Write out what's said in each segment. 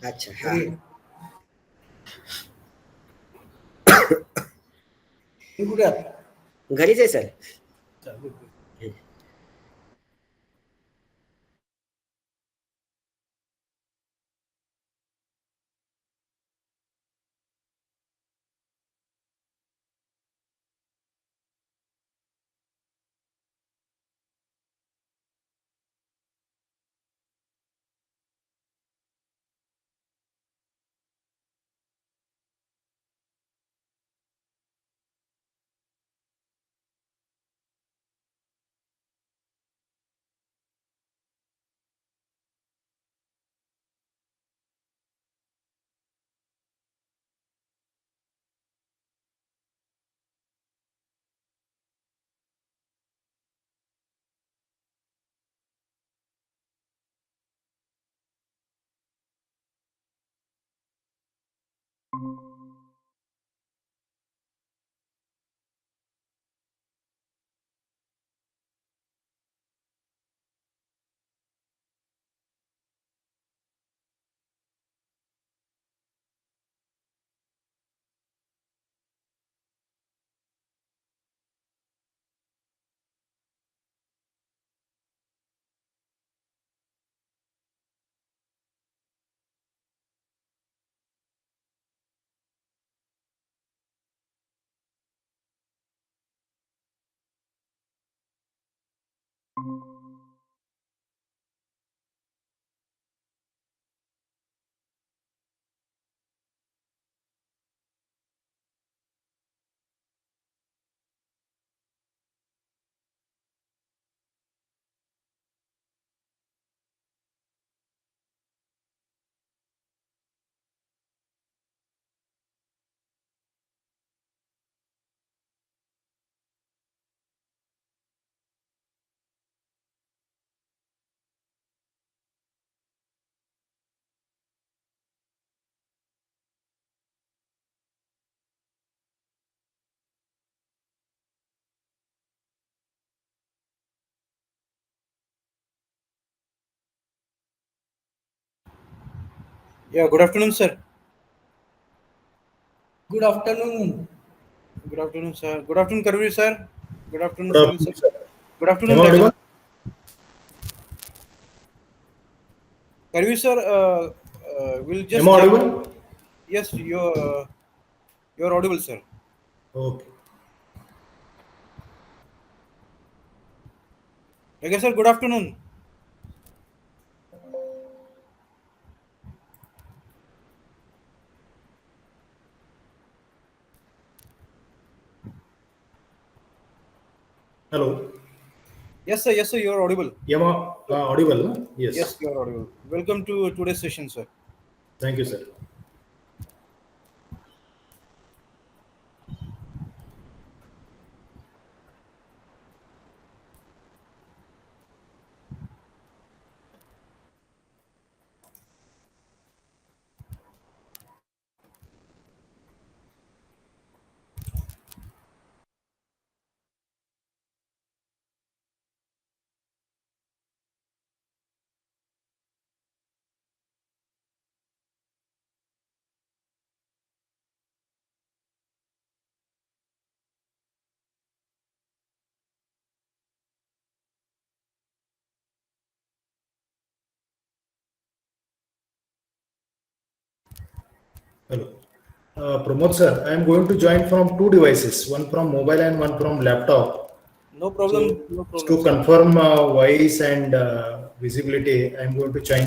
अच्छा हा. कुठे आहात? घरीच आहे sir. Yeah, good afternoon, sir. Good afternoon. Good afternoon, sir. Good afternoon, Karveer, sir. Good afternoon, Good Sunil, sir. afternoon, sir. Good afternoon, Am I Rajat. audible? Karveer, sir, we'll Am I just check. audible? Yes, you're audible, sir. Okay. Okay, sir, good afternoon. Hello. Yes, sir, you're audible. Am I audible? No? Yes, Yes. you're audible. Welcome to today's session, sir. Thank you, sir. Hello. Pramod sir, I am going to join from two devices, one from mobile and one from laptop. No problem, So no problem, to sir. confirm voice and visibility, I am going to join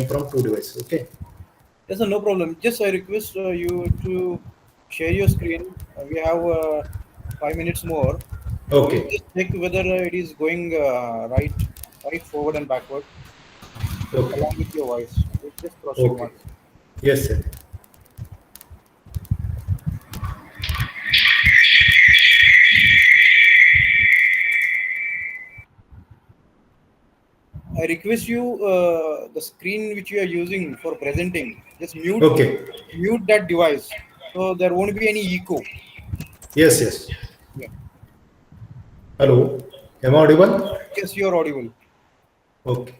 from two devices. Okay. Yes, sir, no problem. Just I request you to share your screen. We have 5 minutes more. We'll Okay. just check whether it is going right forward and backward Okay. along with your voice. We'll just cross check Okay. once. Yes, sir. I request you the screen which you are using for presenting. Just Okay. mute that device, so there won't be any echo. Yes, yes. Yeah. Hello. Am I audible? Yes, you are audible. Okay.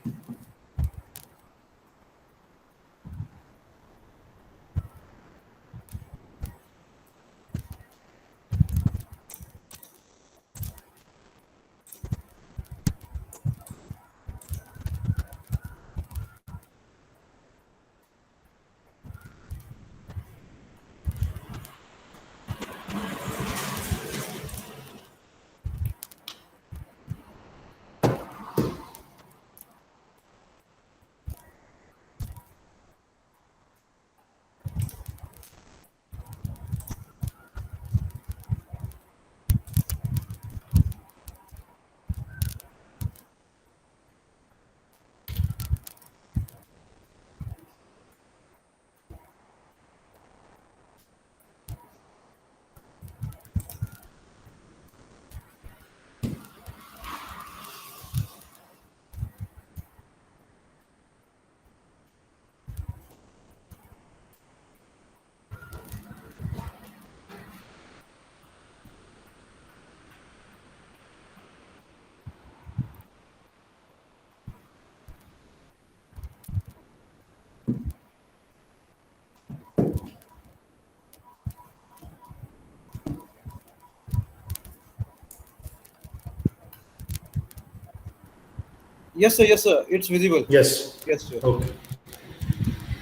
Yes, sir. Yes, sir. It's visible. Yes. Yes, sir. Okay.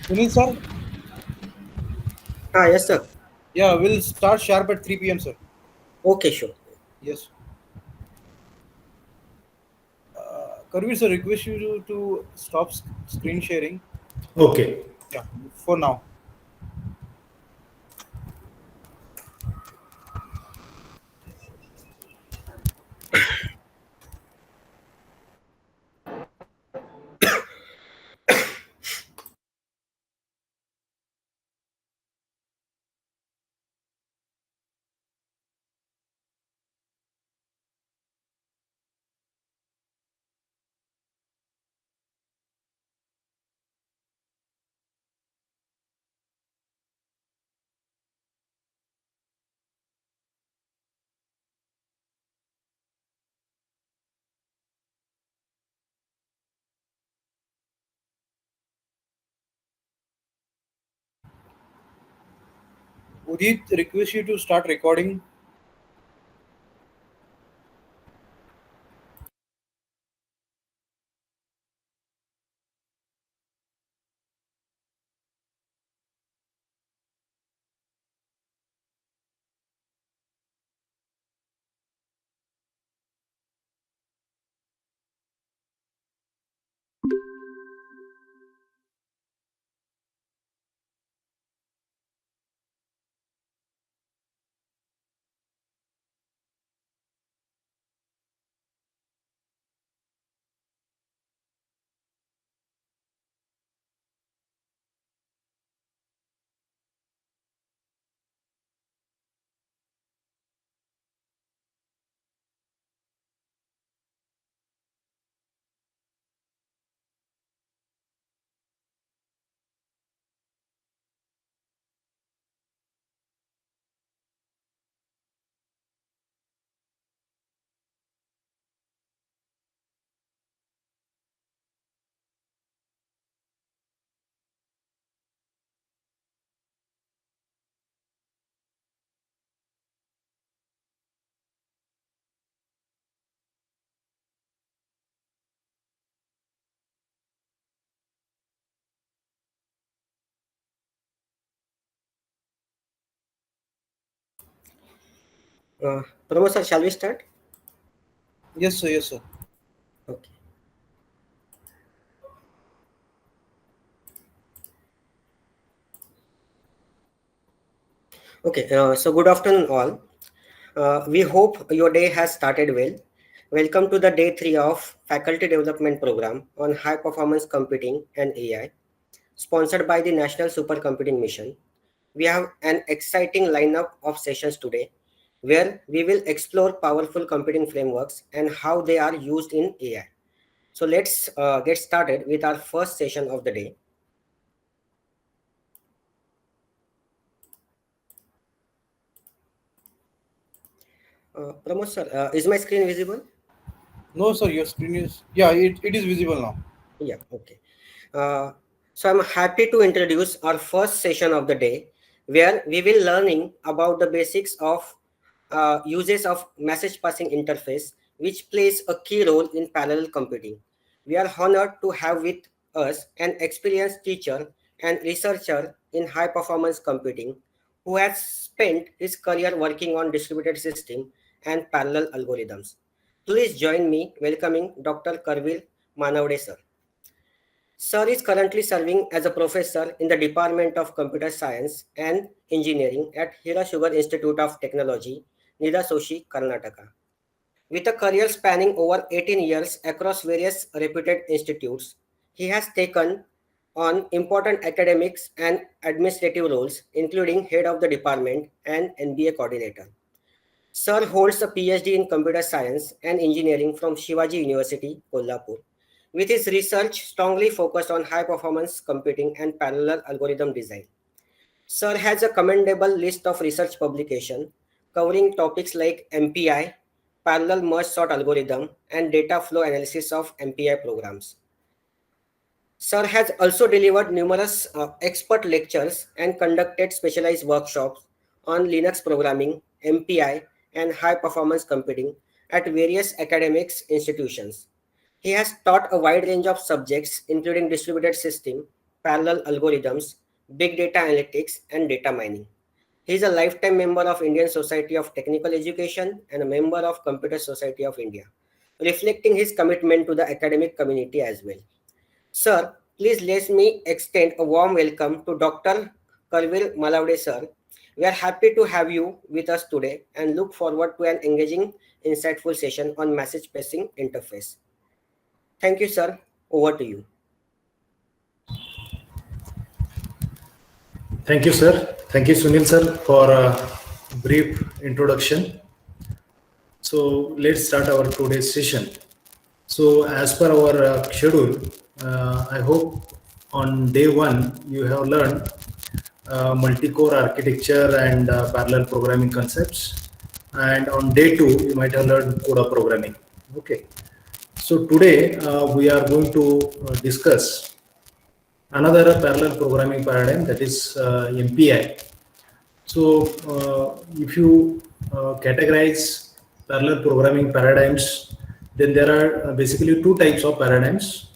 Sunil, sir. Yes, sir. Yeah, we'll start sharp at 3 p.m., sir. Okay, sure. Yes. Karvir, sir, request you to stop screen sharing. Okay. Yeah, for now. Udit, request you to start recording. Pramod sir, shall we start? Yes, sir. Yes, sir. Okay. Okay. So good afternoon, all. We hope your day has started well. Welcome to the day three of Faculty Development Program on High Performance Computing and AI, sponsored by the National Supercomputing Mission. We have an exciting lineup of sessions today, where we will explore powerful computing frameworks and how they are used in AI. So let's get started with our first session of the day. Pramod sir, is my screen visible? No, sir. Your screen is. Yeah, it is visible now. Yeah, okay. Uh, so I'm happy to introduce our first session of the day, where we will learning about the basics of uses of message passing interface, which plays a key role in parallel computing. We are honored to have with us an experienced teacher and researcher in high performance computing who has spent his career working on distributed system and parallel algorithms. Please join me welcoming Dr. Karvil Manavde sir. Sir is currently serving as a professor in the Department of Computer Science and Engineering at Hira Sugar Institute of Technology, Nidasoshi, Karnataka. With a career spanning over 18 years across various reputed institutes, he has taken on important academics and administrative roles, including head of the department and NBA coordinator. Sir holds a PhD in computer science and engineering from Shivaji University, Kolhapur, with his research strongly focused on high performance computing and parallel algorithm design. Sir has a commendable list of research publications covering topics like MPI, parallel merge sort algorithm, and data flow analysis of MPI programs. Sir has also delivered numerous expert lectures and conducted specialized workshops on Linux programming, MPI, and high performance computing at various academics institutions. He has taught a wide range of subjects, including distributed system, parallel algorithms, big data analytics, and data mining. He is a lifetime member of Indian Society of Technical Education and a member of Computer Society of India, reflecting his commitment to the academic community as well. Sir, please let me extend a warm welcome to Dr. Karvil Malavde, sir. We are happy to have you with us today and look forward to an engaging, insightful session on message passing interface. Thank you, sir. Over to you. Thank you, sir. Thank you, Sunil, sir, for a brief introduction. So let's start our today's session. So as per our schedule, I hope on day one you have learned multi-core architecture and parallel programming concepts, and on day two you might have learned CUDA programming. Okay. So today we are going to discuss another parallel programming paradigm, that is MPI. So, if you categorize parallel programming paradigms, then there are basically two types of paradigms.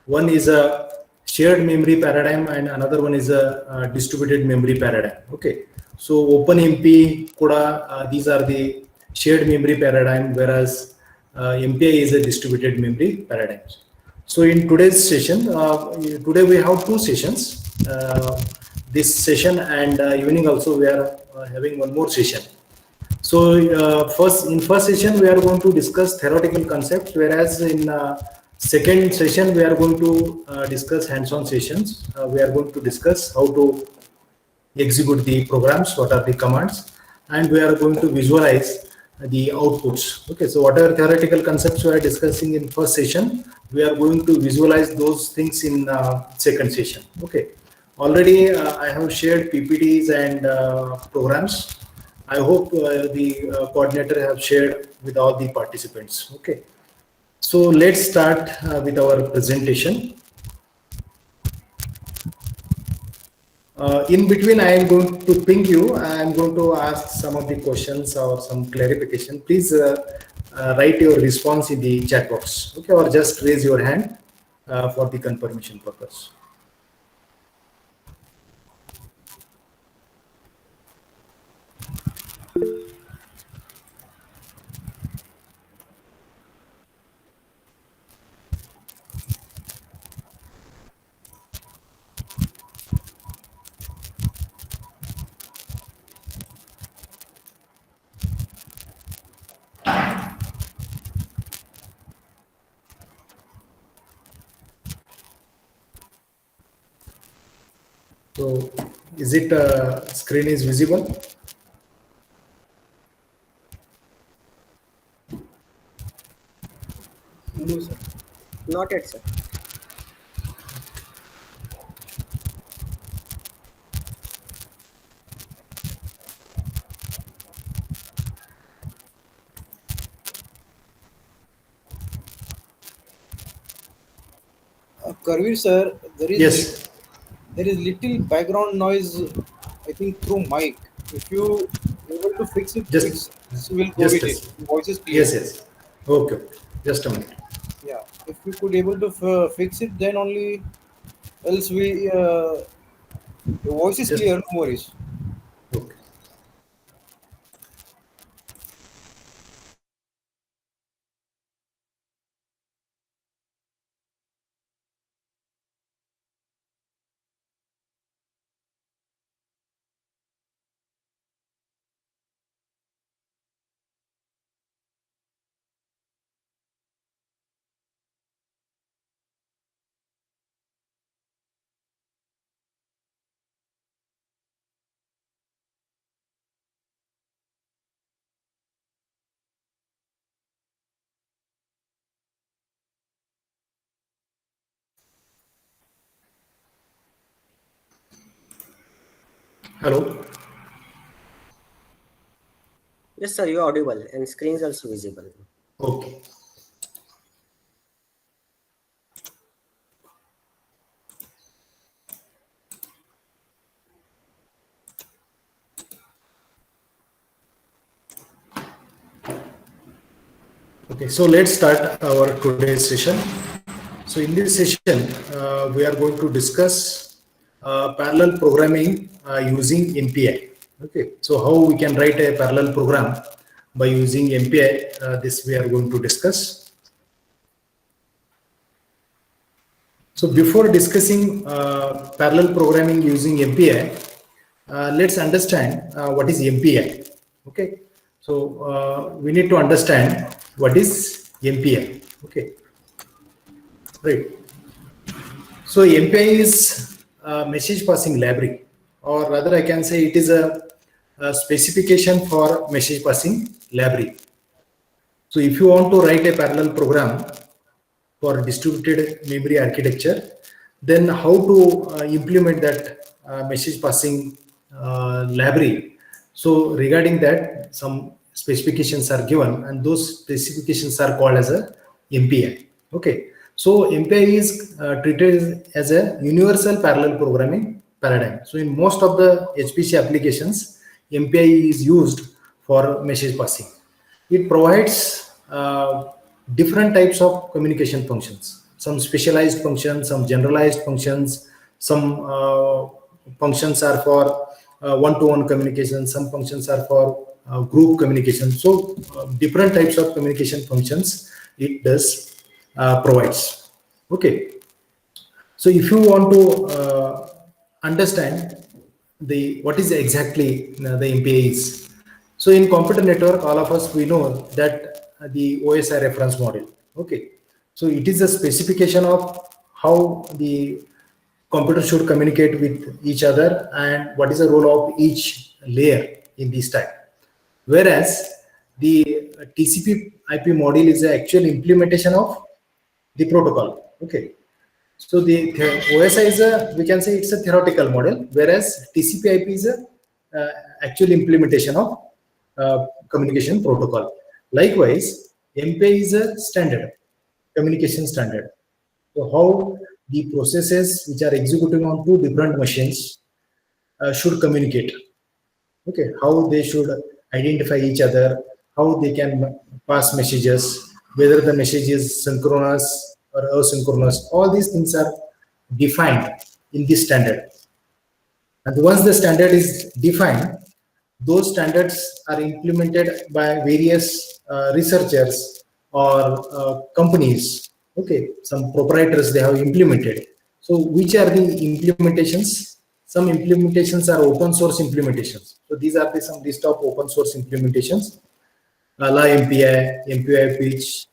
One is a shared memory paradigm, and another one is a distributed memory paradigm. Okay, so OpenMP, CUDA, these are the shared memory paradigm, whereas MPI is a distributed memory paradigm. So in today's session, today we have two sessions. This session and evening also we are having one more session. So first session we are going to discuss theoretical concepts, whereas in second session we are going to discuss hands-on sessions. We are going to discuss how to execute the programs, what are the commands, and we are going to visualize the outputs. Okay, so whatever theoretical concepts we are discussing in first session, we are going to visualize those things in second session. Okay, already I have shared PPTs and programs. I hope the coordinator have shared with all the participants. Okay, so let's start with our presentation. In between, I am going to ping you. I am going to ask some of the questions or some clarification. Please write your response in the chat box, okay, or just raise your hand for the confirmation purpose. So, is it screen is visible? No, sir. Not yet, sir. Karvir, sir, Yes. there is little background noise, I think, through mic. If you able to fix it, Just, it's will go just with a it. Voice is clear. yes, yes. Okay, okay. Just a minute. Yeah. If you could able to fix it, then only. Else we your voice is Just clear. No worries. okay. Hello. Yes, sir, you are audible and screen is also visible. Okay. Okay, so let's start our today's session. So in this session, we are going to discuss parallel programming using MPI. Okay, so how we can write a parallel program by using MPI, this we are going to discuss. So before discussing parallel programming using MPI, let's understand what is MPI. Okay, so we need to understand what is MPI. Okay, right. So MPI is a message passing library, or rather I can say it is a specification for message passing library. So if you want to write a parallel program for distributed memory architecture, then how to implement that message passing library. So regarding that, some specifications are given, and those specifications are called as a MPI. Okay, so MPI is treated as a universal parallel programming paradigm. So in most of the HPC applications, MPI is used for message passing. It provides different types of communication functions, some specialized functions, some generalized functions, some functions are for one-to-one communication, some functions are for group communication. So different types of communication functions it does provides. Okay, so if you want to understand the what is exactly the MPA is, so in computer network, all of us we know that the OSI reference model. Okay, so it is a specification of how the computer should communicate with each other and what is the role of each layer in this type. Whereas the TCP IP model is the actual implementation of the protocol. Okay, so the OSI is a, we can say it's a theoretical model, whereas TCP/IP is a actual implementation of communication protocol. Likewise, MPI is a standard, communication standard. So how the processes which are executing on two different machines should communicate. Okay, how they should identify each other, how they can pass messages, whether the message is synchronous or asynchronous. All these things are defined in this standard. And once the standard is defined, those standards are implemented by various researchers or companies. Okay, some proprietors they have implemented. So which are the implementations? Some implementations are open source implementations. So these are the some list of open source implementations. La MPI, MPI pitch,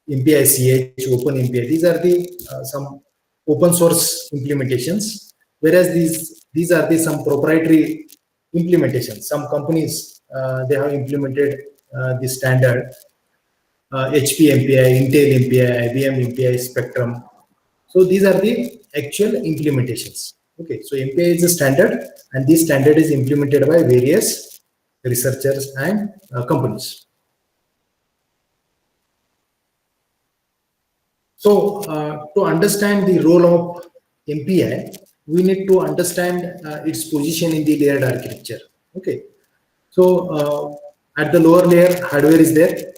MPICH, OpenMPI. These are the some open source implementations, whereas these are the some proprietary implementations. Some companies they have implemented the standard HP MPI, Intel MPI, IBM MPI, Spectrum. So these are the actual implementations. Okay, so MPI is a standard, and this standard is implemented by various researchers and companies. So, to understand the role of MPI, we need to understand its position in the layered architecture. Okay. So, at the lower layer, hardware is there.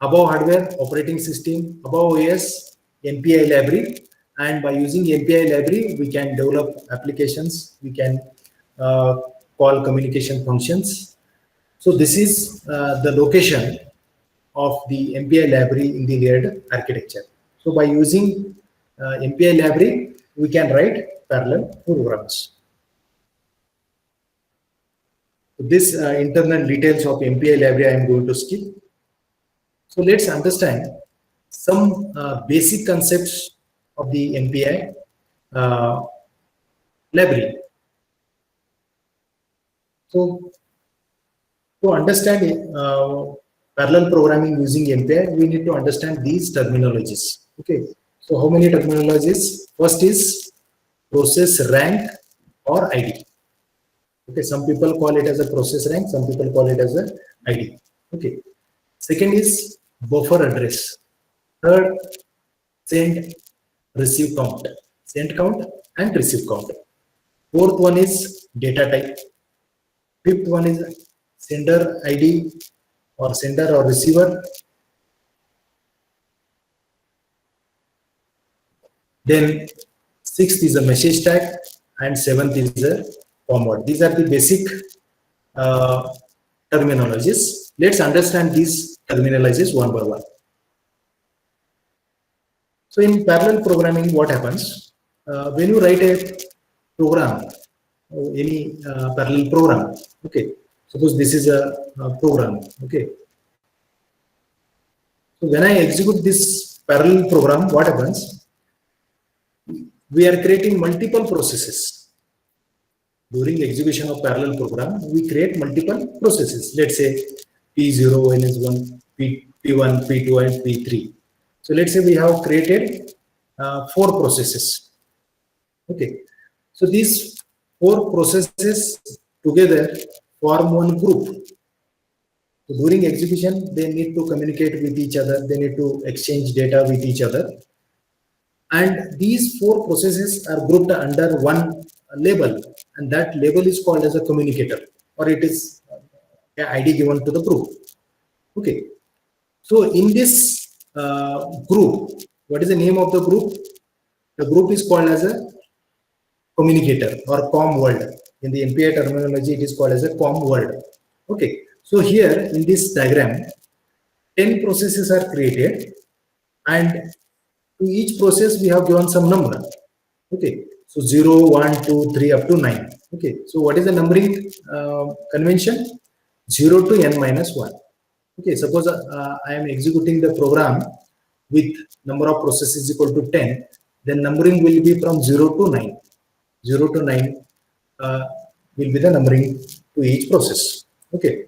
Above hardware, operating system. Above OS, MPI library. And by using MPI library, we can develop applications. We can call communication functions. So, this is the location of the MPI library in the layered architecture. So by using MPI library, we can write parallel programs. So this internal details of MPI library I am going to skip. So let's understand some basic concepts of the MPI library. So to understand parallel programming using MPI, we need to understand these terminologies. Okay. So how many terminologies? First is process rank or ID. Okay. Some people call it as a process rank. Some people call it as a ID. Okay. Second is buffer address. Third, send receive count. Send count and receive count. Fourth one is data type. Fifth one is sender ID or sender or receiver. Then sixth is a message tag, and seventh is a COM word. These are the basic uh, terminologies. Let's understand these terminologies one by one. So in parallel programming, what happens when you write a program, any parallel program? Okay, suppose this is a program. Okay, so when I execute this parallel program, what happens? We are creating multiple processes. During execution of parallel program, we create multiple processes. Let's say P0, N1, P1, P2, and P3. So let's say we have created 4 processes. Okay. So these 4 processes together form one group. So during execution, they need to communicate with each other. They need to exchange data with each other. And these 4 processes are grouped under one label, and that label is called as a communicator, or it is an ID given to the group. Okay. So in this group, what is the name of the group? The group is called as a communicator or COM word. In the S.P.I.T terminology, it is called as a COM word. Okay. So here in this diagram, 10 processes are created, and to each process we have given some number. Okay. So 0, 1, 2, 3 up to 9. Okay. So what is the numbering convention? 0 to n minus 1. Okay. Suppose I am executing the program with number of processes equal to 10. Then numbering will be from 0 to 9. 0 to 9 will be the numbering to each process. Okay.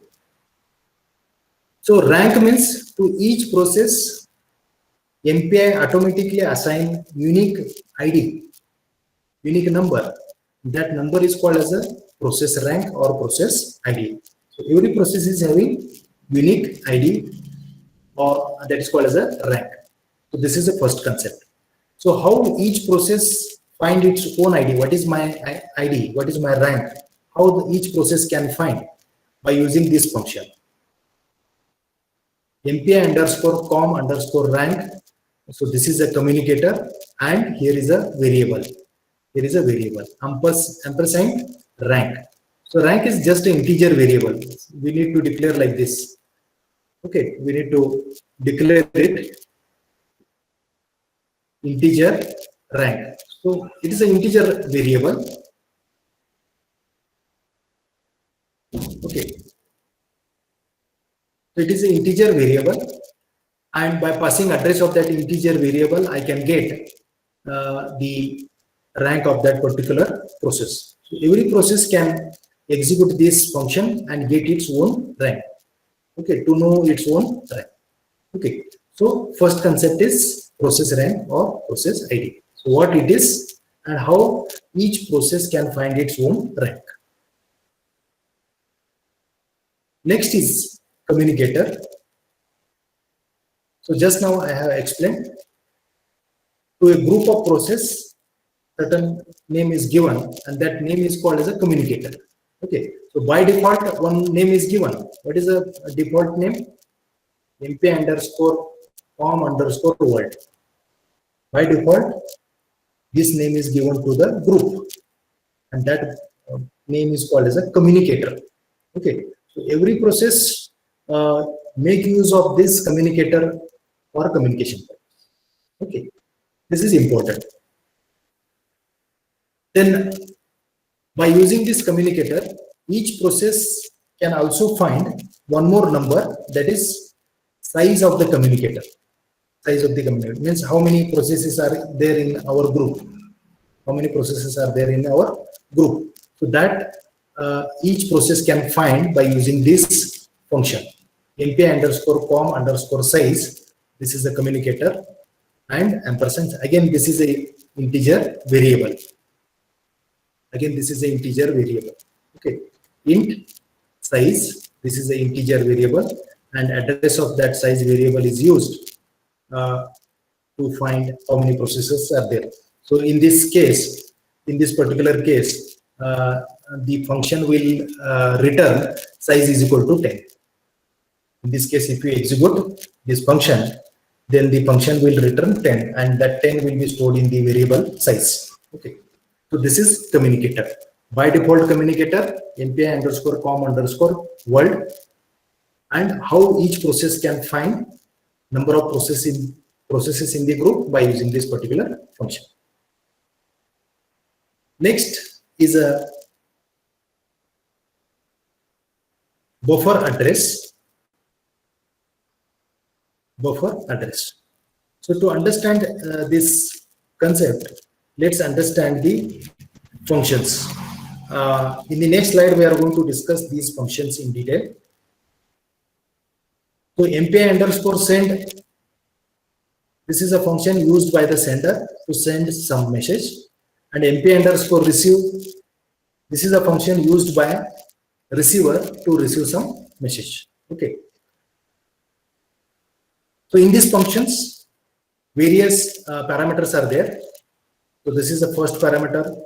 So rank means to each process, S.P.I. automatically assign unique ID, unique number. That number is called as a process rank or process ID. So every process is having unique ID, or that is called as a rank. So this is the first concept. So how each process find its own ID? What is my ID? What is my rank? How each process can find? By using this function. S.P.I. underscore com underscore rank. So this is a communicator, and here is a variable. Here is a variable ampersand rank. So rank is just an integer variable. We need to declare like this. Okay, we need to declare it integer rank. So it is an integer variable. Okay, so it is an integer variable, and by passing address of that integer variable, I can get the rank of that particular process. So every process can execute this function and get its own rank. Okay, to know its own rank. Okay, so first concept is process rank or process ID. So what it is and how each process can find its own rank. Next is communicator. So just now I have explained, to a group of process, certain name is given, and that name is called as a communicator. Okay, so by default, one name is given. What is the default name? S.P.I. underscore com underscore world. By default, this name is given to the group, and that name is called as a communicator. Okay, so every process make use of this communicator for communication. Okay, this is important. Then by using this communicator, each process can also find one more number, that is size of the communicator. Size of the communicator means how many processes are there in our group. How many processes are there in our group. So that each process can find by using this function. S.P.I. underscore com underscore size. This is the communicator, and ampersand. Again, this is a integer variable. Again, this is an integer variable. Okay, int size. This is an integer variable, and address of that size variable is used to find how many processes are there. So in this case, in this particular case, the function will return size is equal to 10. In this case, if we execute this function, then the function will return 10, and that 10 will be stored in the variable size. Okay. So this is communicator. By default communicator, MPI underscore com underscore world, and how each process can find number of processes in the group by using this particular function. Next is a buffer address. Buffer address. So to understand this concept, let's understand the functions. In the next slide, we are going to discuss these functions in detail. So MPI underscore send, this is a function used by the sender to send some message, and MPI underscore receive, this is a function used by receiver to receive some message. Okay. So in these functions, various parameters are there. So this is the first parameter,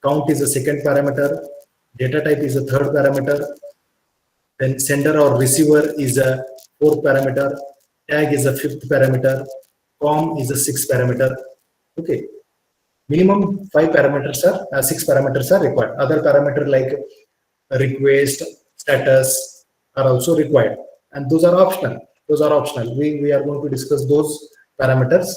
count is the second parameter, data type is the third parameter, then sender or receiver is a fourth parameter, tag is a fifth parameter, com is a sixth parameter. Okay. Minimum six parameters are required. Other parameter like request, status are also required, and those are optional. We are going to discuss those parameters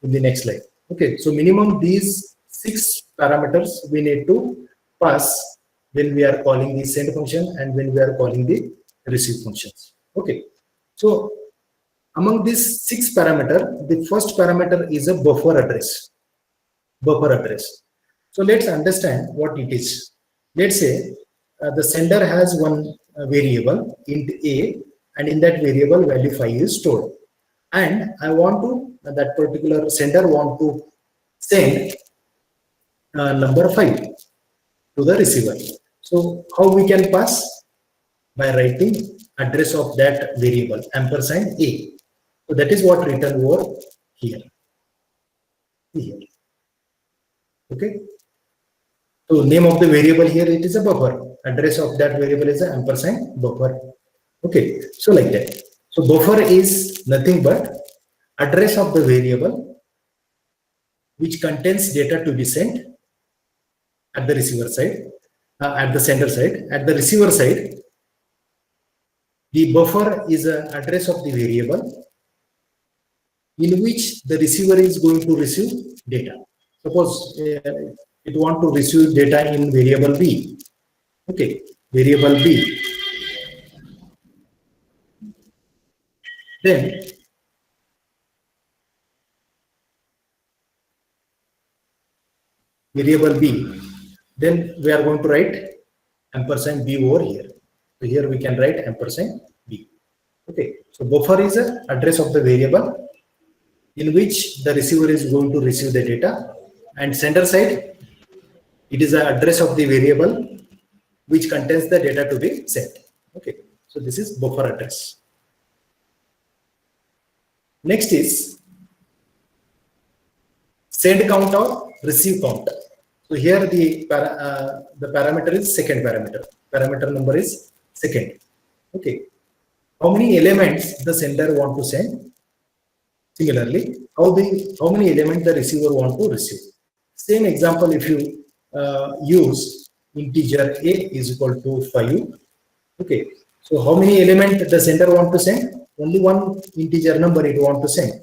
in the next slide. Okay, so minimum these 6 parameters we need to pass when we are calling the send function and when we are calling the receive functions. Okay, so among these 6 parameters, the first parameter is a buffer address. So let's understand what it is. Let's say the sender has one variable int a, and in that variable value 5 is stored, and I want to that particular sender want to send number 5 to the receiver. So how we can pass? By writing address of that variable ampersand a. So that is what written over here. Okay. So name of the variable here, it is a buffer. Address of that variable is a ampersand buffer. Okay. So like that. So buffer is nothing but address of the variable which contains data to be sent at the receiver side, at the sender side. At the receiver side, the buffer is an address of the variable in which the receiver is going to receive data. Suppose it want to receive data in variable b. Okay, variable b. Then variable b. Then we are going to write ampersand b over here. So here we can write ampersand b. Okay, so buffer is the address of the variable in which the receiver is going to receive the data, and sender side, it is the address of the variable which contains the data to be sent. Okay, so this is buffer address. Next is send count or receive count. So here the parameter is second parameter. Parameter number is second. Okay, how many elements the sender want to send? Similarly, how many elements the receiver want to receive? Same example, if you use integer a is equal to 5. Okay, so how many elements the sender want to send? Only one integer number it want to send.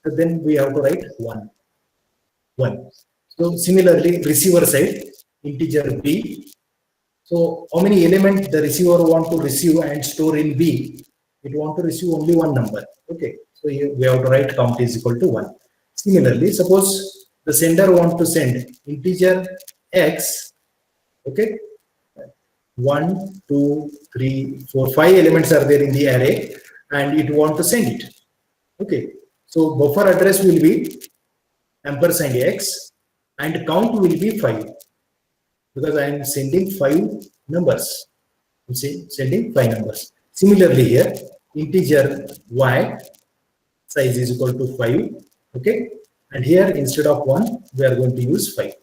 So then we have to write 1. So similarly, receiver side, integer b. So how many elements the receiver want to receive and store in b? It want to receive only one number. Okay, so here we have to write count is equal to 1. Similarly, suppose the sender want to send integer x. Okay, 1, 2, 3, 4, 5 elements are there in the array, and it want to send it. Okay, so buffer address will be ampersand x, and count will be 5, because I am sending 5 numbers. I'm sending 5 numbers. Similarly here, integer y size is equal to 5. Okay, and here instead of 1, we are going to use 5.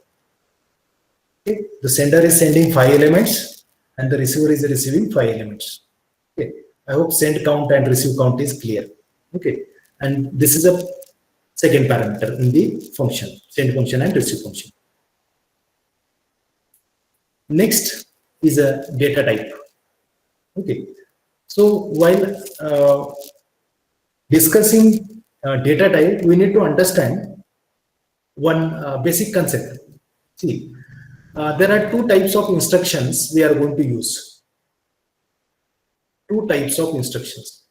Okay, the sender is sending 5 elements and the receiver is receiving 5 elements. Okay, I hope send count and receive count is clear. Okay, and this is a second parameter in the function, send function and receive function. Next is a data type. Okay, so while discussing data type, we need to understand one basic concept. See, there are two types of instructions we are going to use. Two types of instructions.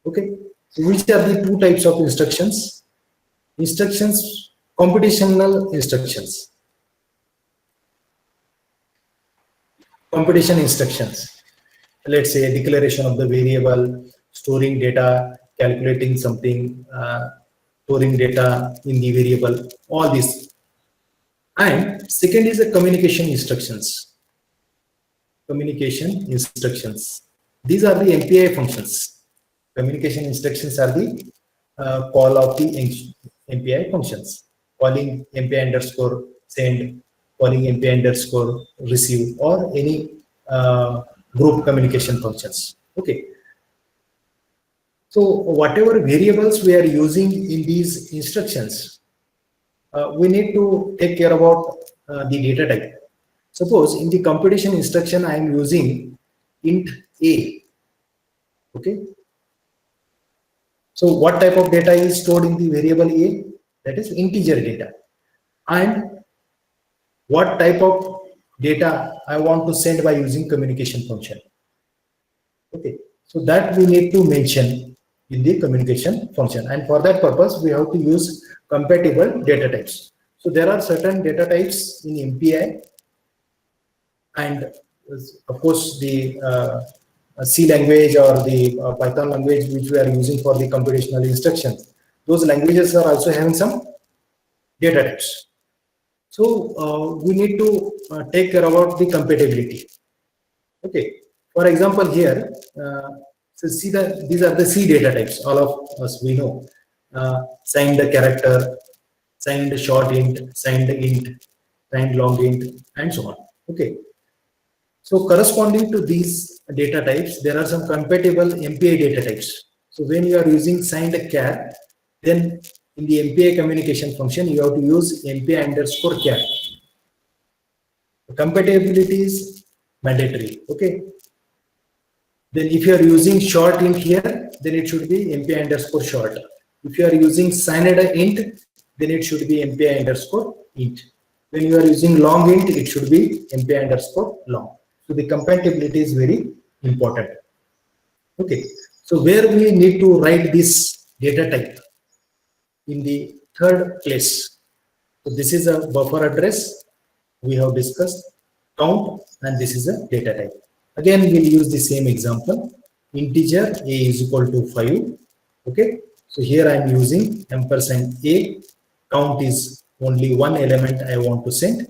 Okay, so which are the two types of instructions? Instructions, computational instructions. Computation instructions. Let's say declaration of the variable, storing data, calculating something, storing data in the variable, all this. And second is the communication instructions. Communication instructions. These are the MPI functions. Communication instructions are the call of the MPI functions. Calling MPI underscore send, calling MPI underscore receive, or any group communication functions. Okay. So whatever variables we are using in these instructions, we need to take care about the data type. Suppose in the computation instruction I am using int a. Okay. So what type of data is stored in the variable a? That is integer data. And what type of data I want to send by using communication function. Okay. So that we need to mention in the communication function. And for that purpose, we have to use compatible data types. So there are certain data types in MPI, and of course the C language or the Python language which we are using for the computational instructions. Those languages are also having some data types. So we need to take care about the compatibility. Okay. For example, here, so see that these are the C data types. All of us we know. Signed character, signed short int, signed int, signed long int, and so on. Okay. So corresponding to these data types, there are some compatible MPI data types. So when you are using signed char, then in the MPI communication function, you have to use MPI underscore char. Compatibility is mandatory. Okay. Then if you are using short int here, then it should be MPI underscore short. If you are using signed int, then it should be MPI underscore int. When you are using long int, it should be MPI underscore long. So the compatibility is very important. Okay. So where we need to write this data type? In the third place. So this is a buffer address we have discussed, count, and this is a data type. Again, we'll use the same example. Integer a is equal to 5. Okay. So here I'm using ampersand a. Count is only one element I want to send.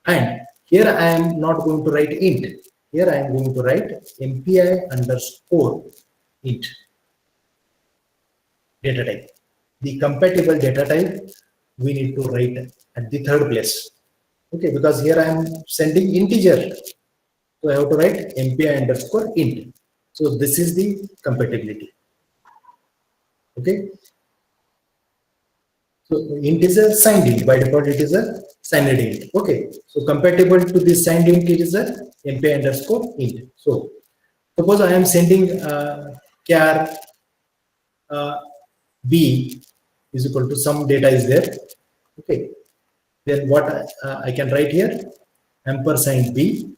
And here I am not going to write int. Here I am going to write MPI underscore int data type. The compatible data type we need to write at the third place. Okay, because here I am sending integer. So I have to write MPI underscore int. So this is the compatibility. Okay. So int is a signed int. By default, it is a signed int. Okay. So compatible to this signed int, it is a MPI underscore int. So suppose I am sending char b is equal to some data is there. Okay. Then what I can write here? Ampersand b,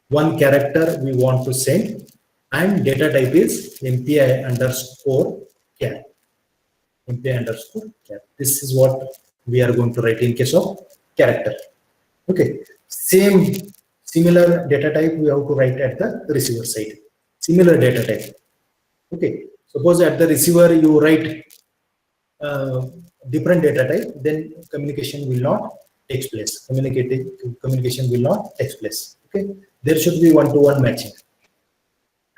one character we want to send, and data type is MPI underscore char. MPI underscore char. This is what we are going to write in case of character. Okay. Similar data type we have to write at the receiver side. Similar data type. Okay. Suppose at the receiver you write different data type, then communication will not take place. Communication will not take place. Okay, there should be one-to-one matching.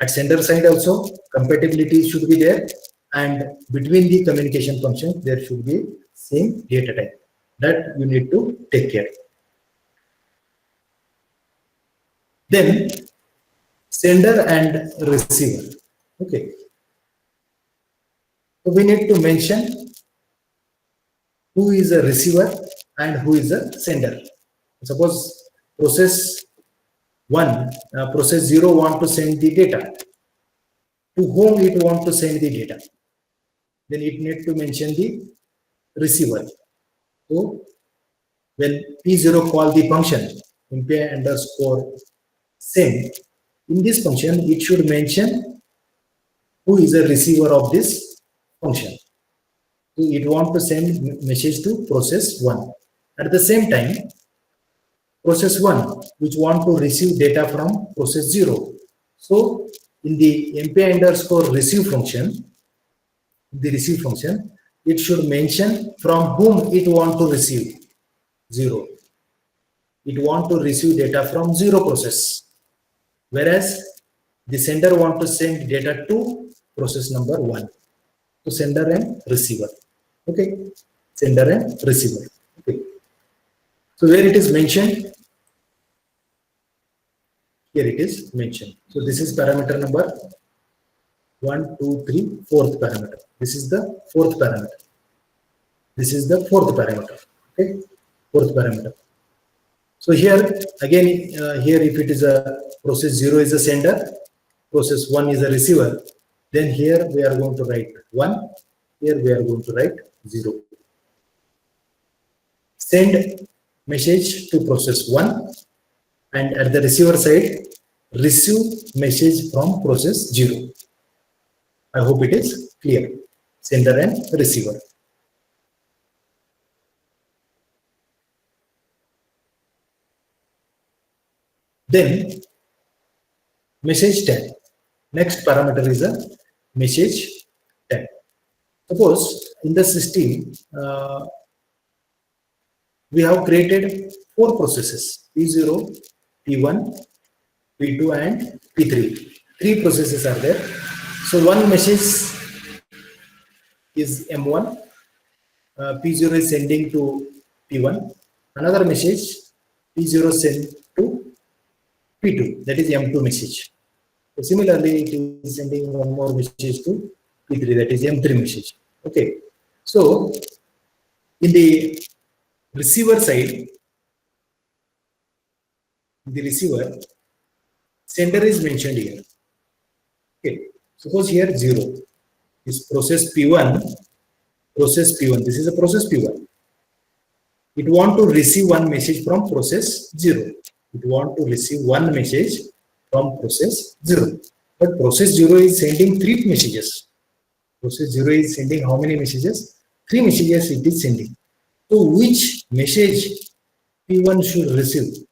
At sender side also, compatibility should be there, and between the communication functions, there should be same data type. That you need to take care. Then sender and receiver. Okay. So we need to mention who is a receiver and who is a sender. Suppose process 1, process 0 want to send the data. To whom it want to send the data? Then it need to mention the receiver. So when P0 call the function imply underscore send, in this function it should mention who is the receiver of this function. So it want to send message to process 1. At the same time, process 1 which want to receive data from process 0. So in the mp underscore receive function, it should mention from whom it want to receive 0. It want to receive data from 0 process, whereas the sender want to send data to process number 1. So sender and receiver. Okay, sender and receiver. Okay, so where it is mentioned, here it is mentioned. So this is parameter number 1, 2, 3, fourth parameter. This is the fourth parameter. This is the fourth parameter. Okay, fourth parameter. So here again, here if it is a process 0 is a sender, process 1 is a receiver, then here we are going to write 1, here we are going to write 0. Send message to process 1, and at the receiver side, receive message from process 0. I hope it is clear. Sender and receiver. Then message tag. Next parameter is a message tag. Suppose in the system we have created 4 processes: P0, P1, P2, and P3. 3 processes are there. So one message is M1. P0 is sending to P1. Another message P0 send to P2. That is M2 message. So similarly, it is sending one more message to P3. That is M3 message. Okay. So in the receiver side, the receiver sender is mentioned here. Okay. Suppose here 0 is process P1. Process P1. This is a process P1. It want to receive one message from process 0. It want to receive one message from process 0. But process 0 is sending 3 messages. Process 0 is sending how many messages? 3 messages it is sending. So which message P1 should receive?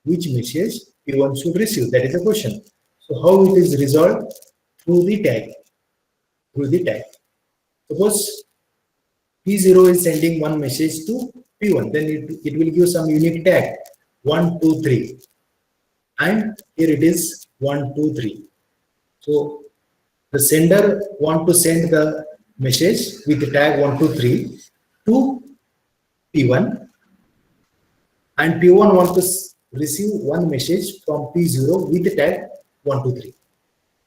Which message P1 should receive? That is a question. So how it is resolved? Through the tag. Through the tag. Suppose P0 is sending one message to P1, then it will give some unique tag 1, 2, 3, and here it is 1, 2, 3. So the sender want to send the message with the tag 1, 2, 3 to P1, and P1 want to receive one message from P0 with the tag 1, 2, 3.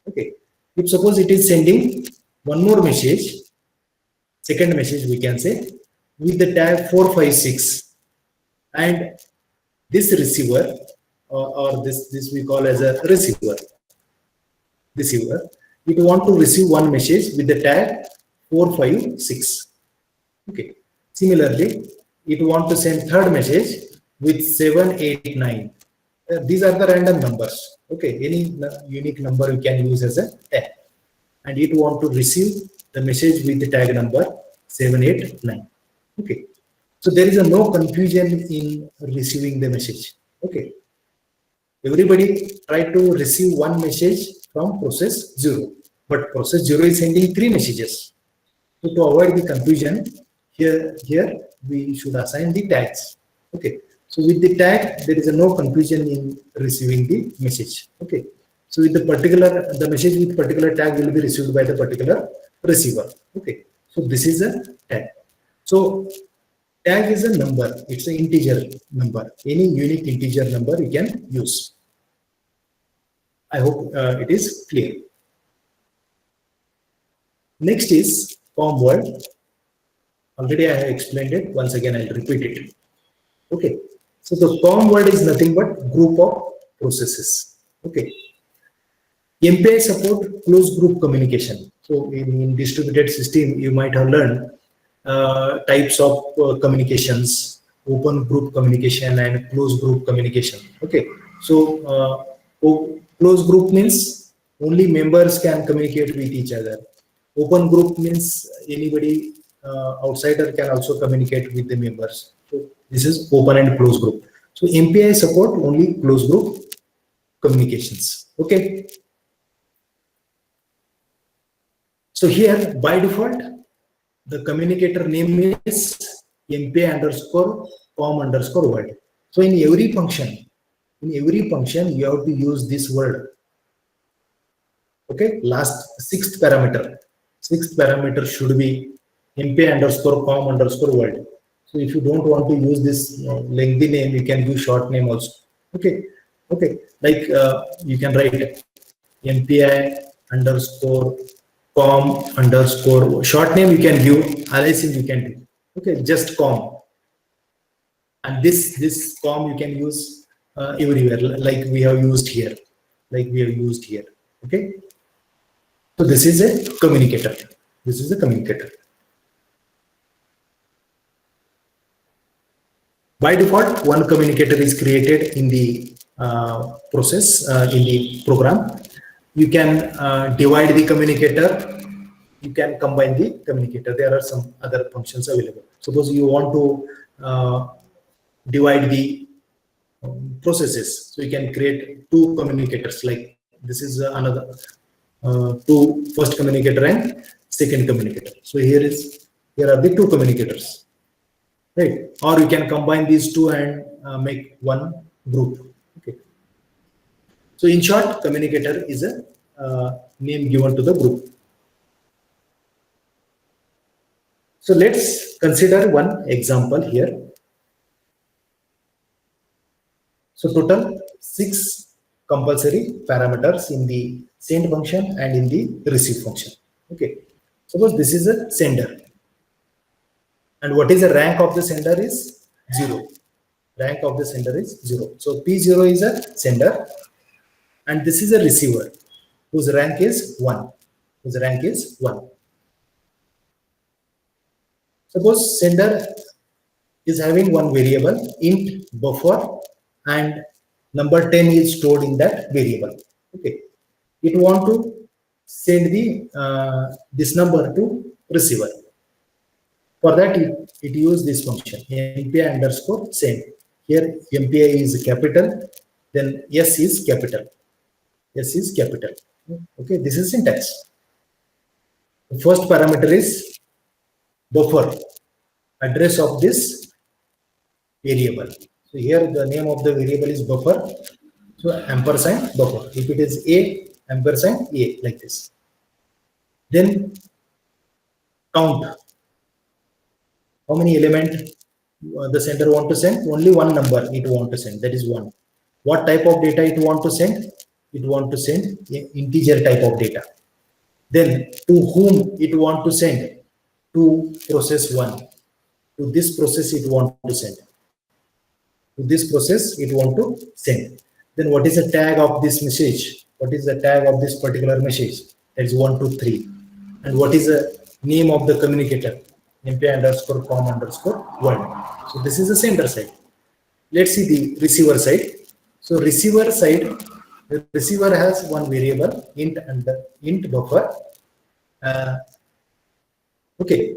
Okay. If suppose it is sending one more message, second message we can say, with the tag 4, 5, 6, and this receiver or this we call as a receiver, it want to receive one message with the tag 4, 5, 6. Okay. Similarly, it want to send third message with 7, 8, 9. These are the random numbers. Okay, any unique number you can use as a tag, and it want to receive the message with the tag number 7, 8, 9. Okay, so there is a no confusion in receiving the message. Okay, everybody try to receive one message from process 0, but process 0 is sending 3 messages. So to avoid the confusion, here we should assign the tags. Okay, so with the tag there is a no confusion in receiving the message. Okay, so with the message with particular tag will be received by the particular receiver. Okay, so this is a tag. So tag is a number, it's an integer number. Any unique integer number you can use. I hope it is clear. Next is COM word. Already I have explained it. Once again, I'll repeat it. Okay. So the COM word is nothing but group of processes. Okay. MPI support closed group communication. So in distributed system, you might have learned types of communications, open group communication and closed group communication. Okay. So closed group means only members can communicate with each other. Open group means anybody outsider can also communicate with the members. So this is open and closed group. So MPI support only closed group communications. Okay. So here by default, the communicator name is MPI underscore com underscore word. So in every function, you have to use this word. Okay, sixth parameter should be MPI underscore com underscore word. So if you don't want to use this lengthy name, you can use short name also. Okay, like you can write MPI underscore com underscore short name you can give, otherwise you can do. Okay, just com, and this com you can use everywhere, like we have used here, Okay, so this is a communicator. By default, one communicator is created in the process, in the program. You can divide the communicator. You can combine the communicator. There are some other functions available. Suppose you want to divide the processes. So you can create two communicators, like this is another two first communicator and second communicator. So here are the two communicators. Right, or you can combine these two and make one group. Okay. So in short, communicator is a name given to the group. So let's consider one example here. So total 6 compulsory parameters in the send function and in the receive function. Okay. Suppose this is a sender. And what is the rank of the sender is 0. Rank of the sender is 0. So P0 is a sender, and this is a receiver whose rank is 1. Suppose sender is having one variable int buffer, and number 10 is stored in that variable. Okay, it want to send the this number to receiver. For that, it use this function MPI underscore send. Here MPI is capital, then S is capital. Okay, this is syntax. The first parameter is buffer, address of this variable. So here the name of the variable is buffer. So ampersand buffer. If it is A, ampersand A, like this. Then count. How many element the sender want to send? Only one number it want to send, that is 1. What type of data it want to send? It want to send integer type of data. Then to whom it want to send? To process 1. To this process it want to send. Then what is the tag of this message? What is the tag of this particular message? That is 1, 2, 3. And what is the name of the communicator? MPI underscore com underscore word. So this is the sender side. Let's see the receiver side. So receiver side, the receiver has one variable int buffer. Okay,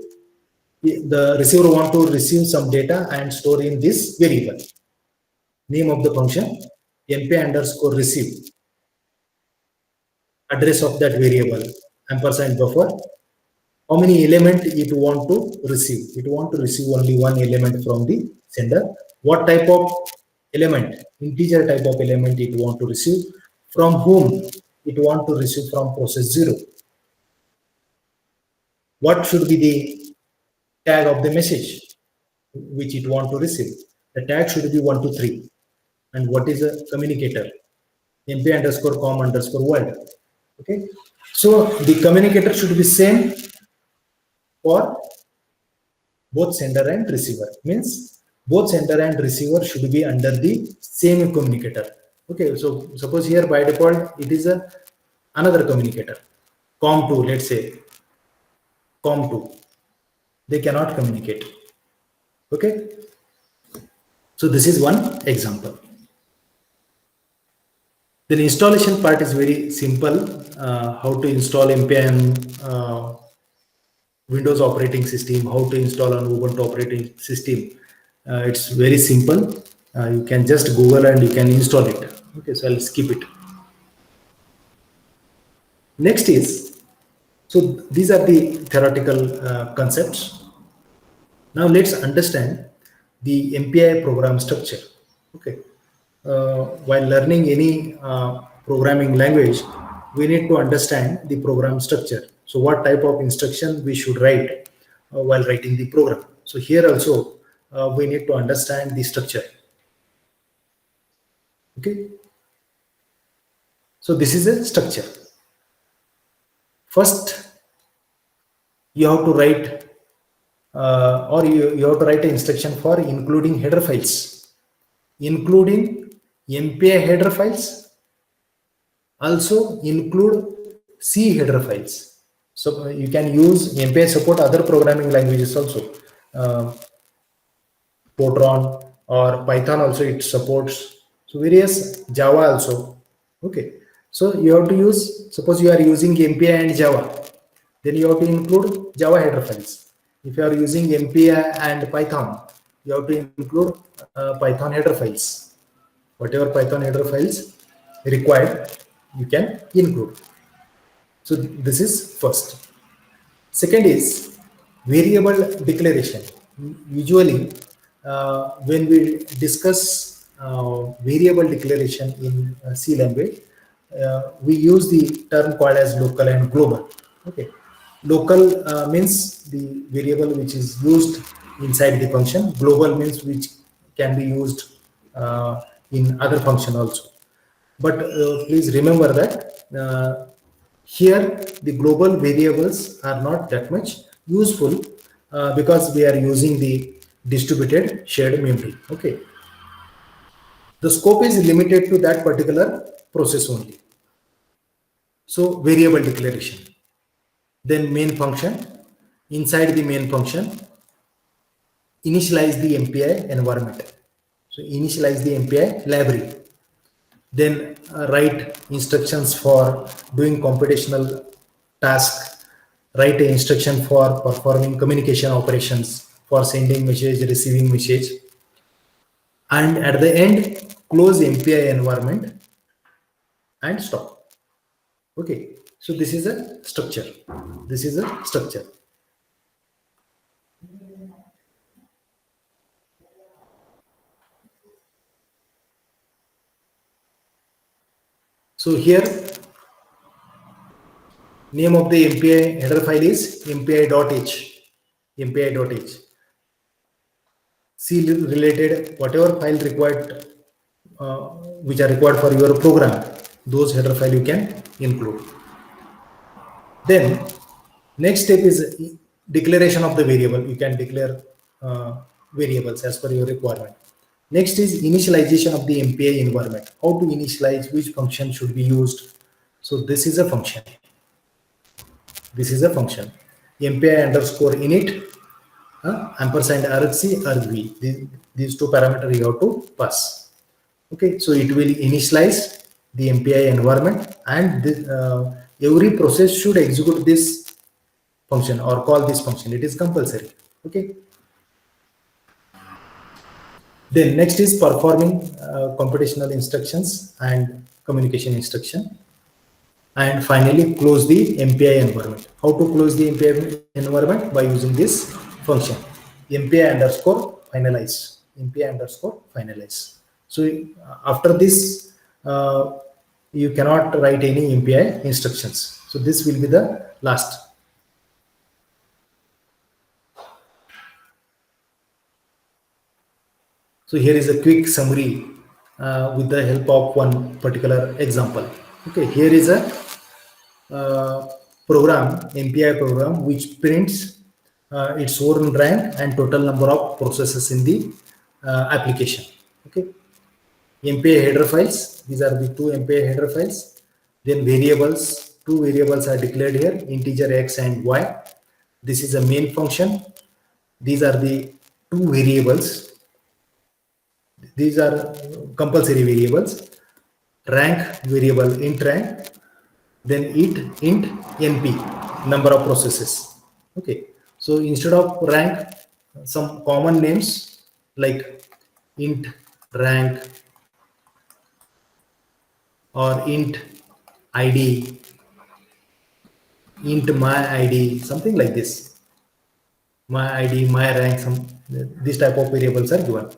the receiver want to receive some data and store in this variable. Name of the function MPI underscore receive. Address of that variable ampersand buffer. How many element it want to receive? It want to receive only one element from the sender. What type of element? Integer type of element it want to receive. From whom? It want to receive from process 0. What should be the tag of the message which it want to receive? The tag should be 1, 2, 3. And what is a communicator? MPI underscore com underscore word. Okay. So the communicator should be same for both sender and receiver. Means both sender and receiver should be under the same communicator. Okay, so suppose here by default it is a another communicator, COM2, let's say COM2. They cannot communicate. Okay, so this is one example. Then installation part is very simple. How to install npm Windows operating system, how to install an Ubuntu operating system. It's very simple. You can just Google and you can install it. Okay, so I'll skip it. Next is, so these are the theoretical concepts. Now let's understand the MPI program structure. Okay, while learning any programming language, we need to understand the program structure. So what type of instruction we should write while writing the program. So here also we need to understand the structure. Okay, so this is a structure. First, you have to write or you have to write an instruction for including header files, including MPI header files, also include C header files. So you can use MPI support other programming languages also. Fortran or Python also it supports. So various Java also. Okay. So you have to use, suppose you are using MPI and Java, then you have to include Java header files. If you are using MPI and Python, you have to include Python header files. Whatever Python header files required, you can include. So this is first. Second is variable declaration. Usually, when we discuss variable declaration in C language, we use the term called as local and global. Okay, local means the variable which is used inside the function. Global means which can be used in other function also. But please remember that here the global variables are not that much useful because we are using the distributed shared memory. Okay, the scope is limited to that particular process only. So variable declaration, then main function. Inside the main function, initialize the MPI environment. So initialize the MPI library. Then write instructions for doing computational task, write an instruction for performing communication operations, for sending message, receiving message, and at the end close MPI environment and stop. Okay, so this is a structure. This is a structure. So here name of the MPI header file is mpi.h. mpi.h. C related whatever file required which are required for your program, those header file you can include. Then next step is declaration of the variable. You can declare variables as per your requirement. Next is initialization of the MPI environment. How to initialize, which function should be used. So this is a function. This is a function. MPI underscore init ampersand argc argv. These two parameters you have to pass. Okay, so it will initialize the MPI environment, and every process should execute this function or call this function. It is compulsory. Okay. Then next is performing computational instructions and communication instruction. And finally, close the MPI environment. How to close the MPI environment? By using this function, MPI underscore finalize. MPI underscore finalize. So after this, you cannot write any MPI instructions. So this will be the last. So here is a quick summary with the help of one particular example. Okay, here is a program, MPI program, which prints its own rank and total number of processes in the application. Okay. MPI header files. These are the two MPI header files. Then variables. Two variables are declared here: integer x and y. This is a main function. These are the two variables. These are compulsory variables. Rank variable int rank. Then int np, number of processes. Okay. So instead of rank, some common names like int rank or int id, int my id, something like this. My id, my rank, some this type of variables are given.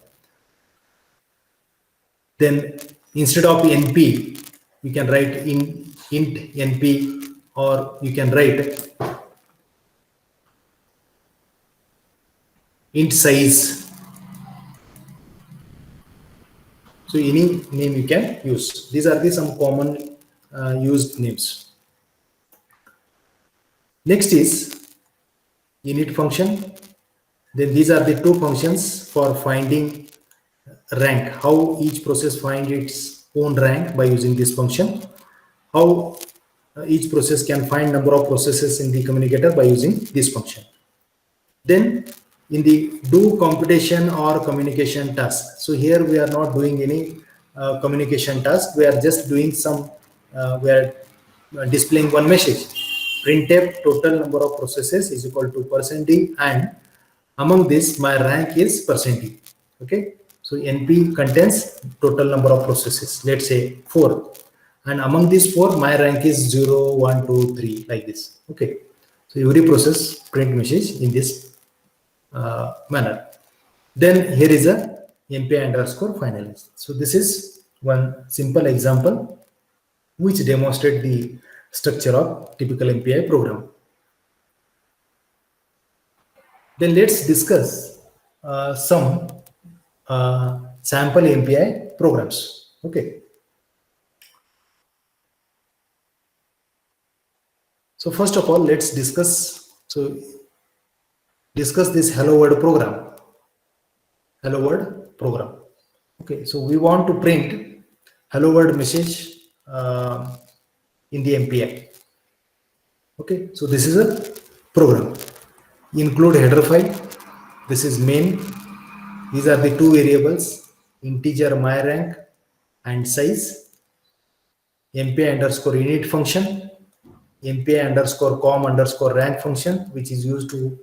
Then instead of np, you can write in int np, or you can write int size. So any name you can use. These are the some common used names. Next is init function. Then these are the two functions for finding rank. How each process find its own rank by using this function. How each process can find number of processes in the communicator by using this function. Then in the do computation or communication task. So here we are not doing any communication task. We are just doing some, we are displaying one message. Printf total number of processes is equal to %d, and among this my rank is %d. Okay. So NP contains total number of processes, let's say 4. And among these 4, my rank is 0, 1, 2, 3, like this. Okay. So every process print message in this manner. Then here is a MPI underscore finalize. So this is one simple example which demonstrate the structure of typical MPI program. Then let's discuss some sample MPI programs. Okay. So first of all, let's discuss this hello world program. Hello world program. Okay, so we want to print hello world message in the MPI. Okay, so this is a program. Include header file. This is main. These are the two variables: integer my rank and size. MPI underscore init function. MPI underscore com underscore rank function, which is used to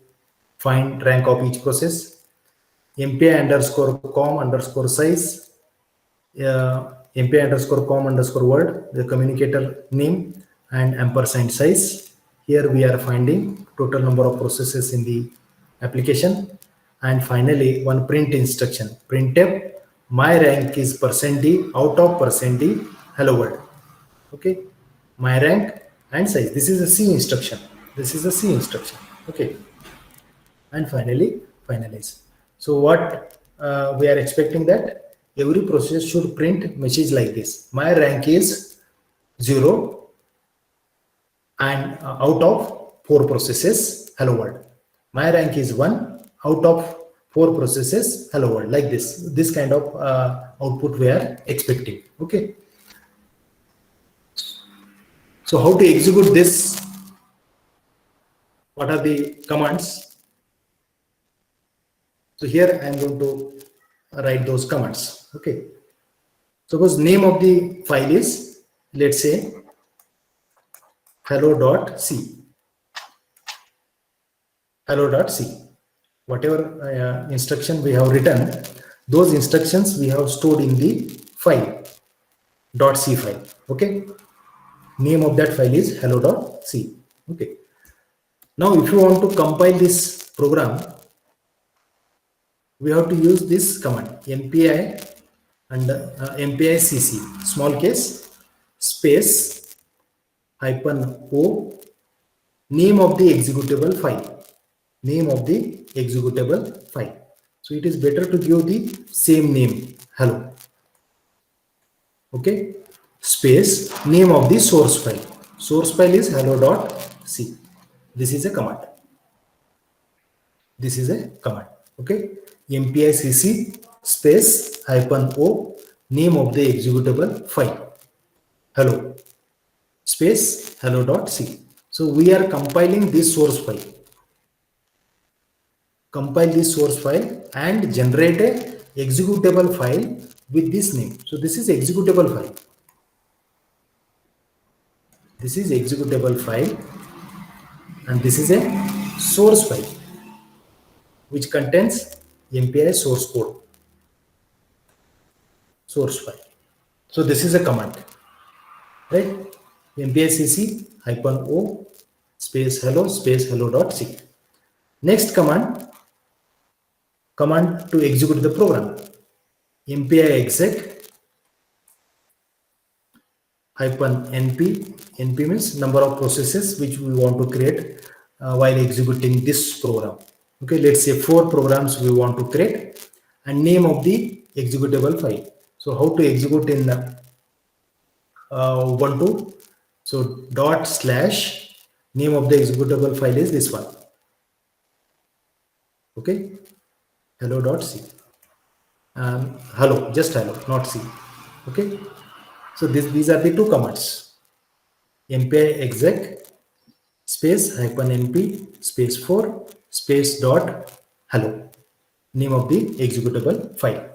find rank of each process. MPI underscore com underscore size, MPI underscore com underscore word, the communicator name, and ampersand size. Here we are finding total number of processes in the application. And finally, one print instruction. Printf my rank is %d out of %d hello world. Okay, my rank and size. This is a C instruction. This is a C instruction. Okay, and finally finalize. So what we are expecting that every process should print message like this: my rank is 0 and out of 4 processes hello world. My rank is 1 out of 4 processes hello world, like this kind of output we are expecting. Okay, so how to execute this? What are the commands? So here I am going to write those commands. Okay. Suppose name of the file is, let's say, hello.c. Hello.c. Whatever instruction we have written, those instructions we have stored in the file .c file. Okay. Name of that file is hello.c. Okay. Now, if you want to compile this program, we have to use this command mpi and mpi cc small case space -o name of the executable file. Name of the executable file. So it is better to give the same name, hello. Okay, space name of the source file. Source file is hello.c. This is a command. This is a command. Okay, mpicc space hyphen o, name of the executable file, hello space hello.c. So we are compiling this source file, compile this source file and generate a executable file with this name. So this is executable file, this is executable file, and this is a source file which contains MPI source code, source file. So this is a command, right? mpicc hyphen o space hello.c. Next command to execute the program, mpi exec hyphen np means number of processes which we want to create while executing this program. Okay, let's say 4 programs we want to create, and name of the executable file. So how to execute in ubuntu? So dot slash, name of the executable file is this one. Okay, hello.c. Hello, just hello, not c. Okay, so these are the two commands, mpi exec space hyphen np space 4 space dot hello, name of the executable file.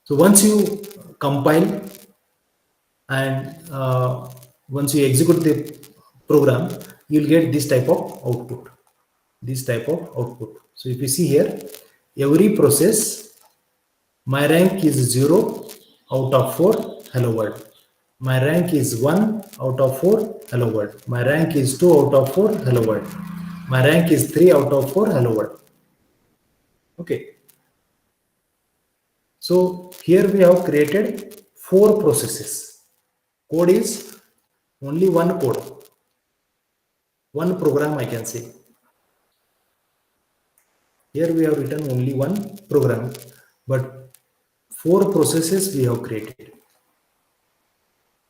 So once you compile and once you execute the program, you'll get this type of output, this type of output. So if you see here, every process, my rank is 0 out of 4, hello world. My rank is 1 out of 4, hello world. My rank is 2 out of 4, hello world. My rank is 3 out of 4, hello world. Okay. So here we have created 4 processes. Code is only one code, one program I can say. Here we have written only one program, but 4 processes we have created.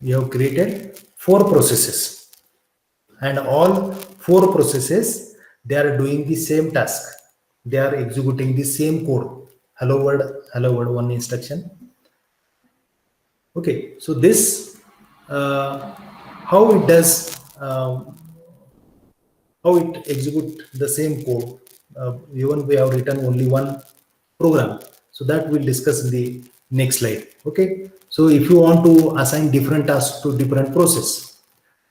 We have created 4 processes, and all 4 processes, they are doing the same task. They are executing the same code. Hello world one instruction. Okay, so this how it does, how it execute the same code. Even we have written only one program, so that we'll discuss in the next slide. Okay, so if you want to assign different tasks to different process,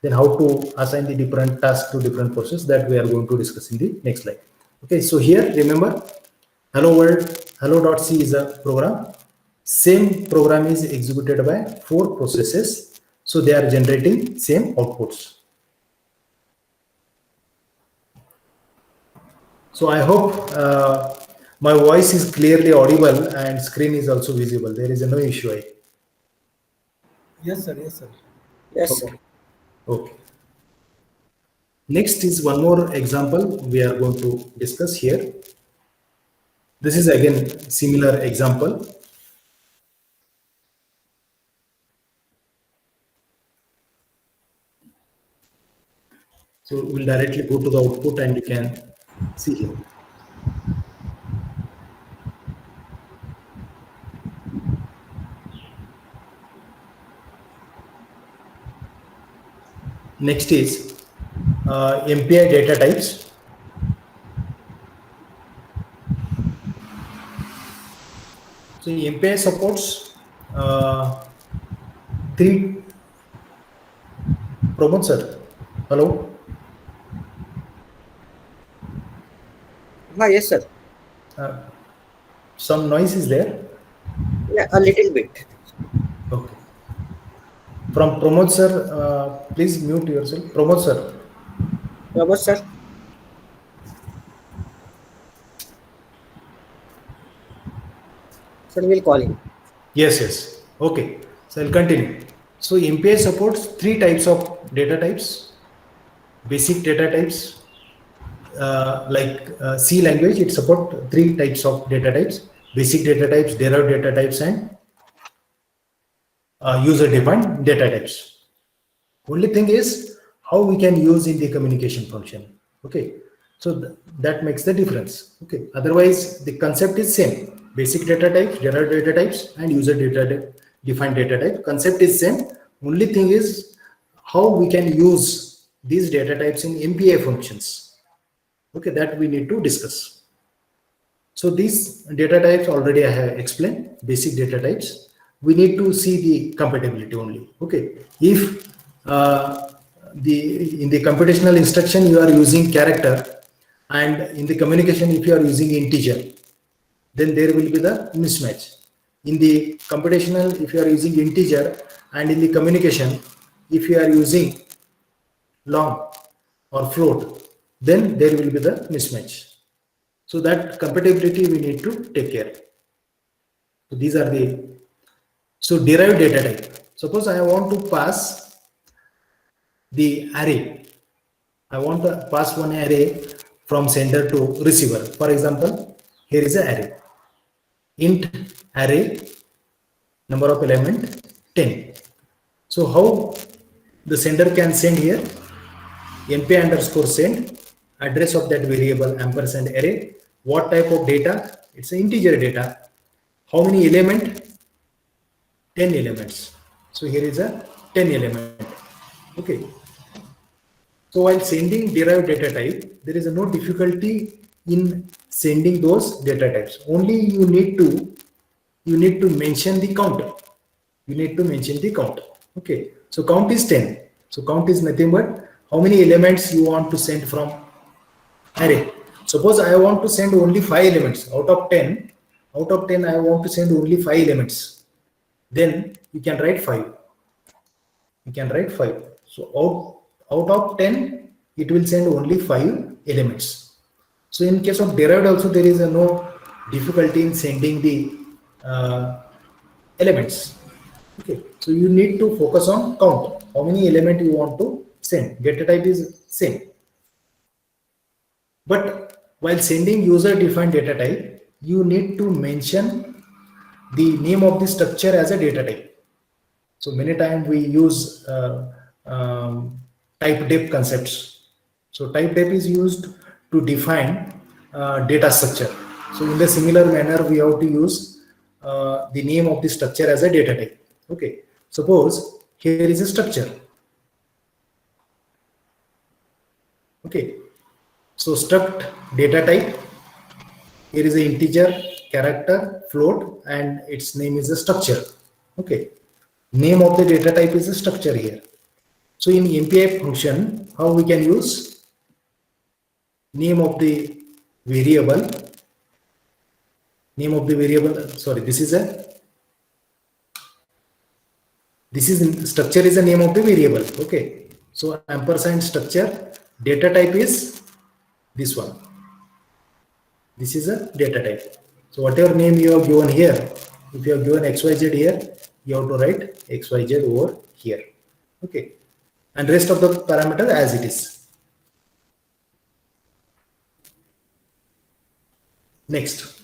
then how to assign the different tasks to different process, that we are going to discuss in the next slide. Okay, so here remember, hello world hello.c is a program. Same program is executed by 4 processes, so they are generating same outputs. So I hope my voice is clearly audible and screen is also visible. There is no issue. Yes, sir. Yes, sir. Yes, sir. Okay. Okay. Next is one more example we are going to discuss here. This is again similar example. So we'll directly go to the output and you can see here. Next is MPI data types. So MPI supports 3. Pramod sir, hello. Yes, sir. Uh, some noise is there. Yeah, a little bit. Okay. From Pramod sir, please mute yourself. Pramod sir. Robert, sir. Sir, we'll call him. Yes, yes. Okay. So I'll continue. So MPI supports 3 types of data types. Basic data types, like C language, it supports 3 types of data types: basic data types, derived data types, and user-defined data types. Only thing is how we can use in the communication function. Okay. So that makes the difference. Okay, otherwise the concept is same: basic data types, derived data types, and user data defined data type. Concept is same. Only thing is how we can use these data types in MPI functions. Okay, that we need to discuss. So these data types already I have explained, basic data types. We need to see the compatibility only. Okay, if the in the computational instruction you are using character, and in the communication if you are using integer, then there will be the mismatch. In the computational, if you are using integer, and in the communication, if you are using long or float, then there will be the mismatch. So that compatibility we need to take care. So these are the, so derived data type. Suppose I want to pass the array. I want to pass one array from sender to receiver. For example, here is an array. Int array number of element 10. So how the sender can send here? mp underscore send address of that variable ampersand array. What type of data? It's an integer data. How many element? 10 elements. So here is a 10 element. Okay. So while sending derived data type, there is no difficulty in sending those data types. Only you need to mention the count. You need to mention the count. Okay. So count is 10. So count is nothing but how many elements you want to send from array. Suppose I want to send only 5 elements out of 10. Out of 10, I want to send only 5 elements. Then you can write 5. You can write 5. So out of 10, it will send only 5 elements. So in case of derived also, there is no difficulty in sending the elements. Okay, so you need to focus on count. How many element you want to send? Data type is same. But while sending user defined data type, you need to mention the name of the structure as a data type. So many times we use type dep concepts. So type dep is used to define data structure. So in the similar manner, we have to use the name of the structure as a data type. Okay. Suppose here is a structure. Okay. So struct data type. Here is an integer, character, float, and its name is a structure. Okay. Name of the data type is a structure here. So in MPI function, how we can use name of the variable, sorry, this is structure is the name of the variable. Okay. So ampersand structure, data type is this one. This is a data type. So whatever name you have given here, if you have given XYZ here, you have to write XYZ over here. Okay. And rest of the parameter as it is. Next.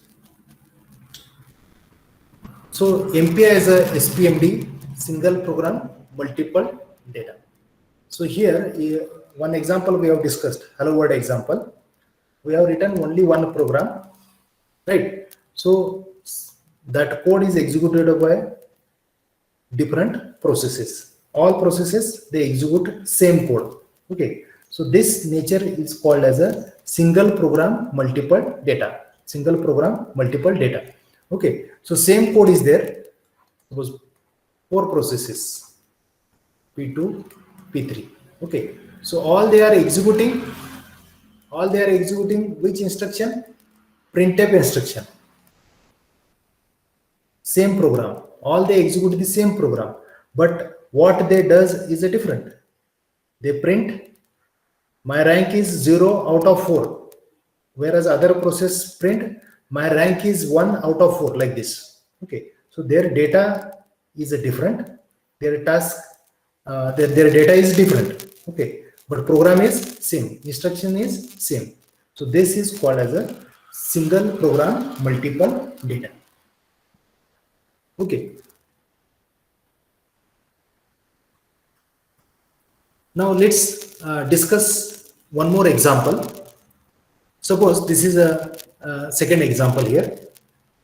So MPI is a SPMD, single program, multiple data. So here, one example we have discussed, hello world example. We have written only one program, right? So that code is executed by different processes. All processes, they execute same code. Okay. So this nature is called as a single program, multiple data. Single program, multiple data. Okay. So same code is there. Suppose 4 processes, P2, P3. Okay. So all they are executing which instruction? Printf instruction. Same program. All they execute the same program. But what they does is a different. They print my rank is 0 out of 4. Whereas other process print my rank is 1 out of 4 like this. Okay. So their data is a different. Their task, their data is different. Okay. But program is same. Instruction is same. So this is called as a single program, multiple data. Okay. Now let's discuss one more example. Suppose this is a second example here.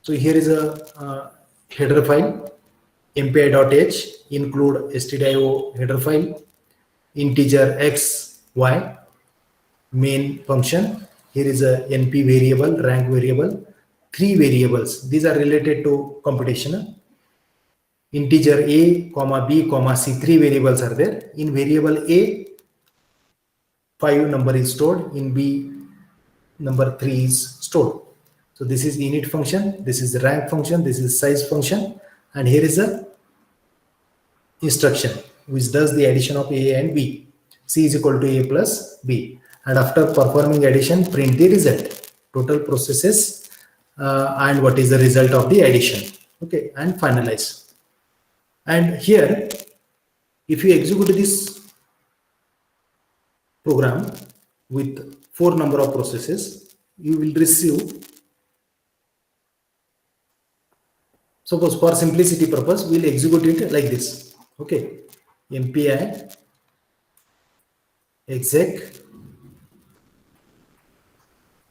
So here is a header file mpi.h include stdio header file integer x y main function. Here is a np variable, rank variable, three variables. These are related to computation. Integer a comma b comma c, three variables are there. In variable a 5 number is stored, in b number 3 is stored. So this is init function, this is the rank function, this is size function, and here is a instruction which does the addition of a and b. C is equal to a plus b, and after performing addition print the result, total processes, and what is the result of the addition. Okay, and finalize. And here if you execute this program with 4 number of processes, you will receive, suppose for simplicity purpose we'll execute it like this. Okay, mpi exec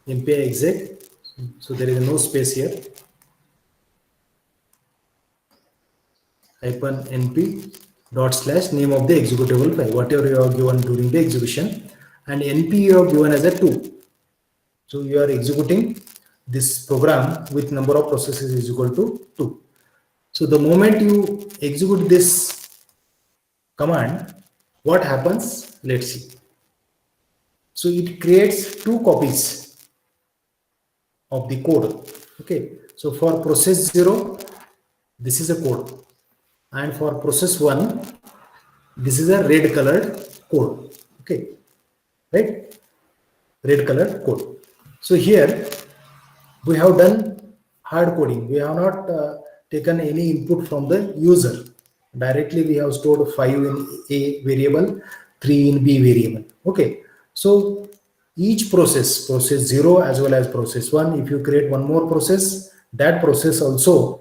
mpi exec, so there is no space here, hyphen np dot slash name of the executable file, whatever you have given during the execution, and np you have given as a 2. So you are executing this program with number of processes is equal to 2. So the moment you execute this command, what happens? Let's see. So it creates 2 copies of the code. Okay, so for process 0 this is a code, and for process 1 this is a red colored code. Okay, right, red colored code. So here we have done hard coding, we have not taken any input from the user. Directly we have stored 5 in a variable, 3 in b variable. Okay, so each process 0 as well as process 1, if you create one more process, that process also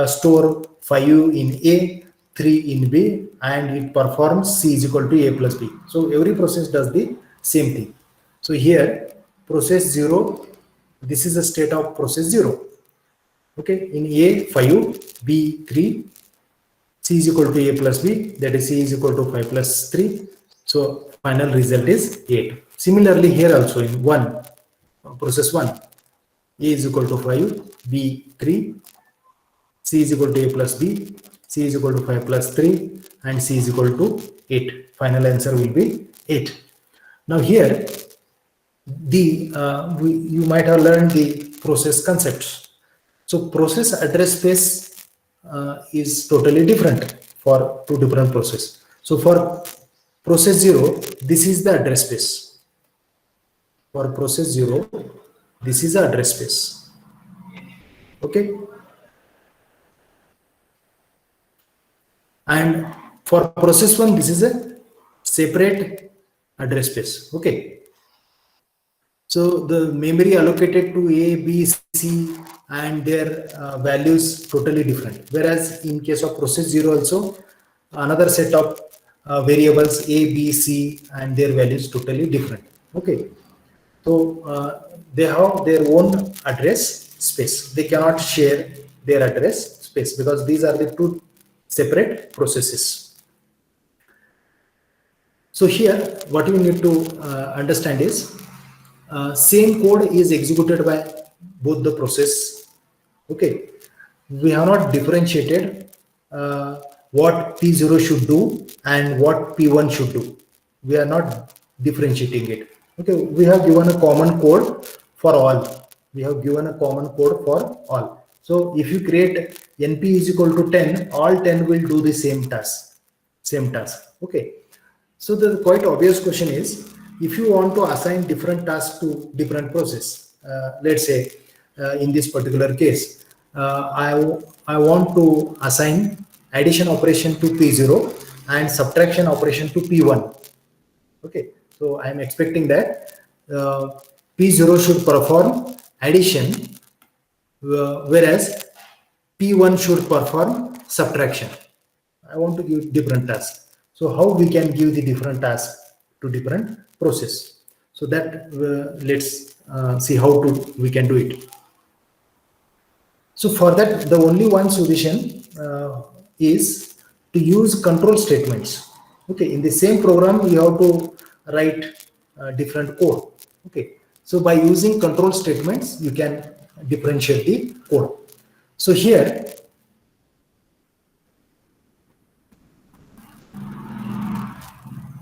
store 5 in a, 3 in b, and it performs c is equal to a plus b. So every process does the same thing. So here process 0, this is the state of process 0. Okay, in a 5, b 3, c is equal to a plus b, that is c is equal to 5 plus 3. So final result is 8. Similarly here also in 1, process 1, a is equal to 5, b 3, c is equal to a plus b, c is equal to 5 plus 3, and c is equal to 8. Final answer will be 8. Now here the you might have learned the process concepts. So process address space is totally different for 2 different process. So for process 0, this is the address space. For process 0, this is the address space. Okay, and for process 1, this is a separate address space. Okay, so the memory allocated to a, b, c and their values totally different, whereas in case of process 0 also another set of variables a, b, c and their values totally different. Okay, so they have their own address space, they cannot share their address space because these are the 2 separate processes. So here what you need to understand is same code is executed by both the process. Okay, we have not differentiated what p0 should do and what p1 should do. We are not differentiating it. Okay, we have given a common code for all. We have given a common code for all. So if you create np is equal to 10, all 10 will do the same task. Okay, so the quite obvious question is, if you want to assign different tasks to different process, let's say in this particular case, I want to assign addition operation to p0 and subtraction operation to p1. Okay, so I am expecting that p0 should perform addition, whereas p1 should perform subtraction. I want to give different tasks. So how we can give the different tasks to different process? So that let's see how we can do it. So for that, the only one solution is to use control statements. Okay, in the same program, you have to write different code. Okay, so by using control statements, you can differentiate the code. So here,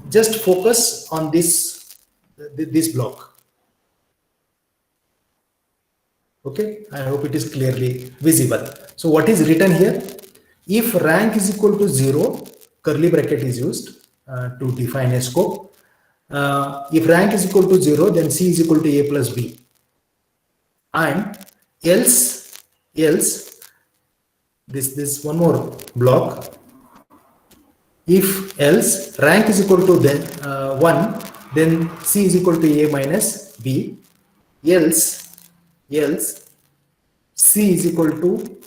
just focus on this block. Okay, I hope it is clearly visible. So what is written here? If rank is equal to 0, curly bracket is used to define a scope. If rank is equal to 0, then C is equal to A plus B. And else, this one more block. If else rank is equal to 1, then C is equal to A minus B. Else C is equal to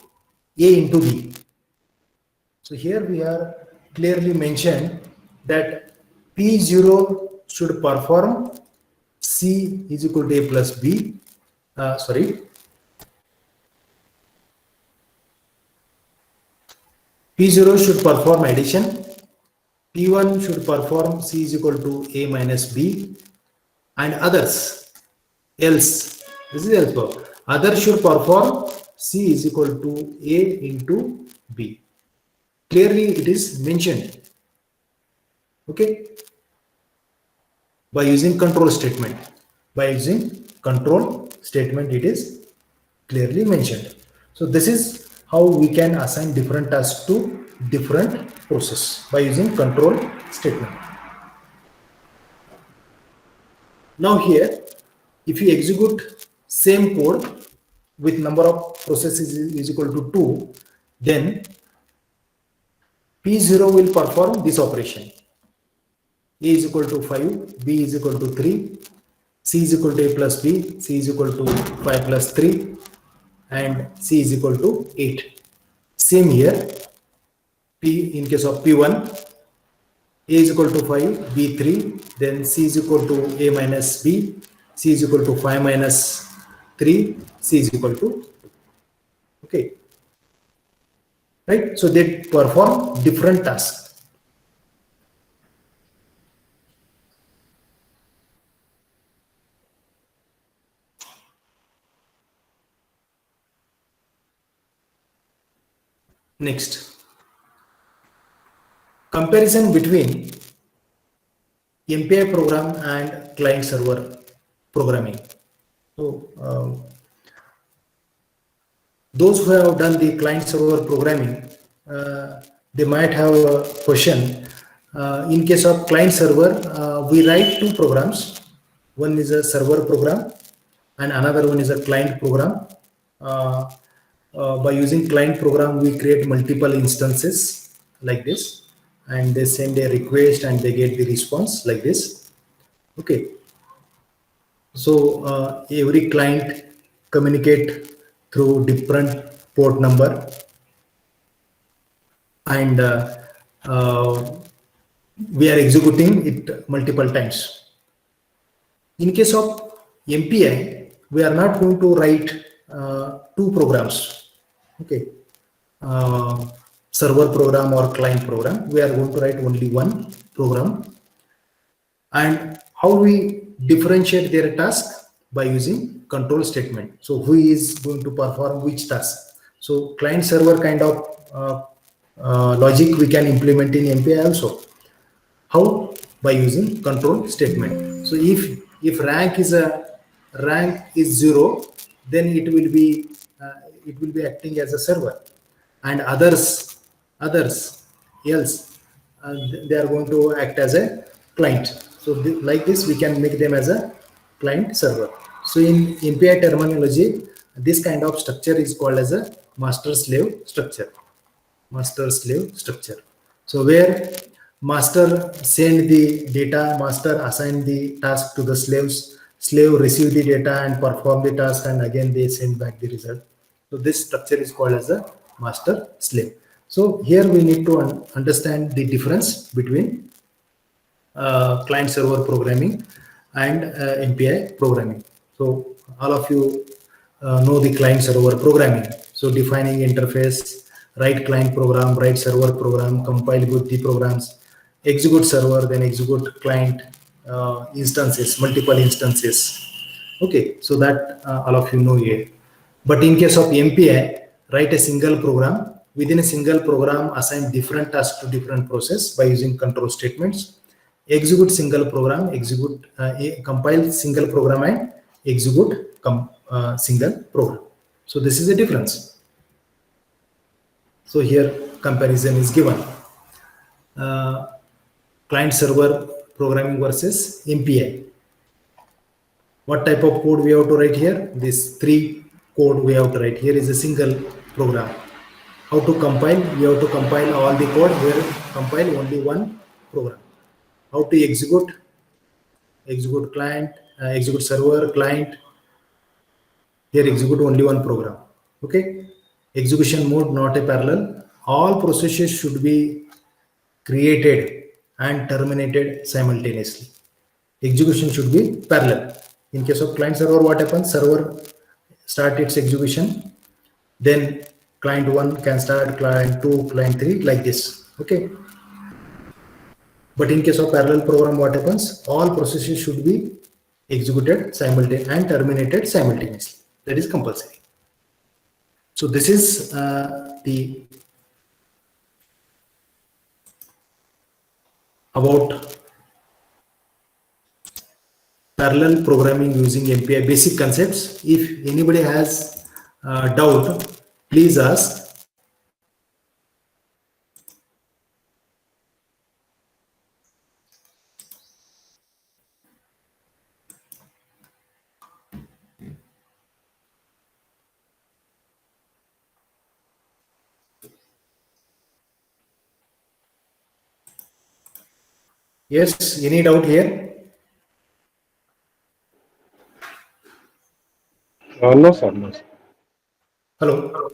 A into B. So here we are clearly mentioned that P0 should perform C is equal to A plus B. P0 should perform addition. P1 should perform C is equal to A minus B, and others else. This is else block. Others should perform C is equal to A into B. Clearly it is mentioned. Okay, by using control statement. By using control statement, it is clearly mentioned. So this is how we can assign different tasks to different process by using control statement. Now here, if you execute same code with number of processes is equal to 2, then P0 will perform this operation. A is equal to 5, B is equal to 3, C is equal to A plus B, C is equal to 5 plus 3, and C is equal to 8. Same here, P in case of P1, A is equal to 5, B 3, then C is equal to A minus B, C is equal to 5 minus 3, C is equal to 2. Okay. Right? So they perform different tasks. Next, comparison between MPI program and client server programming. So those who have done the client server programming, they might have a question. In case of client server, we write two programs. One is a server program and another one is a client program. By using client program, we create multiple instances like this, and they send a request and they get the response like this. Okay. So every client communicate through different port number, and we are executing it multiple times. In case of MPI, we are not going to write two programs. Okay, server program or client program. We are going to write only one program. And how we differentiate their task? By using control statement. So who is going to perform which task? So client server kind of logic we can implement in MPI also. How? By using control statement. So if rank is 0, then it will be acting as a server, and others else they are going to act as a client. So like this we can make them as a client server. So in MPI terminology, this kind of structure is called as a master slave structure. Master slave structure. So where master send the data, master assign the task to the slaves, slave receive the data and perform the task, and again they send back the result. So this structure is called as a master slave. So here we need to understand the difference between client server programming and MPI programming. So all of you know the client server programming. So defining interface, write client program, write server program, compile both the programs, execute server, then execute client instances, multiple instances. Okay, so that all of you know here. But in case of MPI, write a single program. Within a single program, assign different tasks to different process by using control statements. Execute single program, compile single program and execute single program. So this is a difference. So here comparison is given. Uh, Client server programming versus MPI. What type of code we have to write here? This three code we have to write. Here is a single program. How to compile? We have to compile all the code. Here compile only one program. How to execute? Execute client, execute server, client. Here execute only one program. Okay. Execution mode not a parallel. All processes should be created and terminated simultaneously. Execution should be parallel. In case of client server, what happens? Server start its execution, then client 1 can start, client 2, client 3, like this. Okay. But in case of parallel program, what happens? All processes should be executed simultaneously and terminated simultaneously. That is compulsory. So this is the about parallel programming using MPI basic concepts. If anybody has doubt, please ask. Yes, any doubt here? No, sir. No, sir. Hello.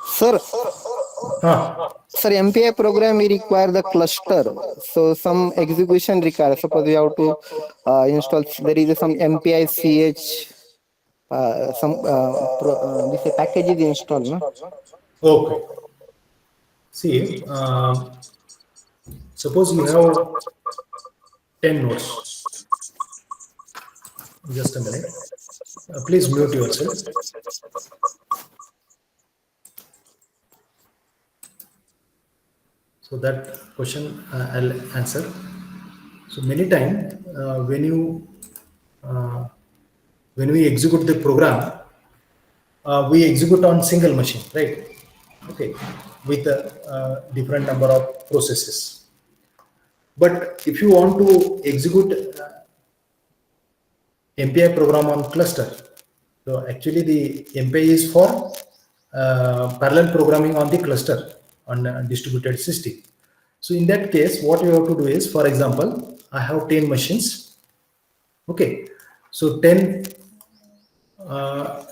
Sir, Ah, sir, MPI program we require the cluster. So some execution require. Suppose we have to install. There is some MPI CH. This package is installed. No? okay. See, suppose you have 10 nodes. Just a minute. Please mute yourself. So that question I'll answer. So many times uh, when we execute the program, we execute on single machine, right? Okay, with a different number of processes. But if you want to execute MPI program on cluster, so actually the MPI is for parallel programming on the cluster on a distributed system. So in that case, what you have to do is, for example, I have 10 machines. Okay, so 10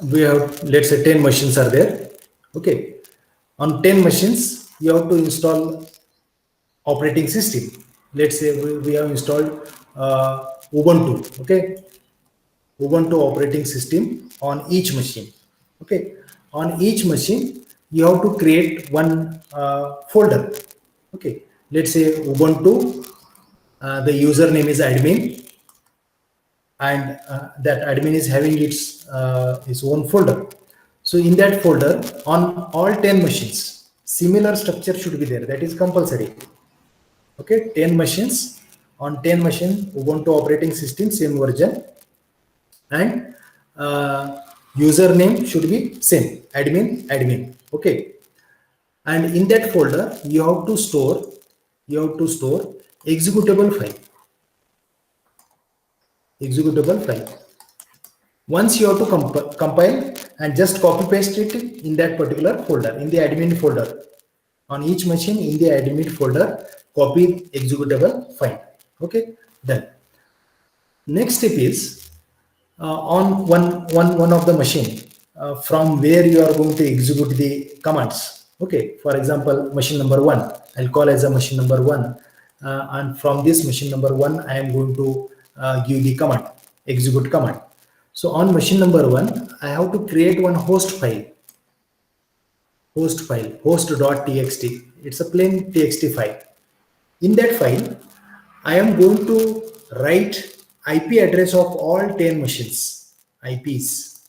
we have, let's say 10 machines are there. Okay, on 10 machines you have to install operating system. Let's say we have installed Ubuntu. Okay, Ubuntu operating system on each machine. Okay, on each machine you have to create one folder. Okay, let's say Ubuntu, the username is admin, and that admin is having its own folder. So in that folder, on all 10 machines, similar structure should be there. That is compulsory. Okay, 10 machines, on 10 machine Ubuntu operating system same version, and username should be same, admin. Okay, and in that folder you have to store executable file. Once you have to compile and just copy paste it in that particular folder, in the admin folder. On each machine, in the admin folder, copy executable file. Okay, done. Next step is on one of the machine, from where you are going to execute the commands. Okay, for example, machine number 1, I'll call as a machine number 1. and from this machine number 1 I am going to give the command, execute command. So on machine number 1 I have to create one host file, host.txt. It's a plain txt file. In that file I am going to write IP address of all 10 machines, ips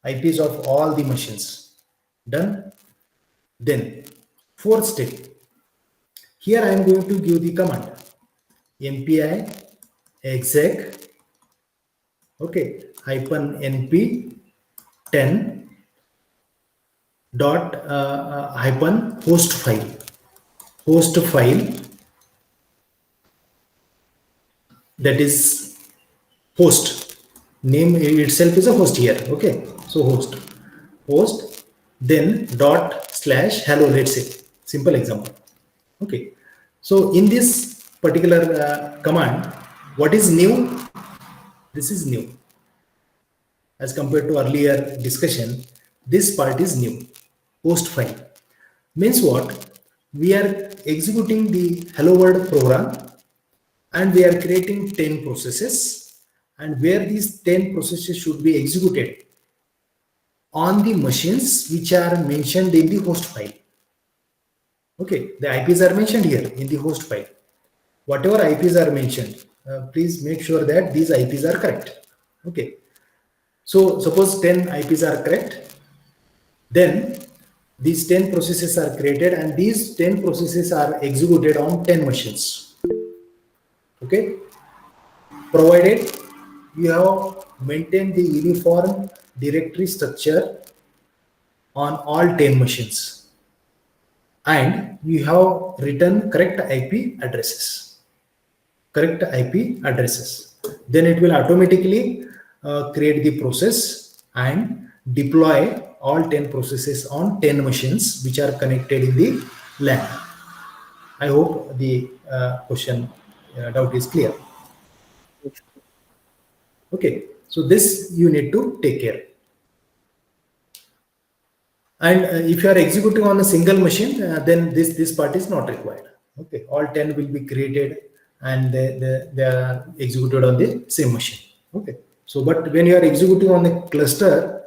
ips of all the machines. Done. Then fourth step, here I am going to give the command mpi exec, okay, -np 10 dot hyphen host file, that is host name itself is a host here, okay. So host then dot slash hello, let's say, simple example, okay. So in this particular command, what is new? This is new as compared to earlier discussion. This part is new. Host file means what? We are executing the hello world program and we are creating 10 processes, and where these 10 processes should be executed on the machines which are mentioned in the host file. Okay, the IPs are mentioned here in the host file. Whatever IPs are mentioned, please make sure that these IPs are correct. Okay, so suppose 10 IPs are correct, then these 10 processes are created and these 10 processes are executed on 10 machines. Okay, provided you have maintained the uniform directory structure on all 10 machines and you have written correct IP addresses, then it will automatically create the process and deploy all 10 processes on 10 machines which are connected in the LAN. I hope the question doubt is clear. Okay, so this you need to take care. And if you are executing on a single machine, then this part is not required. Okay, all 10 will be created and they are executed on the same machine. Okay, so but when you are executing on a cluster,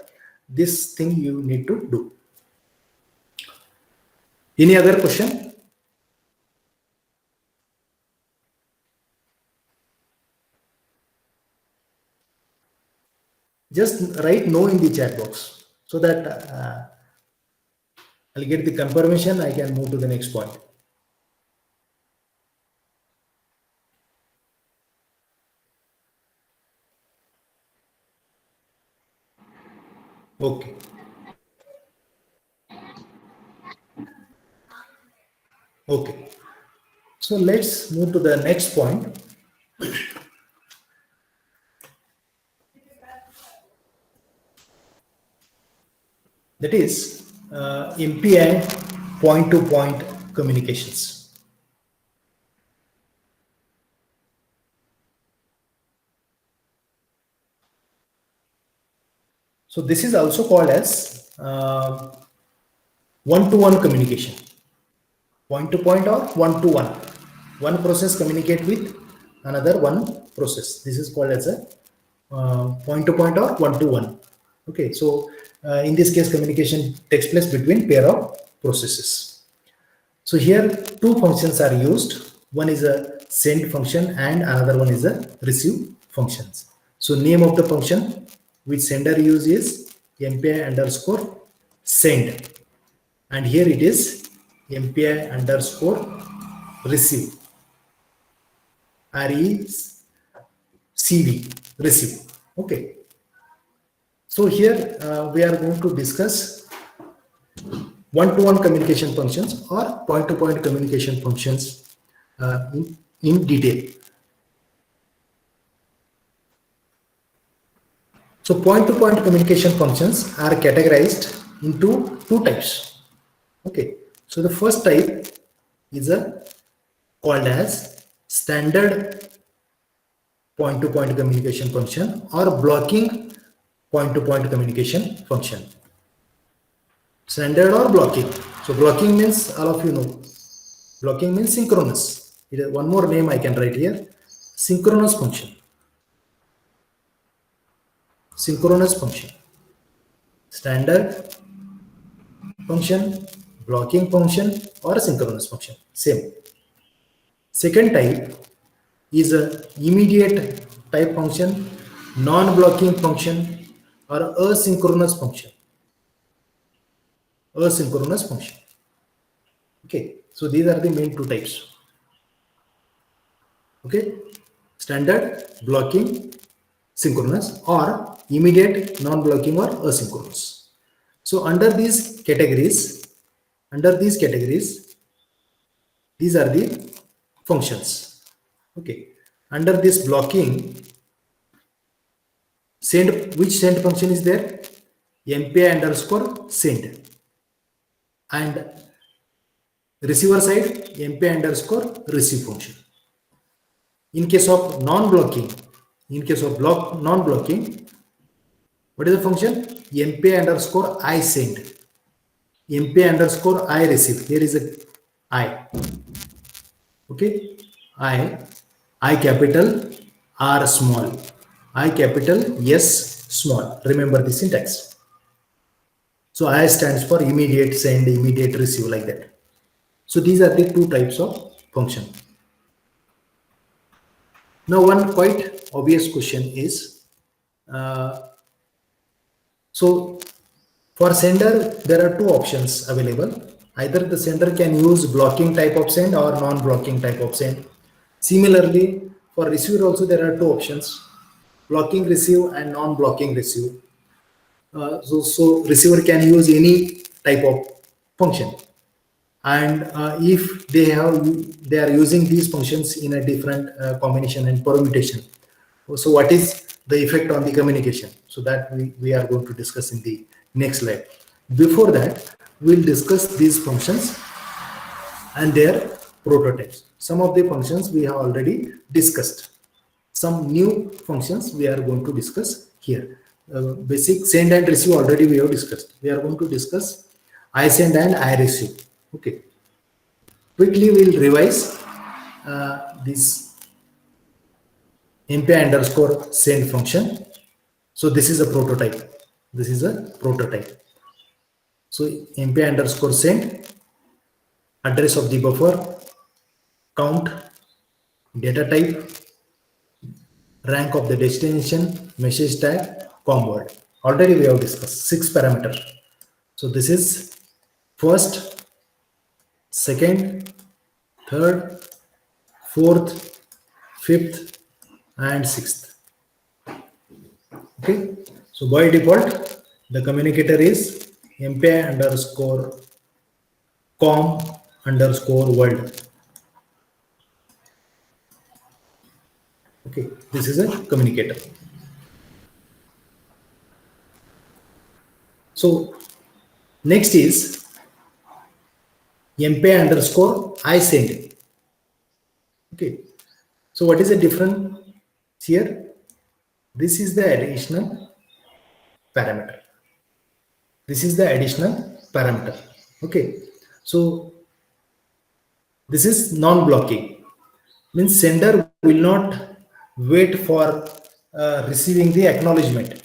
this thing you need to do. Any other question? Just write no in the chat box so that I'll get the confirmation. I can move to the next point. Okay. Okay. So let's move to the next point. That is MPI point-to-point communications. So this is also called as one-to-one communication. Point-to-point or one-to-one. One process communicate with another one process. This is called as a point-to-point or one-to-one. Okay, so in this case, communication takes place between pair of processes. So here two functions are used. One is a send function and another one is a receive functions. So name of the function which sender use is MPI underscore send, and here it is MPI underscore receive, RECV, receive. Okay. So here we are going to discuss one-to-one communication functions or point-to-point communication functions in detail. So point-to-point communication functions are categorized into two types. Okay, so the first type is called as standard point-to-point communication function or blocking point-to-point communication function. Standard or blocking. So blocking means, all of you know, blocking means synchronous. One more name I can write here, synchronous function. Synchronous function. Standard function, blocking function, or synchronous function. Same. Second type is a immediate type function, non-blocking function, or asynchronous function. Asynchronous function. Okay, so these are the main two types. Okay, standard, blocking, synchronous, or immediate, non-blocking, or asynchronous. So under these categories, these are the functions. Okay, under this blocking, send, which send function is there? MPI underscore send, and receiver side MPI underscore receive function. In case of non-blocking, non-blocking, what is the function? MPI underscore I send, MPI underscore I receive. Here is a I. Okay, I capital, R small, I capital, S small. Remember the syntax. So I stands for immediate send, immediate receive, like that. So these are the two types of function. Now one quite obvious question is, so for sender there are two options available. Either the sender can use blocking type of send or non-blocking type of send. Similarly, for receiver also there are two options, blocking receive and non-blocking receive. So receiver can use any type of function, and if they are using these functions in a different combination and permutation, so what is the effect on the communication? So that we are going to discuss in the next slide. Before that, we'll discuss these functions and their prototypes. Some of the functions we have already discussed. Some new functions we are going to discuss here. Basic send and receive already we have discussed. We are going to discuss I send and I receive. Okay. Quickly we'll revise this MPI underscore send function. So this is a prototype. This is a prototype. So MPI underscore send, address of the buffer, count, data type, rank of the destination, message tag, com word. Already we have discussed 6 parameters. So this is first, second, third, fourth, fifth, and sixth. Okay. So by default, the communicator is MPI underscore com underscore world. Okay, this is a communicator. So next is MPI underscore I send. Okay, so what is the difference here? This is the additional parameter. This is the additional parameter. Okay, so this is non-blocking, means sender will not wait for receiving the acknowledgement.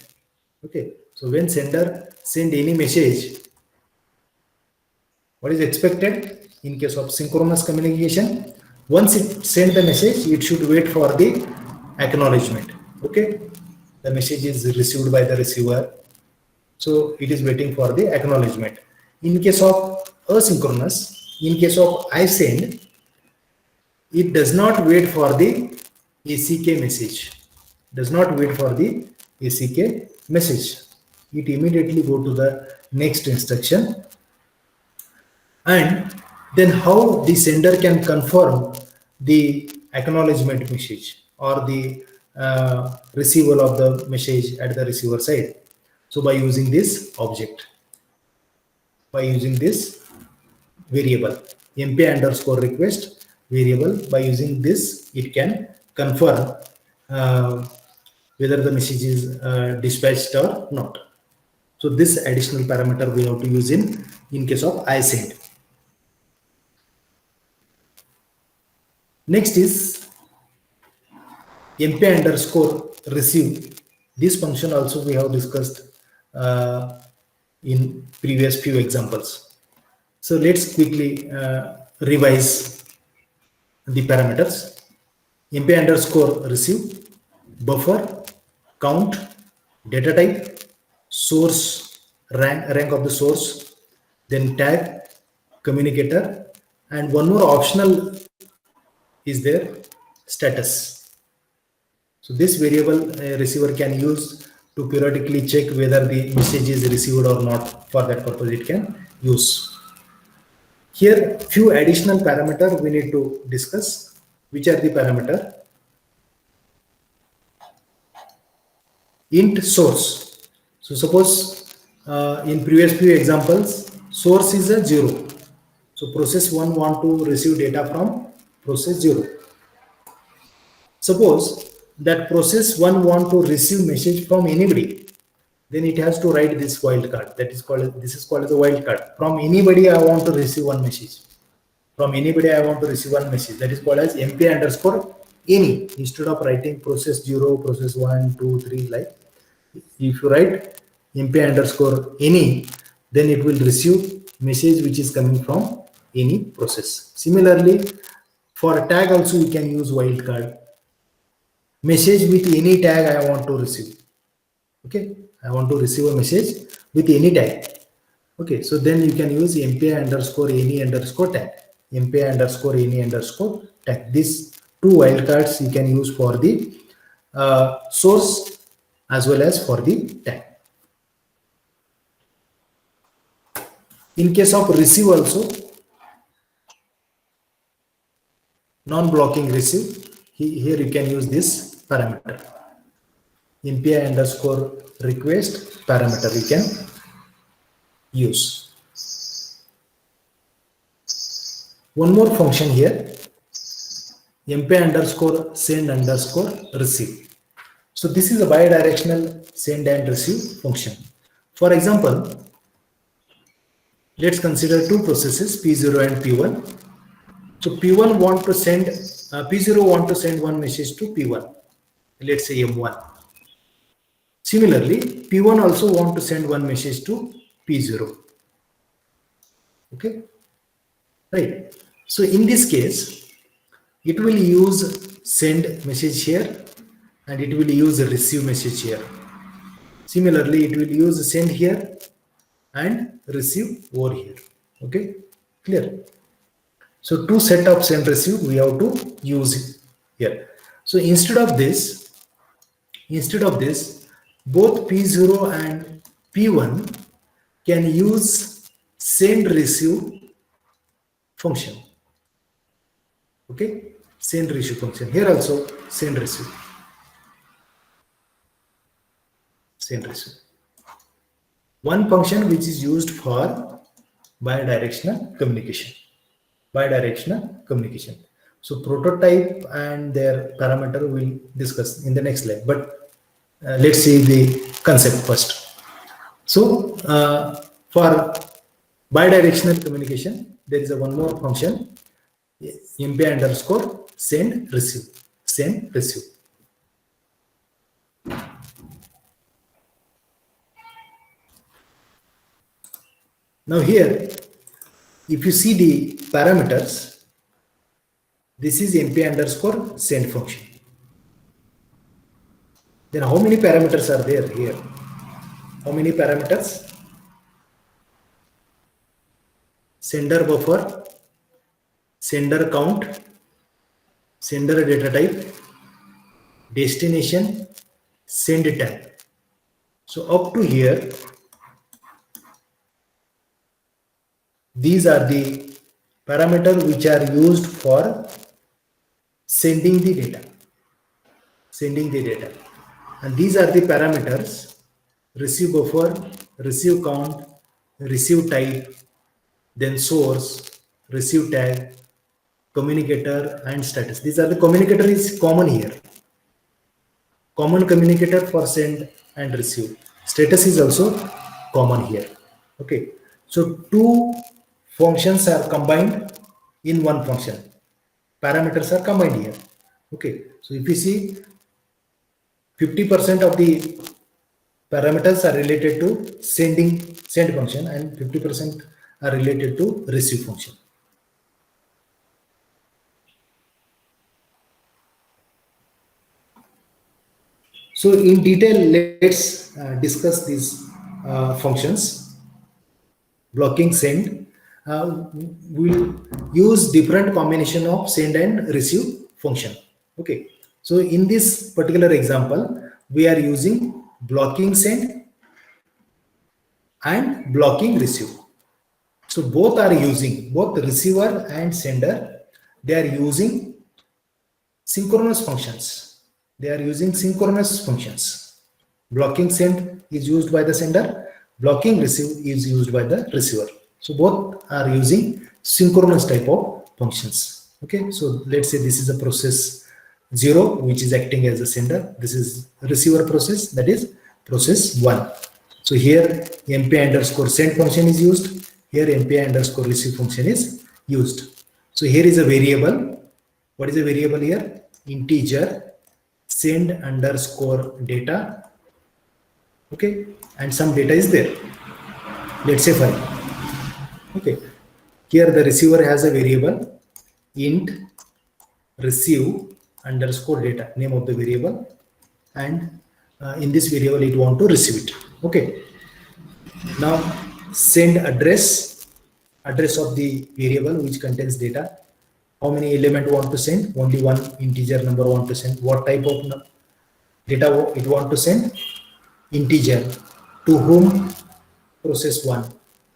Okay, so when sender send any message, what is expected in case of synchronous communication? Once it send the message, it should wait for the acknowledgement. Okay, the message is received by the receiver, so it is waiting for the acknowledgement. In case of asynchronous, in case of I send, it does not wait for the ACK message. Does not wait for the ACK message. It immediately go to the next instruction. And then how the sender can confirm the acknowledgement message or the receival of the message at the receiver side. So by using this object, by using this variable MPI underscore request variable, by using this it can confirm whether the message is dispatched or not. So this additional parameter we have to use in case of I send. Next is MP underscore receive. This function also we have discussed in previous few examples. So let's quickly revise the parameters. MP underscore receive, buffer, count, data type, source, rank of the source, then tag, communicator, and one more optional is there, status. So this variable receiver can use to periodically check whether the message is received or not. For that purpose it can use. Here few additional parameter we need to discuss. Which are the parameter? Int source. So suppose in previous few examples source is a 0. So process 1 want to receive data from process 0. Suppose that process 1 want to receive message from anybody, then it has to write this wildcard. That is called, this is called the wildcard. From anybody I want to receive one message. From anybody I want to receive one message. That is called as MP underscore any. Instead of writing process 0, process 1, 2, 3 like. If you write MP underscore any, then it will receive message which is coming from any process. Similarly, for tag also we can use wildcard. Message with any tag I want to receive. Okay, I want to receive a message with any tag. Okay, so then you can use mpi underscore any underscore tag. Mpi underscore any underscore tag. These two wildcards you can use for the source as well as for the tag. In case of receive also, non-blocking receive, here you can use this parameter. MPI underscore request parameter we can use. One more function here, MPI underscore send underscore receive. So this is a bidirectional send and receive function. For example, let's consider two processes P0 and P1. So P1 want to send, P0 want to send one message to P1. Let's say M1. Similarly, P1 also want to send one message to P0. Okay, right. So in this case, it will use send message here and it will use receive message here. Similarly, it will use send here and receive over here. Okay, clear? So two set of send receive we have to use here. So instead of this, both P0 and P1 can use send receive function. Okay, send receive function. Here also send receive. Send receive. One function which is used for bidirectional communication. Bidirectional communication. So prototype and their parameter we'll discuss in the next slide. But let's see the concept first. So for bidirectional communication, there is a one more function, mpi underscore send receive. Send receive. Now here, if you see the parameters, this is mp underscore send function. Then how many parameters are there here? How many parameters? Sender buffer, sender count, sender data type, destination, send tag. So up to here, these are the parameters which are used for sending the data. Sending the data. And these are the parameters: receive buffer, receive count, receive type, then source, receive tag, communicator, and status. These are the communicator is common here. Common communicator for send and receive. Status is also common here. Okay. So two functions are combined in one function. parameters are combined here. Okay, so if you see 50% of the parameters are related to send function and 50% are related to receive function. So in detail, let's discuss these functions. Blocking send, will use different combination of send and receive function. Okay, so in this particular example, we are using blocking send and blocking receive. So both receiver and sender, they are using synchronous functions. They are using synchronous functions. Blocking send is used by the sender, blocking receive is used by the receiver. So both are using synchronous type of functions. Okay, so let's say this is a process 0, which is acting as a sender. This is receiver process, that is process 1. So here mpi underscore send function is used. Here mpi underscore receive function is used. So here is a variable. What is a variable here? Integer send underscore data. Okay, and some data is there. Let's say 5. Okay, here the receiver has a variable int receive underscore data, name of the variable, and in this variable it want to receive it. Okay, now send address of the variable which contains data. How many element want to send? Only one integer number want to send. What type of data it want to send? Integer. To whom? Process 1.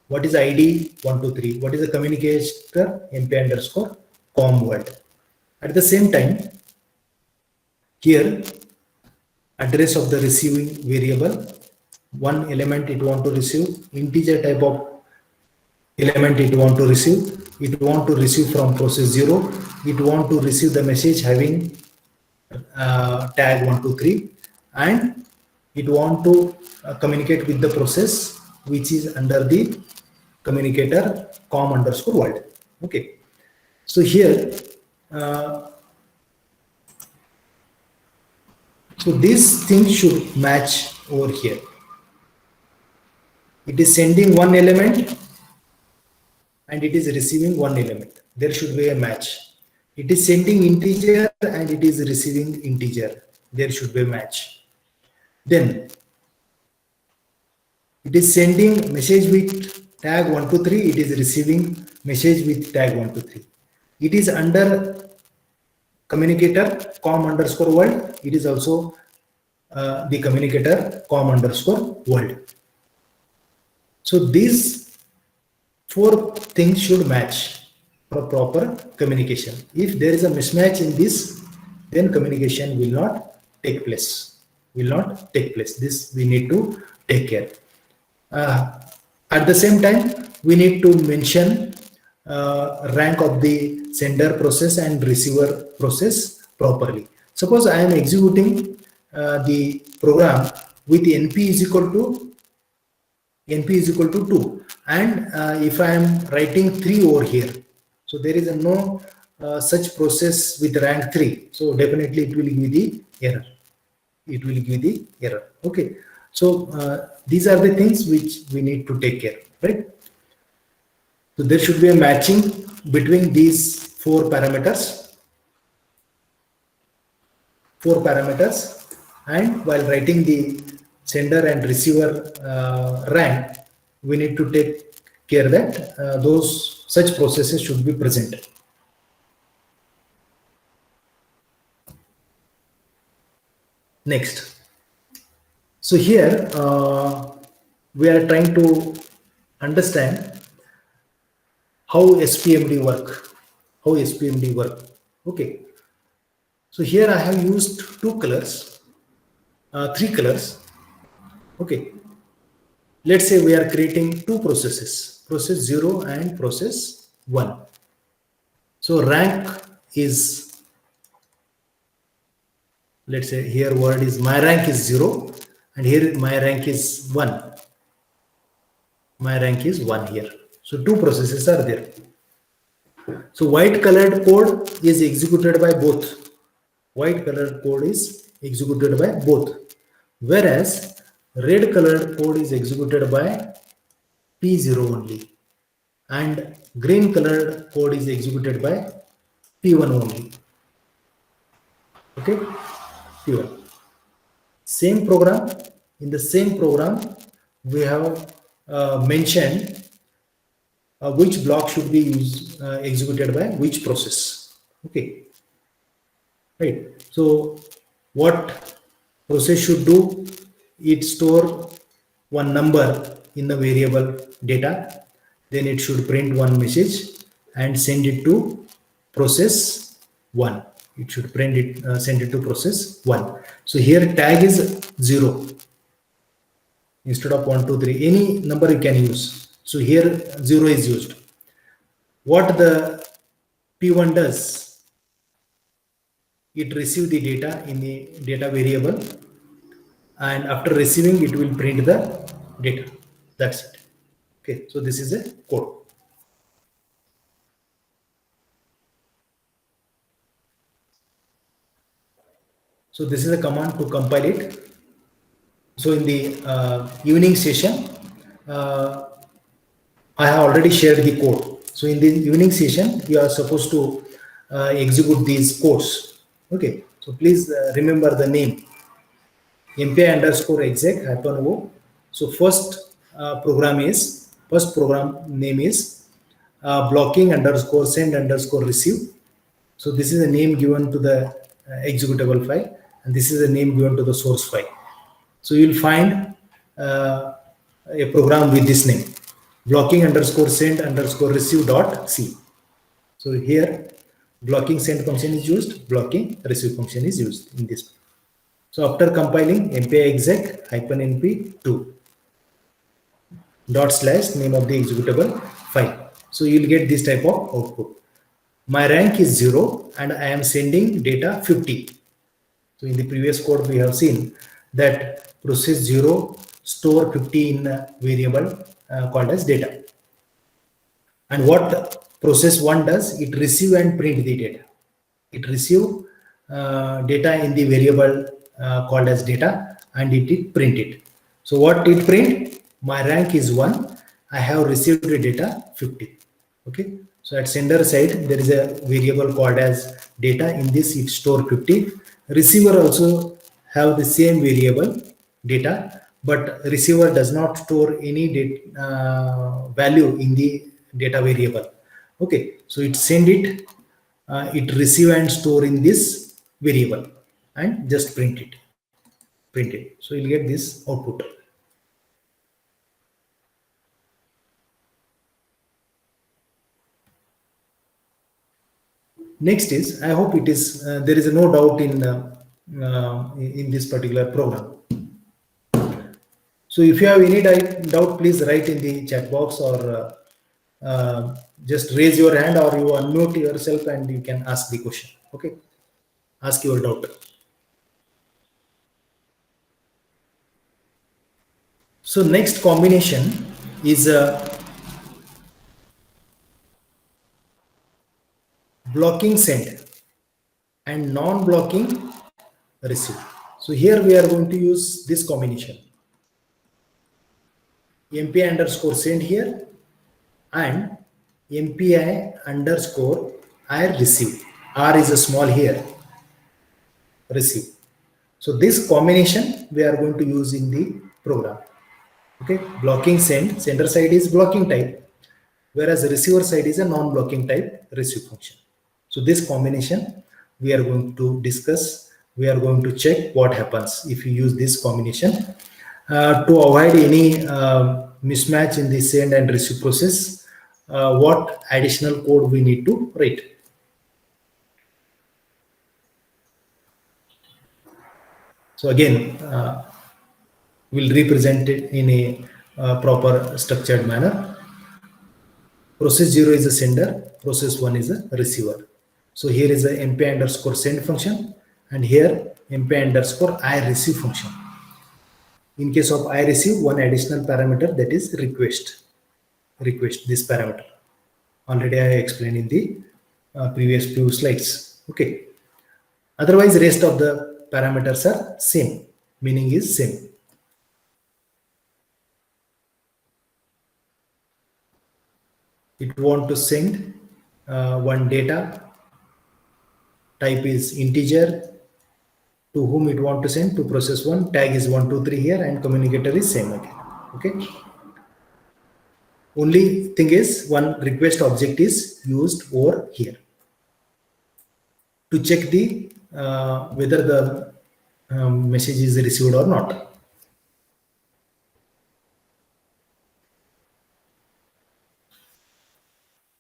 What is ID? 123. What is the communicator? mp underscore com world. At the same time, here address of the receiving variable, one element it want to receive, integer type of element it want to receive. It want to receive from process 0. It want to receive the message having tag 123, and it want to communicate with the process which is under the communicator com underscore world. Okay, so here so this thing should match over here. It is sending one element and it is receiving one element. There should be a match. It is sending integer and it is receiving integer. There should be a match. Then it is sending message with tag 123. It is receiving message with tag 123. It is under communicator com underscore world. It is also the communicator com underscore world. So these 4 things should match for proper communication. If there is a mismatch in this, then communication will not take place. This we need to take care. At the same time, we need to mention rank of the sender process and receiver process properly. Suppose I am executing the program with np is equal to 2, and if I am writing 3 over here, so there is no such process with rank 3, so definitely it will give the error. Okay, so these are the things which we need to take care, right? So there should be a matching between these 4 parameters, and while writing the sender and receiver rank, we need to take care that those such processes should be present. Next, so here we are trying to understand how SPMD work. Okay, so here I have used 3 colors. Okay, let's say we are creating 2 processes, process 0 and process 1. So rank is, let's say here word is my rank is 0 and here my rank is 1. My rank is 1 here. So 2 processes are there. So white colored code is executed by both. White colored code is executed by both. Whereas red colored code is executed by P0 only. And green colored code is executed by P1 only. Okay, P1. Same program, in the same program, we have mentioned which block should be used, executed by which process. Okay, right. So what process should do? It store one number in the variable data, then it should print one message and send it to process 1. It should print it, send it to process 1. So here tag is 0 instead of 1 2 3, any number you can use. So here 0 is used. What the P1 does, it receives the data in the data variable, and after receiving it will print the data. That's it. Okay, so this is a code. So this is a command to compile it. So in the evening session, I have already shared the code. So in the evening session, you are supposed to execute these codes. Okay, so please remember the name MPI underscore exec hyphen o. So first program name is blocking underscore send underscore receive. So this is a name given to the executable file, and this is a name given to the source file. So you will find a program with this name, blocking underscore send underscore receive dot c. So here blocking send function is used, blocking receive function is used in this. So after compiling mpi exec hyphen np2 dot slash name of the executable file. So you will get this type of output. My rank is 0 and I am sending data 50. So in the previous code we have seen that process 0 store 50 in a variable called as data. And what process 1 does, it receive and print the data. It receive data in the variable called as data, and it print it. So what it print? My rank is 1. I have received the data 50. Okay. So at sender side, there is a variable called as data. In this, it store 50. Receiver also have the same variable data, but receiver does not store any data, value in the data variable. Okay. So it send it, it receive and store in this variable and just print it. So you'll get this output. Next is, I hope it is there is no doubt in this particular program. So if you have any doubt, please write in the chat box, or just raise your hand, or you unmute yourself and you can ask the question. Okay, ask your doubt. So next combination is blocking send and non-blocking receive. So here we are going to use this combination, MPI underscore send here and MPI underscore I receive. R is a small here, receive. So this combination we are going to use in the program. Okay, blocking send, sender side is blocking type, whereas receiver side is a non-blocking type receive function. So this combination we are going to discuss. We are going to check what happens if you use this combination to avoid any mismatch in the send and receive process. What additional code we need to write. So again, we'll represent it in a proper structured manner. Process 0 is a sender, process 1 is a receiver. So here is a mpi underscore send function, and here mpi underscore I receive function. In case of I receive, one additional parameter, that is request this parameter. Already I explained in the previous few slides. Okay. Otherwise, rest of the parameters are same. Meaning is same. It want to send one data, type is integer, to whom it want to send, to process one, tag is 123 here, and communicator is same again. Okay. Only thing is one request object is used over here to check the whether the message is received or not.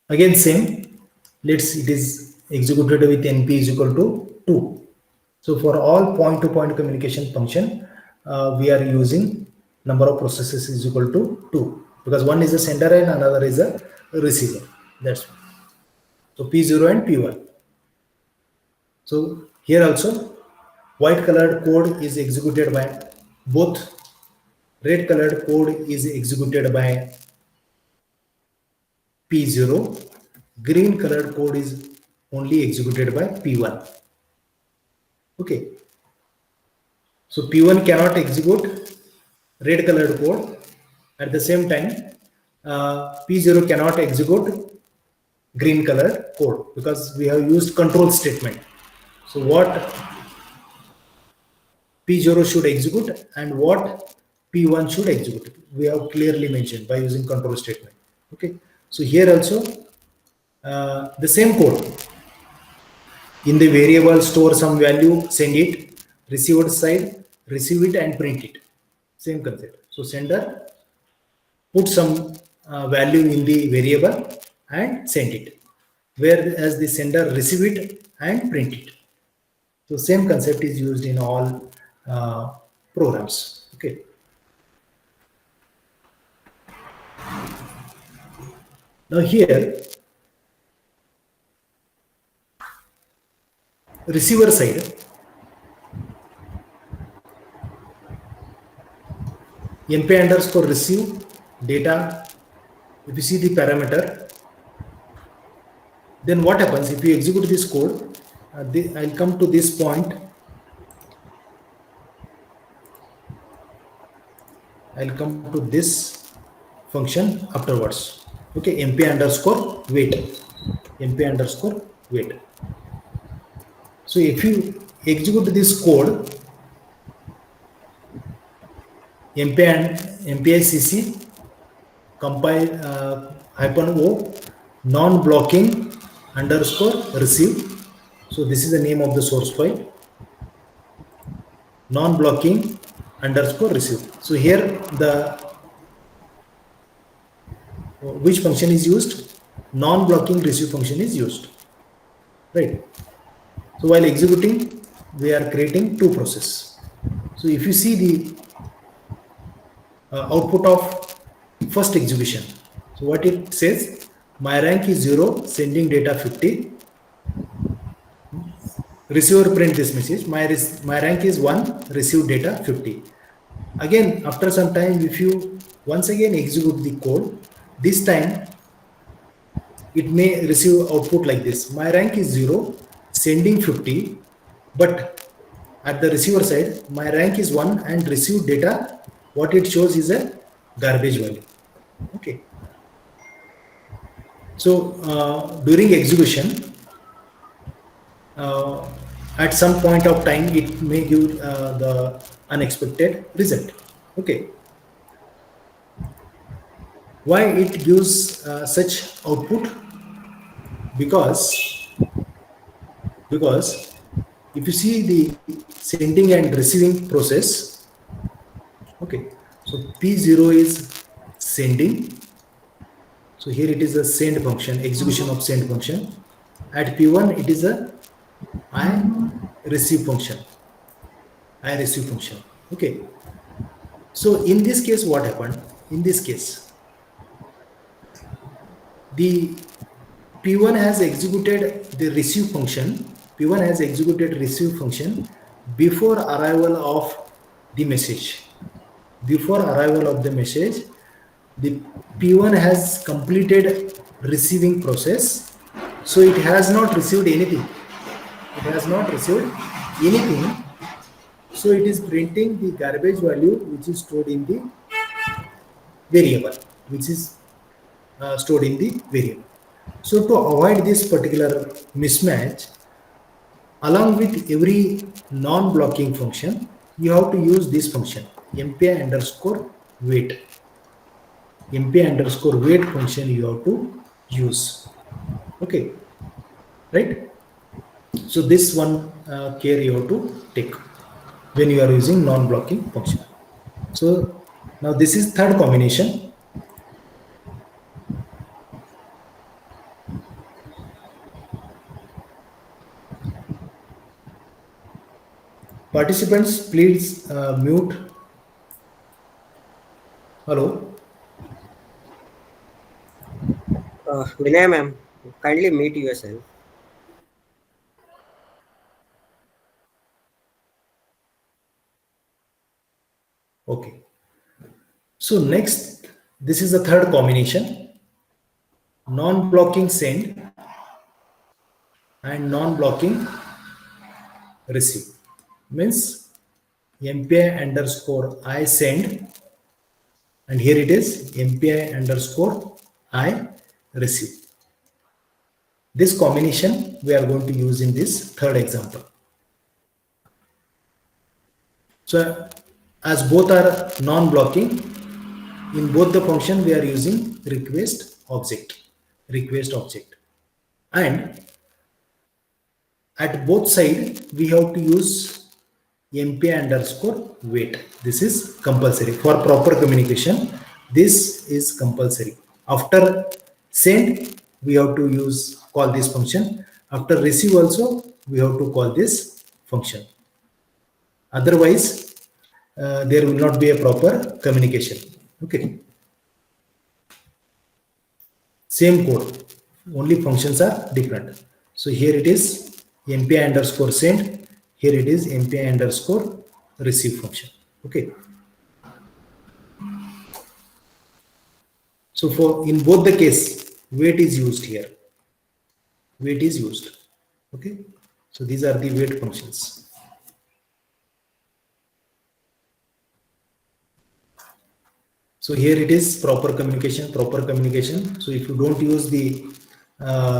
Again same, let's it is executed with np is equal to 2. So for all point-to-point communication function, we are using number of processes is equal to 2, because one is a sender and another is a receiver. That's why. So P0 and P1. So here also white colored code is executed by both, red colored code is executed by P0, green colored code is only executed by P1. Okay. So P1 cannot execute red colored code. At the same time, P0 cannot execute green colored code because we have used control statement. So what P0 should execute and what P1 should execute, we have clearly mentioned by using control statement. Okay. So here also the same code. In the variable, store some value, send it, receiver side, receive it and print it. Same concept. So sender put some value in the variable and send it, whereas the sender receive it and print it. So same concept is used in all programs. Okay. Now here, receiver side, np underscore receive data. If you see the parameter, then what happens if you execute this code? I'll come to this point. I'll come to this function afterwards. Okay, mp underscore wait, mp underscore wait. So if you execute this code, mp and mpicc compile -o non-blocking underscore receive. So this is the name of the source file, non-blocking underscore receive. So here the which function is used? Non-blocking receive function is used, right? So while executing, we are creating two processes. So if you see the output of first execution, so what it says, my rank is 0, sending data 50. Receiver print this message, my rank is 1, receive data 50. Again, after some time, if you once again execute the code, this time it may receive output like this. My rank is 0, sending 50, but at the receiver side, my rank is 1 and receive data, what it shows is a garbage value. Okay. So during execution, at some point of time, it may give the unexpected result. Okay. Why it gives such output? Because if you see the sending and receiving process, okay, so P0 is sending. So here it is a send function, execution of send function. At P1, it is a I receive function. I receive function. Okay. So in this case, what happened? In this case, the P1 has executed the receive function. P1 has executed receive function before arrival of the message. Before arrival of the message, the P1 has completed receiving process. So it has not received anything. It has not received anything. So it is printing the garbage value which is stored in the variable, which is stored in the variable. So to avoid this particular mismatch, along with every non-blocking function, you have to use this function mpi underscore wait. mpi underscore wait function you have to use. Okay, right? So this one care you have to take when you are using non-blocking function. So now this is third combination. Participants, please mute. Hello. Vinay ma'am, kindly mute yourself. Okay. So next, this is the third combination: non-blocking send and non-blocking receive. Means mpi underscore I send, and here it is mpi underscore I receive. This combination we are going to use in this third example. So as both are non-blocking, in both the function we are using request object, and at both side we have to use mpi underscore wait. This is compulsory for proper communication. This is compulsory. After send we have to use call this function. After receive also we have to call this function. Otherwise there will not be a proper communication. Okay, same code, only functions are different. So here it is mpi underscore send, here it is mpi underscore receive function. Okay, so for in both the case wait is used here, wait is used. Okay, so these are the wait functions. So here it is proper communication, proper communication. So if you don't use the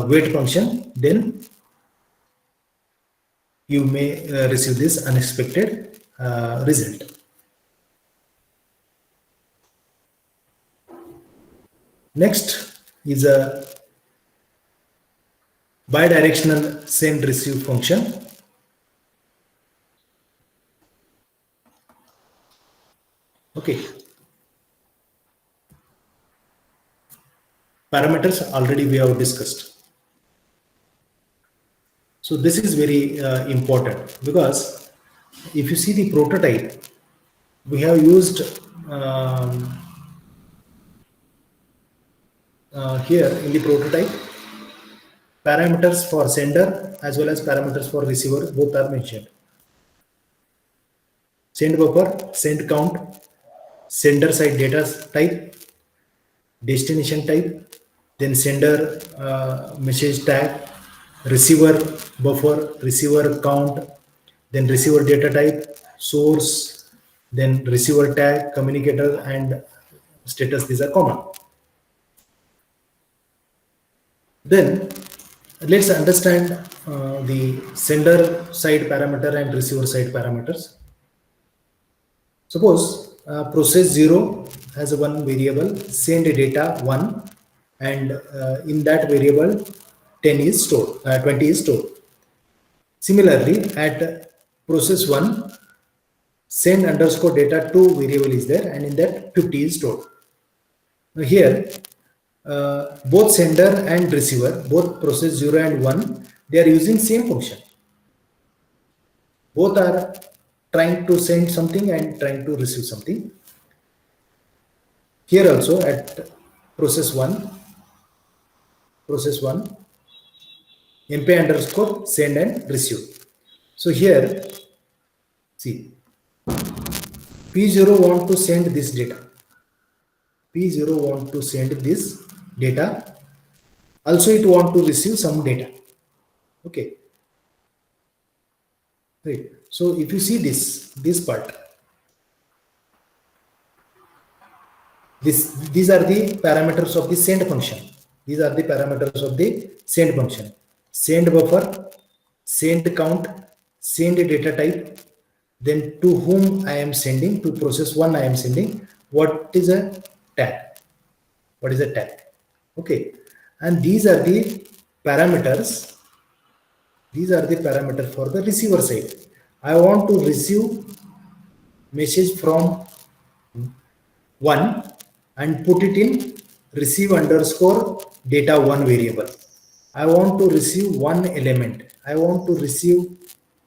wait function, then you may receive this unexpected result. Next is a bidirectional send receive function. Okay, parameters already we have discussed. So this is very important, because if you see the prototype, we have used here in the prototype parameters for sender as well as parameters for receiver, both are mentioned. Send buffer, send count, sender side data type, destination type, then sender message tag, receiver buffer, receiver count, then receiver data type, source, then receiver tag, communicator, and status. These are common. Then let's understand the sender side parameter and receiver side parameters. Suppose process 0 has one variable send data 1, and in that variable 10 is stored, 20 is stored. Similarly, at process 1 send underscore data 2 variable is there, and in that 50 is stored. Now here both sender and receiver, both process 0 and 1, they are using same function. Both are trying to send something and trying to receive something. Here also at process 1 mp underscore send and receive. So here see P0 want to send this data. P0 want to send this data Also it want to receive some data. Okay, right. So if you see this part, these are the parameters of the send function. These are the parameters of the send function: send buffer, send count, send data type, then to whom I am sending, to process 1 I am sending, what is a tag, what is a tag. Okay, and these are the parameters, these are the parameters for the receiver side. I want to receive message from 1 and put it in receive underscore data 1 variable. I want to receive one element. I want to receive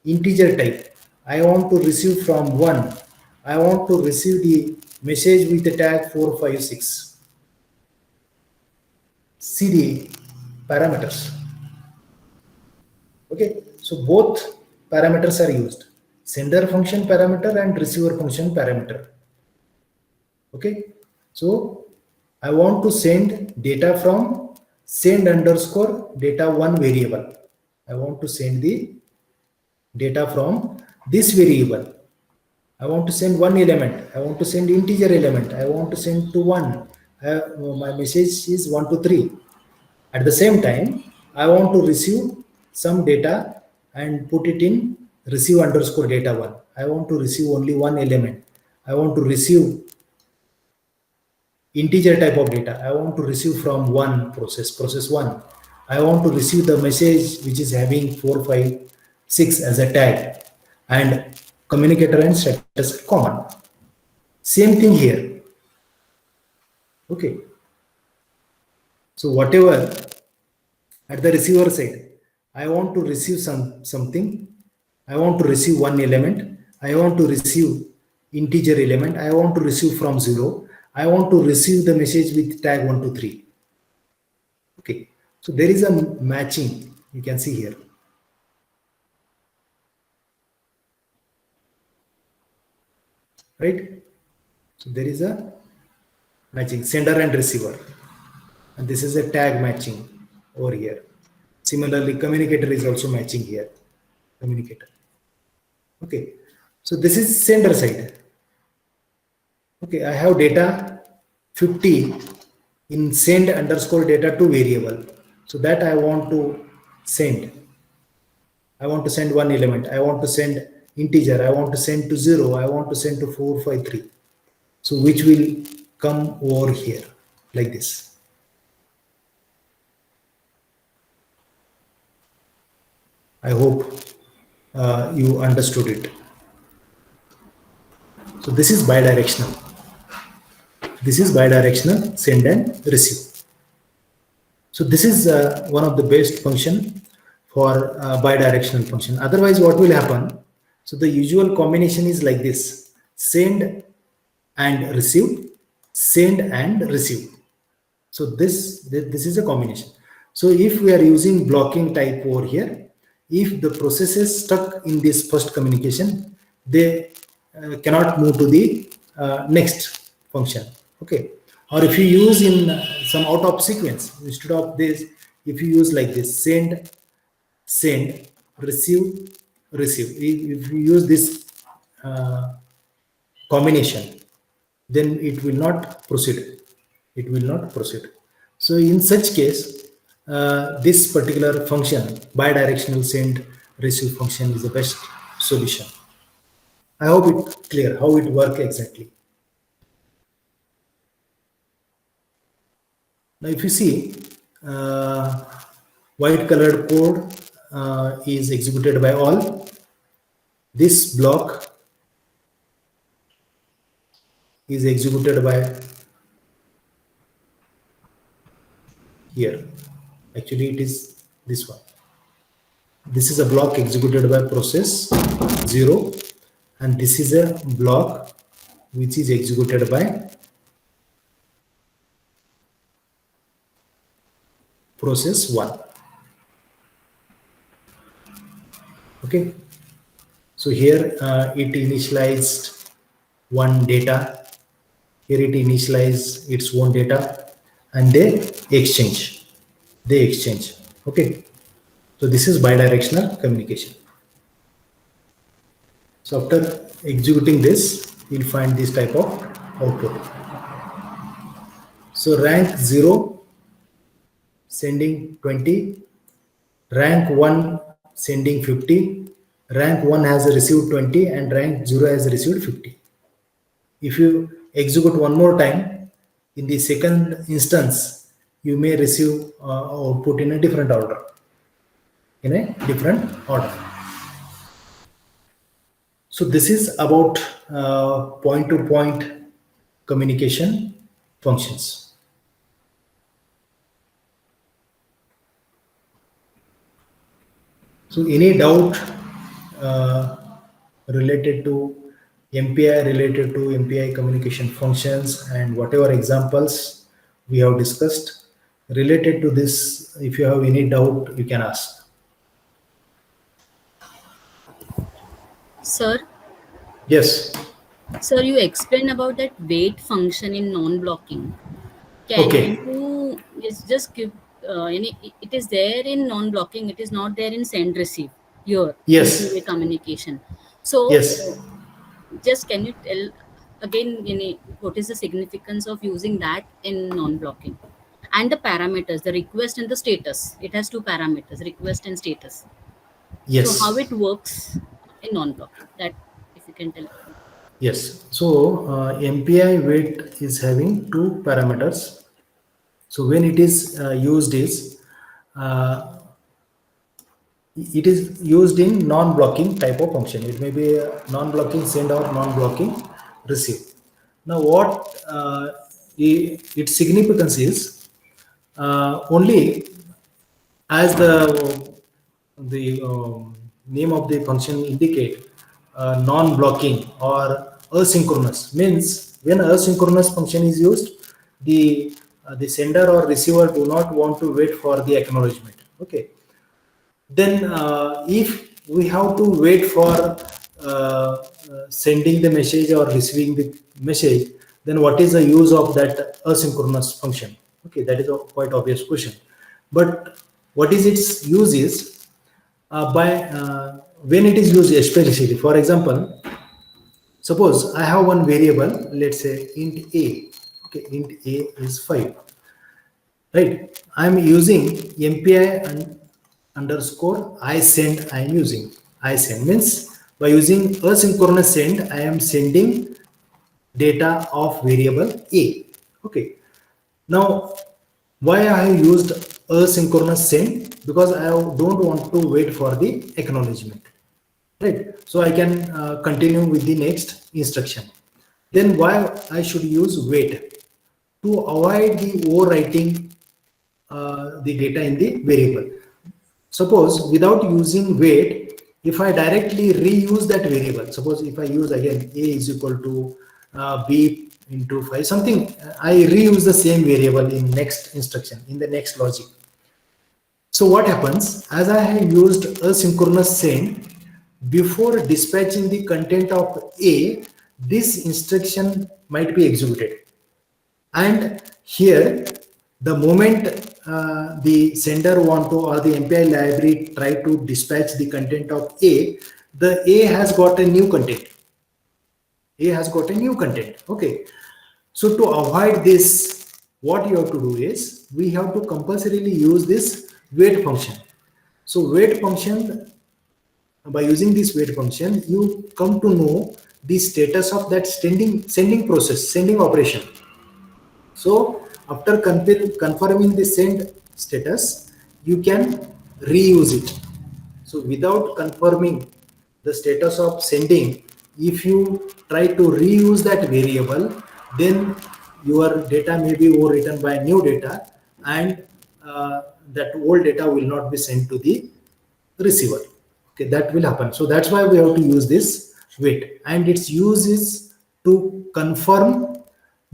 integer type. I want to receive from 1. I want to receive the message with the tag 456. See the parameters. Okay, so both parameters are used: sender function parameter and receiver function parameter. Okay, so I want to send data from send underscore data 1 variable. I want to send the data from this variable. I want to send one element. I want to send integer element. I want to send to 1. My message is 1 to 3. At the same time, I want to receive some data and put it in receive underscore data 1. I want to receive only one element. I want to receive integer type of data. I want to receive from one process 1. I want to receive the message which is having 456 as a tag, and communicator and status common. Same thing here. Okay, so whatever at the receiver side, I want to receive something. I want to receive one element. I want to receive integer element. I want to receive from 0. I want to receive the message with tag 1 to 3. Okay, so there is a matching, you can see here. Right, so there is a matching sender and receiver, and this is a tag matching over here. Similarly, communicator is also matching here, communicator. Okay, so this is sender side. Okay, I have data 50 in send underscore data to variable, so that I want to send. I want to send one element. I want to send integer. I want to send to 0. I want to send to 453. So which will come over here like this. I hope you understood it. So this is bidirectional. This is bidirectional send and receive. So this is one of the best function for bidirectional function. Otherwise, what will happen? So the usual combination is like this: send and receive, send and receive. So this is a combination. So if we are using blocking type over here, if the process is stuck in this first communication, they cannot move to the next function. Okay, or if you use in some out of sequence, instead of this, if you use like this: send, receive, receive. If you use this combination, then it will not proceed. It will not proceed. So in such case, this particular function, bidirectional send receive function, is the best solution. I hope it's clear how it works exactly. Now if you see, white colored code is executed by all. This block is executed by here. Actually it is this one. This is a block executed by process 0, and this is a block which is executed by process 1. Okay, so here it initialized one data, here it initialized its own data, and they they exchange. Okay, so this is bidirectional communication. So after executing this, you'll find this type of output. So rank 0 sending 20, rank 1 sending 50, rank 1 has received 20 and rank 0 has received 50. If you execute one more time, in the second instance, you may receive output in a different order. In a different order. So this is about point-to-point communication functions. So any doubt related to MPI communication functions and whatever examples we have discussed related to this, if you have any doubt, you can ask. Sir, Yes. sir, you explained about that wait function in non-blocking. Can Okay. you just give it is there in non-blocking, it is not there in send receive here in two-way Yes. communication. So Yes. just can you tell again what is the significance of using that in non-blocking? And the parameters, the request and the status. It has two parameters, request and status. So how Yes. it works in non-blocking? That if you can tell. Yes. So MPI weight is having two parameters. So when it is used is uh, it is used in non-blocking type of function. It may be a non-blocking send or non-blocking receive. Now what its significance is only as the name of the function indicate, non-blocking or asynchronous means when asynchronous function is used, the sender or receiver do not want to wait for the acknowledgement. Okay, then if we have to wait for sending the message or receiving the message, then what is the use of that asynchronous function? Okay, that is a quite obvious question. But what is its use is by when it is used especially, for example, suppose I have one variable, let's say int a. Okay, int a is 5, right? I'm using MPI underscore I send. I am using I send means by using asynchronous send I am sending data of variable a. Okay, now why I have used asynchronous send? Because I don't want to wait for the acknowledgement, right? So I can continue with the next instruction. Then why I should use wait? To avoid the overwriting the data in the variable. Suppose without using wait, if I directly reuse that variable, suppose if I use again a is equal to b into 5 something, I reuse the same variable in next instruction, in the next logic. So what happens, as I have used asynchronous send, before dispatching the content of a, this instruction might be executed. And here, the moment the sender want to or the MPI library try to dispatch the content of A, the A has got a new content. A has got a new content. Okay. So to avoid this, what you have to do is we have to compulsorily use this wait function. So wait function, by using this wait function, you come to know the status of that sending process, sending operation. So after confirming the send status, you can reuse it. So without confirming the status of sending, if you try to reuse that variable, then your data may be overwritten by new data, and that old data will not be sent to the receiver. Okay, that will happen. So that's why we have to use this wait, and its use is to confirm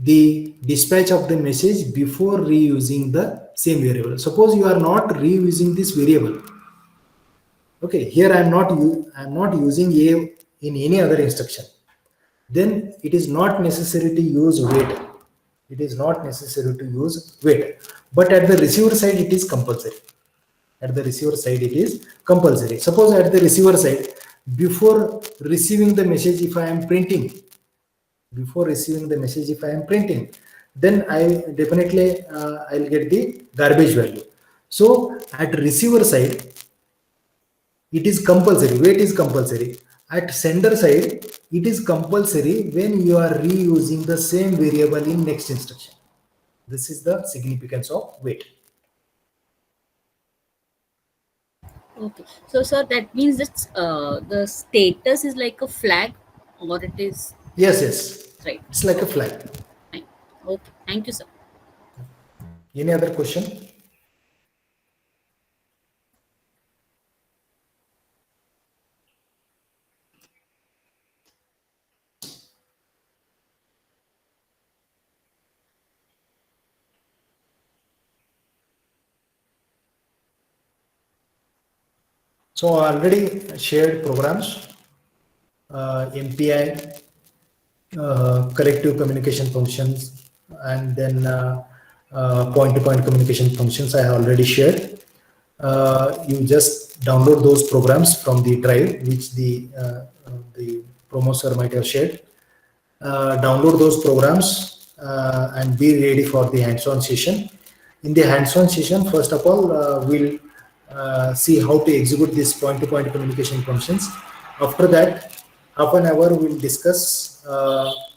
the dispatch of the message before reusing the same variable. Suppose you are not reusing this variable. Okay, here I am not using a in any other instruction. Then it is not necessary to use wait. It is not necessary to use wait. But at the receiver side, it is compulsory. At the receiver side, it is compulsory. Suppose at the receiver side, before receiving the message, if I am printing, before receiving the message, if I am printing, then I definitely I'll get the garbage value. So at receiver side, it is compulsory. Wait is compulsory. At sender side, it is compulsory when you are reusing the same variable in next instruction. This is the significance of wait. Okay. So, sir, that means that the status is like a flag, or it is Yes, yes. right. It's like a Okay. flag. Fine. Okay. Thank you, sir. Any other question? So I already shared programs, MPI, collective communication functions, and then point-to-point communication functions I have already shared. You just download those programs from the drive, which the promoter might have shared. Download those programs and be ready for the hands-on session. In the hands-on session, first of all, we'll see how to execute these point-to-point communication functions. After that, half an hour we'll discuss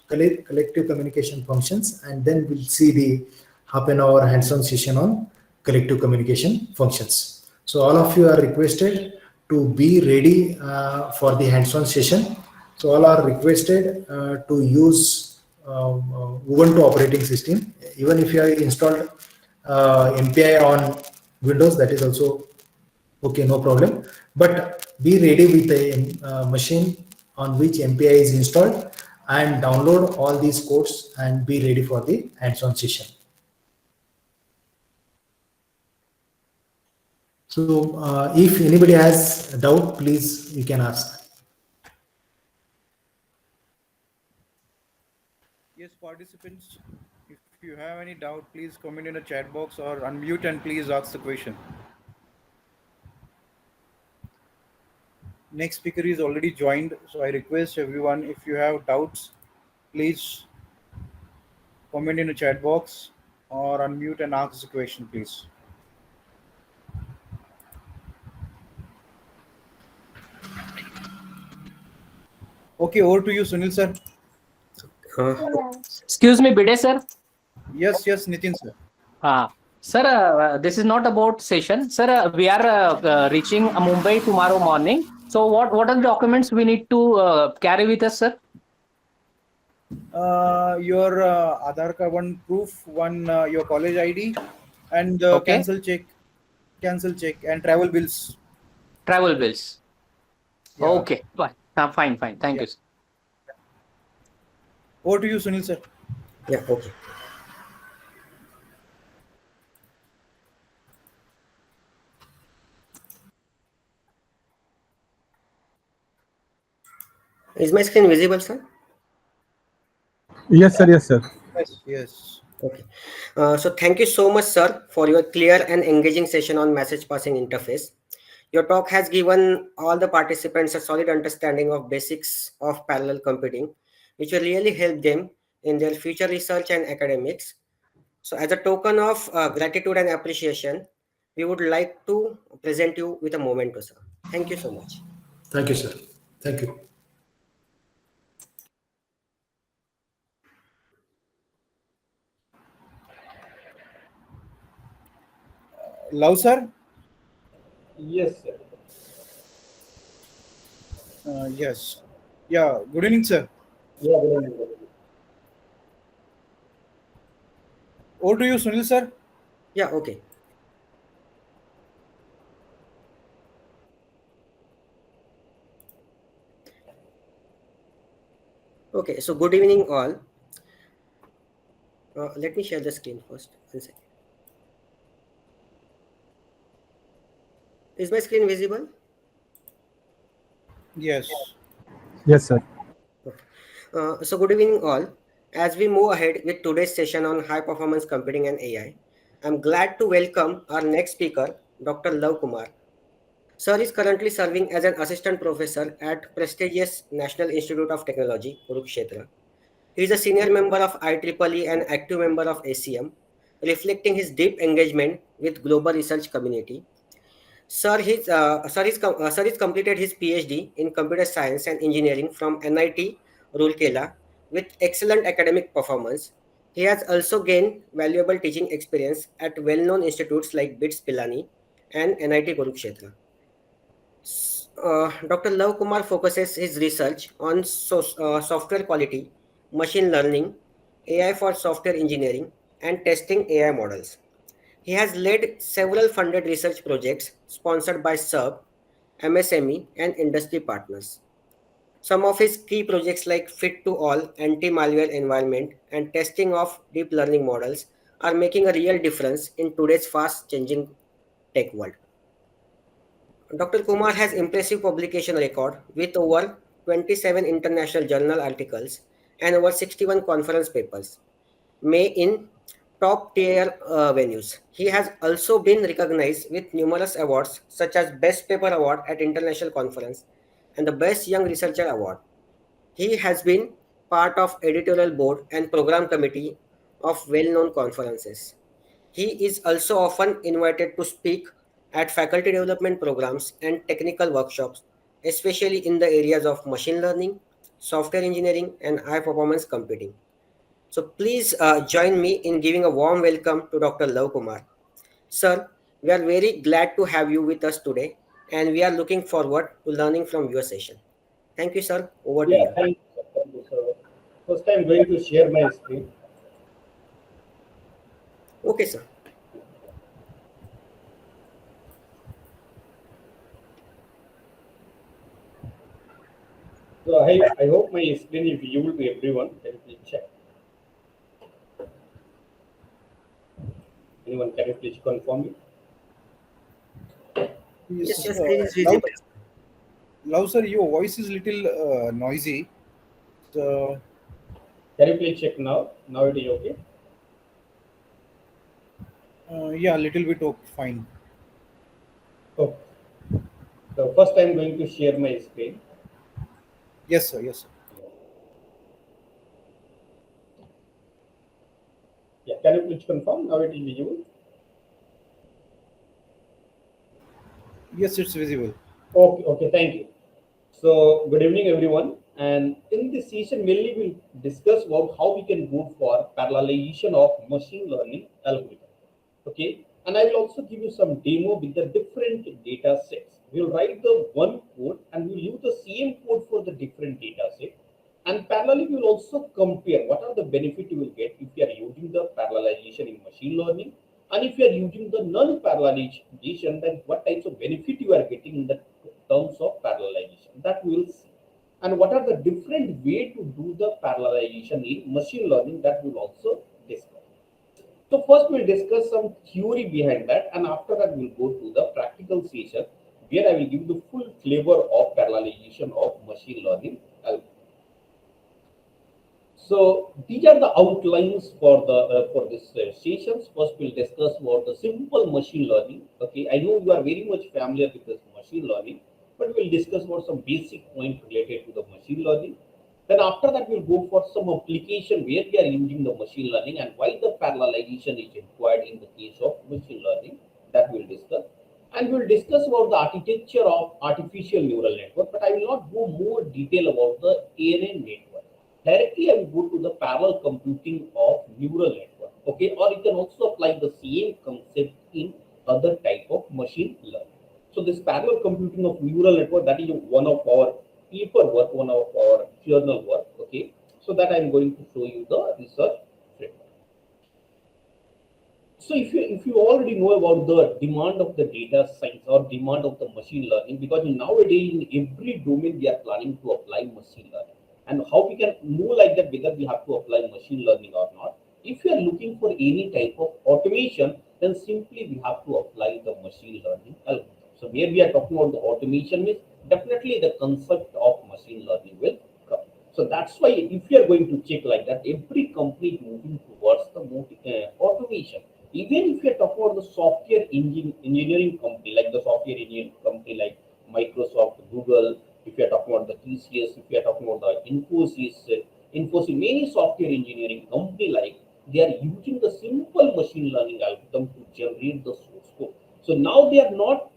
collective communication functions, and then we'll see the half an hour hands-on session on collective communication functions. So all of you are requested to be ready for the hands-on session. So all are requested to use Ubuntu operating system. Even if you have installed MPI on Windows, that is also okay, no problem. But be ready with a machine on which MPI is installed and download all these codes and be ready for the hands-on session. So if anybody has a doubt, please you can ask. Yes, participants, if you have any doubt, please comment in the chat box or unmute and please ask the question. Next speaker is already joined, so I request everyone, if you have doubts, please comment in the chat box or unmute and ask the question, please. Okay, over to you, Sunil sir. Uh, Excuse me, Bide sir. Yes, yes, Nitin sir. Sir, this is not about session. Sir, we are reaching Mumbai tomorrow morning. So what are the documents we need to carry with us, sir? Your Aadhaar card, one proof, one your college ID, and Okay. cancel check, and travel bills. Travel bills. Yeah, Okay. Fine. Fine. Thank yeah. you, sir. Over to you, Sunil sir. yeah, okay. Is my screen visible, sir? Yes, sir. Yes, sir. Yes, yes. Okay. So thank you so much, sir, for your clear and engaging session on message passing interface. Your talk has given all the participants a solid understanding of basics of parallel computing, which will really help them in their future research and academics. So as a token of gratitude and appreciation, we would like to present you with a memento, sir. Thank you so much. Thank you, sir. Thank you. Love sir. Yes, sir. Yes. Yeah. Good evening, sir. Yeah, good evening, sir. Over to you, Sunil sir. Yeah, okay. Okay, so good evening all. Let me share the screen first. 1 second. Is my screen visible? Yes. Yes, sir. Okay. So good evening all. As we move ahead with today's session on high performance computing and AI, I'm glad to welcome our next speaker, Dr. Lav Kumar. Sir is currently serving as an assistant professor at prestigious National Institute of Technology, Kurukshetra. He is a senior member of IEEE and active member of ACM, reflecting his deep engagement with global research community. Sir has completed his PhD in computer science and engineering from NIT Roorkela with excellent academic performance. He has also gained valuable teaching experience at well-known institutes like BITS Pilani and NIT Kurukshetra. Dr. Lav Kumar focuses his research on software quality, machine learning, AI for software engineering, and testing AI models. He has led several funded research projects sponsored by SERB, MSME, and industry partners. Some of his key projects like Fit to All, anti-malware environment, and testing of deep learning models are making a real difference in today's fast-changing tech world. Dr. Kumar has impressive publication record with over 27 international journal articles and over 61 conference papers made in top tier venues. He has also been recognized with numerous awards such as Best Paper Award at International Conference and the Best Young Researcher Award. He has been part of editorial board and program committee of well-known conferences. He is also often invited to speak at faculty development programs and technical workshops, especially in the areas of machine learning, software engineering, and high performance computing. So please join me in giving a warm welcome to Dr. Lav Kumar. Sir, we are very glad to have you with us today and we are looking forward to learning from your session. Thank you, sir. Over to Yeah, you. thank you, sir. Thank you, sir. First, I'm going to share my screen. Okay, sir. So I hope my screen is visible to everyone. Can you please check? Anyone, can you please confirm it? Yes, Yes, your screen is Love, visible. Love, sir, your voice is little noisy. So, Can you please check now? Now it is okay. yeah, little bit fine. Okay. So first, I'm going to share my screen. Yes, sir. Yes, sir. Yeah, can you please confirm? Now it is visible. Yes, it's visible. Okay, okay, thank you. So, good evening, everyone. And in this session, mainly we'll discuss about how we can go for parallelization of machine learning algorithm. Okay, and I will also give you some demo with the different data sets. We'll write the one code and we'll use the same code for the different data set. And parallelly, we will also compare what are the benefit you will get if you are using the parallelization in machine learning, and if you are using the non-parallelization, then what types of benefit you are getting in the terms of parallelization. That we will see. And what are the different way to do the parallelization in machine learning, that we will also discuss. So first we'll discuss some theory behind that, and after that we'll go to the practical session where I will give the full flavor of parallelization of machine learning algorithm. So these are the outlines for this sessions. First, we'll discuss about the simple machine learning. Okay, I know you are very much familiar with this machine learning, but we'll discuss about some basic point related to the machine learning. Then after that, we'll go for some application where we are using the machine learning and why the parallelization is required in the case of machine learning. That we'll discuss. And we'll discuss about the architecture of artificial neural network, but I will not go more detail about the ANN network. Directly I will go to the parallel computing of neural network. Okay, or you can also apply the same concept in other type of machine learning. So this parallel computing of neural network, that is one of our paper work, one of our journal work. Okay, so that I am going to show you the research framework. So if you already know about the demand of the data science or demand of the machine learning, because nowadays in every domain we are planning to apply machine learning, and how we can know like that whether we have to apply machine learning or not. If you are looking for any type of automation, then simply we have to apply the machine learning algorithm. So where we are talking about the automation means definitely the concept of machine learning will come. So that's why if you are going to check like that, every company is moving towards the automation. Even if you are talking about the software engineering company, like the software engineering company like Microsoft, Google, if you are talking about the TCS, if you are talking about the Infosys, many software engineering company like they are using the simple machine learning algorithm to generate the source code. So now they are not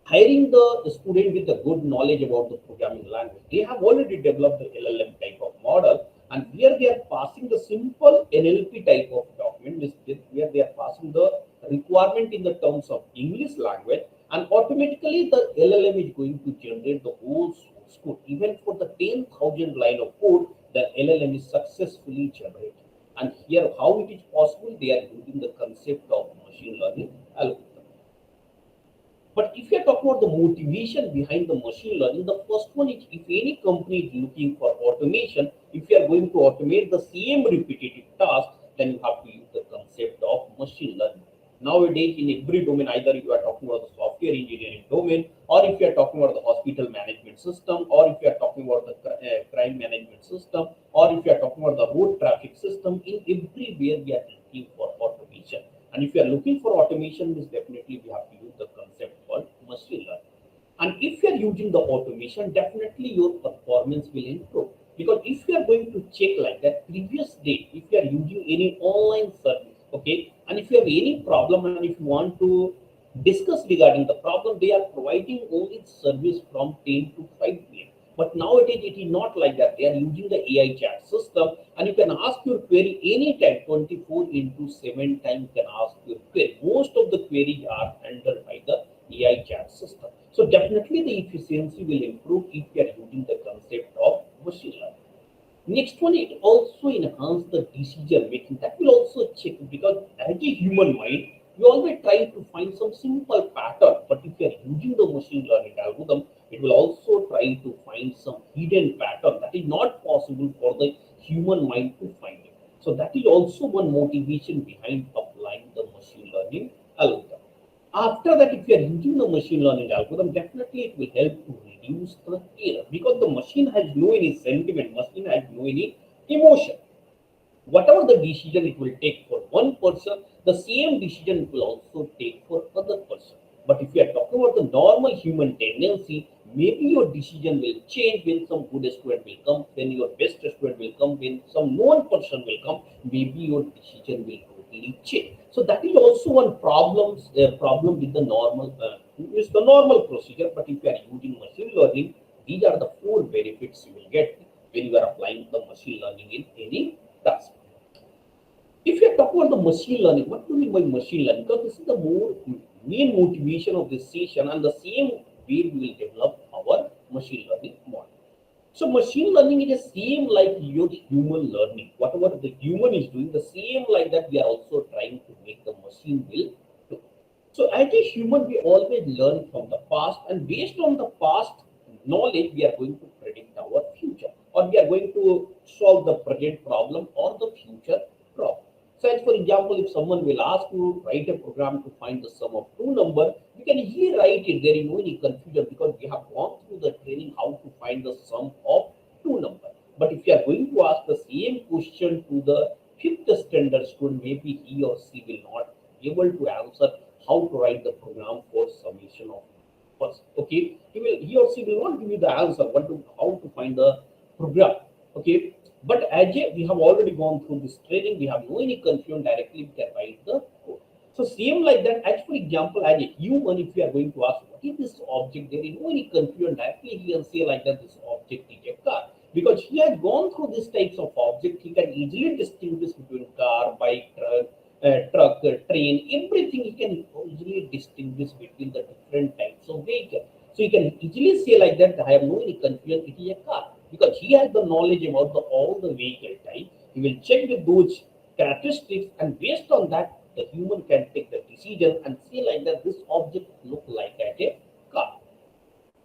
hiring the student with a good knowledge about the programming language. They have already developed the LLM type of model, and here they are passing the simple NLP type of document, where they are passing the requirement in the terms of English language, and automatically the LLM is going to generate the whole source code. Even for the 10,000 line of code, the LLM is successfully generated. And here, how it is possible? They are using the concept of machine learning algorithm. But if you're talking about the motivation behind the machine learning, the first one is if any company is looking for automation, if you are going to automate the same repetitive task, then you have to use the concept of machine learning. Nowadays, in every domain, either you are talking about the software engineering domain, or if you are talking about the hospital management system, or if you are talking about the crime management system, or if you are talking about the road traffic system, in everywhere we are looking for automation. And if you are looking for automation, this definitely we have to use the concept called machine learning. And if you are using the automation, definitely your performance will improve. Because if you are going to check like that previous day, if you are using any online service, okay, and if you have any problem and if you want to discuss regarding the problem, they are providing only service from 10 to 5 p.m. But nowadays it is not like that. They are using the AI chat system, and you can ask your query anytime, 24 into 7 times you can ask your query. Most of the queries are handled by the AI chat system. So definitely the efficiency will improve if you are using the concept of machine learning. Next one, it also enhance the decision making. That will also check, because as a human mind, you always try to find some simple pattern. But if you are using the machine learning algorithm, it will also try to find some hidden pattern that is not possible for the human mind to find it. So that is also one motivation behind applying the machine learning algorithm. After that, if you are using the machine learning algorithm, definitely it will help to reduce the error, because the machine has no any sentiment, machine has no any emotion. Whatever the decision it will take for one person, the same decision it will also take for other person. But if you are talking about the normal human tendency, maybe your decision will change when some good student will come, when your best student will come, when some known person will come, maybe your decision will totally change. So that is also one problem with the normal procedure. But if you are using machine learning, these are the four benefits you will get when you are applying the machine learning in any task. If you are talking about the machine learning, what do you mean by machine learning? Because this is the main motivation of this session, and the same way we will develop our machine learning model. So machine learning is the same like your human learning. Whatever the human is doing, the same like that we are also trying to make the machine will do. So as a human, we always learn from the past, and based on the past knowledge, we are going to predict our future, or we are going to solve the present problem or the future problem. So, as for example, if someone will ask you write a program to find the sum of two numbers, you can easily write it. There is no any confusion, because we have gone through the training how to find the sum of two numbers. But if you are going to ask the same question to the fifth standard student, maybe he or she will not be able to answer how to write the program for summation of first. Okay, he or she will not give you the answer what to how to find the program. Okay, but as we have already gone through this training, we have no any confusion, directly we can write the code. So same like that, as for example, as a human, if you are going to ask what is this object, there is no any confusion, directly he can say like that this object is a car, because he has gone through these types of object. He can easily distinguish between car, bike, truck, train, everything. He can easily distinguish between the different types of vehicle. So you can easily say like that, I have no any confusion, it is a car, because he has the knowledge about all the vehicle type. He will check with those characteristics, and based on that, the human can take the decision and say like that this object look like a car.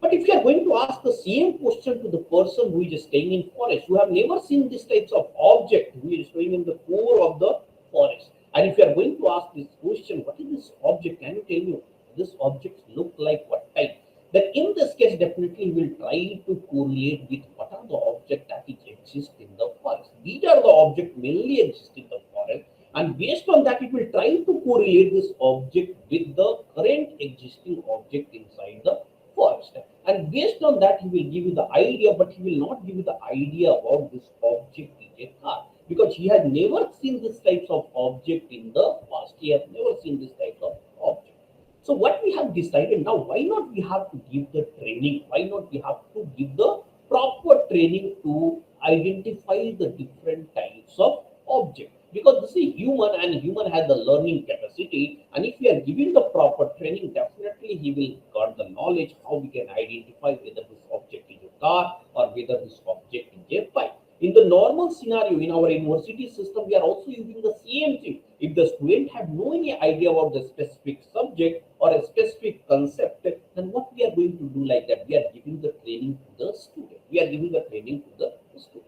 But if you are going to ask the same question to the person who is staying in forest, who have never seen these types of object, who is staying in the core of the forest, and if you are going to ask this question, what is this object? Can you tell me this object look like what type? Then in this case, definitely we will try to correlate with what are the object that is exist in the forest. These are the objects mainly exist in the forest, and based on that, it will try to correlate this object with the current existing object inside the forest. And based on that, he will give you the idea, but he will not give you the idea about this object is a car, because he has never seen this types of object in the past. He has never seen this type of object. So what we have decided now, why not we have to give the training? Why not we have to give the proper training to identify the different types of object? Because this is human, and human has the learning capacity. And if we are giving the proper training, definitely he will got the knowledge how we can identify whether this object is a car or whether this object is a pipe. In the normal scenario, in our university system, we are also using the same thing. If the student have no any idea about the specific subject or a specific concept, then what we are going to do like that? We are giving the training to the student. We are giving the training to the student.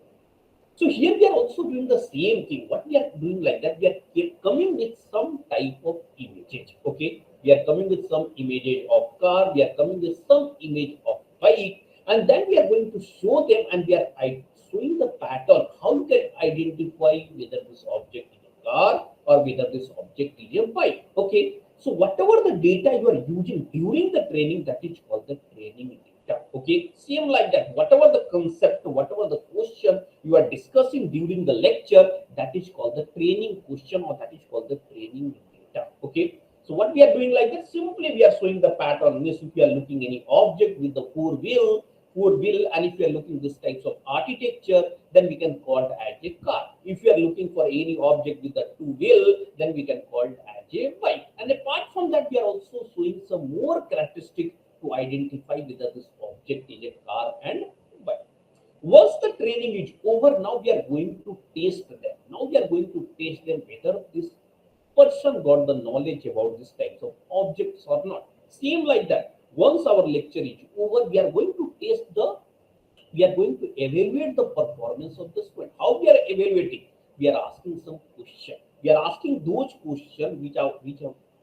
So here we are also doing the same thing. What we are doing like that, we are coming with some type of images. Okay, we are coming with some images of car. We are coming with some image of bike, and then we are going to show them, and we are showing the pattern how you can identify whether this object is a car or whether this object is a bike. Okay, so whatever the data you are using during the training, that is called the training data. Okay, same like that. Whatever the concept, whatever the question you are discussing during the lecture, that is called the training question, or that is called the training data. Okay, so what we are doing like that, simply we are showing the pattern. Means if you are looking any object with the four wheel, and if you are looking this types of architecture, then we can call it as a car. If you are looking for any object with the two wheel, then we can call it as a bike. And apart from that, we are also showing some more characteristics to identify whether this object is a car and bike. Once the training is over, now we are going to test them. Now we are going to test them whether this person got the knowledge about these types of objects or not. Same like that. Once our lecture is over, we are going to test the we are going to evaluate the performance of the student. How we are evaluating? We are asking some question. We are asking those questions which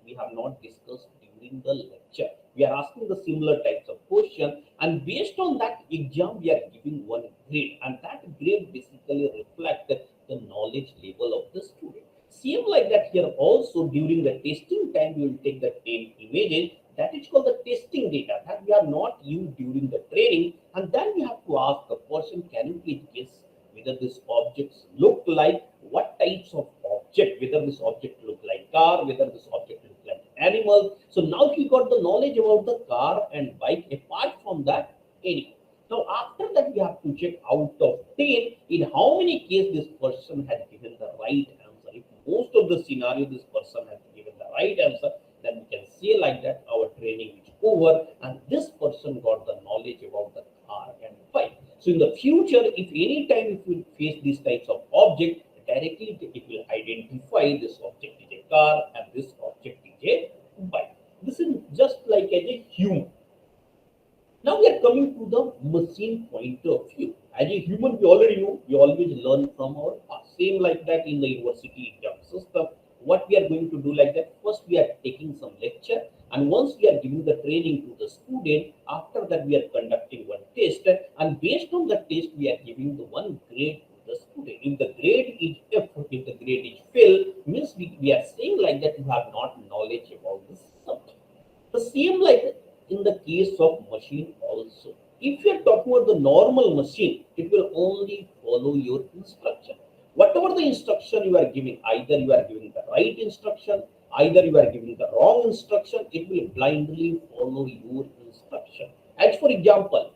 we have not discussed during the lecture. We are asking the similar types of question, and based on that exam, we are giving one grade, and that grade basically reflects the knowledge level of the student. Same like that here also during the testing time, we will take the 10 images. That is called the testing data that we are not used during the training, and then we have to ask the person, can you please guess whether these objects look like what types of object, whether this object look like car, whether this object look like animal. So now he got the knowledge about the car and bike. Apart from that, animal. Now after that, we have to check out of 10 in how many cases this person has given the right answer. If most of the scenario this person has given the right answer, then we can say like that our training is over, and this person got the knowledge about the car and bike. So in the future, if any time if we face these types of object, directly it will identify this object is a car and this object is a bike. This is just like as a human. Now we are coming to the machine point of view. As a human, we already know we always learn from our past. Same like that in the university exam system. What we are going to do like that? First, we are taking some lecture, and once we are giving the training to the student, after that we are conducting one test, and based on the test, we are giving the one grade to the student. If the grade is F, if the grade is fail, means we are saying like that you have not knowledge about this subject. The same like in the case of machine also. If you are talking about the normal machine, it will only follow your instruction. Whatever the instruction you are giving, either you are giving the right instruction, either you are giving the wrong instruction, it will blindly follow your instruction. As for example,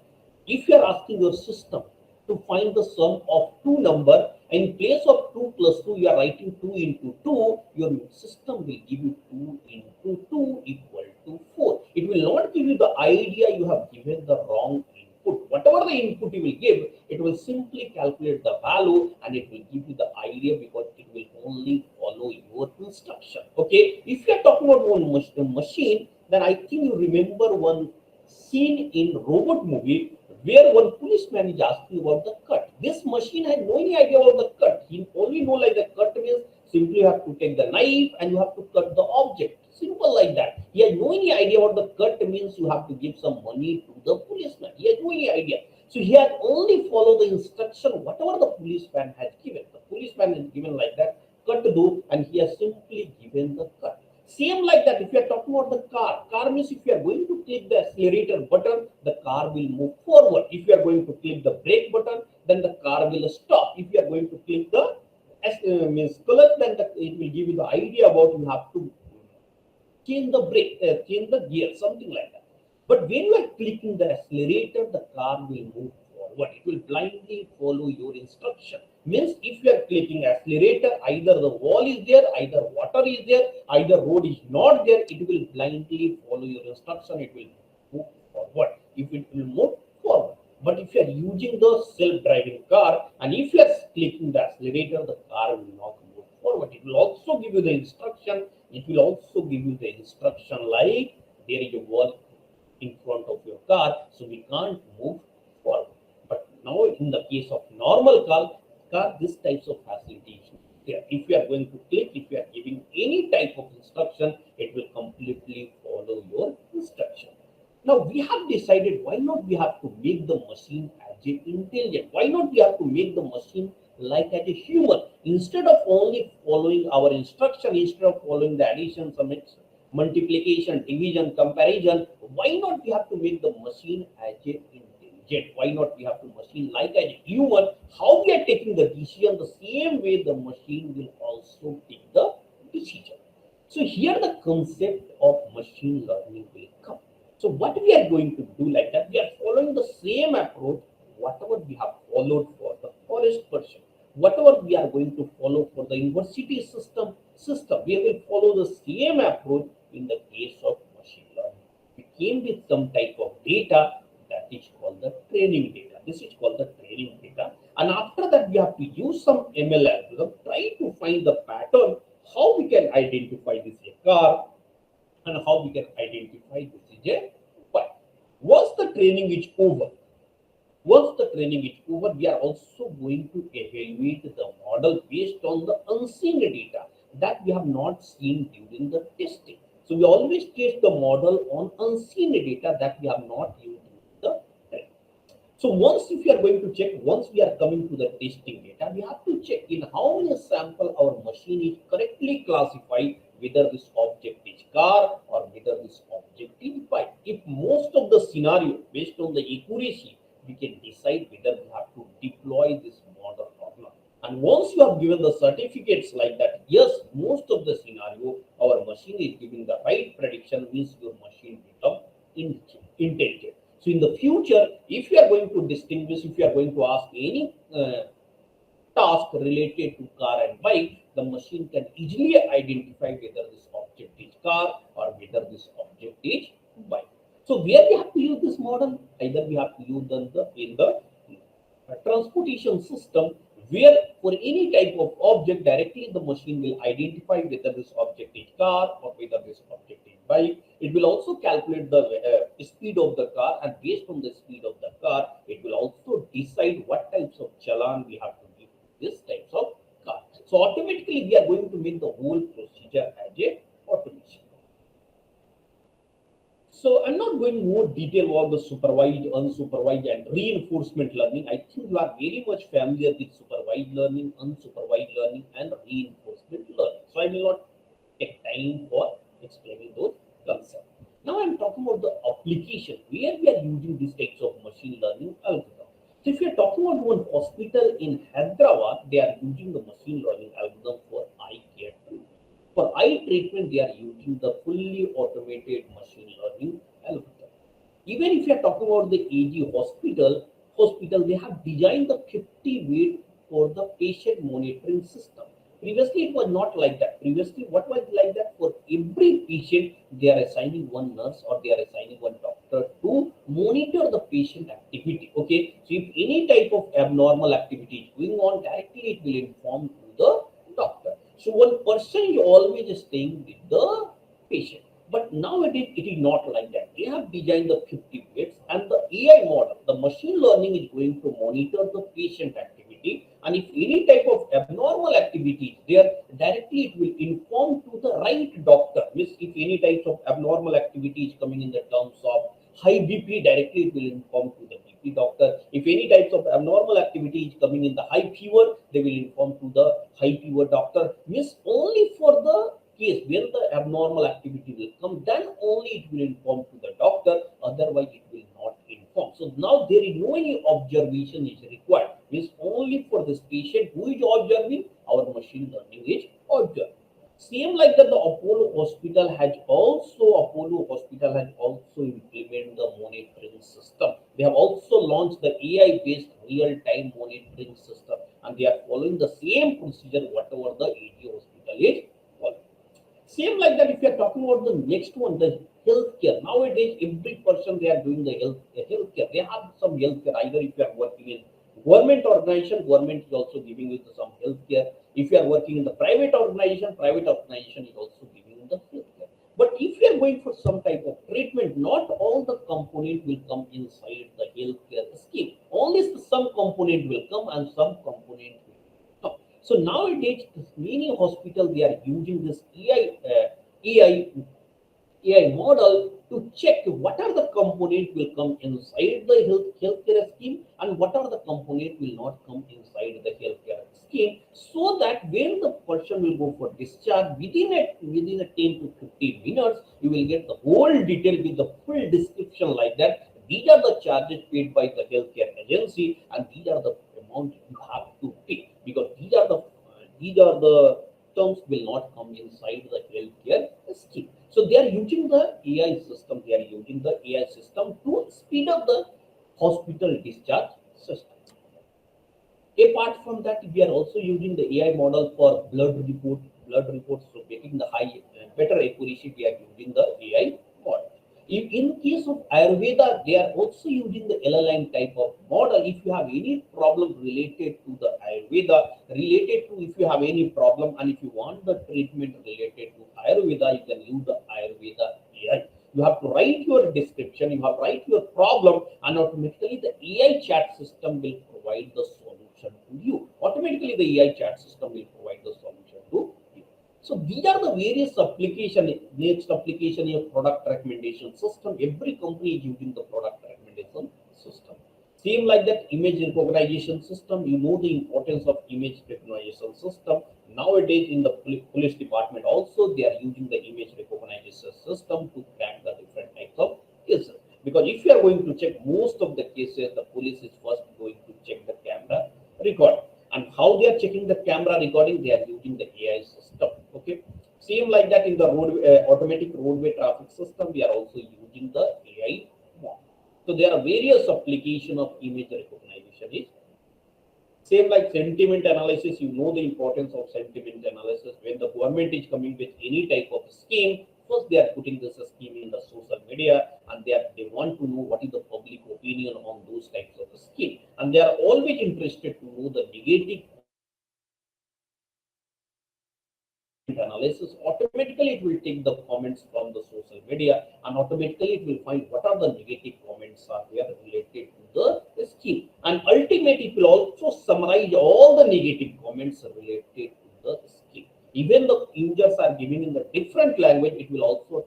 if you are asking your system to find the sum of two number, in place of 2 plus 2, you are writing 2 into 2, your system will give you 2 into 2 equal to 4. It will not give you the idea you have given the wrong input. Whatever the input you will give, it will simply calculate the value, and it will give you the idea because it will only follow your instruction. Okay, if you are talking about one machine, then I think you remember one scene in robot movie where one policeman is asking about the cut. This machine had no any idea about the cut. He only know like the cut means simply you have to take the knife and you have to cut the object. Simple like that. He had no any idea about the cut means you have to give some money to the policeman. He had no any idea. So he had only follow the instruction, whatever the policeman has given. The policeman is given like that, cut to do, and he has simply given the cut. Same like that, if you are talking about the car means if you are going to click the accelerator button, the car will move forward. If you are going to click the brake button, then the car will stop. If you are going to click the means clutch, then it will give you the idea about you have to change the brake, change the gear, something like that. But when you are clicking the accelerator, the car will move forward. It will blindly follow your instruction. Means if you are clicking accelerator, either the wall is there, either water is there, either road is not there, it will blindly follow your instruction. It will move forward. If it will move forward. But if you are using the self-driving car and if you are clicking the accelerator, the car will not move forward. It will also give you the instruction. It will also give you the instruction like there is a wall in front of your car, so we can't move forward. But now in the case of normal car, this types of facility is there. If you are going to click, if you are giving any type of instruction, it will completely follow your instruction. Now we have decided why not we have to make the machine as a intelligent. Why not we have to make the machine like as a human instead of only following our instruction, instead of following the addition, multiplication, division, comparison. Why not we have to make the machine as a intelligent? Why not we have to machine like as a human? How we are taking the decision, the same way the machine will also take the decision. So here the concept of machine learning will come. So what we are going to do like that, we are following the same approach, whatever we have followed for the forest person, whatever we are going to follow for the university system, we will follow the same approach in the case of machine learning. We came with some type of data that is called the training data. This is called the training data. And after that, we have to use some ML algorithm, try to find the pattern, how we can identify this is a car and how we can identify this is a bike. Once the training is over, we are also going to evaluate the model based on the unseen data that we have not seen during the testing. So we always test the model on unseen data that we have not used during the training. So once if you are going to check, once we are coming to the testing data, we have to check in how many sample our machine is correctly classified whether this object is car or whether this object is bike. If most of the scenario based on the accuracy, we can decide whether we have to deploy this model or not. And once you have given the certificates like that, yes, most of the scenario, our machine is giving the right prediction, means your machine become intelligent. So in the future, if you are going to distinguish, if you are going to ask any task related to car and bike, the machine can easily identify whether this object is car or whether this object is bike. So where we have to use this model, either we have to use in the transportation system, where for any type of object directly the machine will identify whether this object is car or whether this object is bike. It will also calculate the speed of the car, and based on the speed of the car, it will also decide what types of challan we have to give to this types of car. So automatically we are going to make the whole procedure as a automation. So I'm not going more detail about the supervised, unsupervised, and reinforcement learning. I think you are very much familiar with supervised learning, unsupervised learning, and reinforcement learning. So I will not take time for explaining those concepts. Now I'm talking about the application where we are using these types of machine learning algorithm. So if you are talking about one hospital in Hyderabad, they are using the machine learning algorithm for eye care treatment. For eye treatment, they are using the fully automated machine learning algorithm. Even if you are talking about the AG hospital, they have designed the 50 weight for the patient monitoring system. Previously, it was not like that. Previously, what was like that? For every patient, they are assigning one nurse or they are assigning one doctor to monitor the patient activity. Okay, so if any type of abnormal activity is going on, directly it will inform to the doctor. So one person is always staying with the patient. But nowadays it is not like that. They have designed the 50 weights and the AI model, the machine learning is going to monitor the patient activity. And if any type of abnormal activity is there, directly it will inform to the right doctor. Means if any types of abnormal activity is coming in the terms of high BP, directly it will inform to the BP. the doctor. If any types of abnormal activity is coming in the high fever, they will inform to the high fever doctor. Means only for the case when the abnormal activity will come, then only it will inform to the doctor. Otherwise, it will not inform. So now there is no any observation is required. Means only for this patient who is observing, our machine learning is observed. Same like that, the Apollo Hospital has also implemented the monitoring system. They have also launched the AI-based real-time monitoring system, and they are following the same procedure whatever the AG hospital is following. Same like that, if you are talking about the next one, the healthcare. Nowadays, every person they are doing the healthcare. They have some healthcare. Either if you are working in government organization, government is also giving you some healthcare. If you are working in the private organization is also giving you the healthcare. But if you are going for some type of treatment, not all the component will come inside the healthcare scheme. Only some component will come and some component will come. So nowadays, many hospitals they are using this AI model to check what are the components will come inside the healthcare scheme and what are the components will not come inside the healthcare scheme, so that when the person will go for discharge within a 10 to 15 minutes, you will get the whole detail with the full description like that. These are the charges paid by the healthcare agency, and these are the amount you have to pay, because these are the terms will not come inside the healthcare scheme. So they are using the AI system. They are using the AI system to speed up the hospital discharge system. Apart from that, we are also using the AI model for blood reports. So getting the better accuracy, we are using the AI model. In case of Ayurveda, they are also using the LLM type of model. If you have any problem related to the Ayurveda, related to if you have any problem and if you want the treatment related to Ayurveda, you can use the Ayurveda AI. You have to write your description, you have to write your problem, and automatically the AI chat system will provide the solution to you. Automatically, the AI chat system will provide the solution to you. So these are the various application. Next application is product recommendation system. Every company is using the product recommendation system. Same like that, image recognition system. You know the importance of image recognition system. Nowadays, in the police department also, they are using the image recognition system to crack the different types of cases. Because if you are going to check most of the cases, the police is first going to check the camera record. And how they are checking the camera recording, they are using the AI system. Okay. Same like that in the automatic roadway traffic system, we are also using the AI model. So there are various application of image recognition. Is same like sentiment analysis. You know the importance of sentiment analysis. When the government is coming with any type of scheme, first they are putting this scheme in the social media, and they want to know what is the public opinion on those types of scheme, and they are always interested to know the negative analysis. Automatically it will take the comments from the social media, and automatically it will find what are the negative comments are there related to the scheme, and ultimately it will also summarize all the negative comments related to the scheme. Even the users are giving in the different language, it will also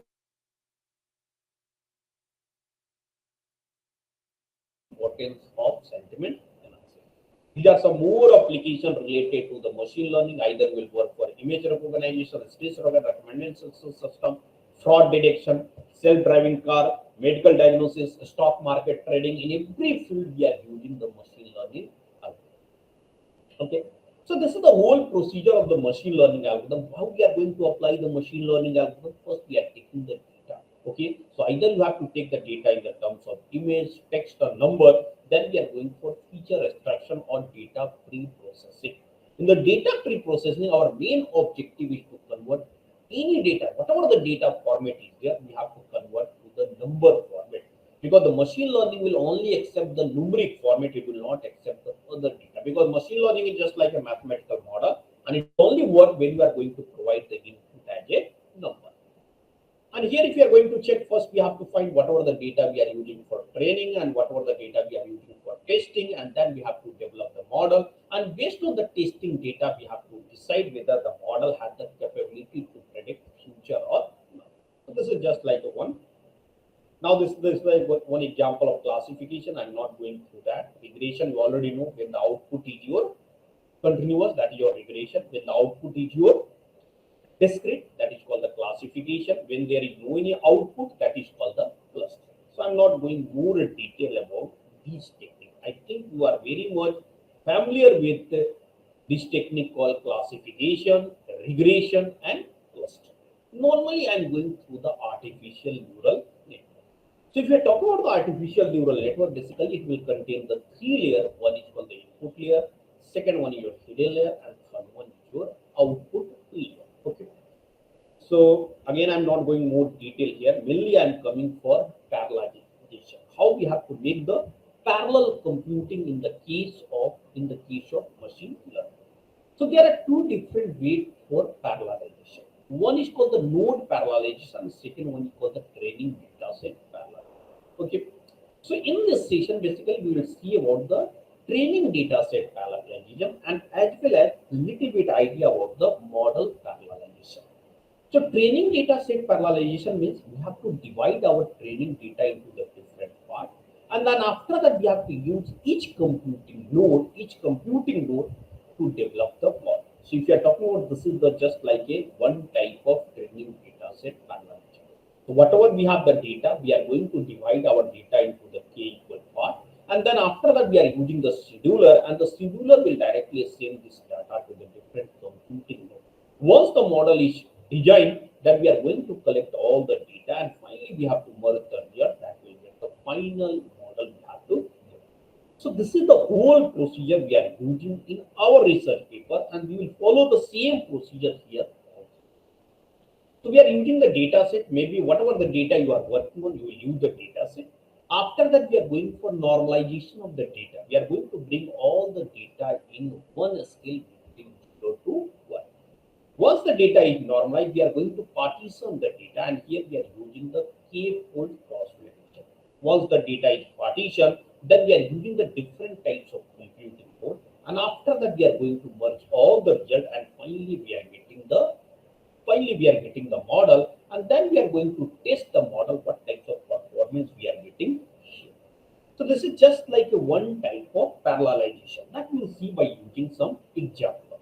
importance of sentiment analysis. These are some more applications related to the machine learning. Either will work for image recognition, speech recommendation system, fraud detection, self-driving car, medical diagnosis, stock market trading. In every field, we are using the machine learning algorithm. Okay. So this is the whole procedure of the machine learning algorithm. How we are going to apply the machine learning algorithm? First, we are taking the data. Okay. So either you have to take the data in the terms of image, text, or number. Then we are going for feature extraction or data pre-processing. In the data pre-processing, our main objective is to convert any data, whatever the data format is there, we have to convert to the number format, because the machine learning will only accept the numeric format, it will not accept the other data, because machine learning is just like a mathematical model, and it only works when you are going to provide the input as a number. And here, if you are going to check, first we have to find whatever the data we are using for training and whatever the data we are using for testing, and then we have to develop the model, and based on the testing data we have to decide whether the model has the capability to predict future or not. So this is just like a one. Now this is like one example of classification. I'm not going through that. Regression, you already know, when the output is your continuous, that is your regression. When the output is your discrete, that is called the classification. When there is no any output, that is called the cluster. So I'm not going more in detail about these techniques. I think you are very much familiar with this technique called classification, regression, and cluster. Normally, I'm going through the artificial neural network. So if you are talking about the artificial neural network, basically it will contain the three layers. One is called the input layer, second one is your hidden layer, and third one is your output layer. Okay. So again, I'm not going more detail here. Mainly, I'm coming for parallelization. How we have to make the parallel computing in the case of machine learning. So there are two different ways for parallelization. One is called the node parallelization. Second one is called the training data set parallelization. Okay. So in this session, basically we will see about the training data set parallelization and as well as little bit idea about the model parallelization. So training data set parallelization means we have to divide our training data into the different parts, and then after that we have to use each computing node to develop the model. So if you are talking about, this is the just like a one type of training data set parallelization. So whatever we have the data, we are going to divide our data into the k equal part, and then after that we are using the scheduler, and the scheduler will directly send this data to the different computing node. Once the model is designed, then we are going to collect all the data, and finally we have to merge the result. That will get the final model we have to get. So this is the whole procedure we are using in our research paper, and we will follow the same procedure here. So we are using the data set, maybe whatever the data you are working on, you will use the data set. After that, we are going for normalization of the data. We are going to bring all the data in one scale between 0 to 1. Once the data is normalized, we are going to partition the data, and here we are using the k-fold cross-validation. Once the data is partitioned, then we are using the different types of computing code, and after that we are going to merge all the result, and finally we are getting the model, and then we are going to test the model, what types of performance we are getting. So this is just like a one type of parallelization that we will see by using some example.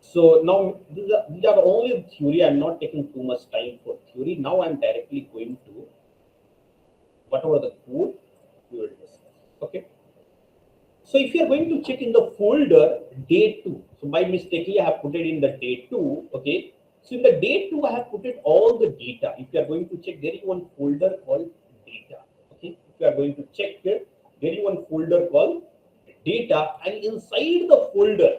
So now these are only theory. I'm not taking too much time for theory. Now I'm directly going to whatever the code we will discuss. Okay. So if you are going to check in the folder day 2, so by mistakenly I have put it in the day 2. Okay. So in the day 2 I have put it all the data. If you are going to check, there is one folder called data. Okay. If you are going to check here, there is one folder called data, and inside the folder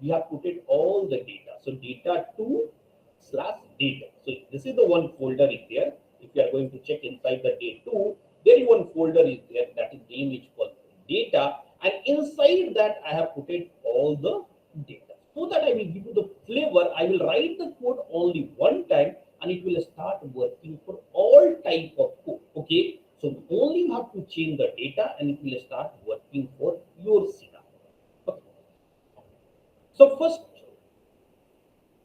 we have put it all the data. So data2/data. So this is the one folder is there. If you are going to check inside the day 2, there is one folder is there, that is name is called data, and inside that I have put it all the data. So that I will give you the flavor, I will write the code only one time, and it will start working for all type of code. Okay. So only you have to change the data, and it will start working for your scenario. Okay. So first,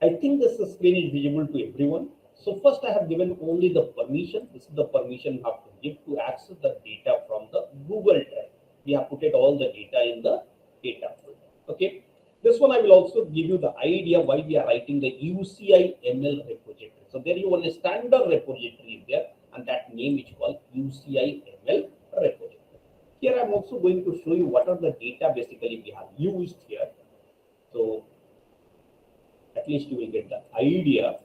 I think this screen is visible to everyone. So first I have given only the permission. This is the permission you have to give to access the data from the Google Drive. We have put it all the data in the data folder. Okay. This one I will also give you the idea why we are writing the UCI ML repository. So there is one standard repository there, and that name is called UCI ML repository. Here I am also going to show you what are the data basically we have used here. So at least you will get the idea.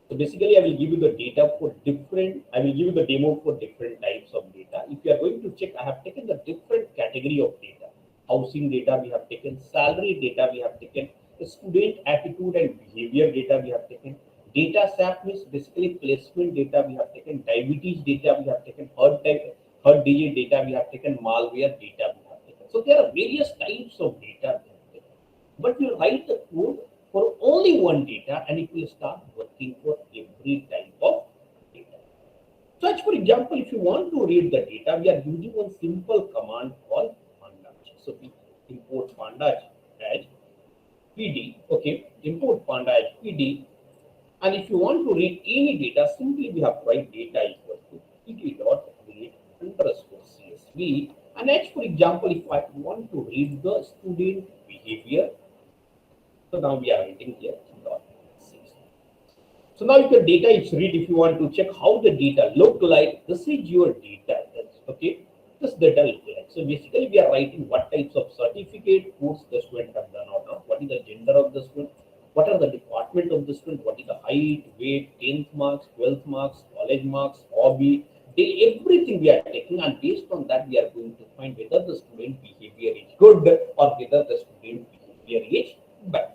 So basically, I will give you the data for I will give you the demo for different types of data. If you are going to check, I have taken the different category of data. Housing data we have taken, salary data we have taken, student attitude and behavior data we have taken, data SAP means basically placement data we have taken, diabetes data we have taken, heart disease data we have taken, malware data we have taken. So there are various types of data we have taken. But you write the code for only one data, and it will start working for every type of data. So as for example, if you want to read the data, we are using one simple command called pandas. So we import pandas as PD. Okay, import panda as PD, And if you want to read any data, simply we have to write data equal to pt dot read underscore csv. And as for example, if I want to read the student behavior, so now we are writing here dot csv. So now if your data is read, if you want to check how the data look like, this is your data. Okay, this data look like. So basically we are writing what types of certificate course the student have done or not, what is the gender of the student, what are the department of the student, what is the height, weight, 10th marks, 12th marks, college marks, hobby, everything we are taking, and based on that we are going to find whether the student behavior is good or whether the student behavior is bad.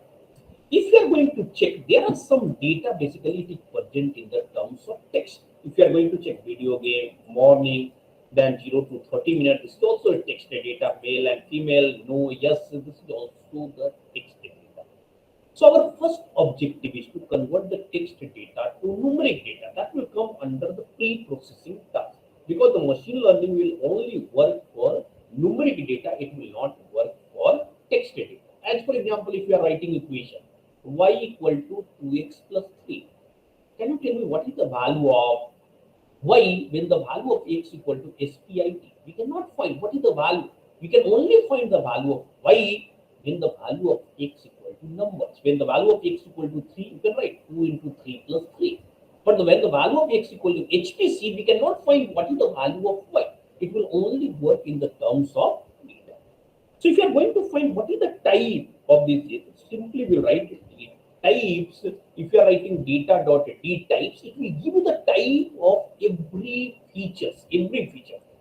If you are going to check, there are some data basically it is present in the terms of text. If you are going to check video game, morning, then 0 to 30 minutes, this is also a text data, male and female, no, yes, this is also the text data. So our first objective is to convert the text data to numeric data. That will come under the pre-processing task, because the machine learning will only work for numeric data, it will not work for text data. As for example, if you are writing equation, y equal to 2x plus 3. Can you tell me what is the value of y when the value of x equal to S.P.I.T? We cannot find what is the value. We can only find the value of y when the value of x equal to numbers. When the value of x equal to 3, you can write 2 into 3 plus 3. But when the value of x equal to HPC, we cannot find what is the value of y. It will only work in the terms of data. So if you are going to find what is the type of this data, simply we write types. If you are writing data dot d types, it will give you the type of every feature.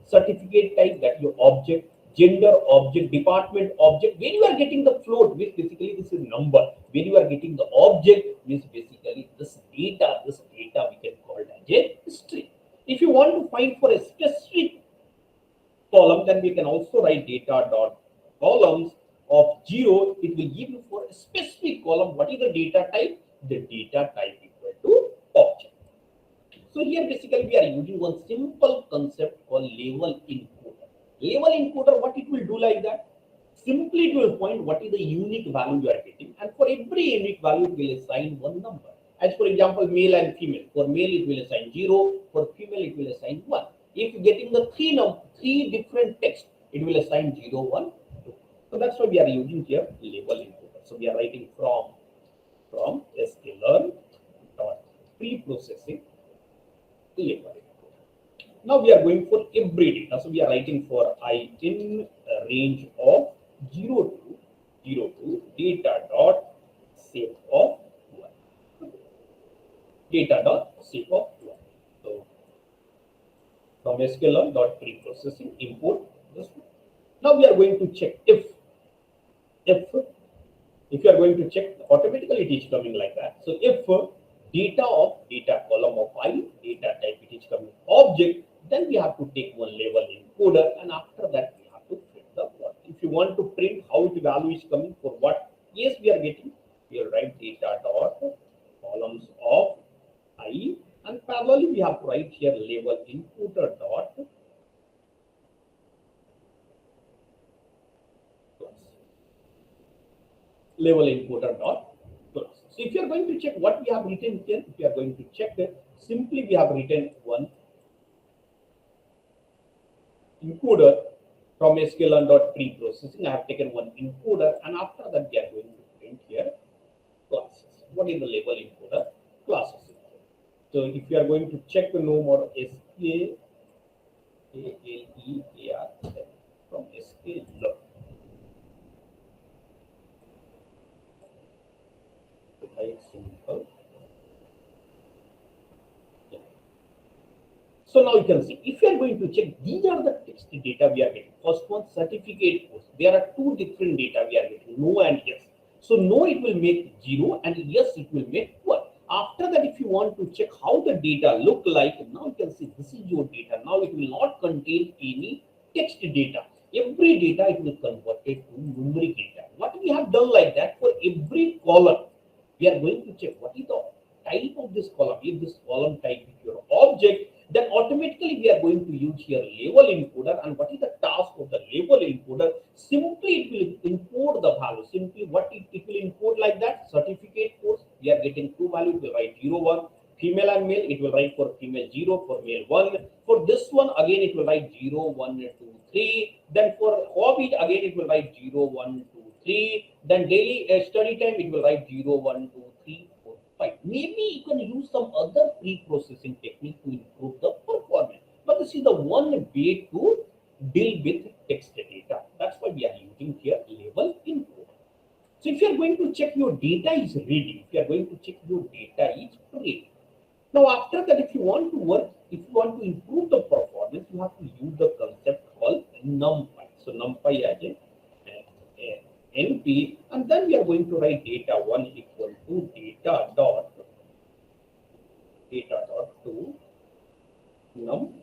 Certificate type, that your object, gender object, department object. When you are getting the float, which basically this is number. When you are getting the object, which basically this data we can call it as a string. If you want to find for a specific column, then we can also write data dot columns of 0. It will give you for a specific column what is the data type. The data type equal to object. So here basically we are using one simple concept called label encoder. Label encoder, what it will do like that? Simply it will point what is the unique value you are getting, and for every unique value it will assign one number. As for example, male and female. For male it will assign 0, for female it will assign 1. If getting the three different text, it will assign 0, 1, 2. So that's why we are using here label encoder. So we are writing from sklearn dot pre-processing label. Now we are going for every data. So we are writing for I in a range of 0 to data dot shape of 1. Data dot shape of 1. So from sklearn dot pre-processing import this one. Now we are going to check if you are going to check, automatically it is coming like that. So if data of data column of I, data type it is coming object, then we have to take one label encoder, and after that we have to print the what. If you want to print how the value is coming for what yes we are getting, we will write data dot columns of I, and parallelly we have to write here label encoder dot label encoder dot plus. So if you are going to check what we have written here, if you are going to check it, simply we have written one encoder from sklearn dot pre-processing. I have taken one encoder, and after that we are going to print here classes. What is the label encoder? Classes. So if you are going to check the no more sklearn from sklearn. Simple. Yeah. So now you can see, if you are going to check, these are the text data we are getting. First one, certificate course. There are two different data we are getting, no and yes. So no it will make 0, and yes it will make 1. After that, if you want to check how the data look like, now you can see this is your data. Now it will not contain any text data. Every data it will convert it to numeric data. What we have done like that, for every column we are going to check what is the type of this column. If this column type is your object, then automatically we are going to use here label encoder. And what is the task of the label encoder? Simply it will encode the value. Simply what it will encode like that: certificate course, we are getting two values, it will write 0, 1. Female and male, it will write for female 0, for male 1. For this one, again, it will write 0, 1, 2, 3. Then for hobby, again, it will write 0, 1, 2, 3. Then daily study time, it will write 0, 1, 2, 3, 4, 5. Maybe you can use some other pre-processing technique to improve the performance. But this is the one way to deal with text data. That's why we are using here label input. So if you are going to check your data is ready, if you are going to check your data is ready. Now after that, if you want to work, if you want to improve the performance, you have to use the concept called numpy. So numpy as a np, and then we are going to write data1 equal to data dot to numpy.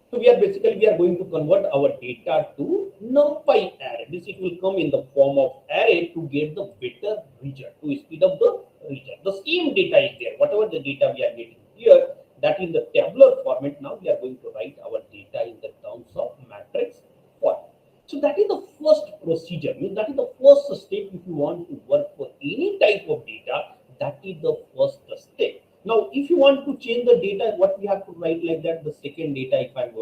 So we are going to convert our data to numpy array. This it will come in the form of array to get the better result, to speed up the result. The same data is there. Whatever the data we are getting here, that in the tabular format. Now we are going to write our data in the terms of matrix format. So that is the first procedure. That is the first step if you want to work for any type of data. That is the first step. Now, if you want to change the data, what we have to write like that, the second data, if I'm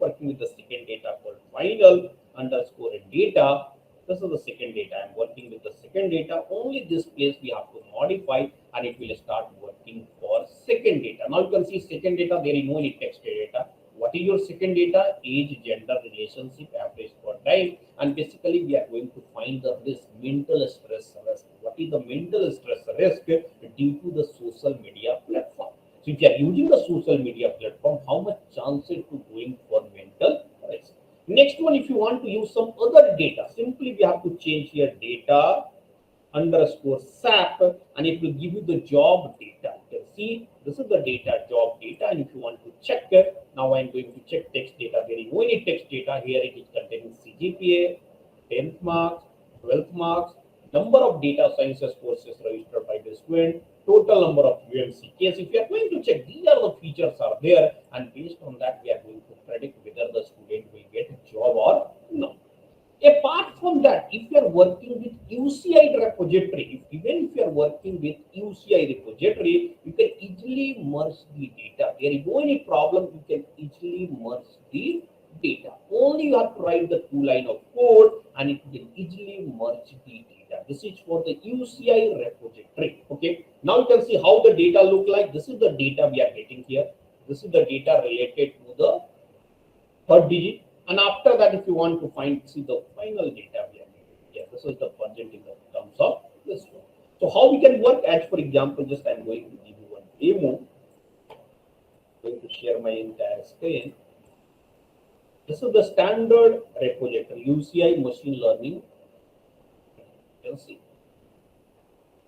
working with the second data called final underscore data, this is the second data. I'm working with the second data. Only this place we have to modify and it will start working for second data. Now you can see second data, there is no any text data. What is your second data? Age, gender, relationship, average for time. And basically we are going to find the risk, mental stress risk. What is the mental stress risk due to the social media platform? So if you are using the social media platform, how much chances to going for mental risk? Next one, if you want to use some other data, simply we have to change here data underscore sap and it will give you the job data. You can see this is the data, job data, and if you want to check it, now I'm going to check text data. There is no any text data here. It is containing CGPA, 10th marks, 12th marks, number of data sciences courses registered by the student, total number of UMC cases. If you are going to check, these are the features are there, and based on that, we are going to predict whether the student will get a job or no. Apart from that, if you are working with UCI repository, even if you are working with UCI repository, you can easily merge the data. There is no any problem, you can easily merge the data. Only you have to write the 2 line of code and it can easily merge the data. This is for the UCI repository. Okay. Now you can see how the data look like. This is the data we are getting here. This is the data related to the third digit. And after that, if you want to see the final data we are getting here, this is the percent in the terms of this one. So how we can work, as for example, just I'm going to give you one demo. I'm going to share my entire screen. This is the standard repository, UCI machine learning. You can see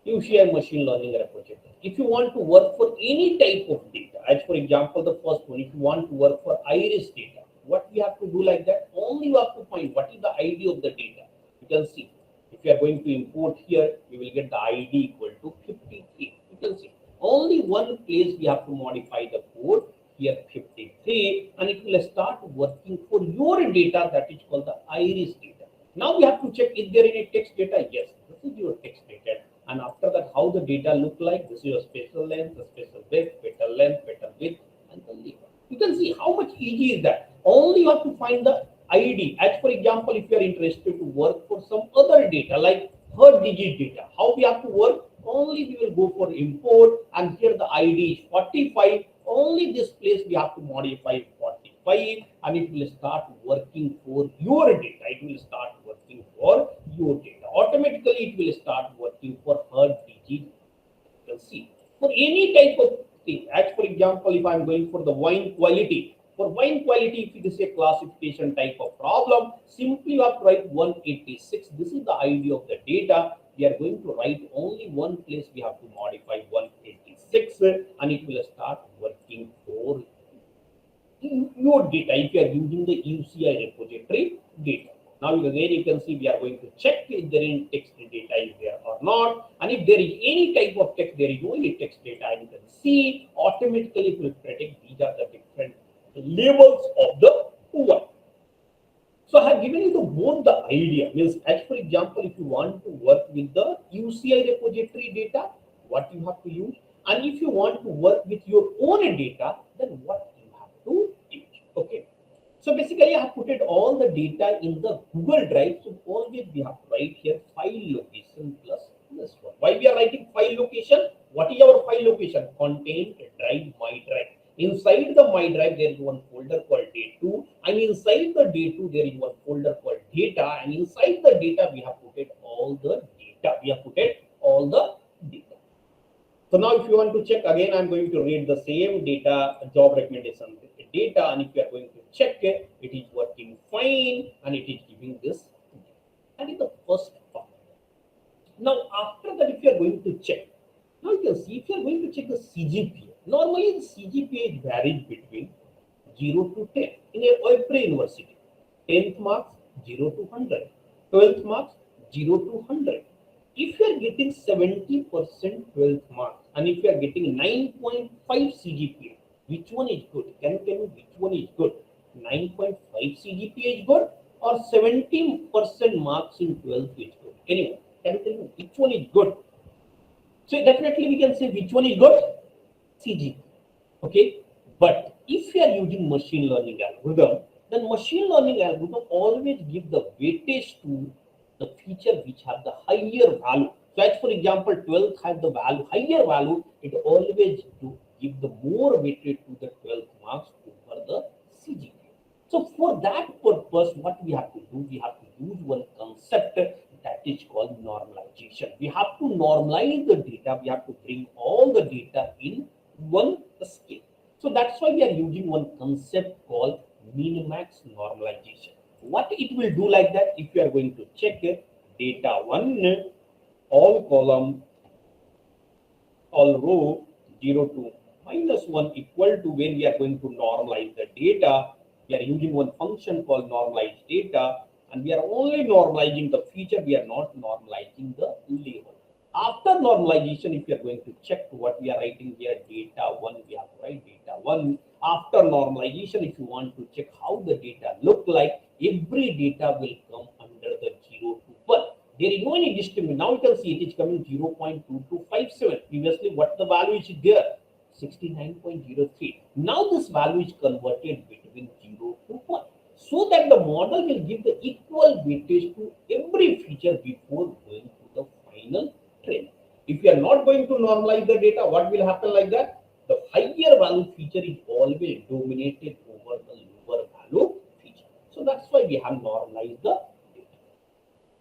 UCI machine learning repository. If you want to work for any type of data, as for example, the first one, if you want to work for iris data, what we have to do like that? Only you have to find what is the ID of the data. You can see if you are going to import here, you will get the ID equal to 53. You can see only one place we have to modify the code here 53, and it will start working for your data, that is called the iris data. Now we have to check is there any text data. Yes, this is your text data. And after that, how the data look like? This is your spatial length, the spatial width, petal length, petal width, and the label. You can see how much easy is that. Only you have to find the ID. As for example, if you are interested to work for some other data like third digit data, how we have to work? Only we will go for import, and here the ID is 45. Only this place we have to modify 45, and it will start working for your data. It will start working for your data. Automatically, it will start working for third digit. You can see for any type of thing. As for example, if I'm going for the wine quality, for wine quality, if it is a classification type of problem, simply you have to write 186. This is the ID of the data. We are going to write only one place. We have to modify 186, and it will start working for your data if you are using the UCI repository data. Now again you can see we are going to check if there is text data is there or not, and if there is any type of text, there is no any text data, and you can see automatically it will predict these are the different levels of the one. So I have given you both the idea. Means, as for example, if you want to work with the UCI repository data, what you have to use, and if you want to work with your own data, then what you have to use. Okay. So basically, I have put it all the data in the Google Drive. So always we have to write here file location plus this one. Why we are writing file location? What is our file location? Content drive my drive. Inside the my drive, there is one folder called day2, and inside the day2, there is one folder called data, and inside the data, we have put it all the data. We have put it all the data. So now if you want to check again, I'm going to read the same data, job recommendation data, and if you are going to check it, it is working fine and it is giving this. That is the first part. Now after that, if you are going to check, now you can see if you are going to check the CGPA, normally the CGPA varies between 0 to 10 in every university. 10th marks 0 to 100, 12th marks 0 to 100. If you are getting 70% 12th marks and if you are getting 9.5 CGPA, which one is good? Can you tell me which one is good? 9.5 CGPA is good or 70% marks in 12th is good? Anyone? Can you tell me which one is good? So definitely we can say which one is good? CG. Okay. But if you are using machine learning algorithm, then machine learning algorithm always give the weightage to the feature which have the higher value. So as for example, 12th has the value, higher value, it always do give the more weightage to the 12th marks over the CG. So for that purpose, what we have to do, we have to use one concept that is called normalization. We have to normalize the data. We have to bring all the data in one scale. So that's why we are using one concept called min-max normalization. What it will do like that, if you are going to check it, data one, all column, all row 0 to -1 equal to when we are going to normalize the data, we are using one function called normalize data, and we are only normalizing the feature, we are not normalizing the label. After normalization, if you are going to check what we are writing here, data 1, we have to write data 1. After normalization, if you want to check how the data look like, every data will come under the 0 to 1. There is no any distinction. Now you can see it is coming 0.2257. Previously, what the value is there? 69.03. Now this value is converted between 0 to 1. So that the model will give the equal weightage to every feature before going to the final training. If you are not going to normalize the data, what will happen like that? The higher value feature is always dominated over the lower value feature. So that's why we have normalized the data.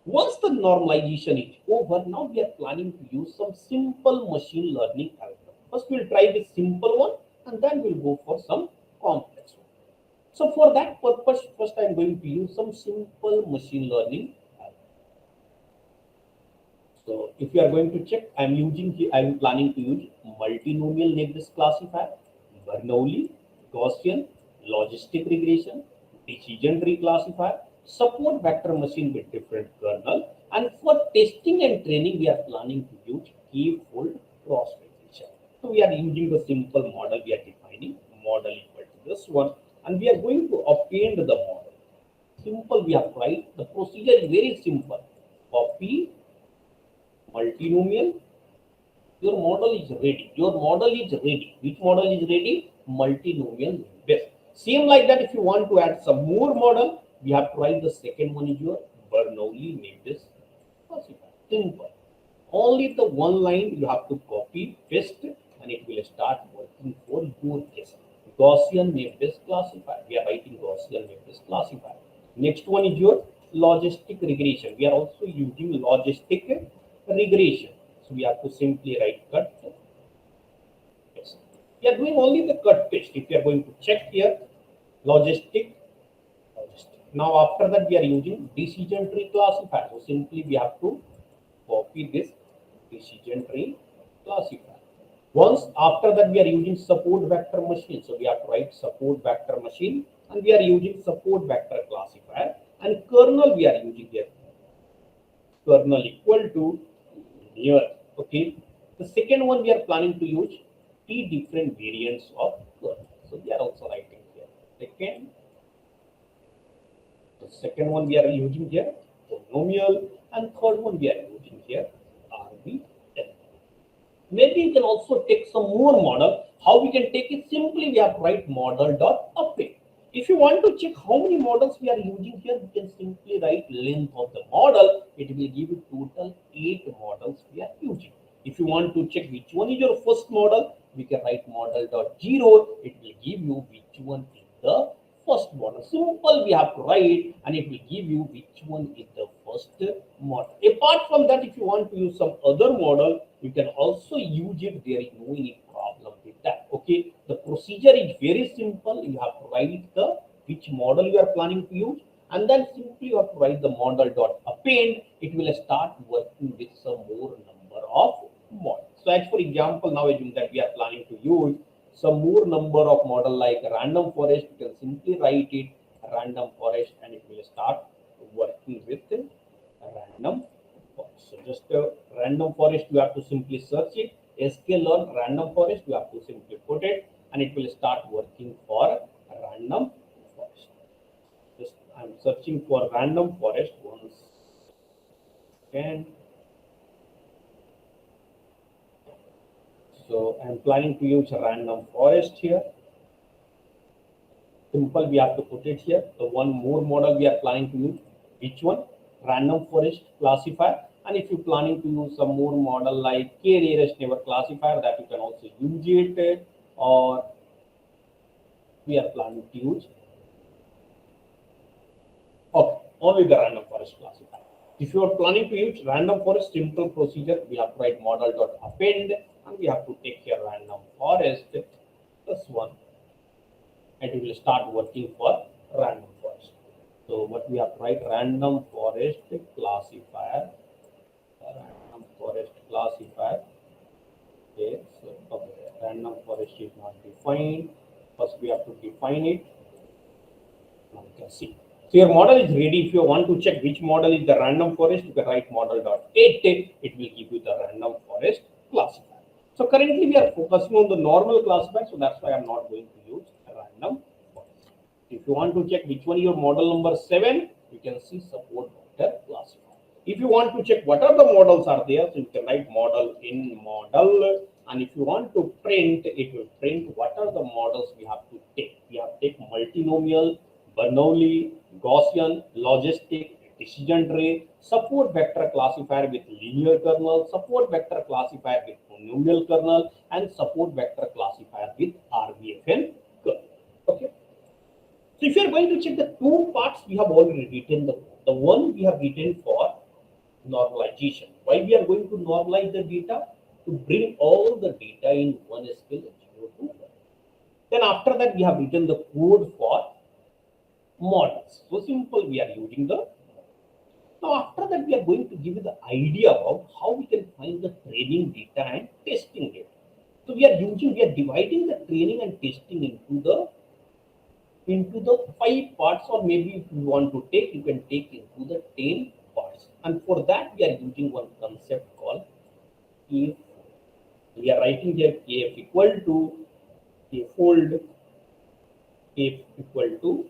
Once the normalization is over, now we are planning to use some simple machine learning algorithm. First, we'll try the simple one and then we'll go for some complex one. So for that purpose, first I'm going to use some simple machine learning algorithm. So if you are going to check, I'm planning to use multinomial Nebis classifier, Bernoulli, Gaussian, logistic regression, decision tree classifier, support vector machine with different kernel, and for testing and training, we are planning to use k-fold cross regression. So we are using the simple model. We are defining model equal to this one, and we are going to obtain the model. Simple, we have tried. The procedure is very simple. Copy multinomial, your model is ready. Your model is ready. Which model is ready? Multinomial best. Same like that, if you want to add some more model, we have to write the second one is your Bernoulli Nebis classifier. Simple. Only the one line you have to copy, paste, and it will start working for your case. Gaussian Nebis classifier. We are writing Gaussian Nebis classifier. Next one is your logistic regression. We are also using logistic regression. So we have to simply write cut paste. We are doing only the cut paste. If you are going to check here, logistic. Now after that we are using decision tree classifier. So simply we have to copy this decision tree classifier. Once after that we are using support vector machine. So we have to write support vector machine and we are using support vector classifier and kernel we are using here. Kernel equal to near. Okay. The second one we are planning to use three different variants of kernel. So we are also writing here. Second The second one we are using here polynomial, and third one we are using here RBL. Maybe you can also take some more model. How we can take it? Simply we have to write model dot append. If you want to check how many models we are using here, you can simply write length of the model. It will give you total 8 models we are using. If you want to check which one is your first model, we can write model dot zero. It will give you which one is the first model. Simple we have to write, and it will give you which one is the first model. Apart from that, if you want to use some other model, you can also use it. There is no any problem with that. Okay, the procedure is very simple. You have to write the which model you are planning to use, and then simply you have to write the model dot append. It will start working with some more number of models. So as for example, now assume that we are planning to use some more number of model like random forest. You can simply write it random forest, and it will start working with random forest. So just random forest, you have to simply search it. sklearn random forest, you have to simply put it, and it will start working for random forest. Just I'm searching for random forest once again. So I'm planning to use random forest here. Simple, we have to put it here. The one more model we are planning to use. Which one? Random forest classifier. And if you're planning to use some more model like k-nearest neighbor classifier, that you can also use it. Or we are planning to use only the random forest classifier. If you are planning to use random forest, simple procedure, we have to write model dot append, and we have to take here random forest plus one, and it will start working for random forest. So what we have to write random forest classifier, random forest classifier. Okay, so okay, random forest is not defined. First we have to define it. Now you can see. So your model is ready. If you want to check which model is the random forest, you can write model dot append. It will give you the random forest classifier. So currently we are focusing on the normal classifier, so that's why I'm not going to use random forest. If you want to check which one your model number 7, you can see support vector classifier. If you want to check what are the models are there, so you can write model in model. And if you want to print, it will print what are the models we have to take. We have to take multinomial, Bernoulli, Gaussian, logistic, decision tree, support vector classifier with linear kernel, support vector classifier with polynomial kernel, and support vector classifier with RBFN kernel. Okay. So if you are going to check the two parts, we have already written the one we have written for normalization. Why we are going to normalize the data? To bring all the data in one scale 0 to 1. Then after that we have written the code for models. So simple, we are using the. Now after that we are going to give you the idea about how we can find the training data and testing data. So we are dividing the training and testing into the 5 parts, or maybe if you want to take, you can take into the 10 parts. And for that we are using one concept called if. We are writing here kf equal to k fold, kf equal to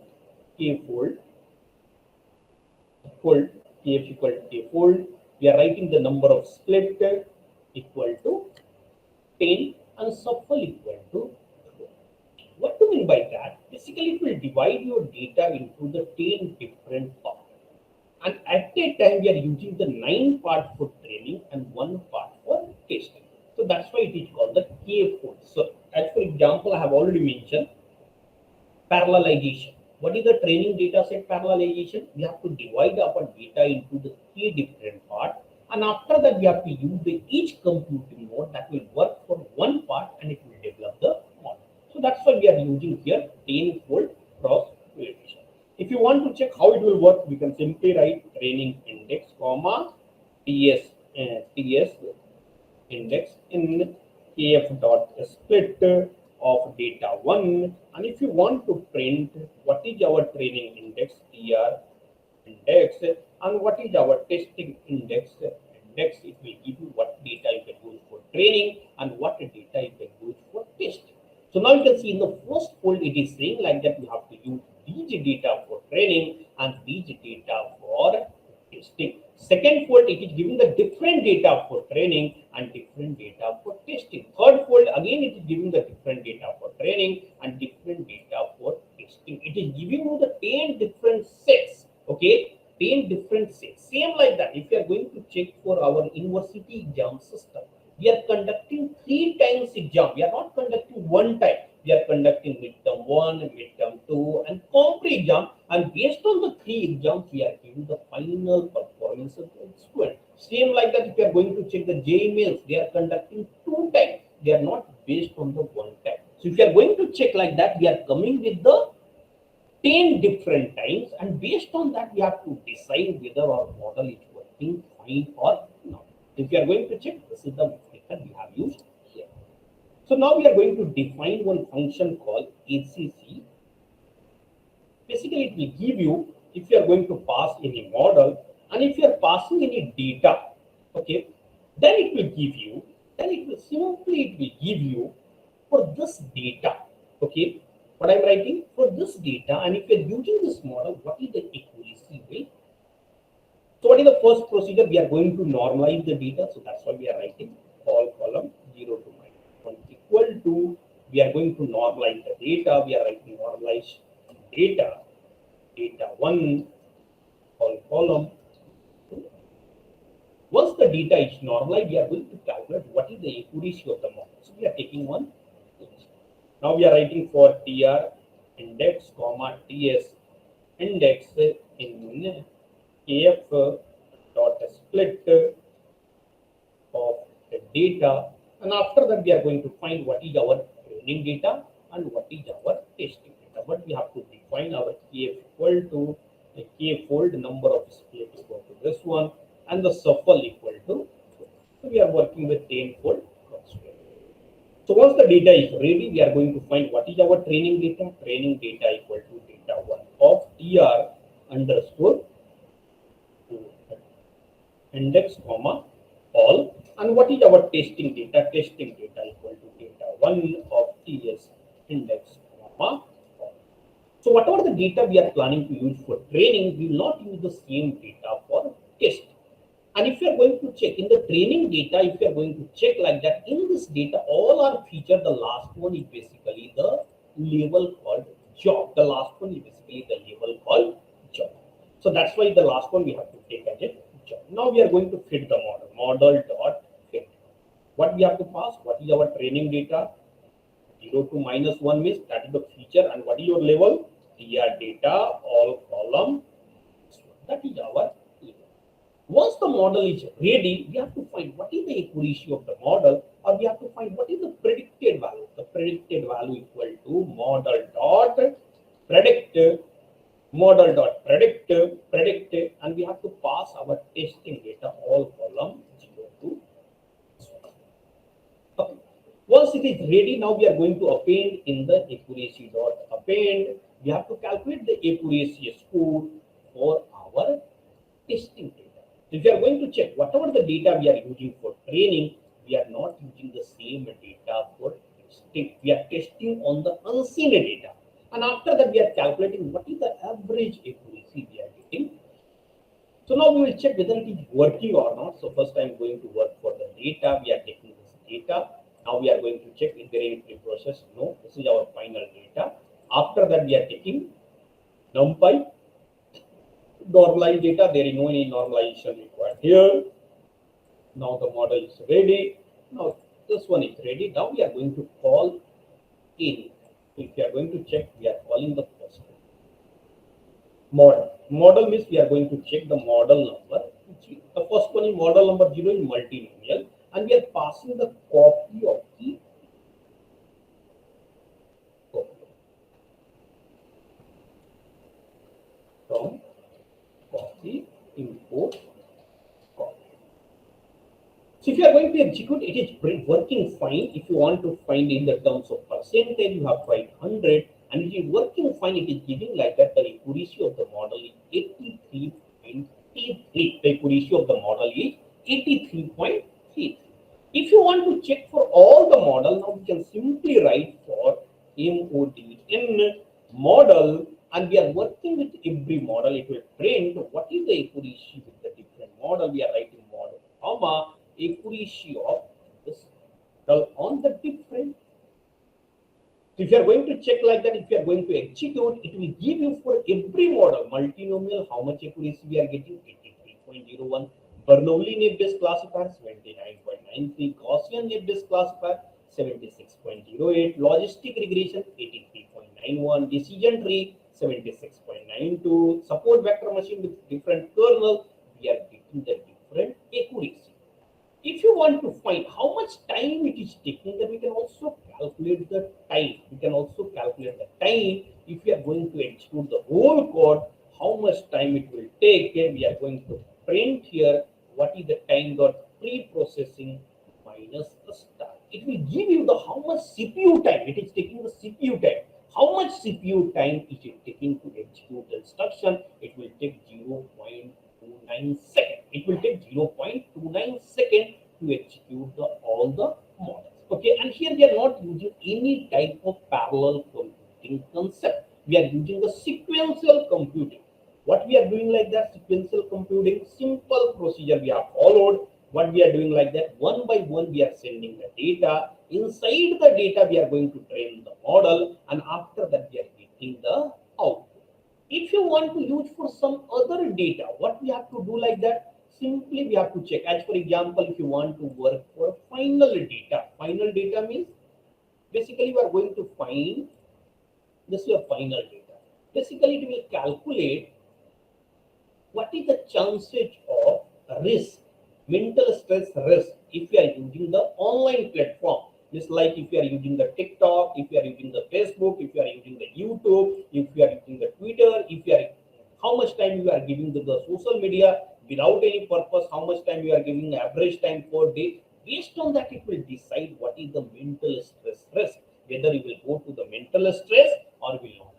k fold, fold, kf equal to k fold. We are writing the number of split equal to 10 and shuffle equal to 4. What do you mean by that? Basically, it will divide your data into the 10 different parts. And at that time, we are using the 9 part for training and 1 part for testing. So that's why it is called the K fold. So, as for example, I have already mentioned parallelization. What is the training data set parallelization? We have to divide our data into the 3 different parts, and after that we have to use the each computing mode that will work for one part, and it will develop the model. So that's why we are using here 10-fold cross validation. If you want to check how it will work, we can simply write training index comma ts index in kf dot split of data 1, and if you want to print what is our training index tr index and what is our testing index, it will give you what data you can use for training and what data you can use for testing. So now you can see in the first fold it is saying like that you have to use these data for training and these data for training and different data for testing. Third fold, again, it is giving the different data for training and different data for testing. It is giving you the 10 different sets, okay? 10 different sets. Same like that, if you are going to check for our university exam system, we are conducting 3 times exam. We are not conducting one time. We are conducting midterm 1, midterm 2, and compre exam. And based on the 3 exams, we are giving the final performance of the student. Same like that, if you are going to check the JEE mails, they are conducting 2 times. They are not based on the one time. So if you are going to check like that, we are coming with the 10 different times, and based on that, we have to decide whether our model is working fine or not. If you are going to check, this is the method we have used here. So now we are going to define one function called ACC. Basically, it will give you, if you are going to pass any model and if you are passing any data, okay, then it will give you, then it will give you for this data, okay, what I'm writing for this data, and if you're using this model, what is the accuracy rate? So what is the first procedure? We are going to normalize the data, so that's why we are writing all column 0 to -1 equal to, we are going to normalize the data, we are writing normalize data, data 1, all column. Once the data is normalized, we are going to calculate what is the accuracy of the model. So we are taking one. Now we are writing for tr index comma ts index in kf dot split of the data, and after that we are going to find what is our training data and what is our testing data. But we have to define our kf equal to the k fold number of split equal to this one, and the shuffle equal to, so we are working with 10 fold cross-check. So once the data is ready, we are going to find what is our training data. Training data equal to data 1 of tr underscore index comma all, and what is our testing data. Testing data equal to data 1 of ts index comma all. So whatever the data we are planning to use for training, we will not use the same data for testing. And if you are going to check in the training data, if you are going to check like that, in this data, all are featured. The last one is basically the label called job. The last one is basically the label called job. So that's why the last one we have to take as a job. Now we are going to fit the model. Model dot fit. What we have to pass? What is our training data? 0 to -1 means that is the feature, and what is your level? TR data, all column. That is our level. Once the model is ready, we have to find what is the accuracy of the model, or we have to find what is the predicted value. The predicted value equal to model dot predict, model dot predict, and we have to pass our testing data, all column 0 to 1. Okay. Once it is ready, now we are going to append in the accuracy dot append. We have to calculate the accuracy score for our testing data. If you are going to check whatever the data we are using for training, we are not using the same data for testing. We are testing on the unseen data. And after that, we are calculating what is the average accuracy we are getting. So now we will check whether it is working or not. So first I am going to work for the data. We are taking this data. Now we are going to check if there is any process. No, this is our final data. After that, we are taking NumPy. Normalized data, there is no any normalization required here. Now the model is ready. Now this one is ready. Now we are going to call in. If we are going to check, we are calling the first model. Model means we are going to check the model number. The first one is model number 0 in multinomial, and we are passing the copy of the from copy import copy. So if you are going to execute, it is working fine. If you want to find in the terms of percentage, you have tried 100, and it is working fine. It is giving like that. The accuracy of the model is 83.33. The accuracy of the model is 83.33. If you want to check for all the model, now we can simply write for mod in model, and we are working with every model. It will print what is the accuracy with the different model. We are writing model comma accuracy of this model on the different. So if you are going to check like that, if you are going to execute, it will give you for every model, multinomial, how much accuracy we are getting, 83.01. Bernoulli naive-Bayes classifier, 79.93. Gaussian naive-Bayes classifier, 76.08. Logistic regression, 83.91. Decision tree, 76.92. Support vector machine with different kernel, we are getting the different accuracy. If you want to find how much time it is taking, then we can also calculate the time. We can also calculate the time if we are going to execute the whole code, how much time it will take. Here we are going to print here what is the time dot pre-processing minus the start. It will give you the how much CPU time it is taking, the CPU time. How much CPU time is it taking to execute the instruction? It will take 0.29 seconds. It will take 0.29 seconds to execute all the models. Okay, and here we are not using any type of parallel computing concept. We are using the sequential computing. What we are doing like that, sequential computing, simple procedure we have followed. What we are doing like that, one by one we are sending the data. Inside the data we are going to train the model, and after that we are getting the output. If you want to use for some other data, what we have to do like that, simply we have to check. As for example, if you want to work for final data means basically you are going to find this is your final data. Basically it will calculate what is the chances of risk, mental stress risk, if you are using the online platform. Just like if you are using the TikTok, if you are using the Facebook, if you are using the YouTube, if you are using the Twitter, if you are how much time you are giving to the social media without any purpose, how much time you are giving average time per day. Based on that, it will decide what is the mental stress risk, whether you will go to the mental stress or will not.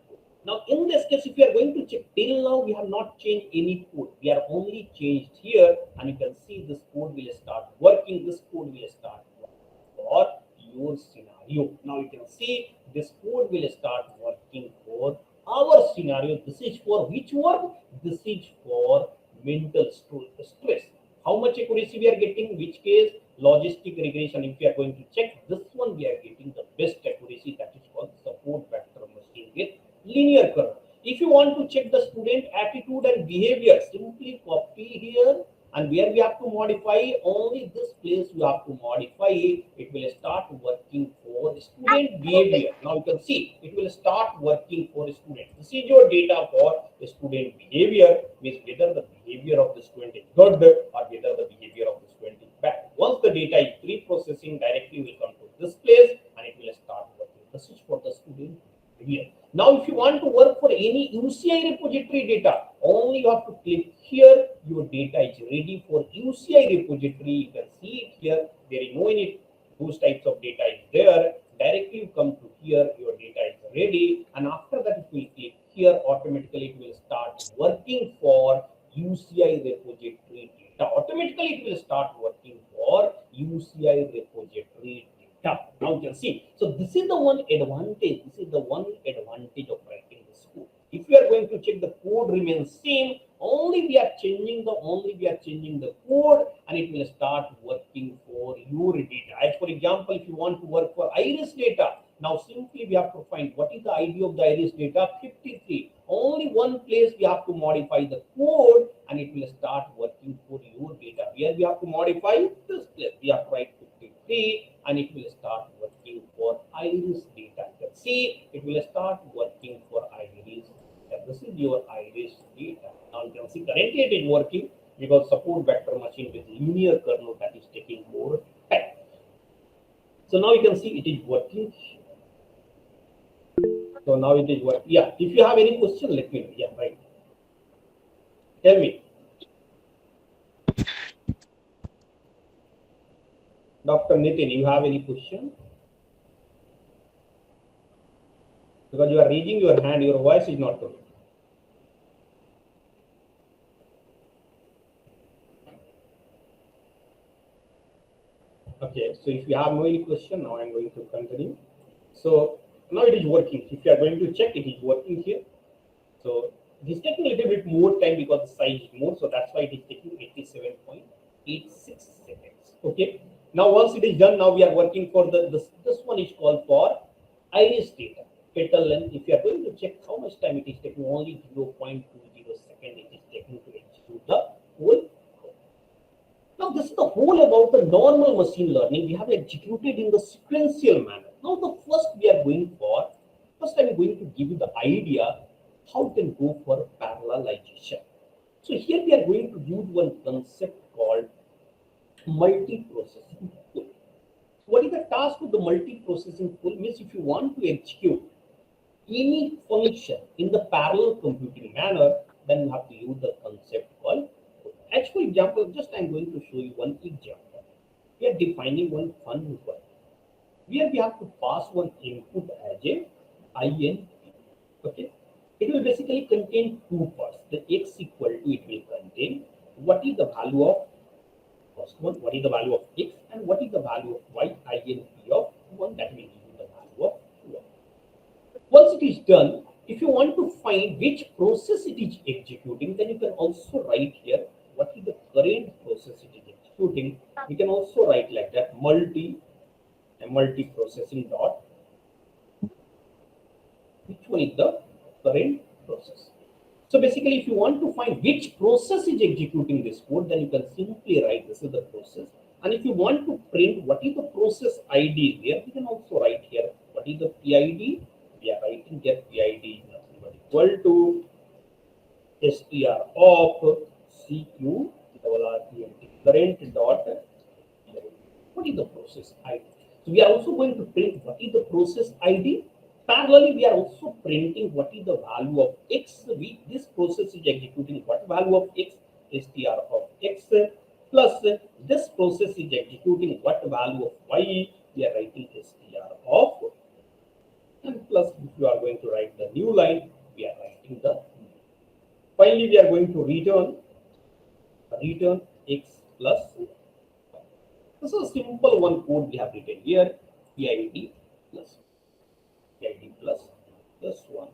Now, in this case, if you are going to check, till now we have not changed any code. We are only changed here, and you can see this code will start working. This code will start working for your scenario. Now you can see this code will start working for our scenario. This is for which one? This is for mental stress. How much accuracy we are getting? Which case? Logistic regression. If we are going to check this one, we are getting the best accuracy, that is called support vector machine with linear kernel. If you want to check the student attitude and behavior, simply copy here, and where we have to modify, only this place you have to modify. It will start working for student behavior. Now you can see it will start working for student. This is your data for student behavior, means whether the behavior of the student is good or whether the behavior of the student is bad. Once the data is pre-processing, directly will come to this place and it will start working. This is for the student behavior. Now, if you want to work for any UCI repository data, only you have to click here. Your data is ready for UCI repository. You can see it here. There is no any those types of data is there. Directly you come to here. Your data is ready, and after that, if you click here, automatically it will start working for UCI repository data. Automatically, it will start working for UCI repository. Now you can see. So this is the one advantage. This is the one advantage of writing this code. If we are going to check, the code remains same. Only we are changing the code, and it will start working for your data. As for example, if you want to work for iris data, now simply we have to find what is the ID of the iris data, 53. Only one place we have to modify the code, and it will start working for your data. Where we have to modify this place, we have to write 53, and it will start working for iris data. You can see it will start working for iris. This is your iris data. Now you can see currently it is working because support vector machine with linear kernel, that is taking more time. So now you can see it is working. So now it is working. Yeah. If you have any question, let me know. Yeah, right. Tell me. Dr. Nitin, you have any question? Because you are raising your hand, your voice is not coming. Okay, so if you have no any question, now I'm going to continue. So now it is working. If you are going to check, it is working here. So it is taking a little bit more time because the size is more, so that's why it is taking 87 point. 0.86 seconds. Okay. Now once it is done, now we are working for this one is called for iris data. Petal length. If you are going to check how much time it is taking, only 0.20 second it is taking to execute the whole code. Now this is the whole about the normal machine learning. We have executed in the sequential manner. Now the first we are going for, first I am going to give you the idea how can go for parallelization. So here we are going to use one concept called multi-processing pool. What is the task of the multi-processing pool? Means if you want to execute any function in the parallel computing manner, then you have to use the concept called pool. As for example, just I'm going to show you one example. We are defining one fun word. Here we have to pass one input as a int. Okay. It will basically contain two parts. The x equal to, it will contain what is the value of first one, what is the value of x, and what is the value of y, int of 1, that will give you the value of 1. Once it is done, if you want to find which process it is executing, then you can also write here what is the current process it is executing. We can also write like that multi-processing dot, which one is the current process. So basically, if you want to find which process is executing this code, then you can simply write this is the process. And if you want to print what is the process ID there, you can also write here what is the PID. We are writing here PID is nothing but equal to str of CQ current dot. What is the process ID? So we are also going to print what is the process ID. Parallelly, we are also printing what is the value of x. This process is executing what value of x, str of x, plus this process is executing what value of y. We are writing str of, and plus if you are going to write the new line, we are writing the. Finally, we are going to return x plus. This is a simple one code we have written here. PID plus PID plus plus 1.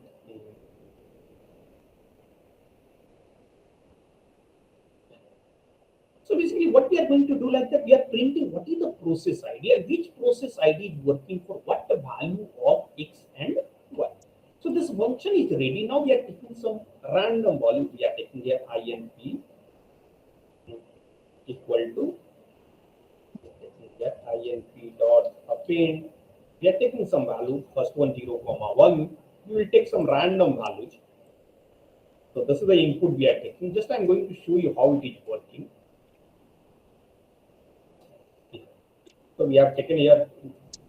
So basically what we are going to do like that, we are printing what is the process ID and which process ID is working for what the value of x and y. So this function is ready. Now we are taking some random value. We are taking here inp equal to inp dot append. We are taking some value, first one 0, 1. We will take some random values. So this is the input we are taking. Just I'm going to show you how it is working. So we have taken here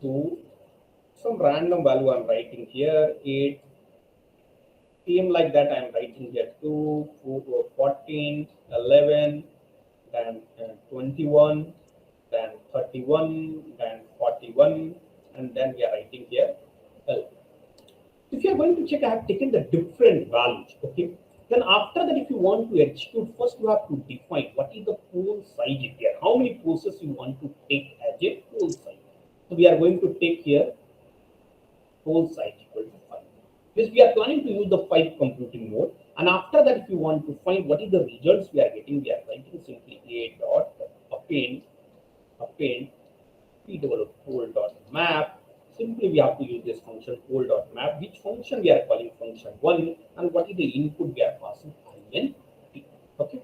to some random value I'm writing here 8. Same like that I'm writing here 2, 14, 11, then 21, then 31, then 41, and then we are writing here 12. If you are going to check, I have taken the different values. Okay. Then after that, if you want to execute, first you have to define what is the pool size here. How many processes you want to take as a pool size. So we are going to take here pool size equal to 5. Because we are planning to use the 5 computing mode. And after that, if you want to find what is the results we are getting, we are writing simply a dot append pool.map. Simply we have to use this function pool.map, which function we are calling function 1, and what is the input we are passing int. Okay.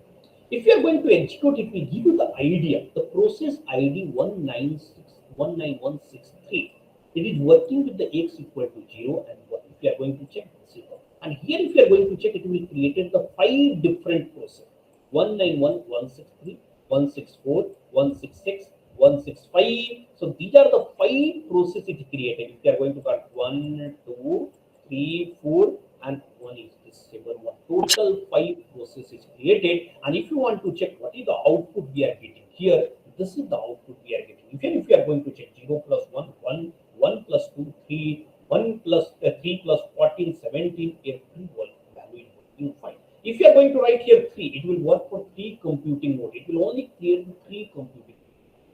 If you are going to execute, it will give you the idea, the process ID 19163. It is working with the x equal to 0 and 1. If you are going to check 0. And here if you are going to check, it will create the 5 different processes. 191, 164, 166, 165. So these are the 5 processes it created. If you are going to count 1, 2, 3, 4, and 1 is this 7. Total 5 processes created. And if you want to check what is the output we are getting here, this is the output we are getting. Even if you are going to check 0 plus 1, 1, 1 plus 2, 3, 1 plus 3 plus 14, 17, every one value is working fine. If you are going to write here 3, it will work for 3 computing mode. It will only create 3 computing.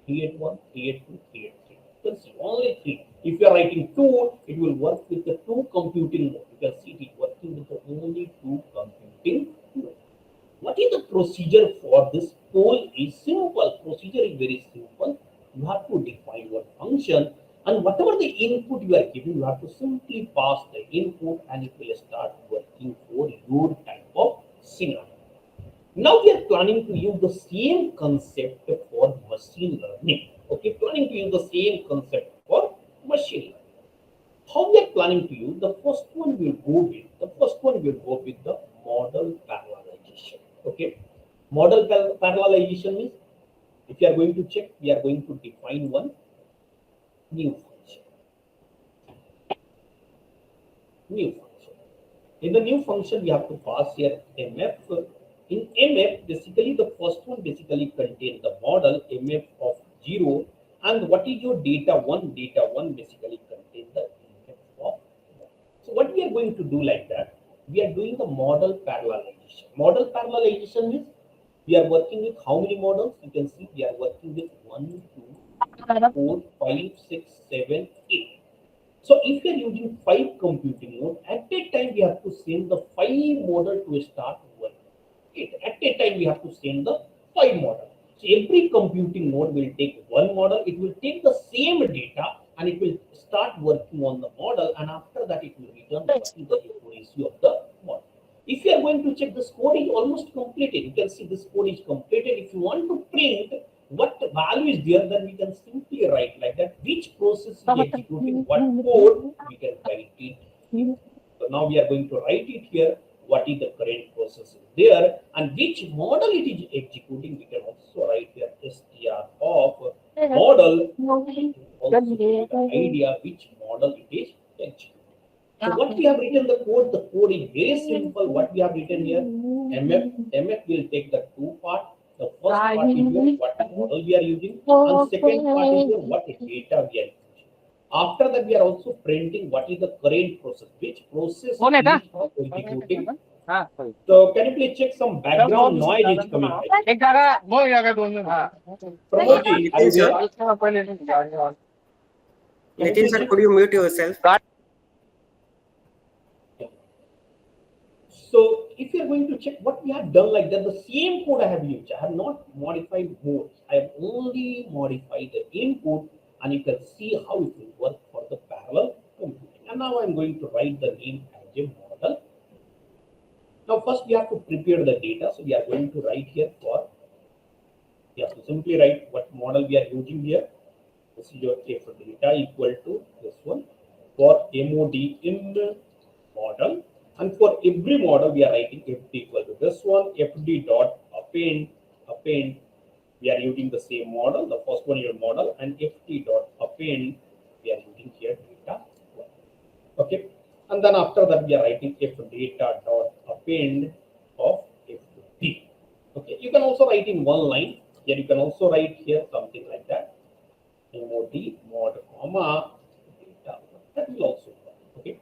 Create 1, create 2, create 3. You can see only 3. If you are writing 2, it will work with the 2 computing mode. You can see it is working with the only 2 computing mode. What is the procedure for this goal is simple. Procedure is very simple. You have to define one function, and whatever the input you are giving, you have to simply pass the input, and it will start working for your type of scenario. Now we are planning to use the same concept for machine learning. Okay, planning to use the same concept for machine learning. How we are planning to use the first one will go with the model parallelization. Okay, model parallelization means if you are going to check, we are going to define one new function. New function. In the new function, we have to pass here mf. In mf, basically the first one basically contains the model mf of 0, and what is your data 1? Data 1 basically contains the mf of 1. So what we are going to do like that, we are doing the model parallelization. Model parallelization means we are working with how many models? You can see we are working with 1, 2, 4, 5, 6, 7, 8. So if you are using 5 computing node, at a time we have to send the 5 model to start working. At a time we have to send the 5 model. So every computing node will take one model, it will take the same data and it will start working on the model, and after that it will return what is the accuracy of the model. If you are going to check, this code is almost completed. You can see this code is completed. If you want to print what value is there, then we can simply write like that. Which process is executing what code, we can write it here. So now we are going to write it here. What is the current process is there and which model it is executing. We can also write here str of model. Also give the idea which model it is executing. So what we have written the code is very simple. What we have written here, MF will take the two part. The first part is your what model we are using, and second part is your what data we are using. After that, we are also printing what is the current process, which process is executing. So can you please check some background noise is coming? Pramod ji, are Nitin you sir, there? Can you Nitin please sir, check? could you mute yourself? So if you're going to check what we have done like that, the same code I have used. I have not modified more. I have only modified the input, and you can see how it will work for the parallel computing. And now I'm going to write the name as a model. Now first we have to prepare the data. So we are going to write here for, we have to simply write what model we are using here. This is your F data equal to this one for mod in model, and for every model we are writing fd equal to this one fd dot append. We are using the same model, the first one your model, and fd dot append we are using here data one. Okay, and then after that we are writing f data dot append of fd. Okay, you can also write in one line here. You can also write here something like that, mod comma data. That will also work. Okay,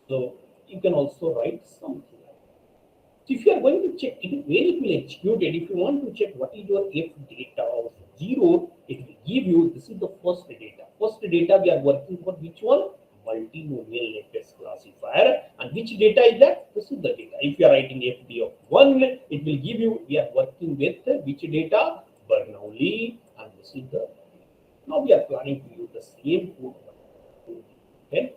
so you can also write something like that. So if you are going to check it, where it will execute it, if you want to check what is your f data of 0, it will give you, this is the first data. First data we are working for which one? Multinomial lattice classifier. And which data is that? This is the data. If you are writing fd of 1, it will give you, we are working with which data? Bernoulli, and this is the. Now we are planning to use the same code. Okay.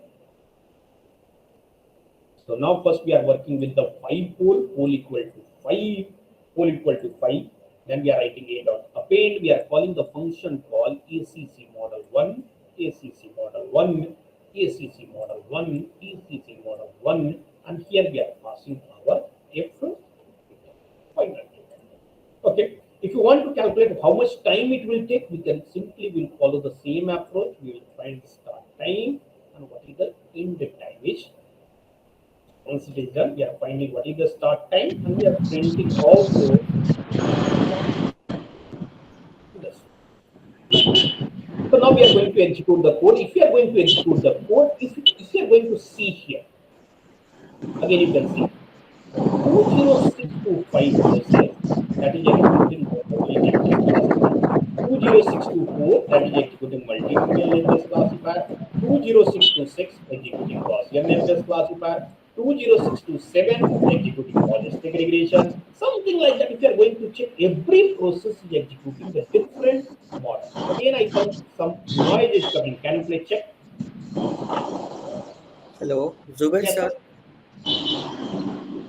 So now first we are working with the 5 pole equal to 5, pole equal to 5. Then we are writing a dot append. We are calling the function called ACC model 1, ACC model 1, ACC model 1, ACC model 1, and here we are passing our F final. Okay. If you want to calculate how much time it will take, we can simply will follow the same approach. We will find the start time and what is the end time is. Once it is done, we are finding what is the start time, and we are printing also this. So now we are going to execute the code. If you are going to execute the code, if you are going to see here, again you can see 20625 process that is executing Bernoulli lattice classifier. 20624 that is executing multinomial lattice classifier. 20626 executing Gaussian lattice classifier. 2067 executing project segregation, something like that. If you are going to check every process is executing the different model. Again, I found some noise is coming. Can you please check? Hello, Zubair Yes, sir. sir.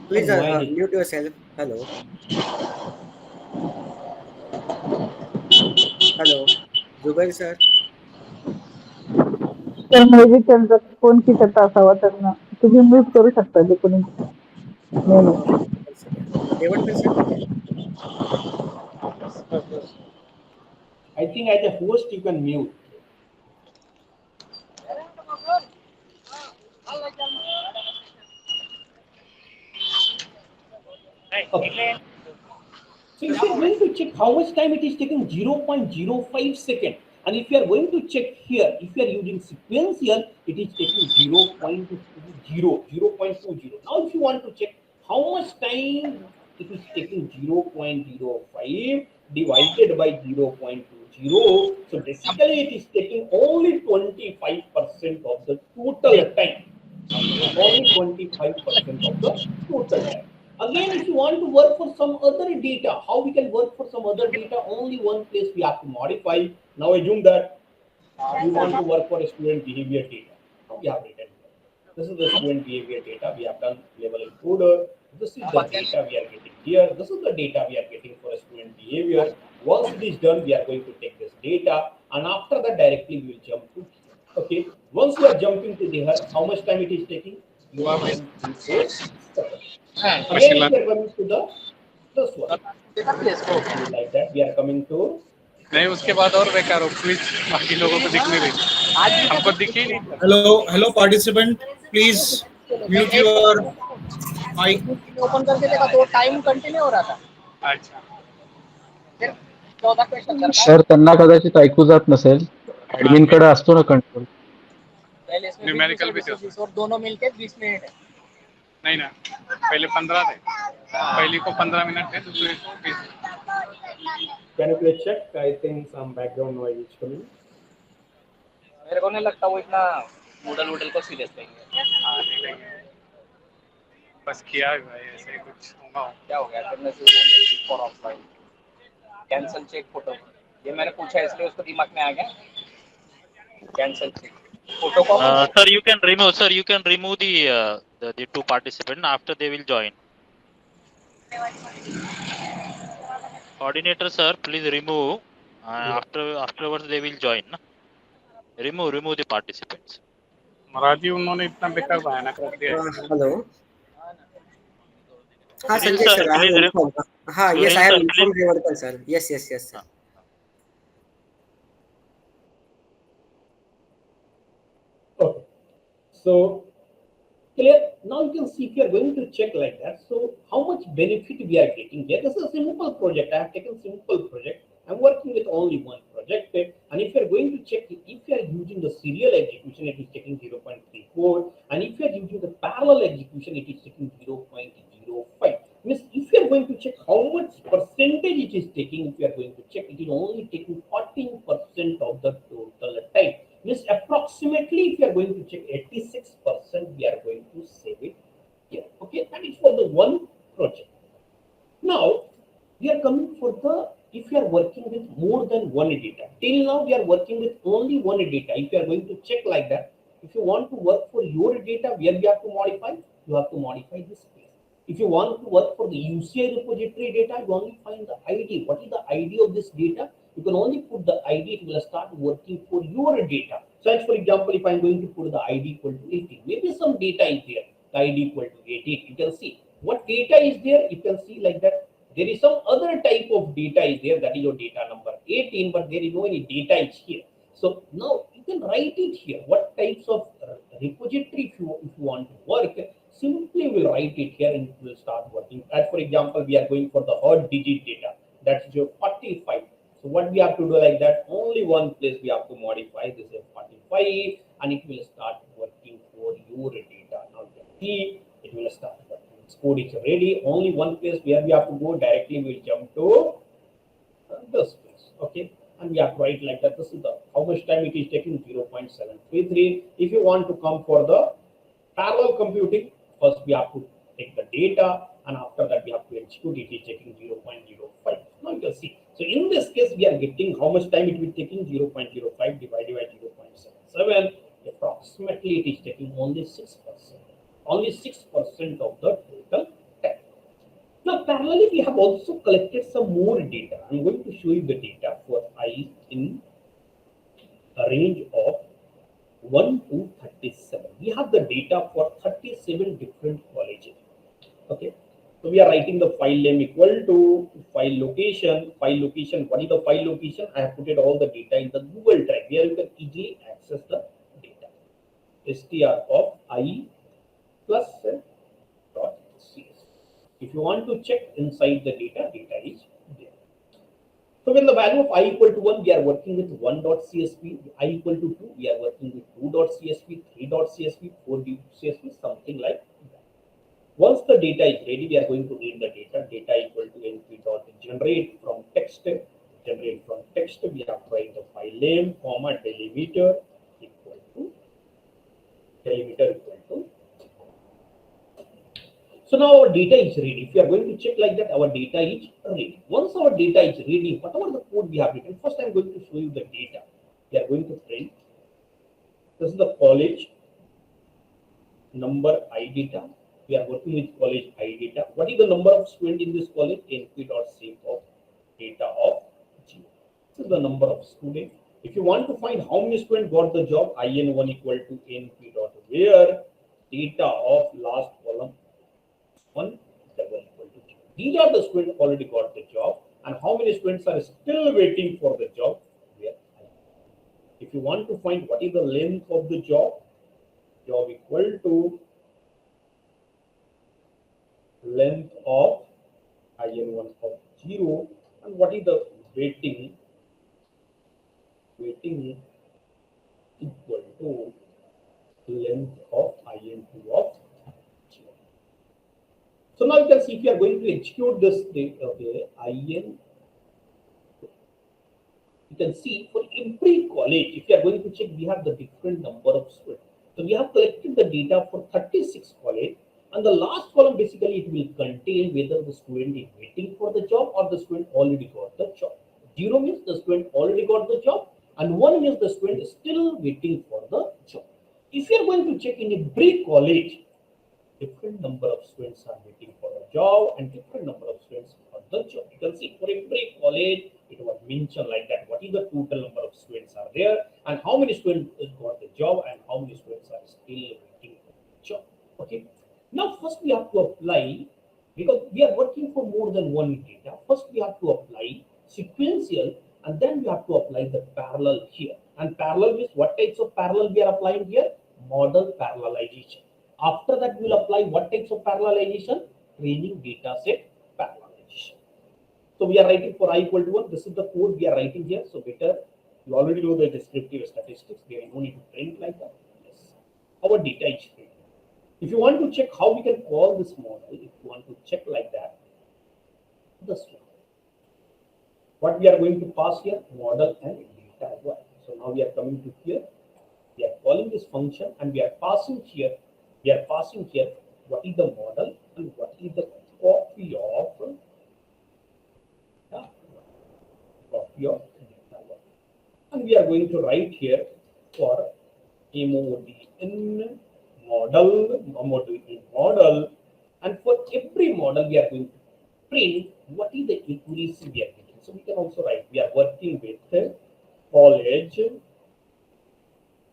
Please Some noise is mute yourself. Hello. Hello, Zubair sir. तर music त्यांचा phone खिचत असावा त्यांना तुम्ही mute करू शकता ते कोणी मेनू One second. Devatkar sir. I think as a host you can mute. Okay. So if you are going to check how much time it is taking 0.05 second, and if you are going to check here, if you are using sequential, it is taking 0.20. Now if you want to check how much time it is taking 0.05 divided by 0.20, so basically it is taking only 25% of the total time. Only 25% of the total time. Again, if you want to work for some other data, how we can work for some other data? Only one place we have to modify. Now assume that we want to work for a student behavior data. Now we have written here. This is the student behavior data. We have done level encoder. This is the data we are getting here. This is the data we are getting for a student behavior. Once it is done, we are going to take this data, and after that, directly we will jump to here. Okay. Once we are jumping to here, how much time it is taking? 0.347. Again, if we are coming to the this one, see like that, we are coming to नहीं उसके बाद और बेकार हो quiz बाकी लोगों को दिख नहीं रही हमको दिख ही नहीं Hello, participant. Please mute your mic. Open करके देखा तो टाइम कंटिन्यू हो रहा था अच्छा सर त्यांना कदाचित ऐकू जात नसेल हाँ ऍडमिन कडे असतो ना कंट्रोल न्यूमेरिकल भी थे और दोनों मिलके 20 मिनट है नहीं ना पहले 15 थे पहली को 15 मिनट थे दूसरे को 20 can you please check? I think some background noise is coming. मेरे को नहीं लगता वो इतना नूडल वूडल को सीरियस लेंगे हाँ नहीं लेंगे बस किया है भाई ऐसे ही कुछ होगा क्या हो गया करने से for offline cancel cheque photo ये मैंने पूछा इसलिए उसको दिमाग में आ गया cancel cheque photo copy Sir, you can remove the two participants after they will join. Coordinator sir, please remove. Afterwards they will join. Na? Remove the participants. महाराजी उन्होंने इतना बेकार बहाना कर दिया Hello. हाँ Sunil Sanjay sir, sir, I am please. informed. हाँ, yes, Sunil I sir, have please. informed Devatkar sir. Yes, sir. Okay. So clear. Now you can see if you are going to check like that. So how much benefit we are getting here? This is a simple project. I have taken simple project. I'm working with only one project. And if you are going to check, if you are using the serial execution, it is taking 0.34. And if you are using the parallel execution, it is taking 0.05. Means if you are going to check how much percentage it is taking, if you are going to check, it is only taking 14% of the total time. Means approximately, if you are going to check 86%, we are going to save it here. Okay, that is for the one project. Now, we are coming for the, if you are working with more than one data. Till now, we are working with only one data. If you are going to check like that, if you want to work for your data, where we have to modify, you have to modify this place. If you want to work for the UCI repository data, you only find the ID. What is the ID of this data? You can only put the ID, it will start working for your data. So as for example, if I'm going to put the ID equal to 18, maybe some data is there, the ID equal to 18, you can see. What data is there? You can see like that. There is some other type of data is there, that is your data number 18, but there is no any data is here. So now you can write it here. What types of repository if you want to work, simply will write it here and it will start working. As for example, we are going for the odd digit data. That's your 45. So what we have to do like that, only one place we have to modify. This is 45 and it will start working for your data. Now you can see it will start working. Its code is ready. Only one place where we have to go, directly we'll jump to this place. Okay. And we have to write like that. This is the how much time it is taking, 0.733. If you want to come for the parallel computing, First, we have to take the data, and after that, we have to execute it. Is taking 0.05. Now you can see. So in this case, we are getting how much time it will taking 0.05 divided by 0.77. Approximately, it is taking only 6%. Only 6% of the total time. Now, parallelly, we have also collected some more data. I'm going to show you the data for I in a range of 1 to 37. We have the data for 37 different colleges. Okay. So we are writing the file name equal to file location. File location. What is the file location? I have put it all the data in the Google Drive where you can easily access the data. str of I plus dot cs. If you want to check inside the data, data is there. So when the value of I equal to 1, we are working with 1.csv. I equal to 2, we are working with 2.csv, 3.csv, 4.csv, something like that. Once the data is ready, we are going to read the data. Data equal to np.generate from text. Generate from text, we have to write the file name, comma, delimiter equal to So now our data is ready. If you are going to check like that, our data is ready. Once our data is ready, whatever the code we have written, first I'm going to show you the data. We are going to print. This is the college number I data. We are working with college I data. What is the number of students in this college? np.save of data of 0. This is the number of students. If you want to find how many students got the job, in1 equal to np.where data of last column 1 double equal to 0. These are the students already got the job, and how many students are still waiting for the job? If you want to find what is the length of the job equal to length of in1 of 0, and what is the waiting equal to length of in2 of 0. So now you can see if you are going to execute this thing, okay, in, you can see for every college, if you are going to check, we have the different number of students. So we have collected the data for 36 college, and the last column basically it will contain whether the student is waiting for the job or the student already got the job. 0 means the student already got the job, and 1 means the student is still waiting for the job. If you are going to check in every college, different number of students are waiting for a job and different number of students for the job. You can see for every college, it was mentioned like that. What is the total number of students are there, and how many students got the job, and how many students are still waiting for the job. Okay. Now, first we have to apply, because we are working for more than one data. First, we have to apply sequential, and then we have to apply the parallel here. And parallel means what types of parallel we are applying here? Model parallelization. After that, we will apply what types of parallelization? Training data set parallelization. So we are writing for I equal to 1. This is the code we are writing here. So better, you already know the descriptive statistics. There is no need to print like that. Yes. Our data is ready. If you want to check how we can call this model, if you want to check like that, this one. What we are going to pass here? Model and data as well. So now we are coming to here. We are calling this function, and we are passing here. We are passing here what is the model and what is the copy of data. And we are going to write here for mod in model, and for every model we are going to print what is the accuracy we are getting. So we can also write we are working with college.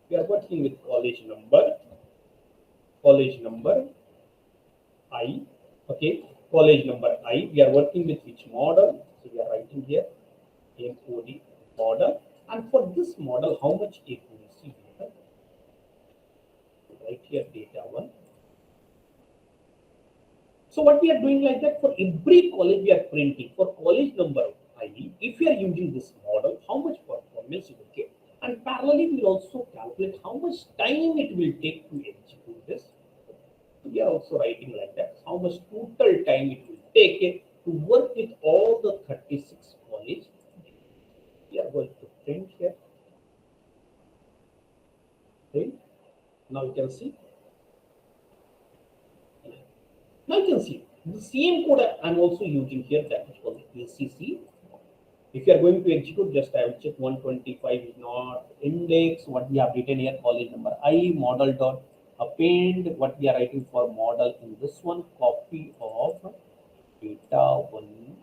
We are working with college number I. Okay, college number I. We are working with which model? So we are writing here mod model, and for this model, how much accuracy we have? Right here, data 1. So what we are doing like that, for every college we are printing for college number I. If we are using this model, how much performance you will get, and parallelly we will also calculate how much time it will take to execute this. We are also writing like that, how much total time it will take to work with all the 36 colleges. We are going to print here. Print. Now you can see. Now you can see the same code I'm also using here, that is called ACC. If you are going to execute, just I will check 125 is not index. What we have written here, college number I, model dot append. What we are writing for model in this one, copy of data one.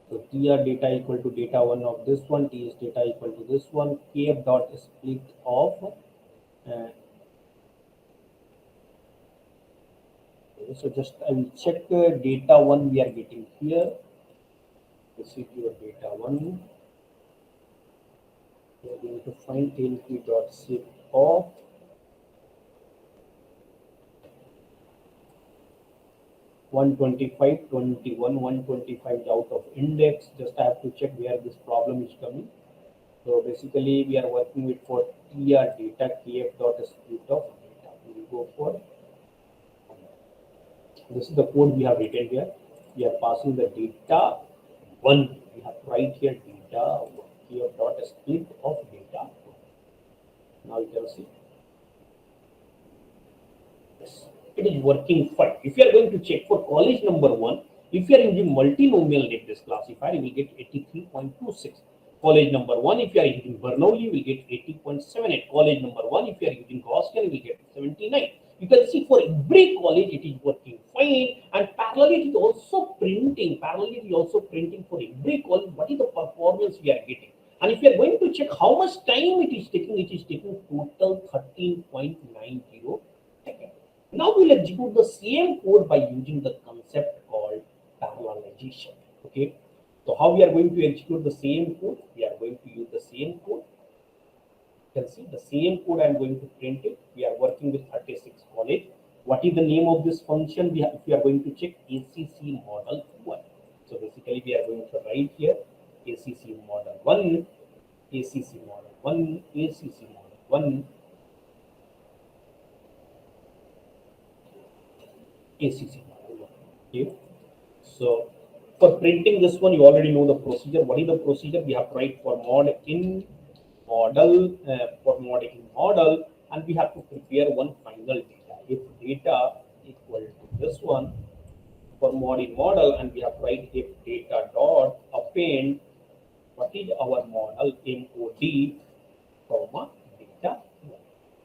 So tr data equal to data one of this one, ts data equal to this one, kf dot split of. So just I will check data one we are getting here. This is your data one. We are going to find lp dot zip of 125, 21, 125 out of index. Just I have to check where this problem is coming. So basically we are working with for tr data kf dot split of data. We will go for this is the code we have written here. We are passing the data one. We have right here data kf dot split of data. Now you can see yes, it is working fine. If you are going to check for college number one, if you are using multinomial net classifier, you will get 83.26. College number one, if you are using Bernoulli, you will get 80.78. College number one, if you are using Gaussian, you will get 79. You can see for every college it is working fine, and parallelly it is also printing. Parallelly it is also printing for every college what is the performance we are getting. And if you are going to check how much time it is taking total 13.90 seconds. Now we'll execute the same code by using the concept called parallelization. Okay. So how we are going to execute the same code? We are going to use the same code. You can see the same code I am going to print it. We are working with 36 college. What is the name of this function? If we are going to check ACC model 1. So basically we are going to write here ACC model 1, ACC model 1, ACC model 1, ACC model 1. Okay. So for printing this one, you already know the procedure. What is the procedure? We have to write for mod in model, and we have to prepare one final data. If data equal to this one for mod in model, and we have to write if data dot append what is our model mod comma data.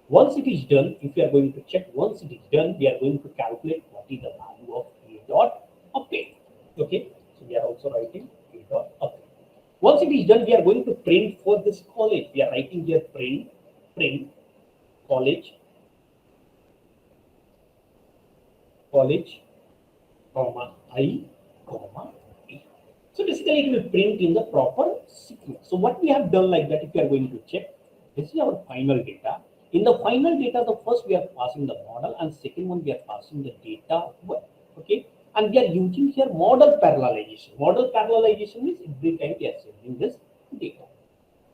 Once it is done, if you are going to check, once it is done, we are going to calculate what is the value of a dot append. Okay, so we are also writing a dot append. Once it is done, we are going to print for this college. We are writing here print college, comma I, comma A. So basically it will print in the proper sequence. So what we have done like that, if you are going to check, this is our final data. In the final data, the first we are passing the model, and second one we are passing the data. Okay, and we are using here model parallelization. Model parallelization means every time we are sending this data.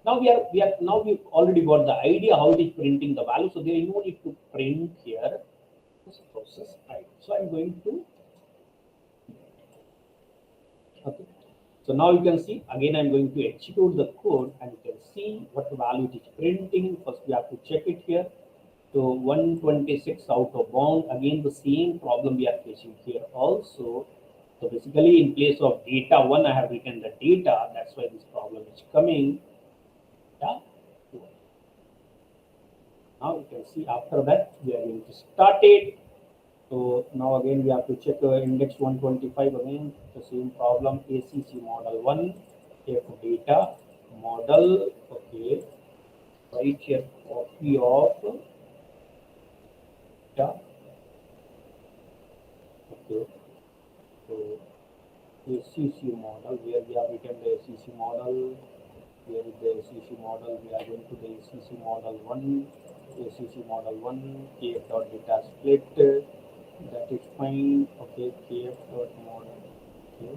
Now we've already got the idea how it is printing the value. So there is no need to print here this process ID. So I'm going to okay. So now you can see again I'm going to execute the code, and you can see what the value it is printing. First we have to check it here. So 126 out of bound. Again the same problem we are facing here also. So basically in place of data 1 I have written the data. That's why this problem is coming. Yeah. Now you can see after that we are going to start it. So now again we have to check index 125 again, the same problem, ACC model 1, if data model, okay, right here copy of data, okay, so ACC model, where we have written the ACC model, here is the ACC model, we are going to the ACC model 1, ACC model 1, kf dot data split, that is fine, okay, kf dot model, okay.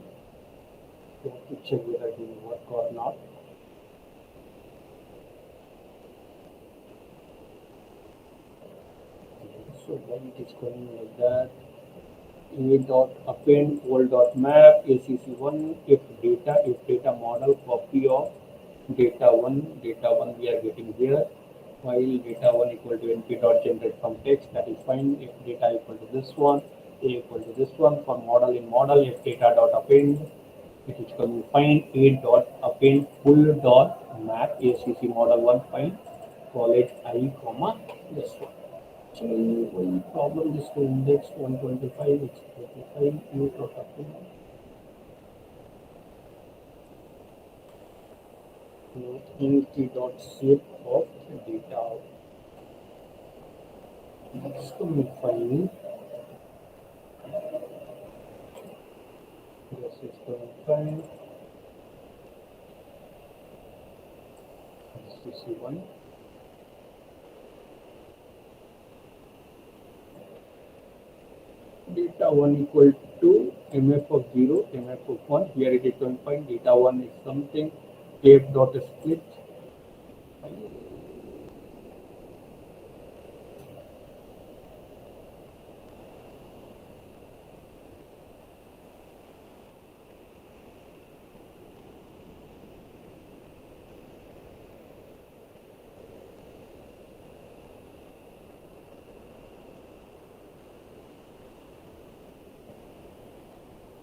You have to check whether it will work or not. So when it is going like that, a dot append old dot map acc1 if data model copy of data one we are getting here. While data 1 equal to np dot generate from text, that is fine. If data equal to this one, a equal to this one, for model in model, if data dot append, it is coming fine. A dot append full dot map acc model 1 fine. Call it I comma this one. So one problem is to index 125, it's 25, u dot append. Np dot shape of data. It's coming fine. Yes, it's coming fine. CC1. Data 1 equal to mf of 0, mf of 1. Here it is going fine. Data 1 is something. F dot split.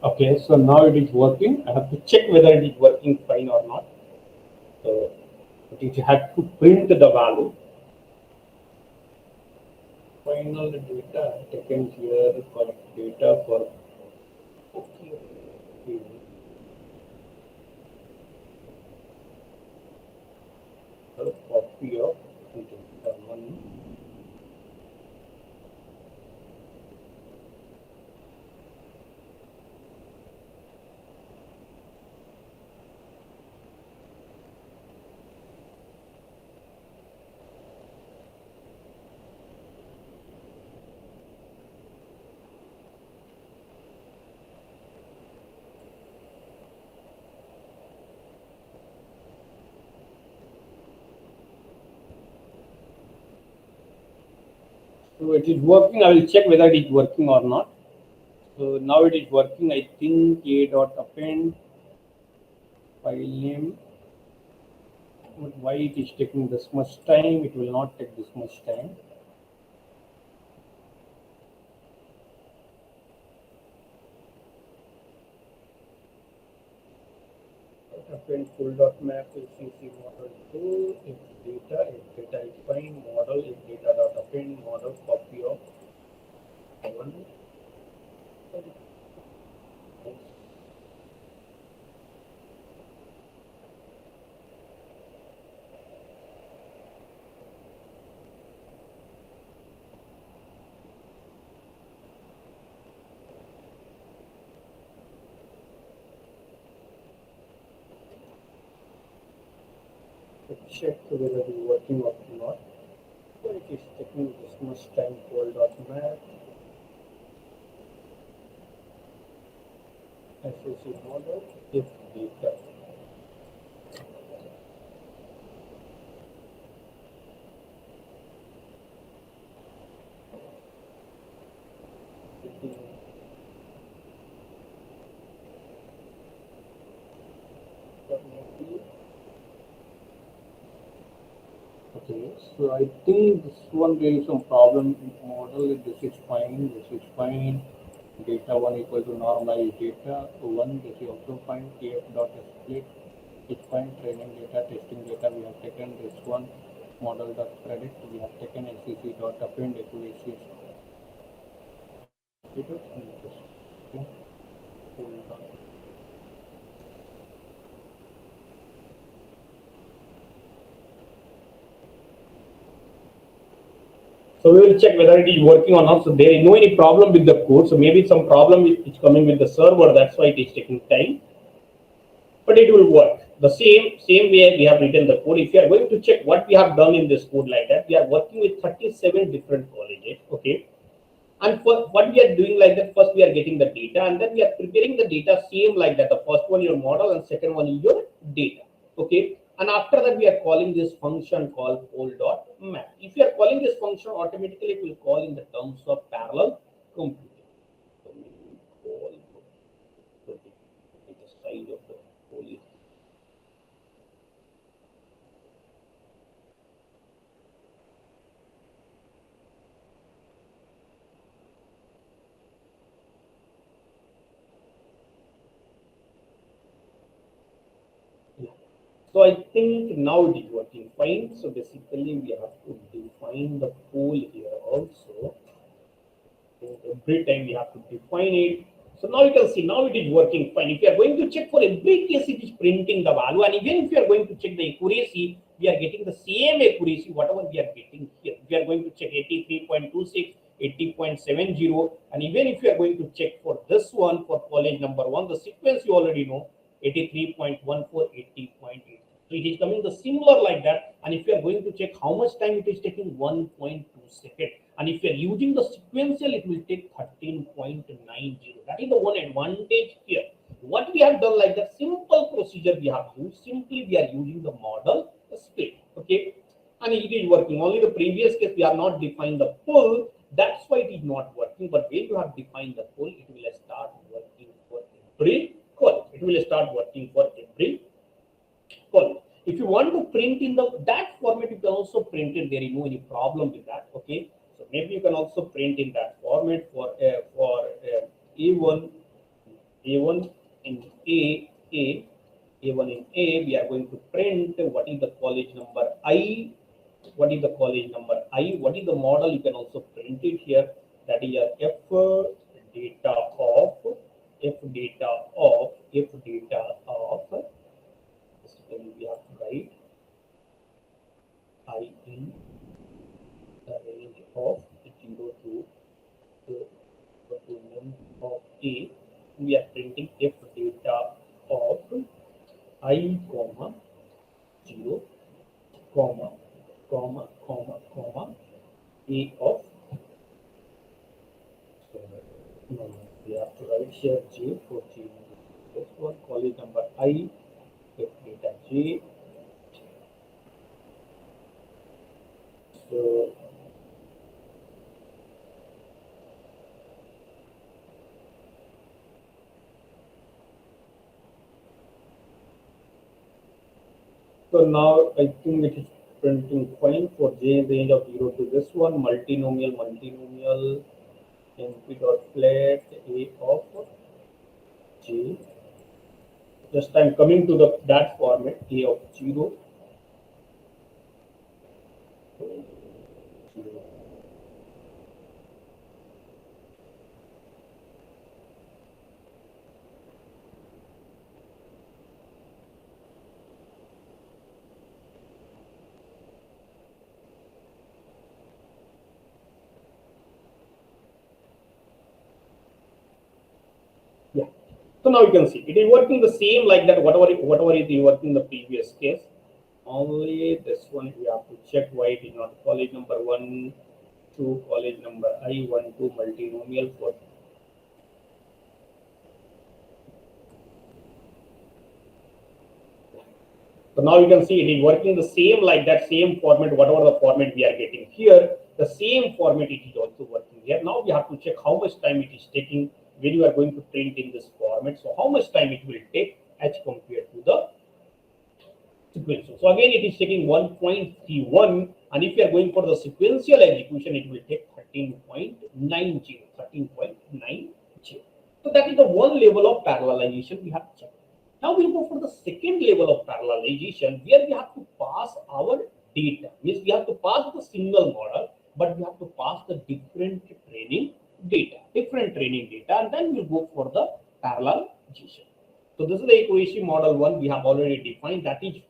Okay, so now it is working. I have to check whether it is working fine or not. So it had to print the value. Final data taken here for data for okay. Copy of data 1. So it is working. I will check whether it is working or not. So now it is working. I think a dot append file name. But why it is taking this much time? It will not take this much time. Append full dot map is CC model 2. If data is fine, model, if data dot append model copy of 1. Check whether it is working or not. So it is taking this much time. Full dot map SOC model if data. Okay, so I think this one there is some problem in model. This is fine. This is fine. Data 1 equal to normalized data 1. This is also fine. TF dot split. It's fine. Training data, testing data. We have taken this one. Model dot predict. We have taken SCC dot append accuracy. So we will check whether it is working or not. So there is no any problem with the code. So maybe some problem is coming with the server. That's why it is taking time. But it will work. The same way we have written the code. If you are going to check what we have done in this code like that, we are working with 37 different colleges. Okay. And for what we are doing like that, first we are getting the data, and then we are preparing the data same like that. The first one your model, and second one is your data. Okay. And after that, we are calling this function called poll.map. If you are calling this function, automatically it will call in the terms of parallel computing. So we will call the size of the poll is So I think now it is working fine. So basically we have to define the pool here also. Every time we have to define it. So now you can see now it is working fine. If you are going to check for every case, it is printing the value, and even if you are going to check the accuracy, we are getting the same accuracy whatever we are getting here. We are going to check 83.26, 80.70, and even if you are going to check for this one for college number 1, the sequence you already know 83.14, 80.8. So it is coming the similar like that. And if you are going to check how much time it is taking, 1.2 seconds. And if you are using the sequential, it will take 13.90. That is the one advantage here. What we have done like that simple procedure we have used. Simply we are using the model split. Okay. And it is working. Only the previous case we are not defined the pull. That's why it is not working. But when you have defined the pull, it will start working for every call. It will start working for every call. If you want to print in the that format, you can also print it. There is no any problem with that. Okay, so maybe you can also print in that format for A1 in A1 in A. We are going to print what is the college number I. What is the college number I? What is the model? You can also print it here. That is your data of F data of F data of. Basically, we have to write I in the range of 0 to length of A. We are printing F data of I comma 0 comma A of. So no, we have to write here J for J. This one college number I F data J. So now I think it is printing fine for J range of 0 to this one, multinomial, np dot flat A of J. Just I'm coming to the that format A of 0. Yeah. So now you can see it is working the same like that. Whatever it is working the previous case. Only this one we have to check why it is not college number 1, 2, college number I 1, 2 multinomial for. So now you can see it is working the same like that, same format, whatever the format we are getting here, the same format it is also working here. Now we have to check how much time it is taking when you are going to print in this format. So how much time it will take as compared to the sequential. So again, it is taking 1.31, and if you are going for the sequential execution, it will take 13.90. 13.90. So that is the one level of parallelization we have checked. Now we'll go for the second level of parallelization, where we have to pass our data. Means we have to pass the single model, but we have to pass the different training data, and then we'll go for the parallelization. So this is the equation model 1 we have already defined. That is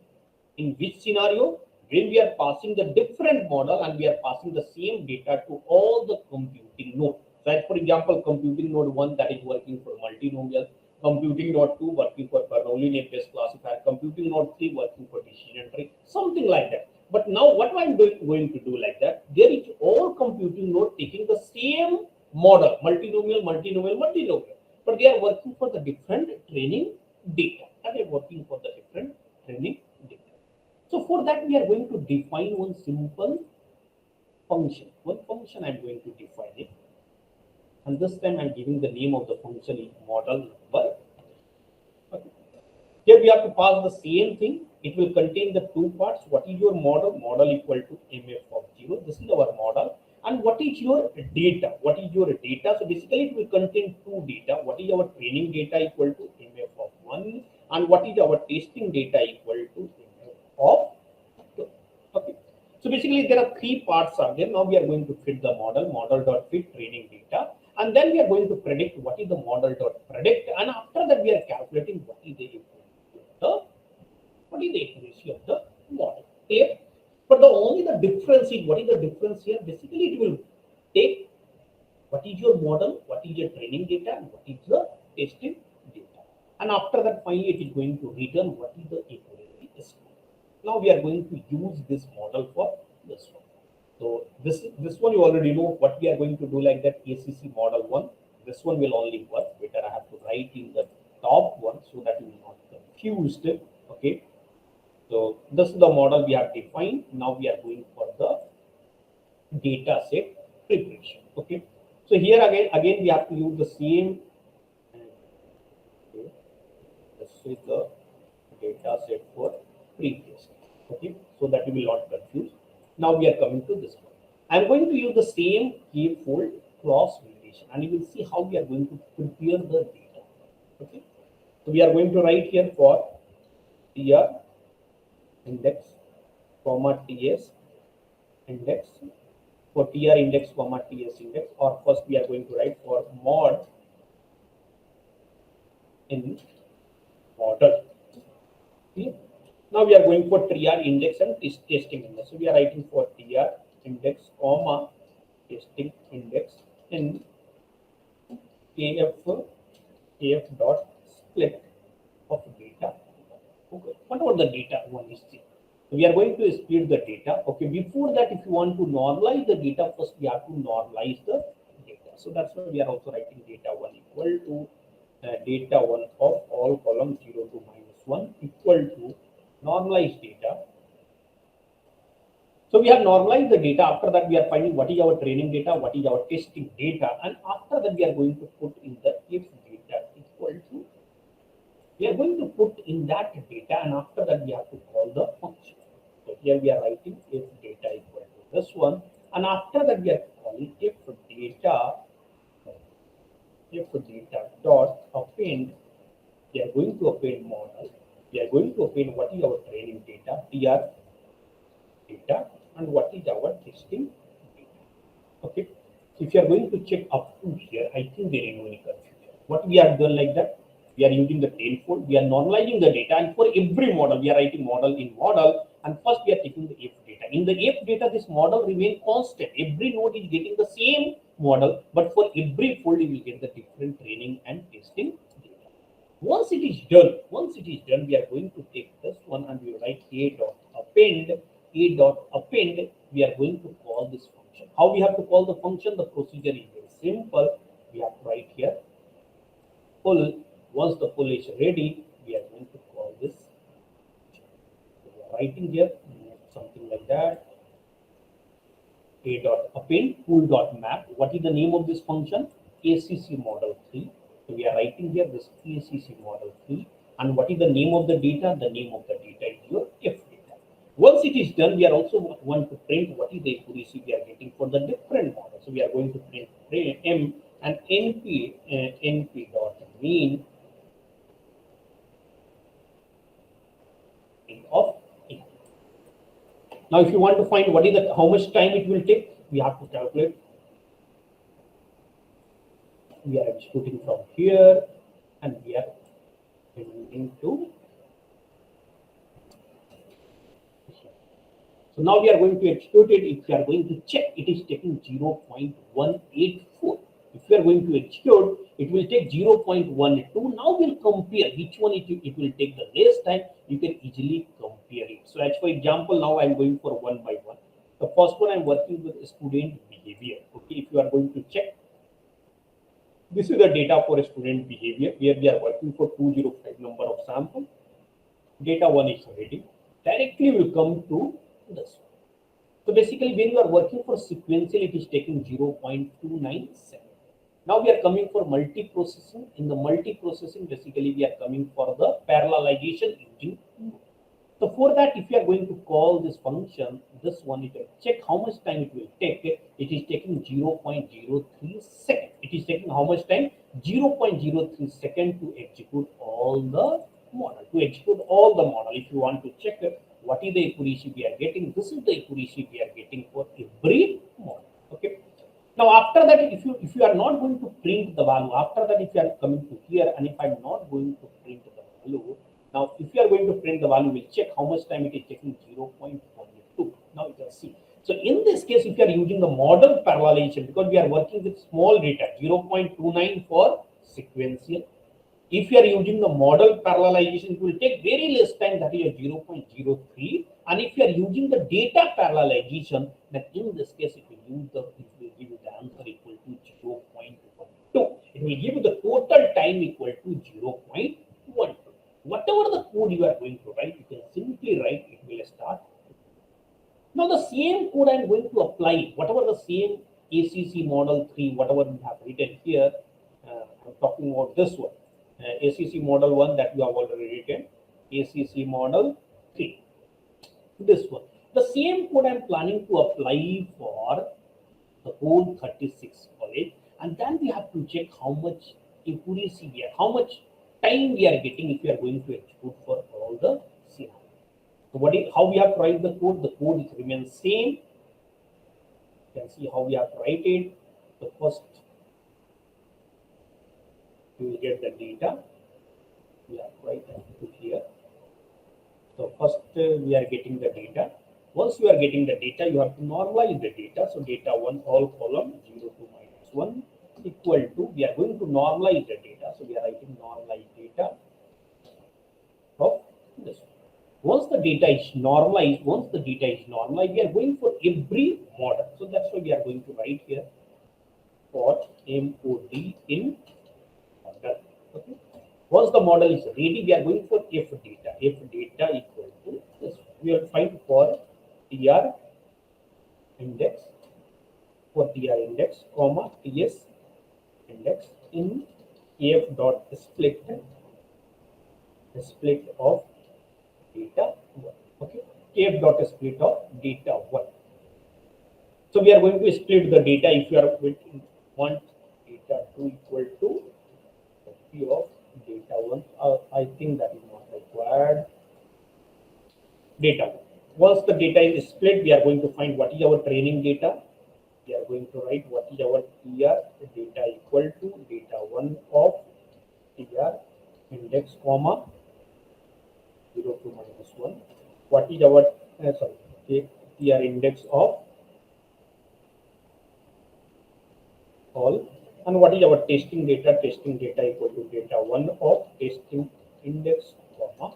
in which scenario, when we are passing the different model and we are passing the same data to all the computing node. So as for example, computing node 1 that is working for multinomial, computing node 2 working for Bernoulli based classifier, computing node 3 working for decision tree, something like that. But now what I'm going to do like that, there is all computing node taking the same model, multinomial, but they are working for the different training data. And they are working for the different training data. So for that, we are going to define one simple function. One function I'm going to define it. And this time I'm giving the name of the function is model number. Okay. Here we have to pass the same thing. It will contain the two parts. What is your model? Model equal to mf of 0. This is our model. And what is your data? What is your data? So basically it will contain two data. What is our training data equal to mf of 1, and what is our testing data equal to So basically there are three parts are there. Now we are going to fit the model.fit training data, and then we are going to predict what is the model.predict, and after that we are calculating what is the accuracy of the model. Clear? But the only the difference is, what is the difference here? Basically it will take what is your model, what is your training data, and what is the testing data. And after that, finally, it is going to return what is the accuracy estimate. Now we are going to use this model for this one. So this one you already know what we are going to do, like that ACC model one. This one will only work. Better I have to write in the top one so that you will not confused. Okay. So this is the model we have defined. Now we are going for the data set preparation. Okay. So here again we have to use the same. Okay, this is the data set for previous. Okay, so that you will not confuse. Now we are coming to this one. I am going to use the same k-fold cross validation, and you will see how we are going to prepare the data. Okay, so we are going to write here for tr index comma ts index, for tr index comma ts index, or first we are going to write for mod in model. Okay. Now we are going for tr index and testing index. So we are writing for tr index comma testing index in kf dot split of data. Okay. What about the data one is here? So we are going to split the data. Okay. Before that, if you want to normalize the data, first we have to normalize the data. So that's why we are also writing data one equal to data one of all columns 0 to -1 equal to normalized data. So we have normalized the data. After that, we are finding what is our training data, what is our testing data, and after that, we are going to put in the if data equal to. We are going to put in that data, and after that, we have to call the function. So here we are writing if data equal to this one, and after that, we are calling if data dot append. We are going to append model. We are going to append what is our training data, tr data, and what is our testing data. Okay. If you are going to check up to here, I think there is no any confusion. What we are done like that, we are using the tenfold. We are normalizing the data, and for every model, we are writing model in model, and first we are taking the F data. In the F data, this model remain constant. Every node is getting the same model, but for every fold, you will get the different training and testing data. Once it is done, we are going to take this one and we will write a dot append. We are going to call this function. How we have to call the function? The procedure is very simple. We have to write here full. Once the full is ready, we are going to call this. So we are writing here something like that. A dot append full dot map. What is the name of this function? ACC model 3. So we are writing here this ACC model 3. And what is the name of the data? The name of the data is your F data. Once it is done, we are also want to print what is the accuracy we are getting for the different models. So we are going to print M and np dot mean of A. Now, if you want to find what is the how much time it will take, we have to calculate. We are executing from here, and we are bringing to. So now we are going to execute it. If you are going to check, it is taking 0.184. If you are going to execute, it will take 0.12. Now we'll compare which one it will take the less time. You can easily compare it. So as for example, now I'm going for one by one. The first one I'm working with student behavior. Okay, if you are going to check, this is the data for student behavior where we are working for 205 number of sample. Data one is ready. Directly will come to this. So basically, when you are working for sequential, it is taking 0.297. Now we are coming for multi-processing. In the multi-processing, basically we are coming for the parallelization using. So for that, if you are going to call this function, this one, you can check how much time it will take. It is taking 0.03 second. It is taking how much time? 0.03 second to execute all the model, to execute all the model. If you want to check what is the accuracy we are getting, this is the accuracy we are getting for every model. Okay. Now after that, if you are not going to print the value, after that if you are coming to here, and if I'm not going to print the value, now if you are going to print the value, we'll check how much time it is taking, 0.12. Now you can see. So in this case, if you are using the model parallelization, because we are working with small data, 0.29 for sequential. If you are using the model parallelization, it will take very less time, that is 0.03. And if you are using the data parallelization, then in this case, it will give you the answer equal to 0.12. It will give you the total time equal to 0.12. Whatever the code you are going to write, you can simply write, it will start. Now the same code I am going to apply, whatever the same ACC model 3, whatever we have written here, I'm talking about this one. ACC model 1 that you have already written, ACC model 3, this one. The same code I am planning to apply for the whole 36 college, and then we have to check how much accuracy we are, how much time we are getting if we are going to execute for all the scenarios. So how we have to write the code? The code remains same. You can see how we have to write it. The first, you will get the data. We have to write it here. So first we are getting the data. Once you are getting the data, you have to normalize the data. So data 1, all column 0 to -1 equal to, we are going to normalize the data. So we are writing normalized data of this one. Once the data is normalized, we are going for every model. So that's why we are going to write here for MOD in model. Okay. Once the model is ready, we are going for F data. F data equal to this. We will find for TR index, comma TS index in F dot split of data 1. Okay, F dot split of data 1. So we are going to split the data. If you are want data 2 equal to P of data 1, I think that is not required. Data 1. Once the data is split, we are going to find what is our training data. We are going to write what is our TR data equal to data 1 of TR index, comma 0 to -1. What is our TR index of all, and what is our testing data? Testing data equal to data 1 of testing index, comma.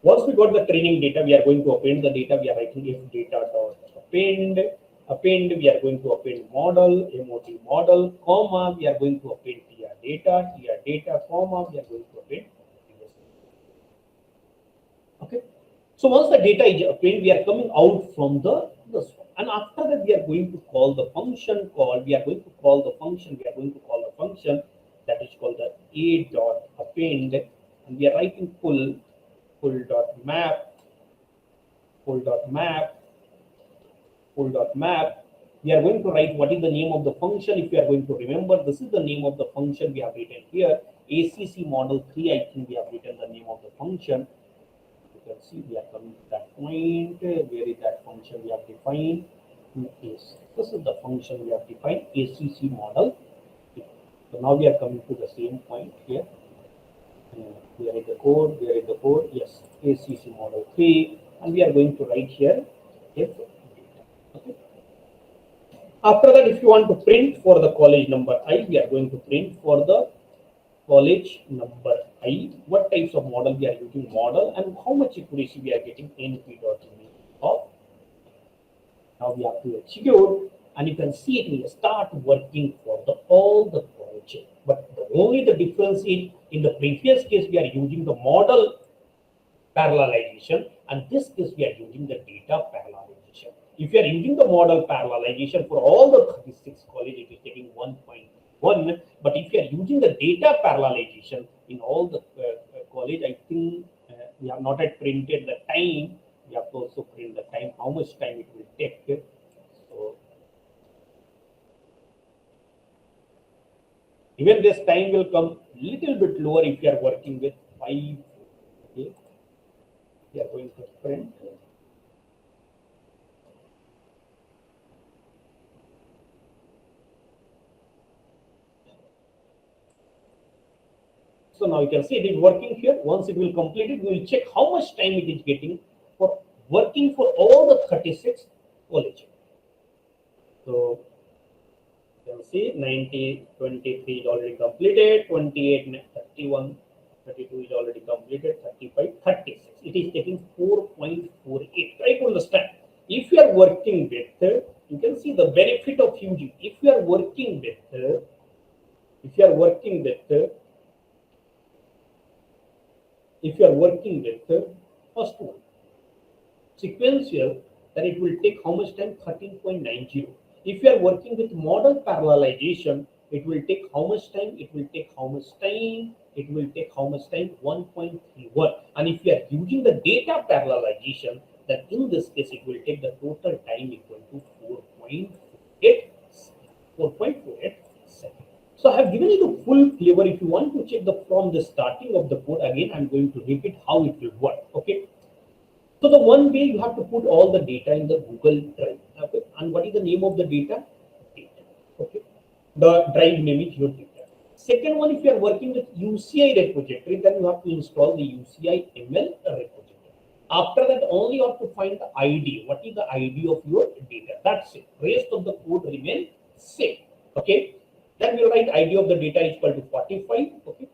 Once we got the training data, we are going to append the data. We are writing if data dot append. Append, we are going to append model, MOD model, comma, we are going to append TR data, comma, we are going to append TS. Okay. So once the data is appended, we are coming out from this one. And after that, we are going to call the function call. We are going to call the function. We are going to call the function that is called the a dot append, and we are writing pull dot map. We are going to write what is the name of the function. If you are going to remember, this is the name of the function we have written here. ACC model 3, I think we have written the name of the function. You can see we are coming to that point. Where is that function we have defined? Yes, this is the function we have defined, ACC model. So now we are coming to the same point here. Where is the code? Yes, ACC model 3, and we are going to write here if data. Okay. After that, if you want to print for the college number I, we are going to print for the college number I, what types of model we are using, model, and how much accuracy we are getting, np.name of. Now we have to execute, and you can see it will start working for all the college. But only the difference is, in the previous case we are using the model parallelization, and this case we are using the data parallelization. If you are using the model parallelization for all the 36 colleges, it is taking 1.1. But if you are using the data parallelization in all the college, I think we have not yet printed the time. We have to also print the time, how much time it will take. So even this time will come little bit lower if you are working with 5. Okay, we are going to print. So now you can see it is working here. Once it will complete it, we will check how much time it is getting for working for all the 36 college. So you can see 90, 23 is already completed, 28, 31, 32 is already completed, 35, 36. It is taking 4.48. Try to understand. If you are working with, you can see the benefit of using. If you are working with, if you are working with if you are working with first one sequential, then it will take how much time? 13.90. If you are working with model parallelization, it will take how much time? It will take how much time? It will take how much time? 1.31. And if you are using the data parallelization, then in this case it will take the total time equal to 4.8 4.48 seconds. So I have given you the full flavor. If you want to check the from the starting of the code, again I'm going to repeat how it will work. Okay. So the one way you have to put all the data in the Google Drive. Okay. And what is the name of the data? Data. Okay. The drive name is your data. Second one, if you are working with UCI repository, then you have to install the UCI ML repository. After that, only you have to find the ID. What is the ID of your data? That's it. Rest of the code remain same. Okay. Then we'll write ID of the data is equal to 45. Okay.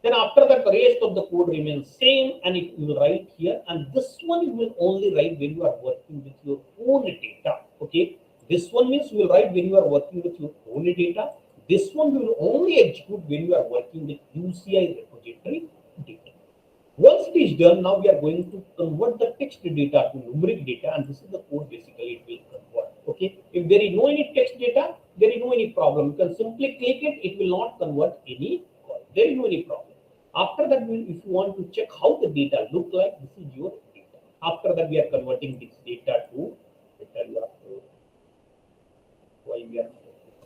Then after that, the rest of the code remains same, and it will write here. And this one you will only write when you are working with your own data. Okay. This one means you will write when you are working with your own data. This one will only execute when you are working with UCI repository data. Once it is done, now we are going to convert the text data to numeric data, and this is the code basically it will convert. Okay. If there is no any text data, there is no any problem. You can simply click it, it will not convert any call. There is no any problem. After that, if you want to check how the data look like, this is your data. After that, we are converting this data to data. You have to why we are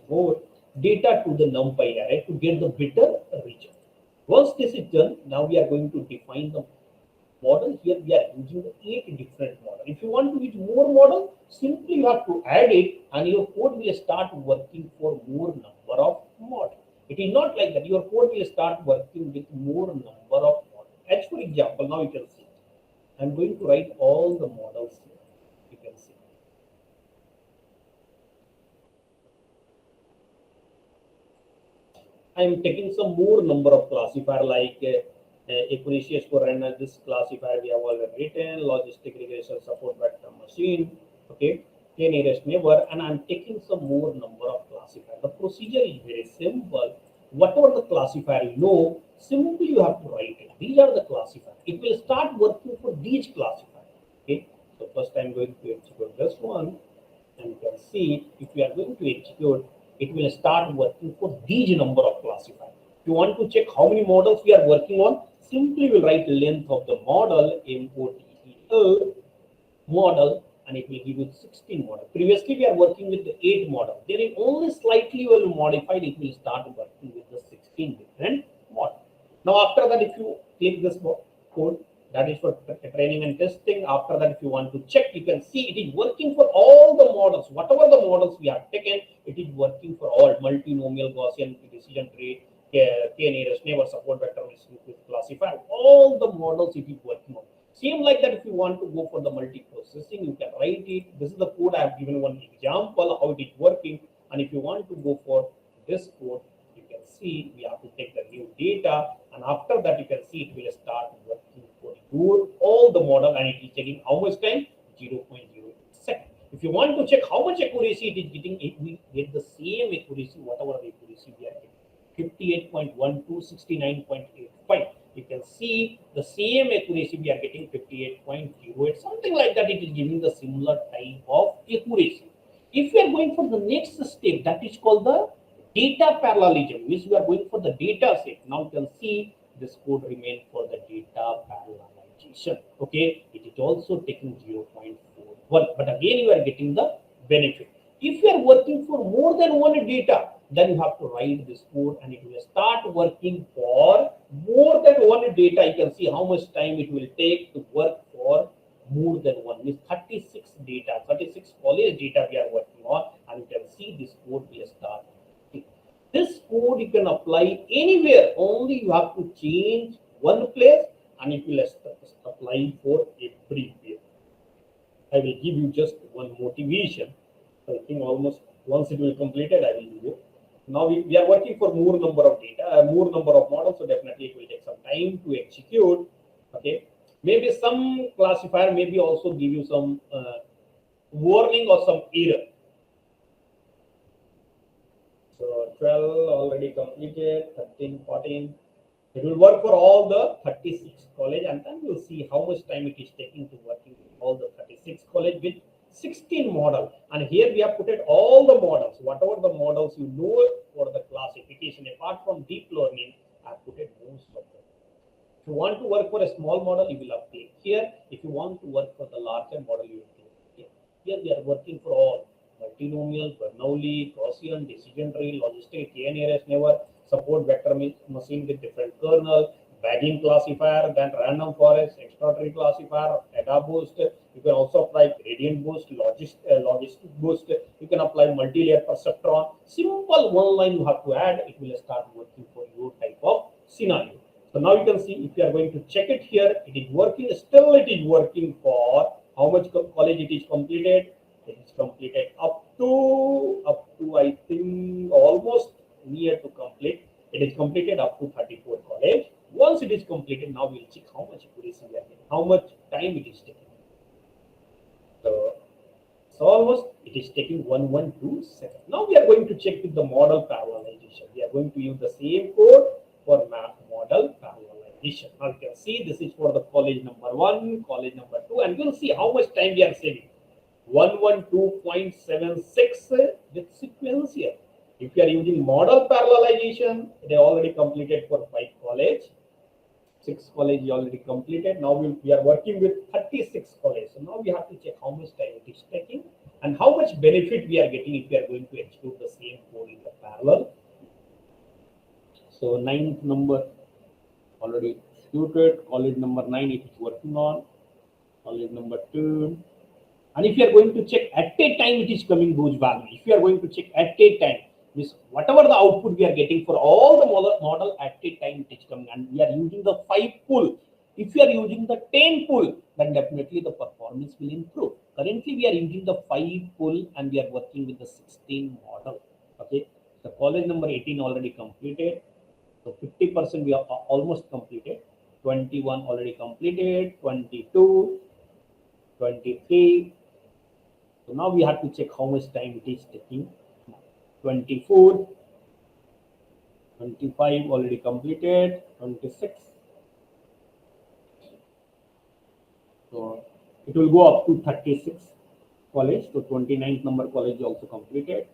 more data to the NumPy array to get the better result. Once this is done, now we are going to define the model. Here we are using the 8 different model. If you want to use more model, simply you have to add it, and your code will start working for more number of models. It is not like that. Your code will start working with more number of models. As for example, now you can see, I'm going to write all the models here. You can see. I'm taking some more number of classifier like accuracy score and this classifier we have already written, logistic regression support vector machine, okay, k-nearest neighbor, and I'm taking some more number of classifier. The procedure is very simple. Whatever the classifier you know, simply you have to write it. These are the classifiers. It will start working for these classifiers. Okay, so first I'm going to execute this one, and you can see if we are going to execute, it will start working for these number of classifiers. If you want to check how many models we are working on, simply will write length of the model, model, model, and it will give you 16 model. Previously, we are working with the 8 model. There is only slightly will modified, it will start working with the 16 different model. Now, after that, if you click this code, that is for training and testing. After that, if you want to check, you can see it is working for all the models. Whatever the models we have taken, it is working for all multinomial, Gaussian, decision tree, k-nearest neighbor, support vector, classifier. All the models it is working on. Same like that, if you want to go for the multi-processing, you can write it. This is the code I have given one example how it is working. And if you want to go for this code, you can see we have to take the new data, and after that you can see it will start working for your all the model, and it is taking how much time? 0.08 seconds. If you want to check how much accuracy it is getting, it will get the same accuracy, whatever the accuracy we are getting. 58.12, 69.85. You can see the same accuracy we are getting 58.08, something like that. It is giving the similar type of accuracy. If we are going for the next step, that is called the data parallelism, means we are going for the data set. Now you can see this code remain for the data parallelization. Okay, it is also taking 0.41, but again you are getting the benefit. If you are working for more than one data, then you have to write this code, and it will start working for more than one data, you can see how much time it will take to work for more than one. Means 36 data, 36 college data we are working on, and you can see this code will start. This code you can apply anywhere, only you have to change one place and it will apply for everywhere. I will give you just one motivation. I think almost once it will completed, I will give you. Now we are working for more number of data, more number of models, so definitely it will take some time to execute. Okay, maybe some classifier maybe also give you some warning or some error. So 12 already completed, 13, 14. It will work for all the 36 college, and then you'll see how much time it is taking to working with all the 36 college with 16 model. And here we have put it all the models, whatever the models you know for the classification. Apart from deep learning, I have put it most of them. If you want to work for a small model, you will have click here. If you want to work for the larger model, you will click here. Here we are working for all multinomial, Bernoulli, Gaussian, decision tree, logistic, k-nearest neighbor, support vector machine with different kernel, bagging classifier, then random forest, extra tree classifier, ADA boost. You can also apply gradient boost, logistic boost. You can apply multi-layer perceptron. Simple one line you have to add. It will start working for your type of scenario. So now you can see if you are going to check it here, it is working. Still, it is working for how much college it is completed. It is completed up to I think almost near to complete. It is completed up to 34 college. Once it is completed, now we'll check how much accuracy we are getting, how much time it is taking. So almost it is taking 112 seconds. Now we are going to check with the model parallelization. We are going to use the same code for model parallelization. Now you can see this is for the college number 1, college number 2, and we'll see how much time we are saving. 112.76 with sequential. If you are using model parallelization, they already completed for 5 college. 6 college you already completed. Now we are working with 36 college. So now we have to check how much time it is taking and how much benefit we are getting if we are going to execute the same code in the parallel. So 9th number already executed. College number 9 it is working on. College number 2. And if you are going to check at a time, it is coming those value. If you are going to check at a time, means whatever the output we are getting for all the model at a time it is coming, and we are using the 5 pull. If you are using the 10 pull, then definitely the performance will improve. Currently, we are using the 5 pull and we are working with the 16 model. Okay, the college number 18 already completed. So 50% we are almost completed. 21 already completed. 22, 23. So now we have to check how much time it is taking. 24, 25 already completed, 26. So it will go up to 36 college. So 29th number college also completed.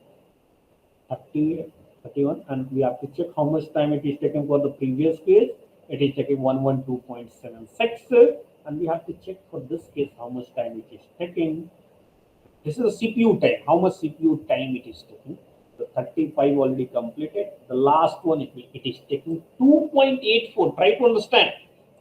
30, 31, and we have to check how much time it is taken for the previous case. It is taking 112.76, and we have to check for this case how much time it is taking. This is the CPU time, how much CPU time it is taking. The 35 already completed. The last one, it is taking 2.84. Try to understand.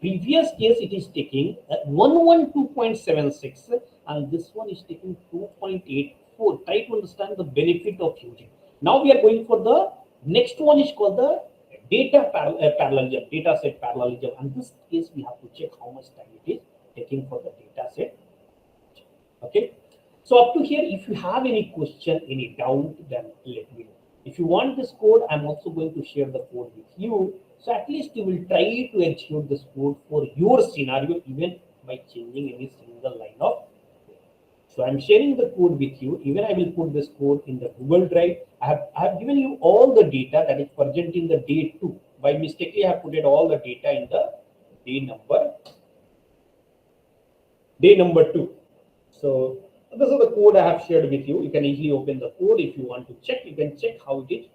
Previous case, it is taking 112.76, and this one is taking 2.84. Try to understand the benefit of using. Now we are going for the next one is called the parallelism, data set parallelism. And this case, we have to check how much time it is taking for the data set. Okay. So up to here, if you have any question, any doubt, then let me know. If you want this code, I'm also going to share the code with you. So at least you will try to execute this code for your scenario, even by changing any single line of code. So I'm sharing the code with you. Even I will put this code in the Google Drive. I have given you all the data that is present in the day 2. By mistakenly, I have put it all the data in the day number 2. So this is the code I have shared with you. You can easily open the code. If you want to check, you can check how it is.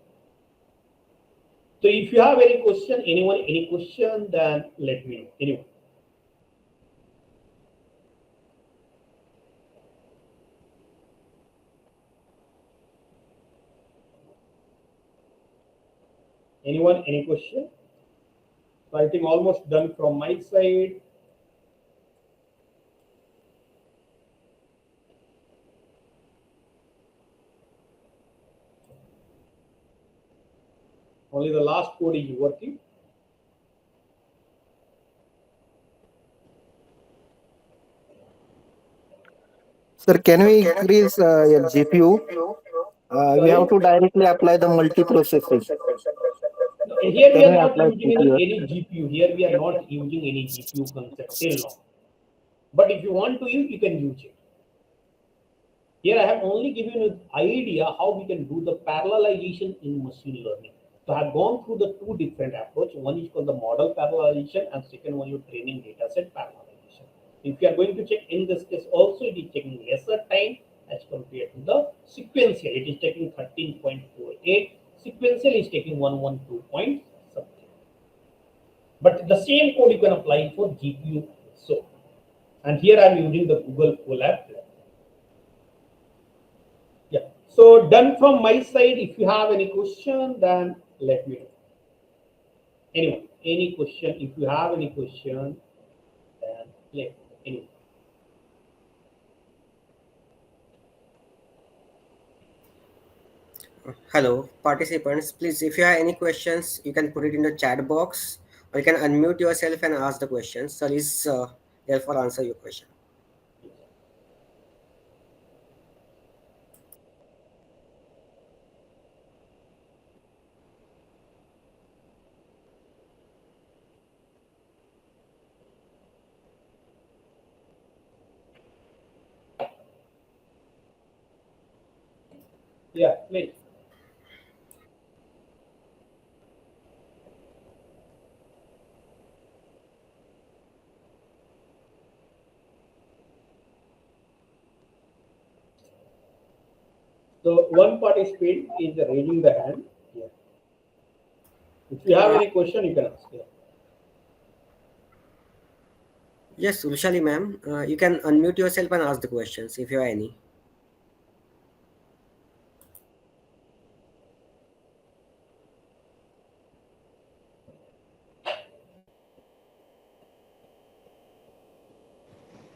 So if you have any question, any question, then let me know. Anyone? Anyone? Any question? So I think almost done from my side. Only the last code is working. Sir, can we increase your GPU? We have Sorry. to directly apply the multi-processing. Here we Can are we not apply using GPU? any GPU. Here we are not using any GPU concept till now. But if you want to use, you can use it. Here I have only given you an idea how we can do the parallelization in machine learning. So I have gone through the two different approach. One is called the model parallelization and second one is training data set parallelization. If you are going to check in this case also, it is taking lesser time as compared to the sequential. It is taking 13.48. Sequential is taking 112 point something. But the same code you can apply for GPU. So, and here I am using the Google Colab. Yeah. So done from my side. If you have any question, then let me know. Anyone, any question? If you have any question, then let anyone. Hello, participants. Please, if you have any questions, you can put it in the chat box, or you can unmute yourself and ask the questions. Sir is there for answer your question. Yeah, please. So one participant is raising the hand. Yeah. If you have any question, you can ask. Yeah. Yes, Ushali ma'am, you can unmute yourself and ask the questions if you have any.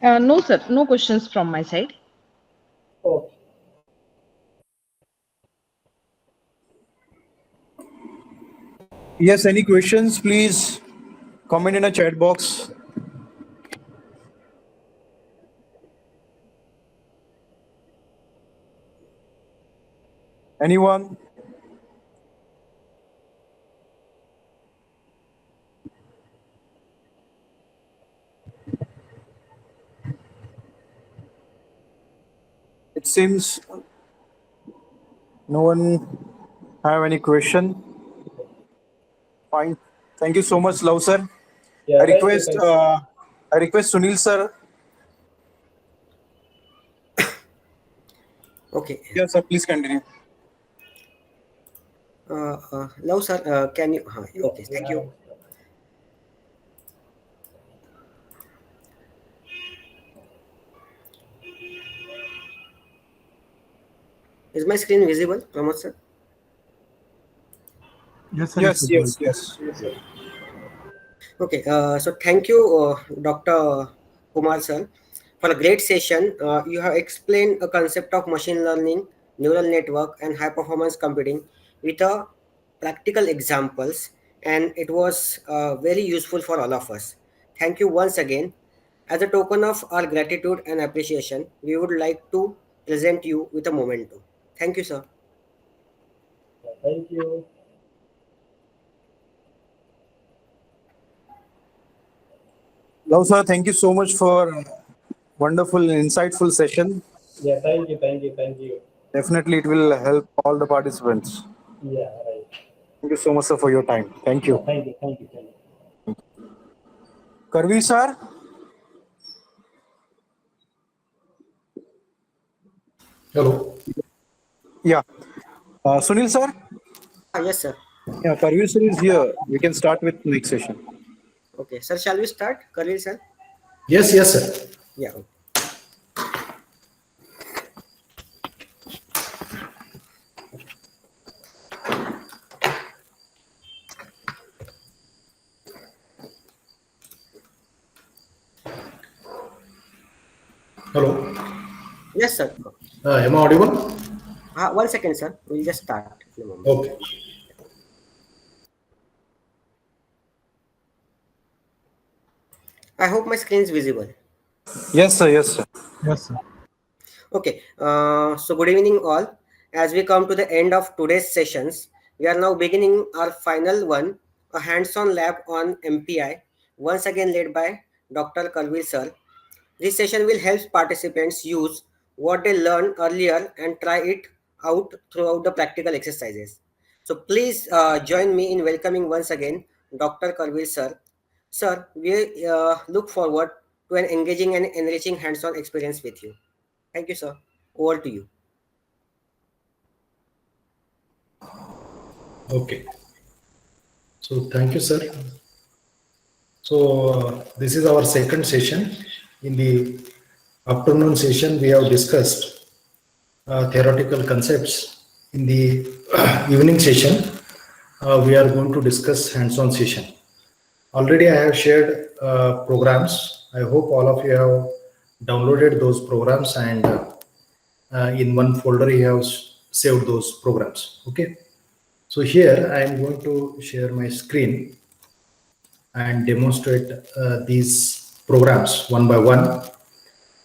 No, sir. No questions from my side. Okay. Yes, any questions, please comment in a chat box. Anyone? It seems no one have any question. Fine. Thank you so much, Love sir. I Yeah. Thank you. request Thank you. Sunil sir. Okay. Yes, sir. Please continue. Now, sir, can you? Yeah. Okay, thank Yeah. you. Is my screen visible, Pramod sir? Yes, sir, it's Yes, visible. yes, yes. Okay, so thank you, Dr. Kumar sir, for a great session. You have explained a concept of machine learning, neural network, and high performance computing with practical examples, and it was very useful for all of us. Thank you once again. As a token of our gratitude and appreciation, we would like to present you with a memento. Thank you, sir. Thank you. Love sir, thank you so much for wonderful, insightful session. Yeah. Thank you. Thank you. Thank you. Definitely, it will help all the participants. Yeah. Right. Thank you so much, sir, for your time. Thank Yeah. you. Thank you. Thank you. Thank you. Karvi sir. Hello. Yeah. Sunil sir. Yes, sir. Yeah, Karvi sir is here. We can start with next session. Okay, sir, shall we start? Khalil, sir? Yes, yes, sir. Yeah. Okay. Hello. Yes, sir. Am I audible? 1 second, sir. We'll just start in a moment. Okay. I hope my screen is visible. Yes, sir. Yes, sir. Yes, sir. Okay. So good evening, all. As we come to the end of today's sessions, we are now beginning our final one, a hands-on lab on MPI, once again led by Dr. Karvir sir. This session will help participants use what they learned earlier and try it out throughout the practical exercises. So please join me in welcoming once again Dr. Karvir sir. Sir, we look forward to an engaging and enriching hands-on experience with you. Thank you, sir. Over to you. Okay. So thank you, sir. So this is our second session. In the afternoon session, we have discussed theoretical concepts. In the evening session, we are going to discuss hands-on session. Already I have shared programs. I hope all of you have downloaded those programs, and in one folder you have saved those programs. Okay. So here I am going to share my screen and demonstrate these programs one by one.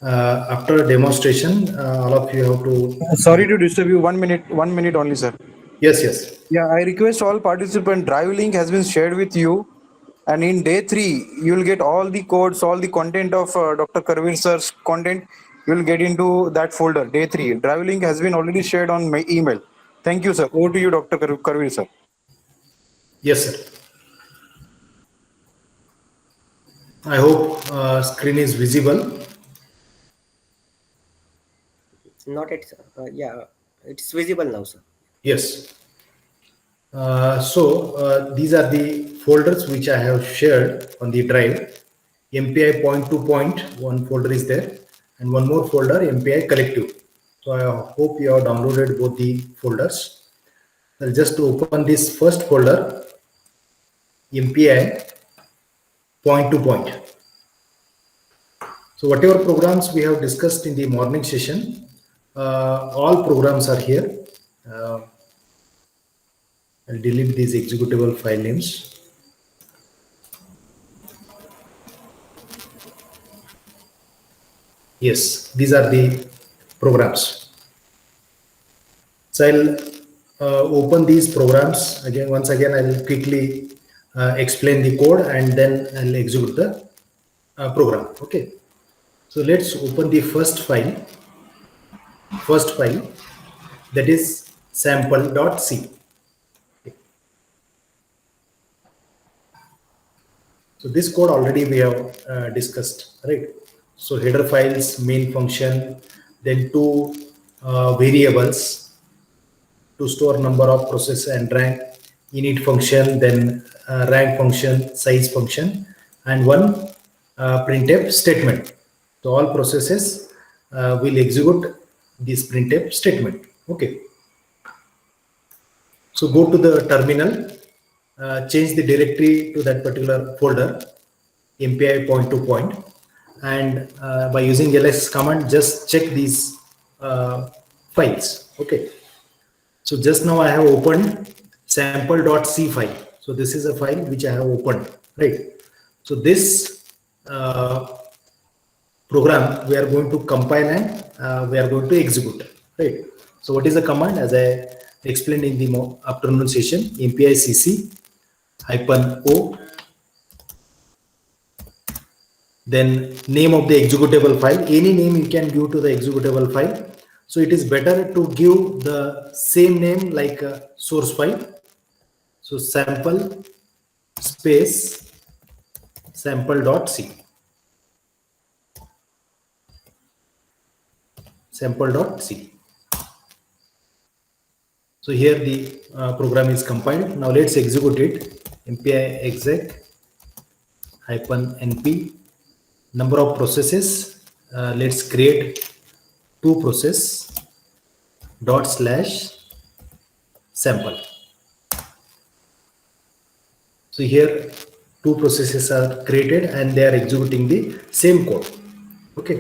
After demonstration, all of you have to. Sorry to disturb you. 1 minute. 1 minute only, sir. Yes, yes. Yeah, I request all participants. Drive link has been shared with you, and in day 3, you will get all the codes, all the content of Dr. Karvir sir's content. You will get into that folder. Day 3. Drive link has been already shared on my email. Thank you, sir. Over to you, Dr. Karvir sir. Yes, sir. I hope screen is visible. Not it, sir. Yeah, it's visible now, sir. Yes. These are the folders which I have shared on the drive. MPI point to point, one folder is there, and one more folder, MPI collective. So I hope you have downloaded both the folders. I'll just open this first folder, MPI point to point. So whatever programs we have discussed in the morning session, all programs are here. I'll delete these executable file names. Yes, these are the programs. So I'll open these programs again. Once again, I'll quickly explain the code and then I'll execute the program. Okay. So let's open the first file. First file, that is sample.c. So this code already we have discussed, right? So header files, main function, then two variables to store number of process and rank, init function, then rank function, size function, and one printf statement. So all processes will execute this printf statement. Okay. So go to the terminal, change the directory to that particular folder, MPI point to point, and by using ls command, just check these files. Okay. So just now I have opened sample.c file. So this is a file which I have opened, right? So this program we are going to compile and we are going to execute, right? So what is the command? As I explained in the afternoon session, mpicc -o, then name of the executable file. Any name you can give to the executable file. So it is better to give the same name like a source file. So sample space sample.c, sample.c. So here the program is compiled. Now let's execute it. mpi exec -np, number of processes. Let's create two process dot slash sample. So here two processes are created and they are executing the same code. Okay.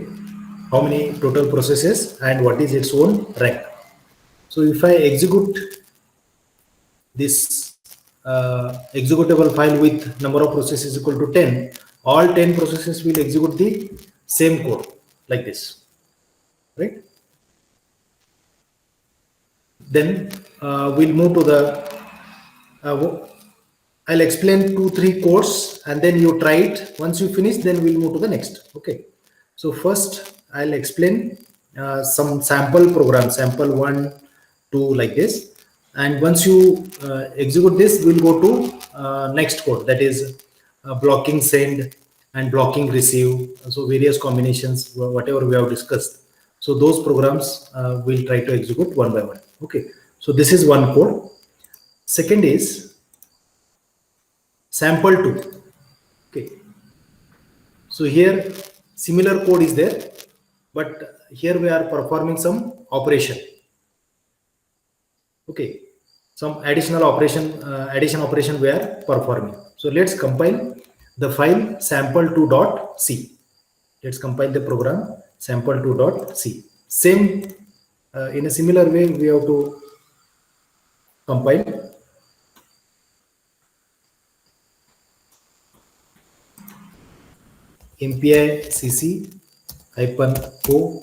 how many total processes and what is its own rank. So if I execute this executable file with number of processes equal to 10, all 10 processes will execute the same code like this, right? Then we'll move to the I'll explain 2-3 codes and then you try it. Once you finish, then we'll move to the next. Okay. So first I'll explain some sample program, sample 1, 2 like this. And once you execute this, we'll go to next code, that is blocking send and blocking receive. So various combinations, whatever we have discussed. So those programs we'll try to execute one by one. Okay. So this is one code. Second is sample 2. Okay, so here similar code is there, but here we are performing some operation. Okay, some additional operation, addition operation we are performing. So let's compile the file sample2.c. Let's compile the program sample2.c. Same in a similar way we have to compile mpi cc -o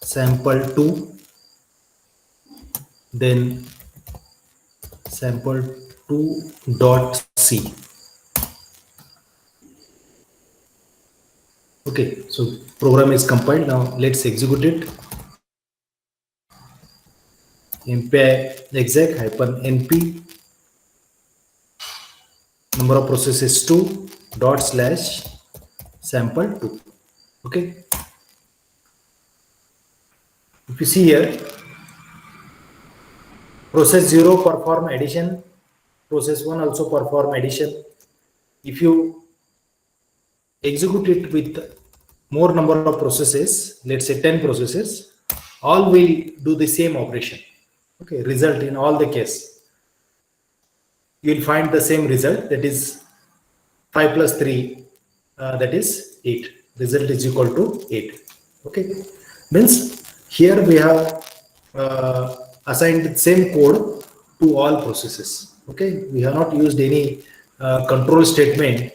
sample2, then sample2.c. Okay, so program is compiled. Now let's execute it. mpi exec -np number of processes 2 dot slash sample2. Okay, if you see here, process 0 perform addition, process 1 also perform addition. If you execute it with more number of processes, let's say 10 processes, all will do the same operation. Okay, result in all the case, you will find the same result, that is 5 plus 3, that is 8. Result is equal to 8. Okay, means here we have assigned the same code to all processes. Okay, we have not used any control statement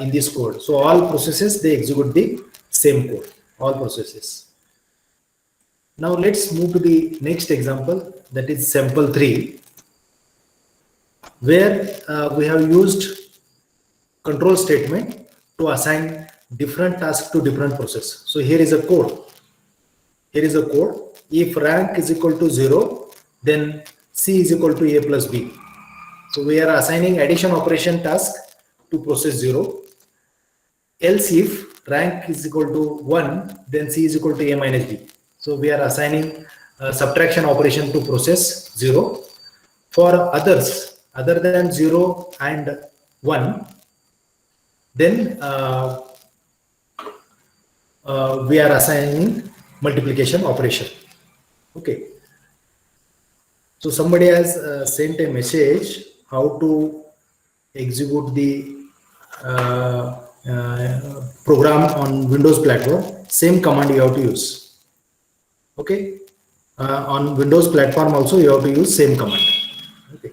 in this code. So all processes, they execute the same code, all processes. Now let's move to the next example, that is sample 3, where we have used control statement to assign different tasks to different process. So here is a code. Here is a code. If rank is equal to 0, then C is equal to A plus B. So we are assigning addition operation task to process 0. Else if rank is equal to 1, then C is equal to A minus B. So we are assigning subtraction operation to process 0. For others other than 0 and 1, then we are assigning multiplication operation. Okay. So somebody has sent a message how to execute the program on Windows platform. Same command you have to use. Okay. On Windows platform also you have to use same command. Okay.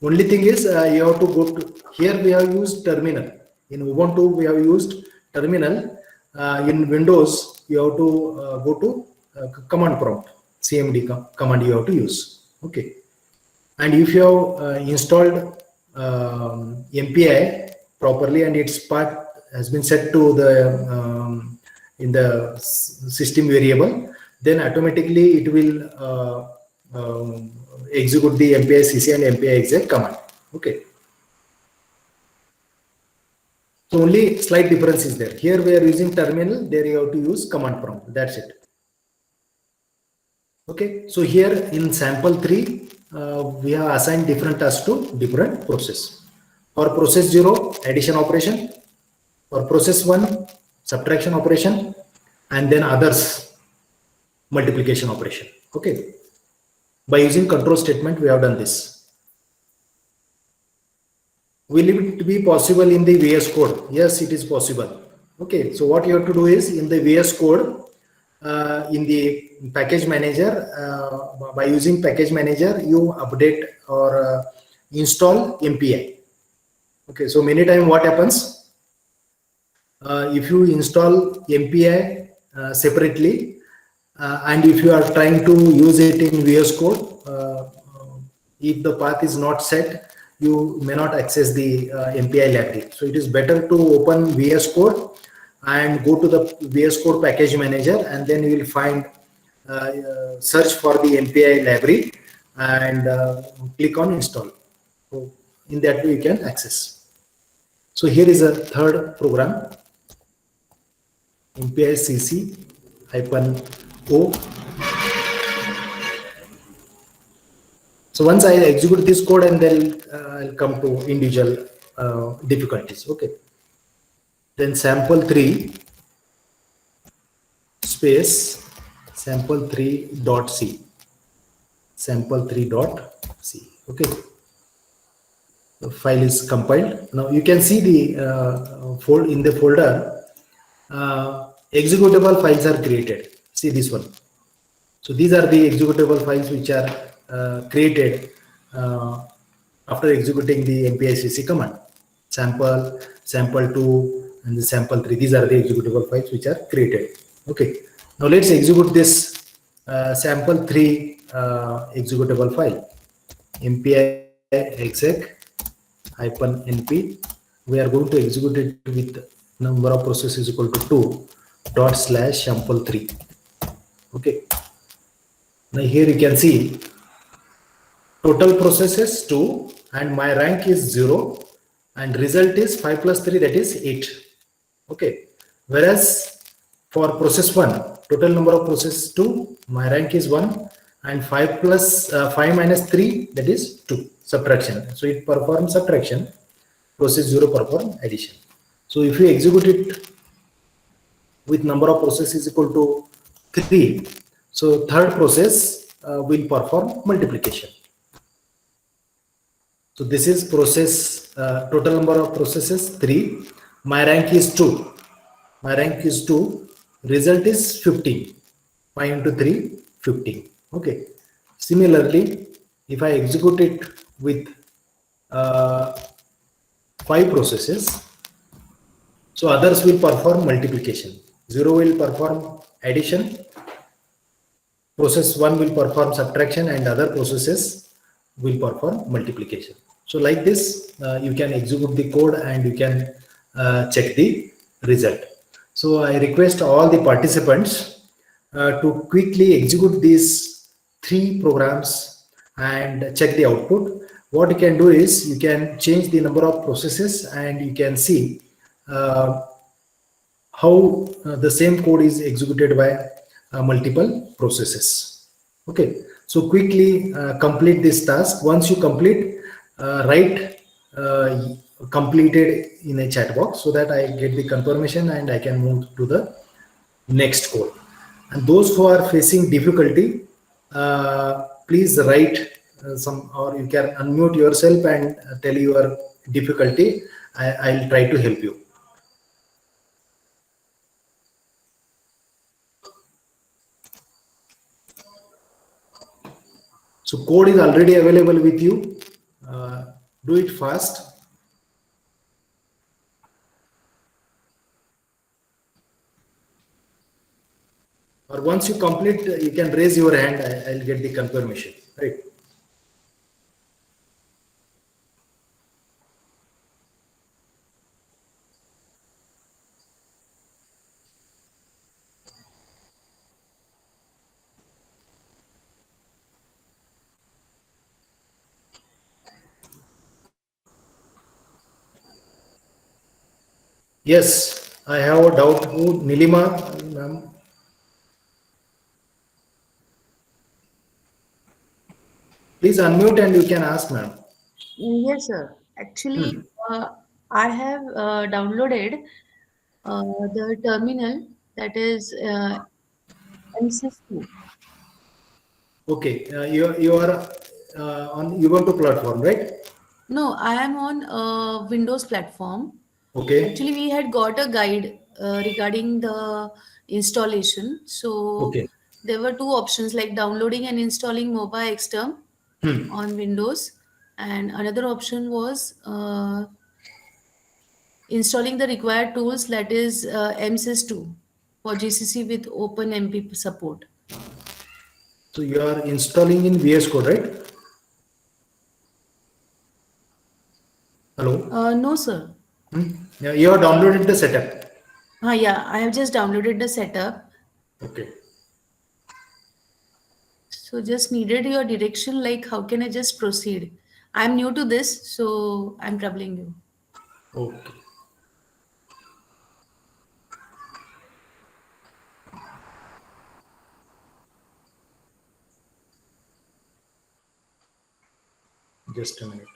Only thing is you have to go to, here we have used terminal. In Ubuntu we have used terminal. In Windows you have to go to command prompt, cmd command you have to use. Okay. And if you have installed MPI properly and its part has been set to the in the system variable, then automatically it will execute the MPI CC and MPI exec command. Okay. So only slight difference is there. Here we are using terminal, there you have to use command prompt. That's it. Okay. So here in sample 3, we have assigned different tasks to different process. For process 0, addition operation. For process 1, subtraction operation. And then others, multiplication operation. Okay. By using control statement, we have done this. Will it be possible in the VS Code? Yes, it is possible. Okay, so what you have to do is in the VS Code, in the package manager, by using package manager, you update or install MPI. Okay, so many time what happens, if you install MPI separately, and if you are trying to use it in VS Code, if the path is not set, you may not access the MPI library. So it is better to open VS Code and go to the VS Code package manager, and then you will find search for the MPI library and click on install. So in that way you can access. So here is a third program, MPI CC hyphen O. So once I execute this code, and then I'll come to individual difficulties. Okay. Then sample3 space sample3 dot C. Sample3 dot C. Okay. The file is compiled. Now you can see the fold in the folder, executable files are created. See this one. So these are the executable files which are created after executing the mpicc command. Sample2, and the sample3. These are the executable files which are created. Okay. Now let's execute this sample3 executable file. MPI exec hyphen np. We are going to execute it with number of processes equal to 2 dot slash sample3. Okay. Now here you can see total processes 2 and my rank is 0 and result is 5 plus 3, that is 8. Okay. Whereas for process 1, total number of processes 2, my rank is 1 and 5 plus 5 minus 3, that is 2, subtraction. So it performs subtraction, process 0 perform addition. So if you execute it with number of processes equal to 3, so third process will perform multiplication. So this is process, total number of processes 3. My rank is 2. My rank is 2. Result is 15. 5 into 3, 15. Okay. Similarly, if I execute it with 5 processes, so others will perform multiplication. 0 will perform addition, process 1 will perform subtraction, and other processes will perform multiplication. So like this, you can execute the code and you can check the result. So I request all the participants to quickly execute these 3 programs and check the output. What you can do is you can change the number of processes and you can see how the same code is executed by multiple processes. Okay, so quickly complete this task. Once you complete, write completed in a chat box so that I get the confirmation and I can move to the next code. And those who are facing difficulty, please write some, or you can unmute yourself and tell your difficulty. I'll try to help you. So code is already available with you. Do it fast. Or once you complete, you can raise your hand. I'll get the confirmation. Right. Yes, I have a doubt. Who, Nilima, ma'am? Please unmute and you can ask, ma'am. Yes, sir. Actually, I have downloaded the terminal that is MSys2. Okay, you are on Ubuntu platform, right? No, I am on Windows platform. Okay. Actually, we had got a guide regarding the installation. So Okay. there were two options like downloading and installing mobile extern Hmm. on Windows, and another option was installing the required tools, that is MSys2 for GCC with OpenMP support. So you are installing in VS Code, right? Hello. No, sir. Hmm? Yeah, you have downloaded the setup. Yeah, I have just downloaded the setup. Okay. So just needed your direction, like how can I just proceed? I'm new to this, so I'm troubling you. Okay. Just a minute.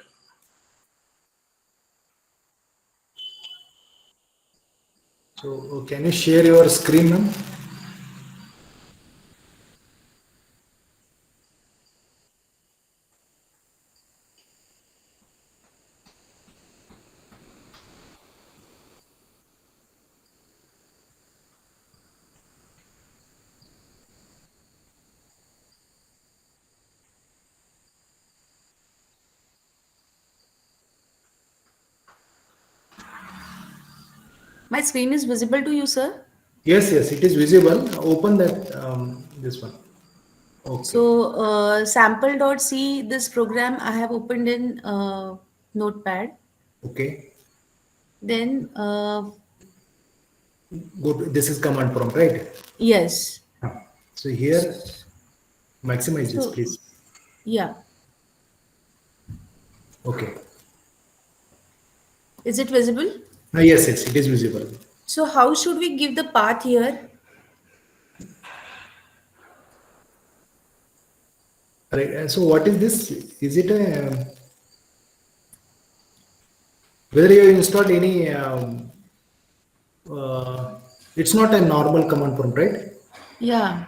So can you share your screen now? My screen is visible to you, sir. Yes, yes, it is visible. Open that this one. Okay. So sample.c, this program I have opened in Notepad. Okay. Then Go to, this is command prompt, right? yes. So here, maximize this, So please. yeah, Okay. is it visible? Yes, yes, it is visible. So how should we give the path here? Right. And so what is this? Is it a whether you installed any? It's not a normal command prompt, right? Yeah,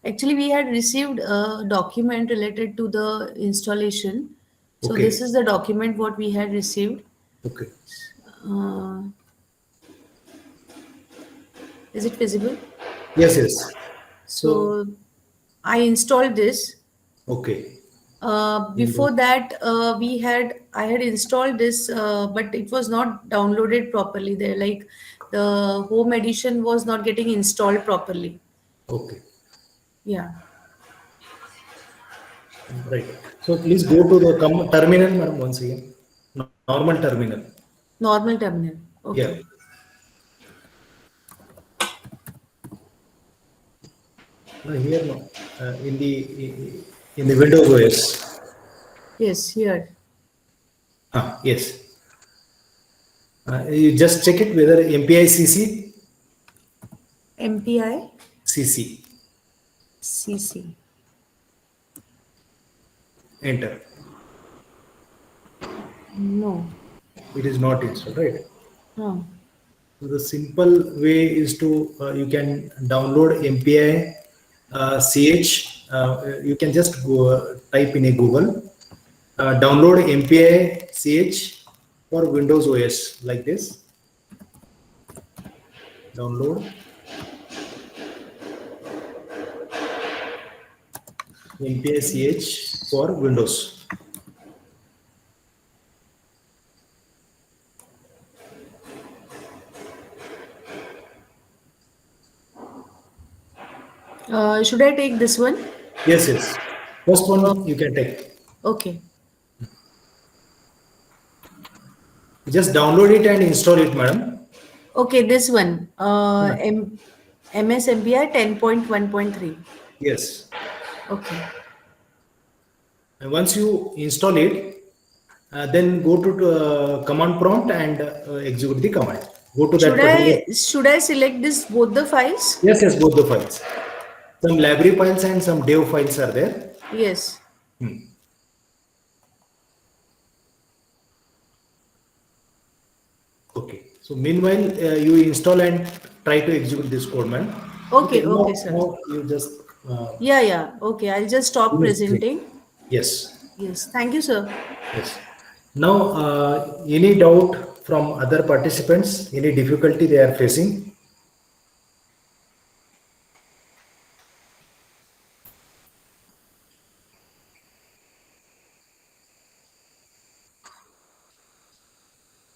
actually, we had received a document related to the installation. So this Okay. is the document what we had received. Okay. Uh, is it visible? Yes, yes. So So I installed this. okay. Before that, I had installed this, but it was not downloaded properly. There, like the home edition was not getting installed properly. Okay. Yeah, Right. So please go to the terminal, madam, once again. Normal terminal. normal terminal. Yeah. Okay. No, here no. In the Windows OS. Yes, here. Yes. You just check it whether MPI CC MPI CC. CC. Enter. No. It is not installed, right? Huh. So the simple way is to you can download MPI CH. You can just go type in a Google. Download MPI CH for Windows OS like this. Download MPI CH for Windows. Should I take this one? Yes, yes. First one Okay. you can take. Okay. Just download it and install it, madam. Okay, this one. Yeah. MS MPI 10.1.3. Yes. Okay. And once you install it, then go to command prompt and execute the command. Go to that particular. Should I select this both the files? Yes, yes, both the files. Some library files and some dev files are there. Yes. Hmm. Okay. So meanwhile, you install and try to execute this code, man. Okay. Okay, Now, okay, sir. now you just Yeah, yeah. Okay, I'll just stop finish screen. presenting. Yes. Yes. Thank you, sir. Yes. Now, any doubt from other participants? Any difficulty they are facing?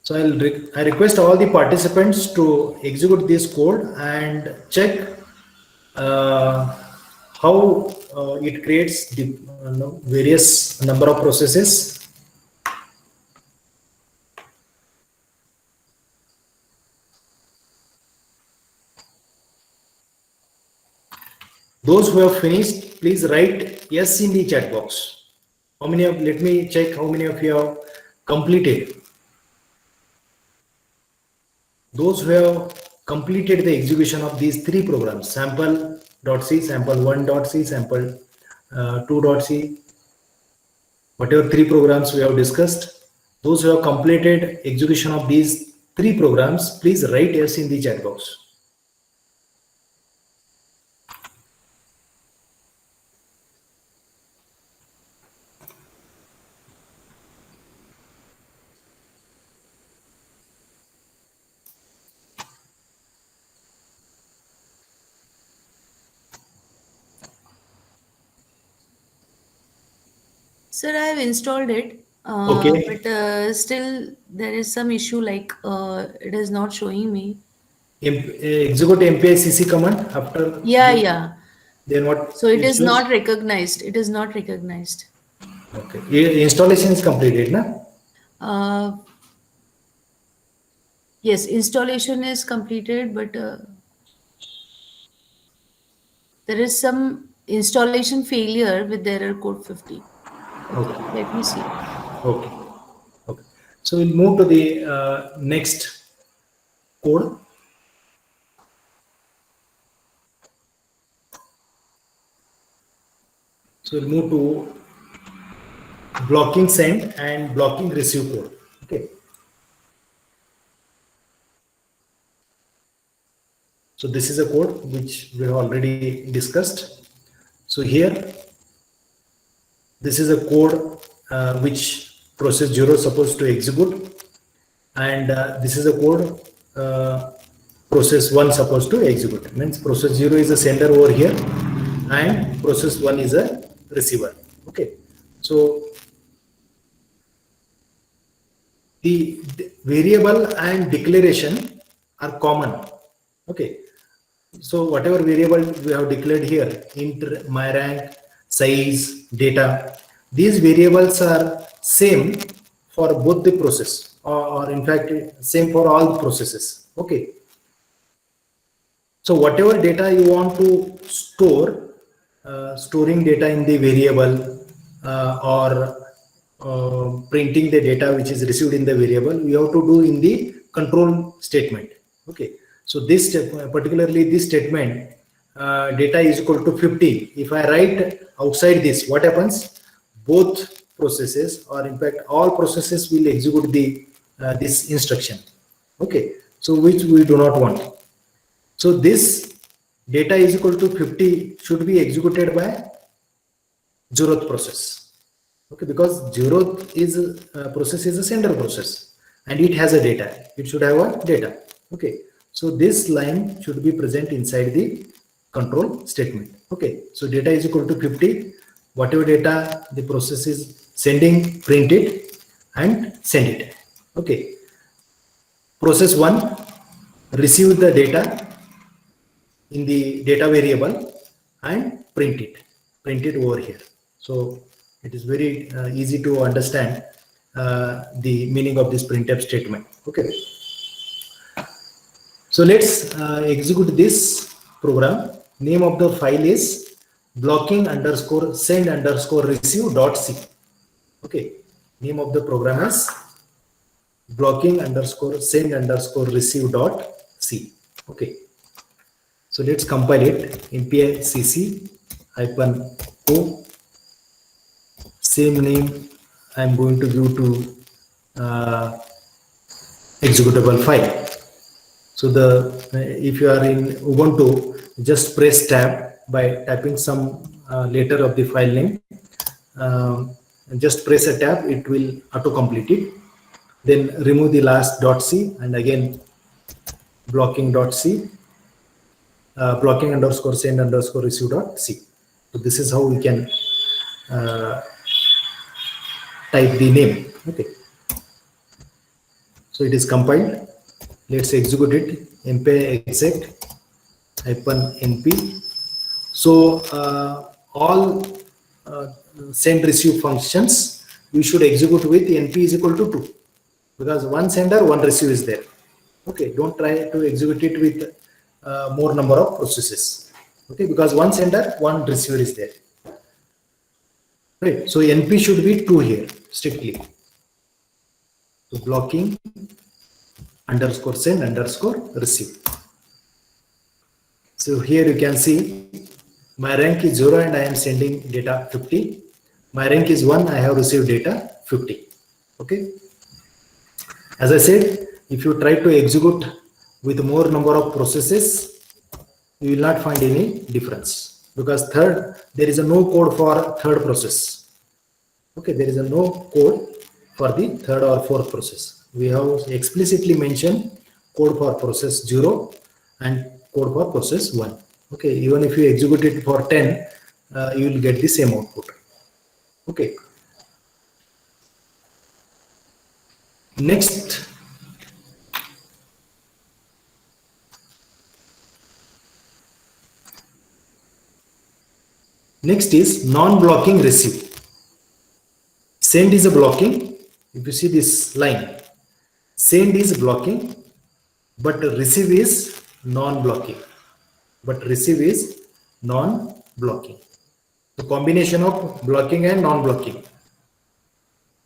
So I request all the participants to execute this code and check how it creates the various number of processes. Those who have finished, please write yes in the chat box. How many of, let me check how many of you have completed. Those who have completed the execution of these three programs, sample.c, sample1.c, sample2.c, whatever three programs we have discussed, those who have completed execution of these three programs, please write yes in the chat box. Sir, I have installed it, Okay. but still there is some issue like it is not showing me. Execute mpicc command after Yeah, the, yeah. then what So it it is shows? not recognized. It is not recognized. Okay. Installation is completed, na? Uh, yes, installation is completed, but there is some installation failure with the error code 50. Okay, Okay. let me see. Okay. Okay. So we'll move to the next code. So we'll move to blocking send and blocking receive code. Okay. So this is a code which we have already discussed. So here, this is a code which process 0 is supposed to execute, and this is a code process 1 supposed to execute. Means process 0 is a sender over here, and process 1 is a receiver. Okay. So the variable and declaration are common. Okay. So whatever variable we have declared here, int, myrank, size, data, these variables are same for both the process, or in fact same for all the processes. Okay. So whatever data you want to store, storing data in the variable, or printing the data which is received in the variable, we have to do in the control statement. Okay. So this particularly this statement, data is equal to 50. If I write outside this, what happens? Both processes, or in fact all processes, will execute the this instruction. Okay. So which we do not want. So this data is equal to 50 should be executed by 0th process. Okay, because 0th is process is a sender process, and it has a data. It should have a data. Okay, so this line should be present inside the control statement. Okay, so data is equal to 50. Whatever data the process is sending, print it and send it. Okay, process 1 receive the data in the data variable and print it over here. So it is very easy to understand the meaning of this printf statement. Okay, so let's execute this program. Name of the file is blocking underscore send underscore receive dot c. Okay, name of the program is blocking underscore send underscore receive dot c. Okay, so let's compile it. mpicc -o, same name I'm going to give to executable file. So the if you are in Ubuntu, just press tab by typing some letter of the file name. and just press a tab, it will auto complete it. Then remove the last .c and again blocking.c, blocking underscore send underscore receive .c. So this is how we can type the name. Okay. So it is compiled. Let's execute it. mp exec -np. So all send receive functions you should execute with np is equal to 2, because one sender, one receive is there. Okay, don't try to execute it with more number of processes. Okay, because one sender, one receiver is there. Right. So np should be 2 here strictly. So blocking underscore send underscore receive. So here you can see my rank is 0 and I am sending data 50. My rank is 1, I have received data 50. Okay. As I said, if you try to execute with more number of processes, you will not find any difference, because there is a no code for third process. Okay, there is a no code for the third or fourth process. We have explicitly mentioned code for process 0 and code for process 1. Okay, even if you execute it for 10, you will get the same output. Okay. Next, is non-blocking receive. Send is a blocking. If you see this line, send is blocking, but receive is non-blocking. The combination of blocking and non-blocking.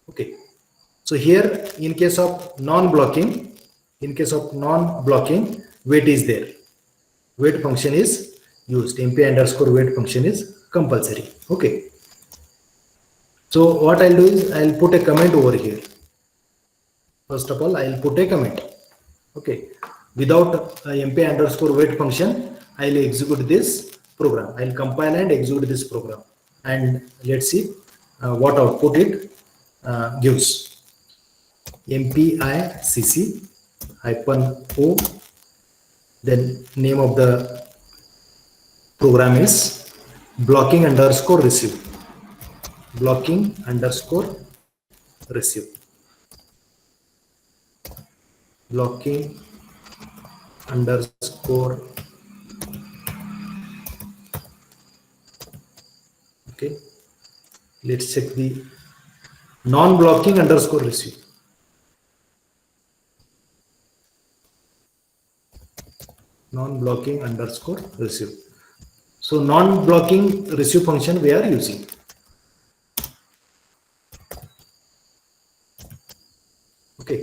Okay. So here, in case of non-blocking, wait is there. Wait function is used. mp underscore wait function is compulsory. Okay. So what I'll do is I'll put a comment over here. First of all, I'll put a comment. Okay. Without mp underscore wait function, I'll execute this program. I'll compile and execute this program. And let's see what output it gives. mpicc -o, then name of the program is blocking underscore receive. Blocking underscore receive. Blocking underscore. Okay. Let's check the non-blocking underscore receive. Non-blocking underscore receive. So non-blocking receive function we are using. Okay.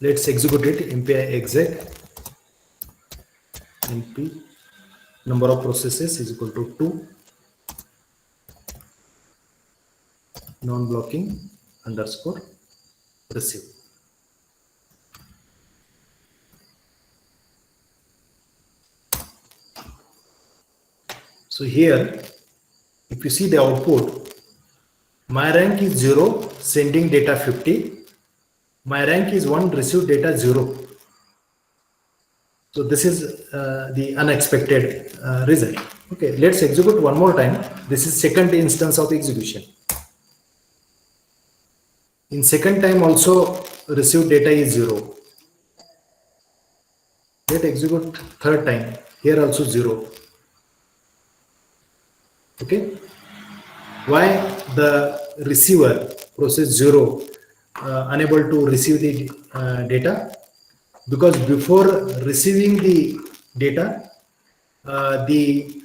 Let's execute it. mpi exec mp number of processes is equal to 2. Non-blocking underscore receive. So here, if you see the output, my rank is 0, sending data 50. My rank is 1, received data 0. So this is the unexpected result. Okay, let's execute one more time. This is second instance of execution. In second time also received data is 0. Let's execute third time. Here also 0. Okay. Why the receiver process 0 unable to receive the data? Because before receiving the data, the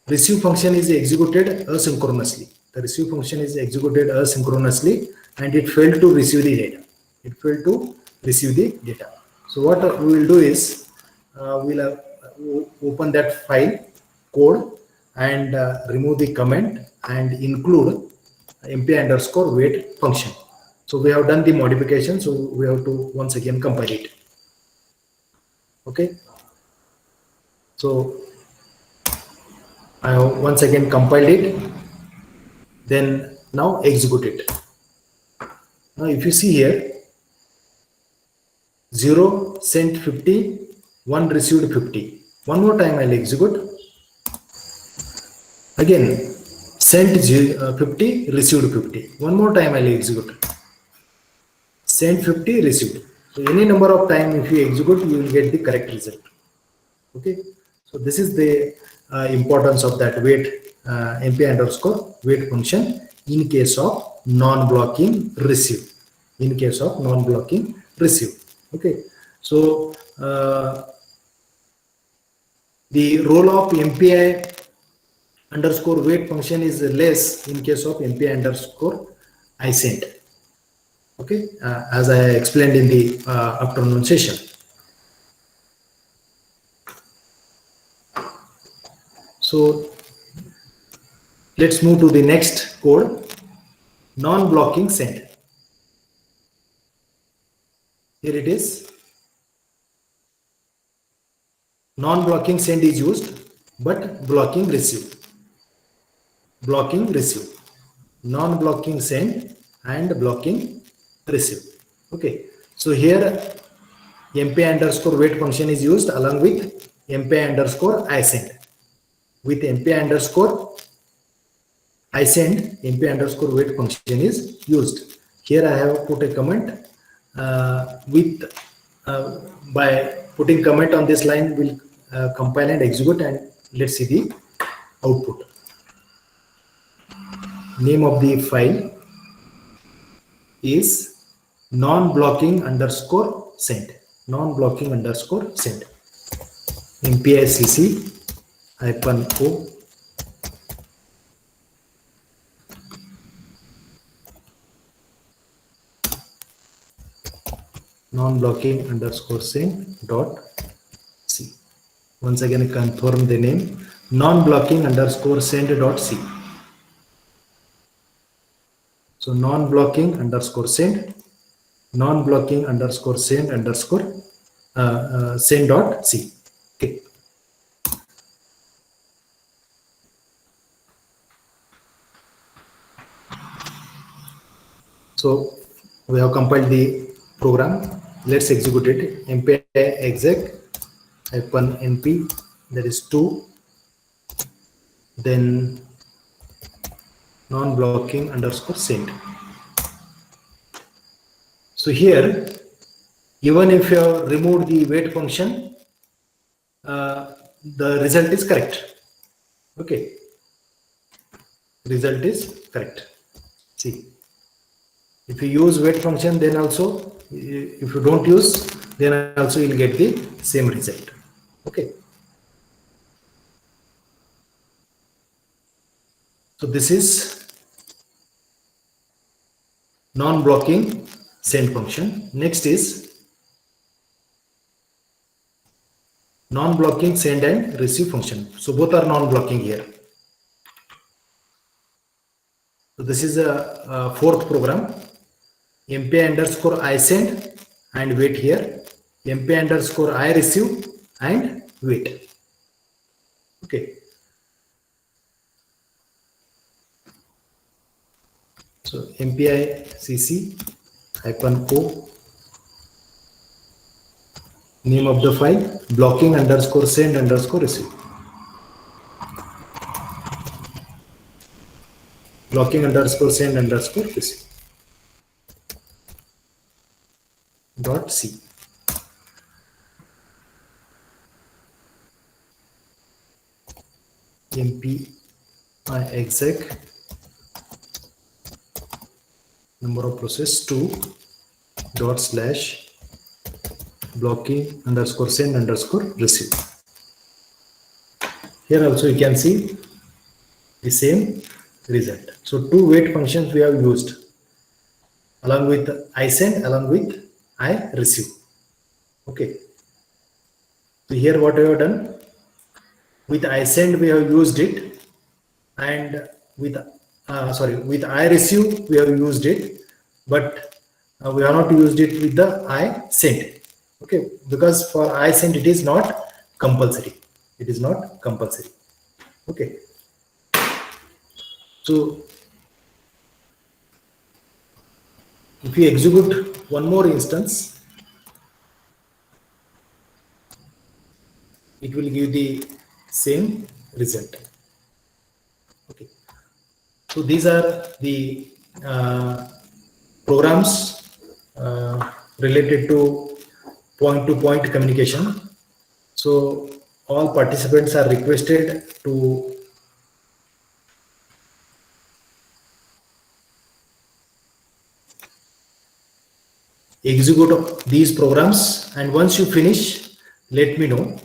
receive function is executed asynchronously. The receive function is executed asynchronously and it failed to receive the data. So what we will do is we'll open that file code and remove the comment and include mp underscore wait function. So we have done the modification. So we have to once again compile it. Okay. So I have once again compiled it. Then now execute it. Now if you see here, 0 sent 50, 1 received 50. One more time I'll execute. Again, sent 50, received 50. One more time I'll execute. Sent 50, received. So any number of time if you execute, you will get the correct result. Okay. So this is the importance of that wait MP underscore wait function in case of non-blocking receive. In case of non-blocking receive. Okay. So the role of MPI underscore wait function is less in case of MPI underscore ISENT. Okay, as I explained in the afternoon session. So let's move to the next code, non-blocking send. Here it is. Non-blocking send is used, but blocking receive. Blocking receive. Non-blocking send and blocking receive. Okay. So here MP underscore wait function is used along with MP underscore ISEND. With MP underscore ISEND, MP underscore wait function is used. Here I have put a comment with by putting comment on this line will compile and execute, and let's see the output. Name of the file is non-blocking underscore send. Non-blocking underscore send. MPICC -o non-blocking underscore send dot c. Once again, I confirm the name, non-blocking underscore send dot c. So non-blocking underscore send, non-blocking underscore send underscore send dot c. Okay. So we have compiled the program. Let's execute it. MP exec -np, that is 2. Then non-blocking underscore send. So here, even if you have removed the wait function, the result is correct. Okay, result is correct. See, if you use wait function, then also if you don't use, then also you will get the same result. Okay. So this is non-blocking send function. Next is non-blocking send and receive function. So both are non-blocking here. So this is a fourth program. MP underscore I send and wait here. MP underscore I receive and wait. Okay. So MPI CC -o, name of the file, blocking underscore send underscore receive. Blocking underscore send underscore receive. Dot C. MP exec number of process 2 dot slash blocking underscore send underscore receive. Here also you can see the same result. So two wait functions we have used along with I send, along with I receive. Okay. So here what I have done, with I send we have used it, and with with I receive we have used it, but we have not used it with the I send. Okay, because for I send it is not compulsory. It is not compulsory. Okay. So if we execute one more instance, it will give the same result. Okay. So these are the programs related to point-to-point communication. So all participants are requested to execute these programs, and once you finish, let me know.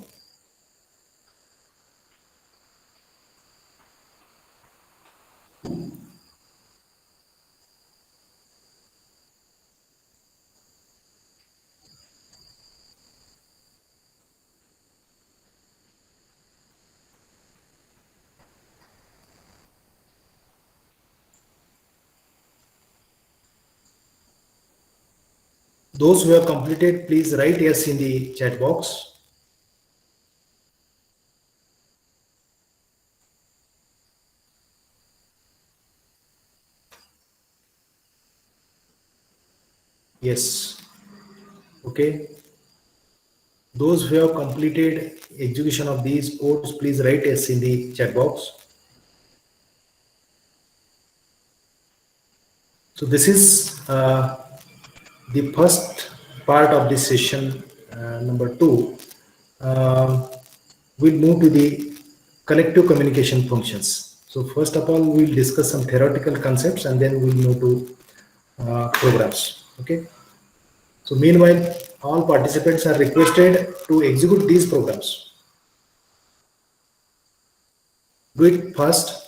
Those who have completed, please write yes in the chat box. Yes. Okay. Those who have completed execution of these codes, please write yes in the chat box. So this is the first part of this session, number 2. We'll move to the collective communication functions. So first of all, we'll discuss some theoretical concepts and then we'll move to programs. Okay. So meanwhile, all participants are requested to execute these programs. Do it fast.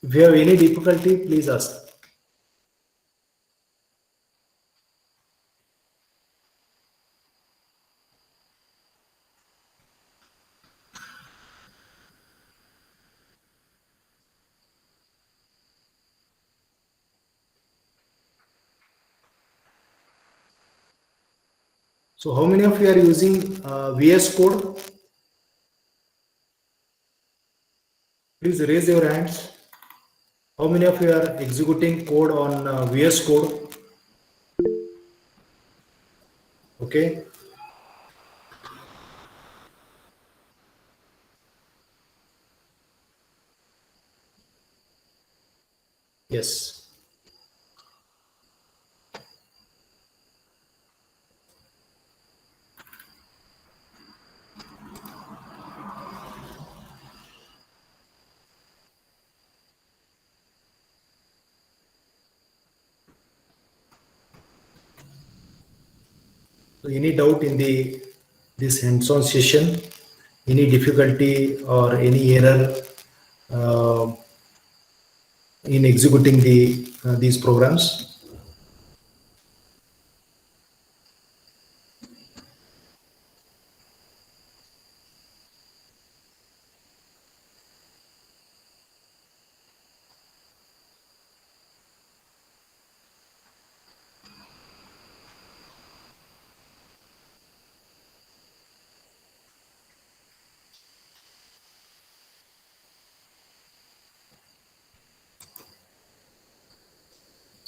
If you have any difficulty, please ask. So how many of you are using VS Code? Please raise your hands. How many of you are executing code on VS Code? Okay. Yes. So any doubt in this hands-on session? Any difficulty or any error in executing these programs?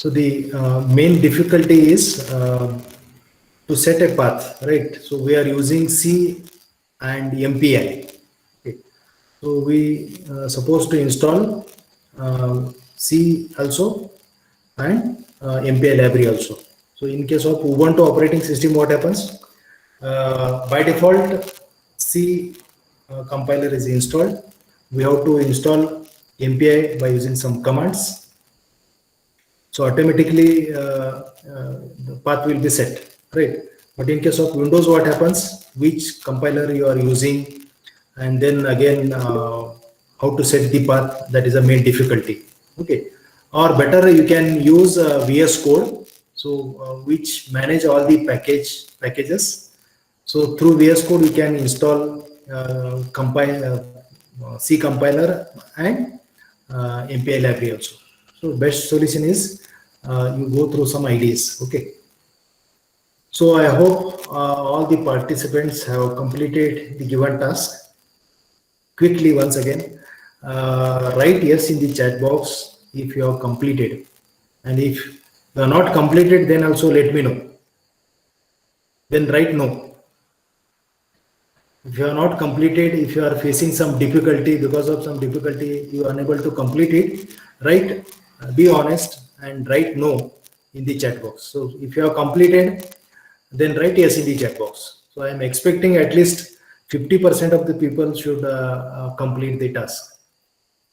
So the main difficulty is to set a path, right? So we are using C and MPI. Okay. So we supposed to install C also and MPI library also. So in case of Ubuntu operating system, what happens? By default, C compiler is installed. We have to install MPI by using some commands. So automatically the path will be set, right? But in case of Windows, what happens? Which compiler you are using, and then again how to set the path, that is the main difficulty. Okay, or better you can use VS Code, so which manage all the packages. So through VS Code you can install C compiler and MPI library also. So best solution is you go through some IDs. Okay. So I hope all the participants have completed the given task. Quickly once again, write yes in the chat box if you have completed, and if you are not completed, then also let me know. Then write no. If you are not completed, if you are facing some difficulty, because of some difficulty you are unable to complete it, write, be honest and write no in the chat box. So if you have completed, then write yes in the chat box. So I am expecting at least 50% of the people should complete the task.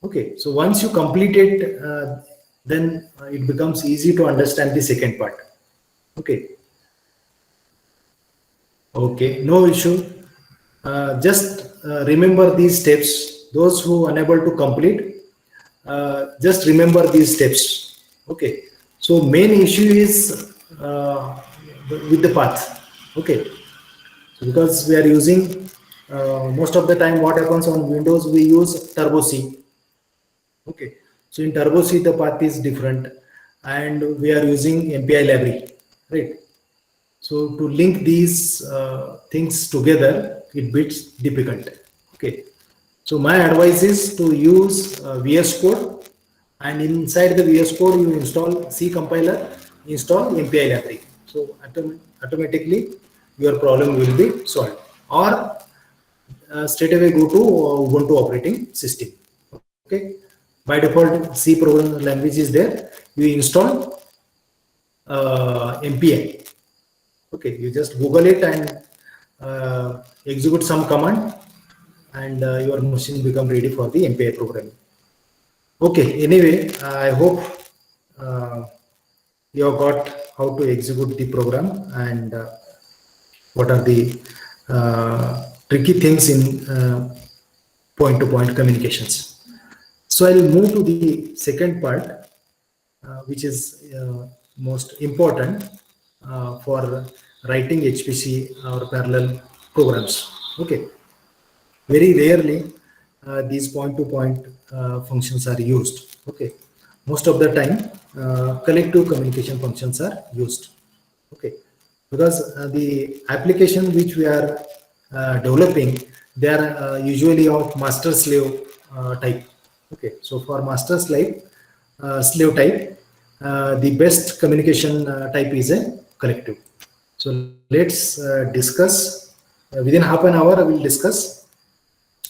Okay, so once you complete it, then it becomes easy to understand the second part. Okay. Okay, no issue. Just remember these steps. Those who unable to complete, just remember these steps. Okay. So main issue is with the path. Okay. So because we are using most of the time, what happens on Windows, we use Turbo C. Okay. So in Turbo C, the path is different, and we are using MPI library, right? So to link these things together, it bits difficult. Okay. So my advice is to use VS Code, and inside the VS Code you install C compiler, install MPI library. So automatically your problem will be solved. Or straight away go to Ubuntu operating system. Okay. By default, C program language is there. You install MPI. Okay, you just Google it and execute some command, and your machine become ready for the MPI programming. Okay, anyway, I hope you have got how to execute the program, and what are the tricky things in point-to-point communications. So I'll move to the second part, which is most important for writing HPC or parallel programs. Okay, very rarely these point-to-point functions are used. Okay, most of the time collective communication functions are used. Okay, because the application which we are developing, they are usually of master-slave type. Okay, so for master-slave slave type, the best communication type is a collective. So let's discuss within half an hour. I will discuss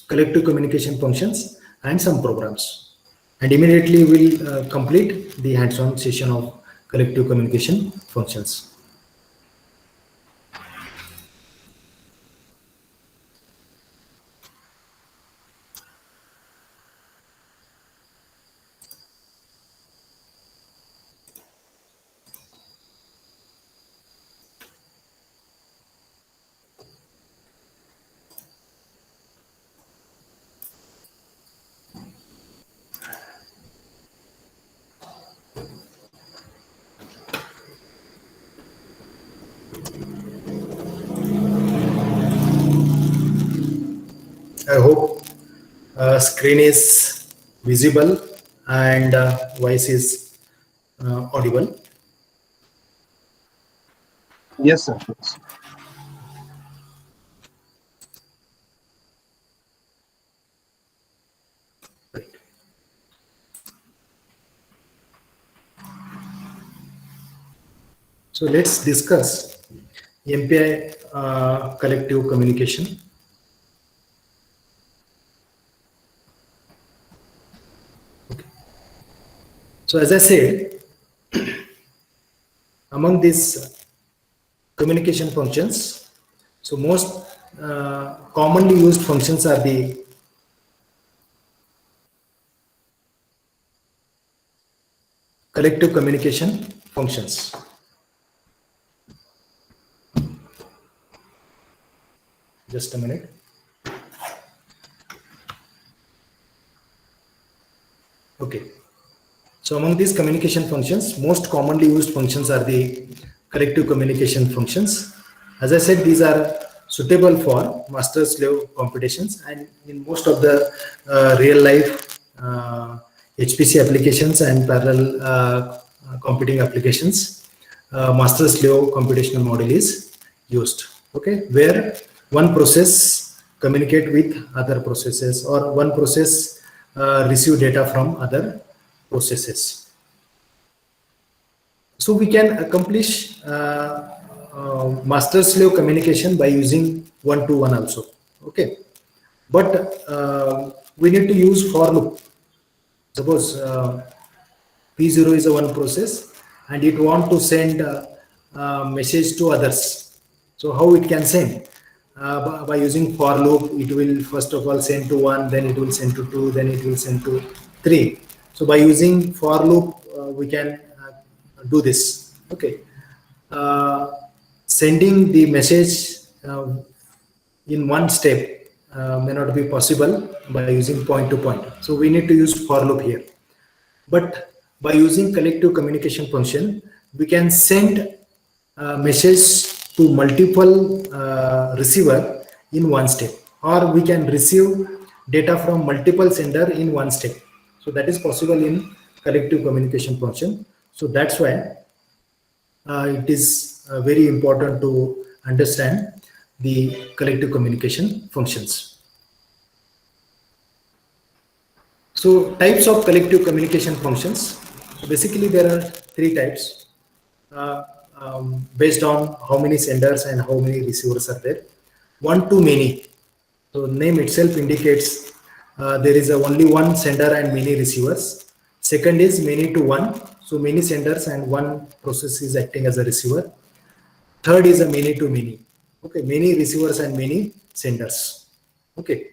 collective communication functions and some programs, and immediately we'll complete the hands-on session of collective communication functions. I hope screen is visible and voice is audible. Yes, sir. Yes. So let's discuss MPI collective communication. So as I said, among these communication functions, so most commonly used functions are the collective communication functions. Just a minute. Okay. So among these communication functions, most commonly used functions are the collective communication functions. As I said, these are suitable for master-slave computations, and in most of the real life HPC applications and parallel computing applications, master-slave computational model is used. Okay, where one process communicate with other processes, or one process receive data from other processes. So we can accomplish master-slave communication by using one-to-one also. Okay, but we need to use for loop. Suppose P0 is a one process and it want to send a message to others. So how it can send? By using for loop, it will first of all send to one, then it will send to two, then it will send to three. So by using for loop, we can do this. Okay. Sending the message in one step may not be possible by using point to point. So we need to use for loop here. But by using collective communication function, we can send a message to multiple receiver in one step, or we can receive data from multiple sender in one step. So that is possible in collective communication function. So that's why it is very important to understand the collective communication functions. So types of collective communication functions. So basically there are three types based on how many senders and how many receivers are there. One to many. So name itself indicates there is only one sender and many receivers. Second is many to one. So many senders and one process is acting as a receiver. Third is a many to many. Okay, many receivers and many senders. Okay.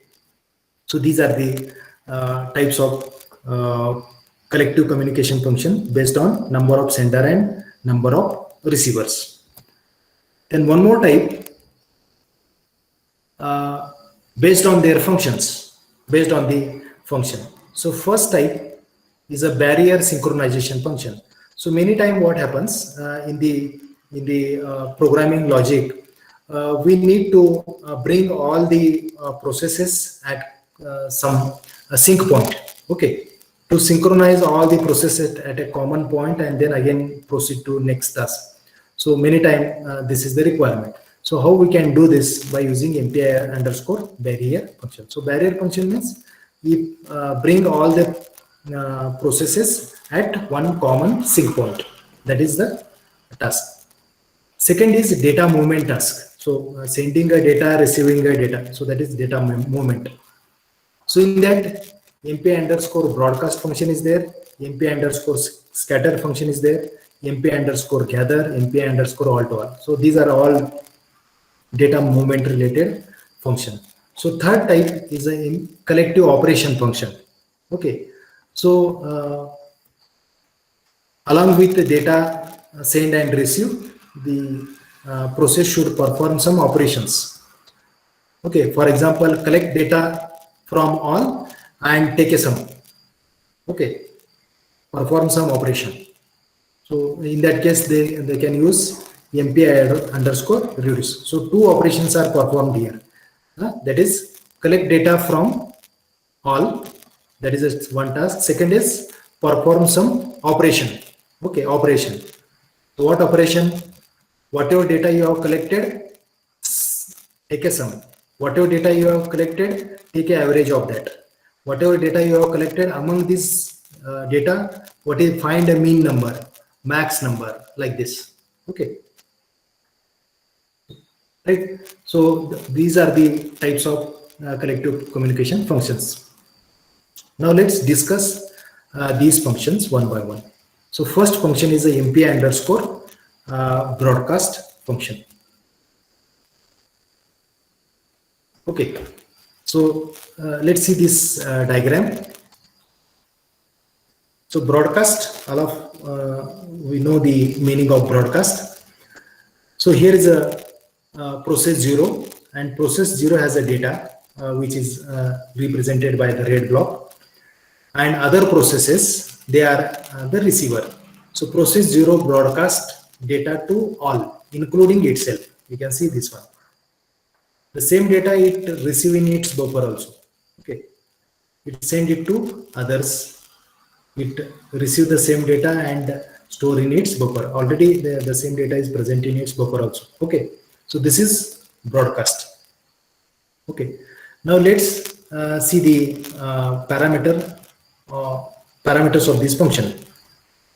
So these are the types of collective communication function based on number of sender and number of receivers. Then one more type based on their functions, based on the function. So first type is a barrier synchronization function. So many times what happens in the programming logic, we need to bring all the processes at some sync point. Okay, to synchronize all the processes at a common point and then again proceed to next task. So many times this is the requirement. So how we can do this? By using MPI underscore barrier function. So barrier function means we bring all the processes at one common sync point. That is the task. Second is data movement task. So sending a data, receiving a data. So that is data movement. So in that, MP underscore broadcast function is there, MP underscore scatter function is there, MP underscore gather, MP underscore all to all. So these are all data movement related function. So third type is a collective operation function. Okay. So along with the data send and receive, the process should perform some operations. Okay, for example, collect data from all and take a sum. Okay, perform some operation. So in that case, they can use MPI underscore reduce. So two operations are performed here. That is collect data from all. That is one task. Second is perform some operation. Okay, operation. So what operation? Whatever data you have collected, take a sum. Whatever data you have collected, take an average of that. Whatever data you have collected among this data, what is find a mean number, max number, like this. Okay. Right. So these are the types of collective communication functions. Now let's discuss these functions one by one. So first function is a MPI underscore broadcast function. Okay, so let's see this diagram. So broadcast, all of we know the meaning of broadcast. So here is a process 0, and process 0 has a data which is represented by the red block, and other processes, they are the receiver. So process 0 broadcast data to all, including itself. You can see this one. The same data it receive in its buffer also. Okay, it send it to others. It receive the same data and store in its buffer. Already the same data is present in its buffer also. Okay, so this is broadcast. Okay, now let's see the parameters of this function.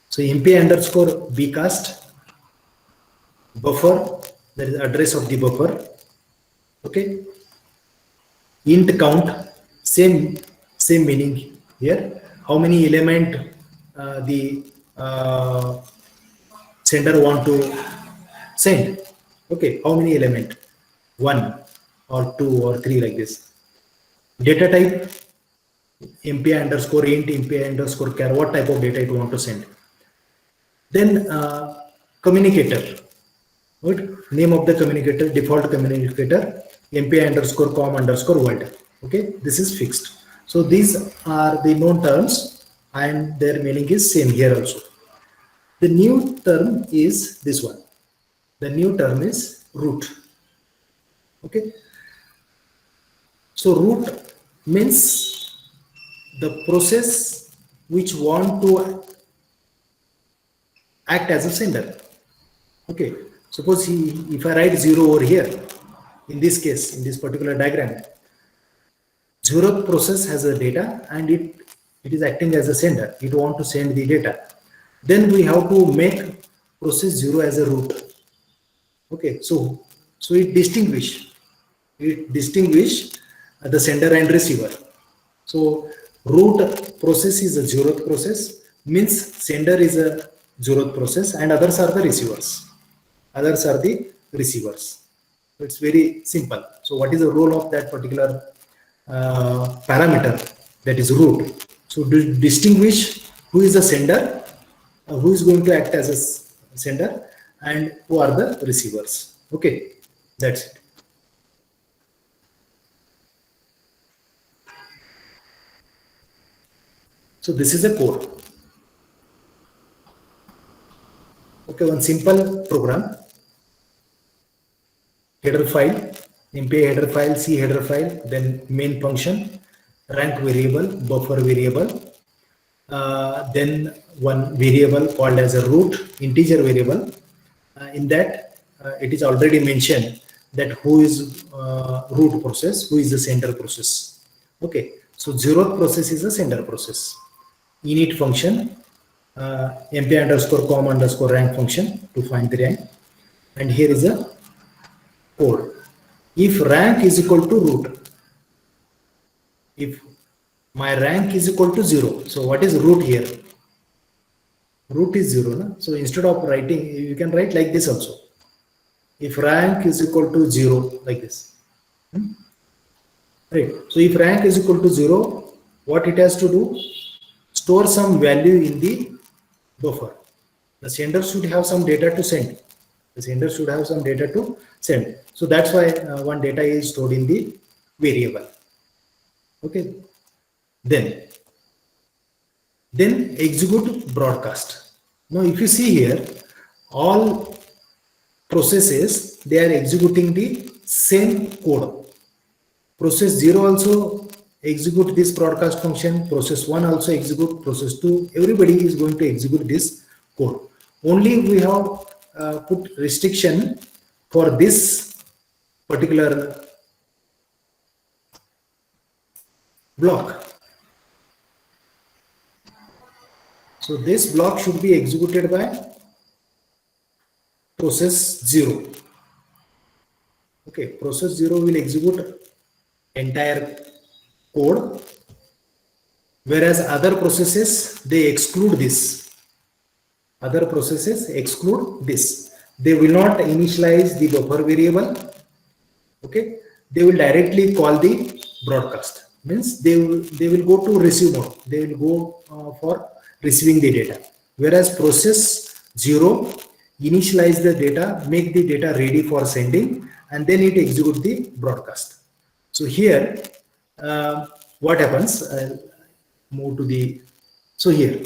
So mpi underscore bcast buffer, that is address of the buffer. Okay, int count, same meaning here. How many element the sender want to send? Okay, how many element? 1 or 2 or 3, like this. Data type mpi underscore int, mpi underscore char, what type of data it want to send. Then communicator, right? Name of the communicator, default communicator, mpi underscore com underscore world. Okay, this is fixed. So these are the known terms and their meaning is same here also. The new term is this one. The new term is root. Okay, so root means the process which want to act as a sender. Okay, suppose if I write 0 over here, in this case, in this particular diagram, 0th process has a data and it is acting as a sender. It want to send the data. Then we have to make process 0 as a root. Okay, so it distinguish the sender and receiver. So root process is a 0th process, means sender is a 0th process and others are the receivers. So it's very simple. So what is the role of that particular parameter, that is root? So to distinguish who is the sender, who is going to act as a sender, and who are the receivers. Okay, that's it. So this is a code. Okay, one simple program. Header file, mpi header file, c header file, then main function, rank variable, buffer variable, then one variable called as a root, integer variable. In that, it is already mentioned that who is root process, who is the sender process. Okay, so 0th process is a sender process. Init function, mpi underscore com underscore rank function to find the rank, and here is a code. If rank is equal to root, if my rank is equal to 0, so what is root here? Root is 0, no? So instead of writing, you can write like this also. If rank is equal to 0, like this. Right. So if rank is equal to 0, what it has to do? Store some value in the buffer. The sender should have some data to send. So that's why one data is stored in the variable. Okay. Then execute broadcast. Now if you see here, all processes, they are executing the same code. Process 0 also execute this broadcast function, process 1 also execute, process 2, everybody is going to execute this code. Only we have put restriction for this particular block. So this block should be executed by process 0. Okay, process 0 will execute entire code, whereas other processes, they exclude this. They will not initialize the buffer variable. Okay, they will directly call the broadcast. Means they will go to receive mode. They will go for receiving the data. Whereas process 0 initialize the data, make the data ready for sending, and then it execute the broadcast. So here, what happens? I'll move to the, so here,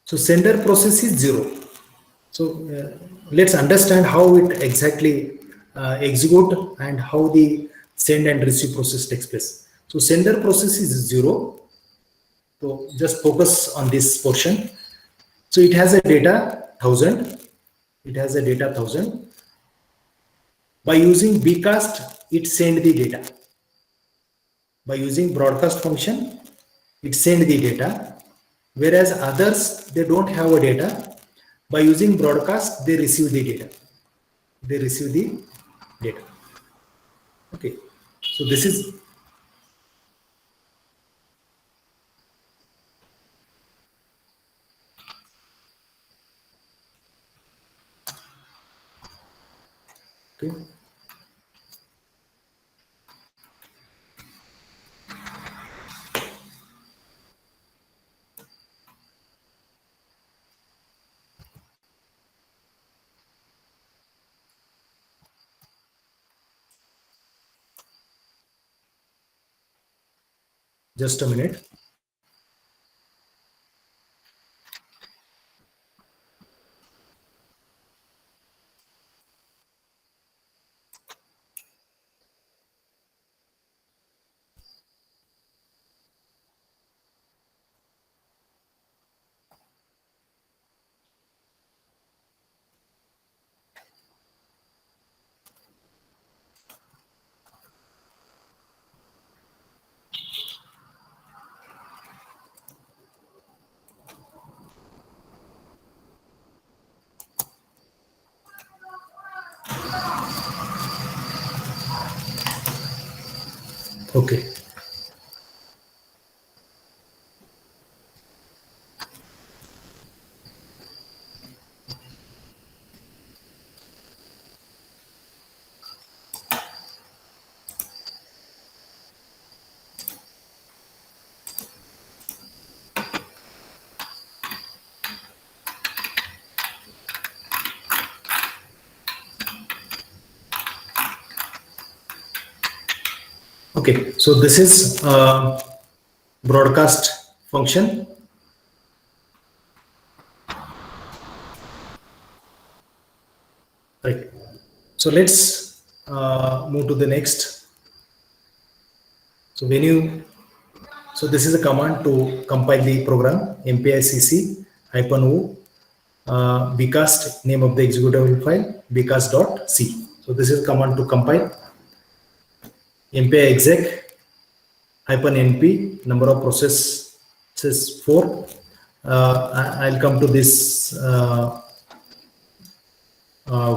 so sender process is 0. So let's understand how it exactly execute and how the send and receive process takes place. So sender process is 0. So just focus on this portion. So it has a data 1000. It has a data 1000. By using bcast, it send the data. By using broadcast function, it send the data. Whereas others, they don't have a data. By using broadcast, they receive the data. They receive the data. Okay. So this is okay. Just a minute. Okay. Okay. So this is broadcast function. Right. So let's move to the next. So when you, so this is a command to compile the program mpicc -o bcast, name of the executable file bcast.c. So this is a command to compile mpixec -np, number of processes 4. I'll come to this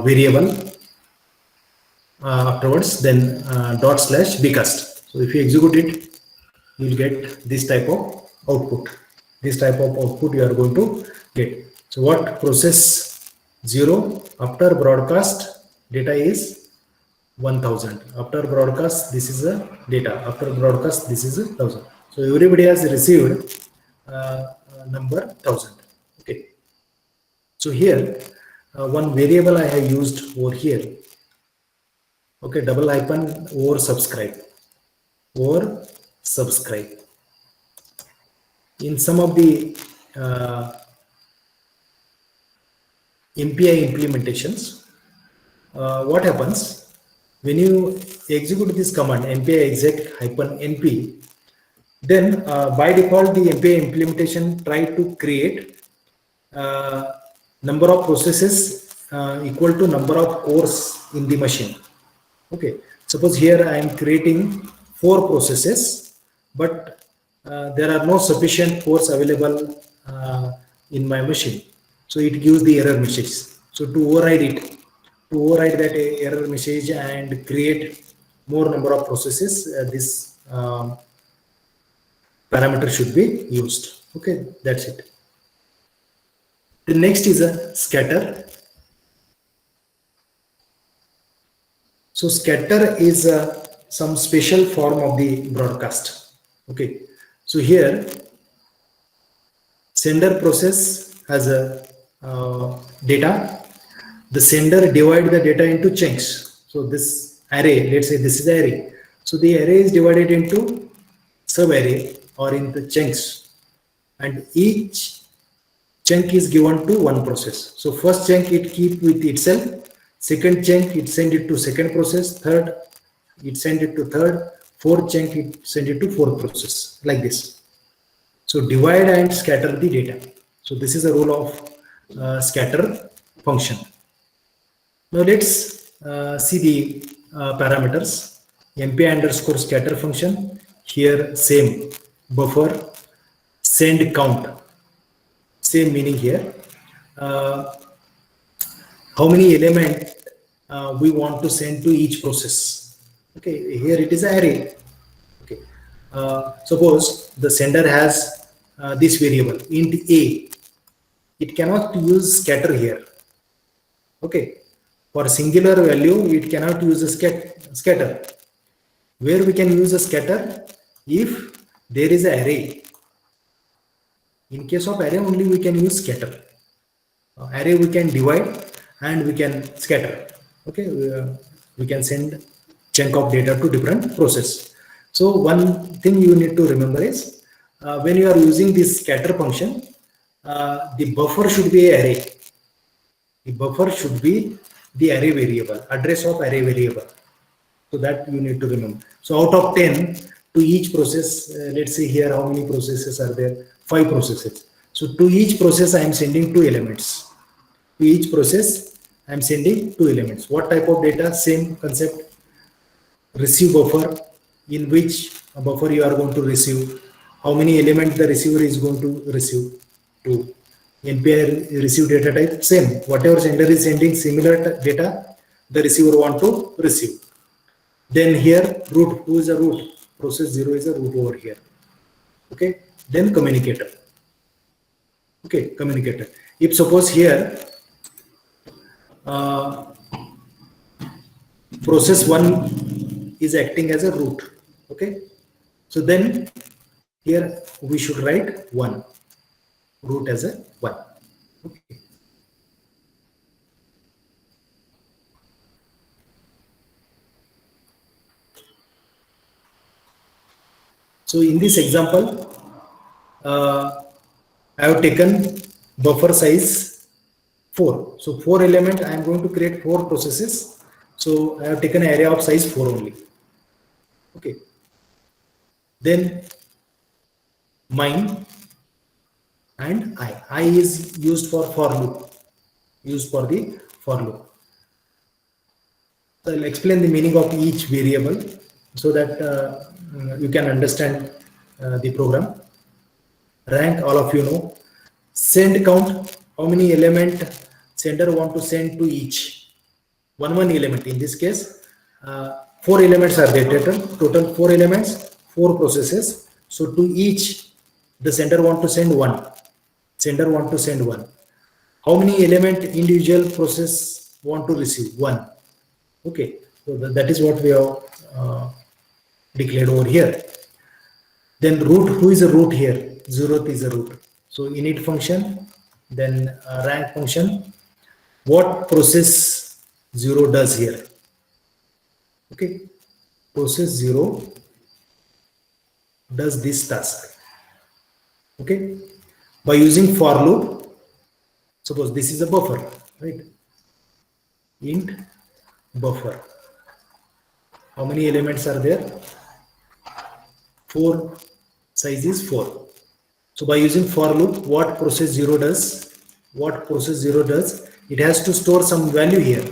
variable afterwards, then /bcast. So if you execute it, you will get this type of output. This type of output you are going to get. So what process 0 after broadcast data is 1000. After broadcast, this is a data. After broadcast, this is a 1000. So everybody has received number 1000. Okay. So here, one variable I have used over here. Okay, double hyphen or subscribe. Or subscribe. In some of the MPI implementations, what happens when you execute this command MPI exec -np, then by default the MPI implementation try to create number of processes equal to number of cores in the machine. Okay, suppose here I am creating 4 processes, but there are no sufficient cores available in my machine, so it gives the error message. So to override it, to override that error message and create more number of processes, this parameter should be used. Okay, that's it. The next is a scatter. So scatter is some special form of the broadcast. Okay, so here Sender process has a data. The sender divide the data into chunks. So this array, let's say this is the array. So the array is divided into sub array or into chunks, and each chunk is given to one process. So first chunk it keep with itself, second chunk it send it to second process, third it send it to third, fourth chunk it send it to fourth process, like this. So divide and scatter the data. So this is the role of scatter function. Now let's see the parameters. MP underscore scatter function. Here same buffer send count. Same meaning here. Uh, how many element we want to send to each process. Okay, here it is an array. Okay, suppose the sender has this variable int a. It cannot use scatter here. Okay, for singular value it cannot use a scatter. Where we can use a scatter? If there is an array. In case of array only we can use scatter. Array we can divide and we can scatter. Okay, we can send chunk of data to different process. So one thing you need to remember is when you are using this scatter function, the buffer should be an array. The buffer should be the array variable, address of array variable. So that you need to remember. So out of 10 to each process, let's see here how many processes are there. 5 processes. So to each process I am sending 2 elements. To each process I am sending 2 elements. What type of data? Same concept. Receive buffer, in which buffer you are going to receive. How many elements the receiver is going to receive. To NPI receive data type, same. Whatever sender is sending similar data, the receiver want to receive. Then here root, who is a root? Process 0 is a root over here. Okay, then communicator. Okay, communicator. If suppose here process 1 is acting as a root. Okay, so then here we should write 1, root as a 1. Okay. So in this example, I have taken buffer size 4. So 4 element, I am going to create 4 processes. So I have taken an array of size 4 only. Okay. Then mine and I. I is used for loop. Used for the for loop. So I'll explain the meaning of each variable so that you can understand the program. Rank, all of you know. Send count, how many element sender want to send to each. One element. In this case, 4 elements are there. Total 4 elements, 4 processes. So to each, the sender want to send 1. Sender want to send 1. How many element individual process want to receive? 1. Okay, so that is what we have declared over here. Then root, who is a root here? 0th is a root. So init function, then rank function. What process 0 does here? Okay, process 0 does this task. Okay, by using for loop, suppose this is a buffer, right? Int buffer. How many elements are there? 4. Size is 4. So by using for loop, what process 0 does? What process 0 does? It has to store some value here.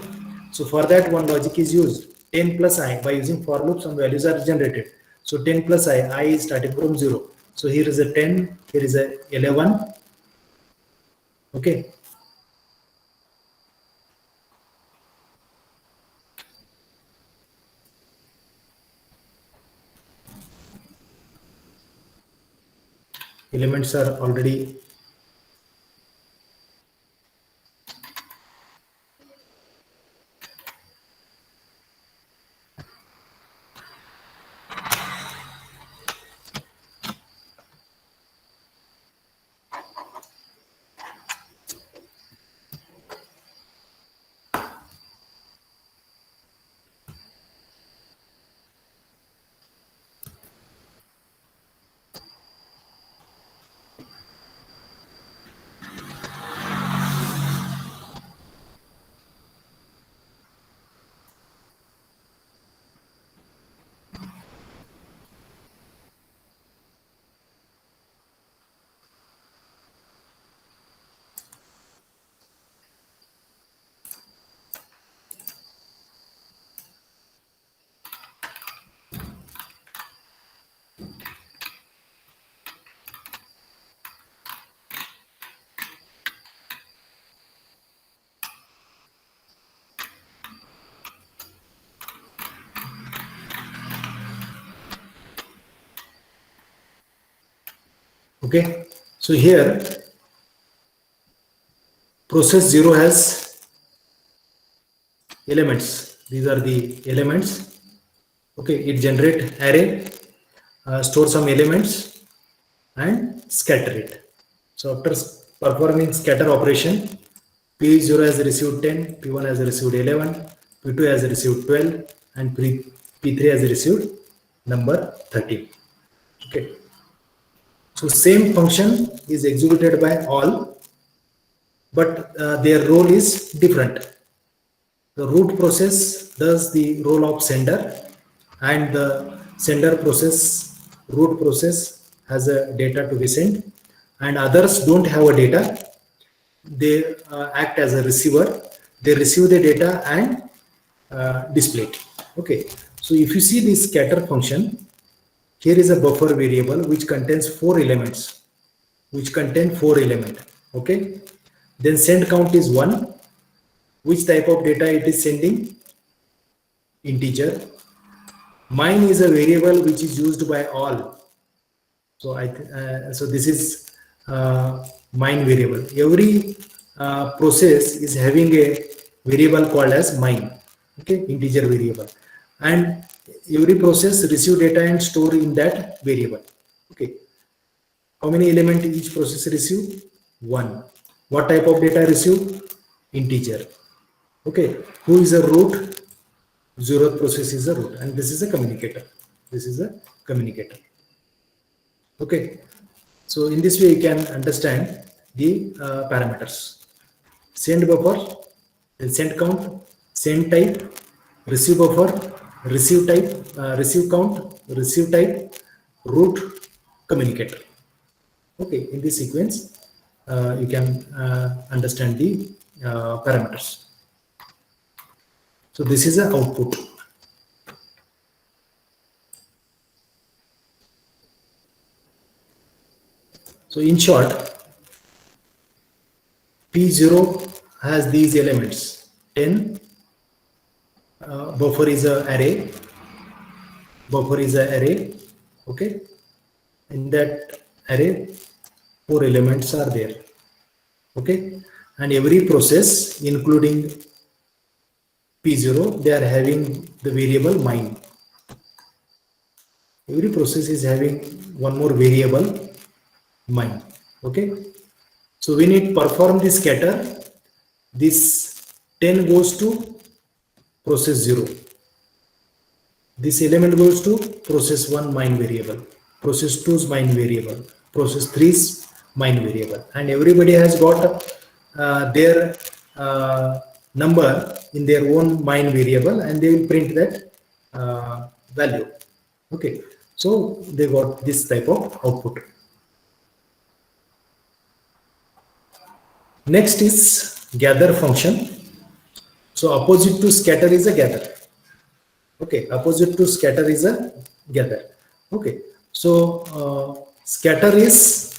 So for that one logic is used. 10 plus I. By using for loop, some values are generated. So 10 plus I is starting from 0. So here is a 10, here is a 11. Okay. Elements are already Okay, so here process 0 has elements. These are the elements. Okay, it generate array, store some elements and scatter it. So after performing scatter operation, P0 has received 10, P1 has received 11, P2 has received 12 and P3 has received number 13. Okay, so same function is executed by all, but their role is different. The root process does the role of sender, and the sender process, root process, has a data to be sent, and others don't have a data. They act as a receiver. They receive the data and display it. Okay, so if you see this scatter function, here is a buffer variable which contains 4 elements, okay, then send count is 1. Which type of data it is sending? Integer. Mine is a variable which is used by all. So so this is mine variable. Every process is having a variable called as mine, okay, integer variable, and every process receive data and store in that variable. Okay, how many element each process receive? 1. What type of data receive? Integer. Okay, who is a root? 0th process is a root, and this is a communicator. This is a communicator. Okay, so in this way you can understand the parameters. Send buffer, then send count, send type, receive buffer, receive type, receive count, receive type, root, communicator. Okay, in this sequence you can understand the parameters. So this is the output. So in short, P0 has these elements. 10, buffer is a array. Buffer is a array. Okay, in that array 4 elements are there. Okay, and every process including P0, they are having the variable mine. Every process is having one more variable mine. Okay, so when it perform the scatter, this 10 goes to process 0. This element goes to process 1 mine variable, process 2's mine variable, process 3's mine variable, and everybody has got their number in their own mine variable, and they will print that value. Okay, so they got this type of output. Next is gather function. So opposite to scatter is a gather. Okay, opposite to scatter is a gather. Okay, so scatter is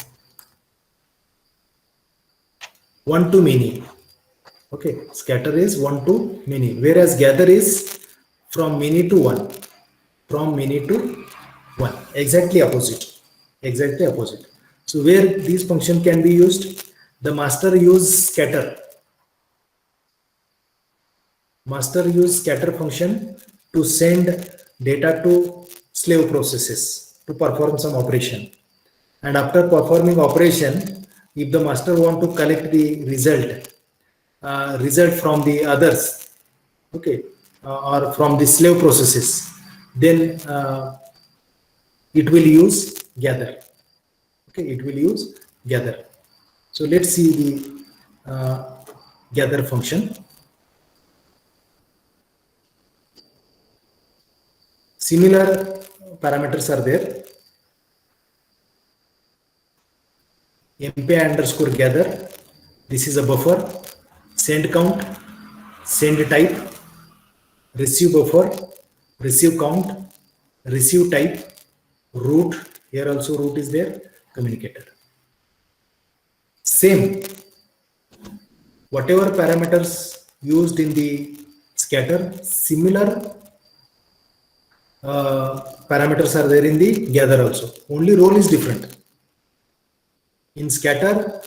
1 to many. Okay, scatter is 1 to many, whereas gather is from many to 1. From many to 1. Exactly opposite. Exactly opposite. So where this function can be used, the master use scatter. Master use scatter function to send data to slave processes to perform some operation, and after performing operation, if the master want to collect the result from the others, okay, or from the slave processes, then it will use gather. Okay, it will use gather. So let's see the gather function. Similar parameters are there. mpi underscore gather. This is a buffer. Send count, send type, receive buffer, receive count, receive type, root. Here also root is there. Communicator. Same. Whatever parameters used in the scatter, similar parameters are there in the gather also. Only role is different. In scatter,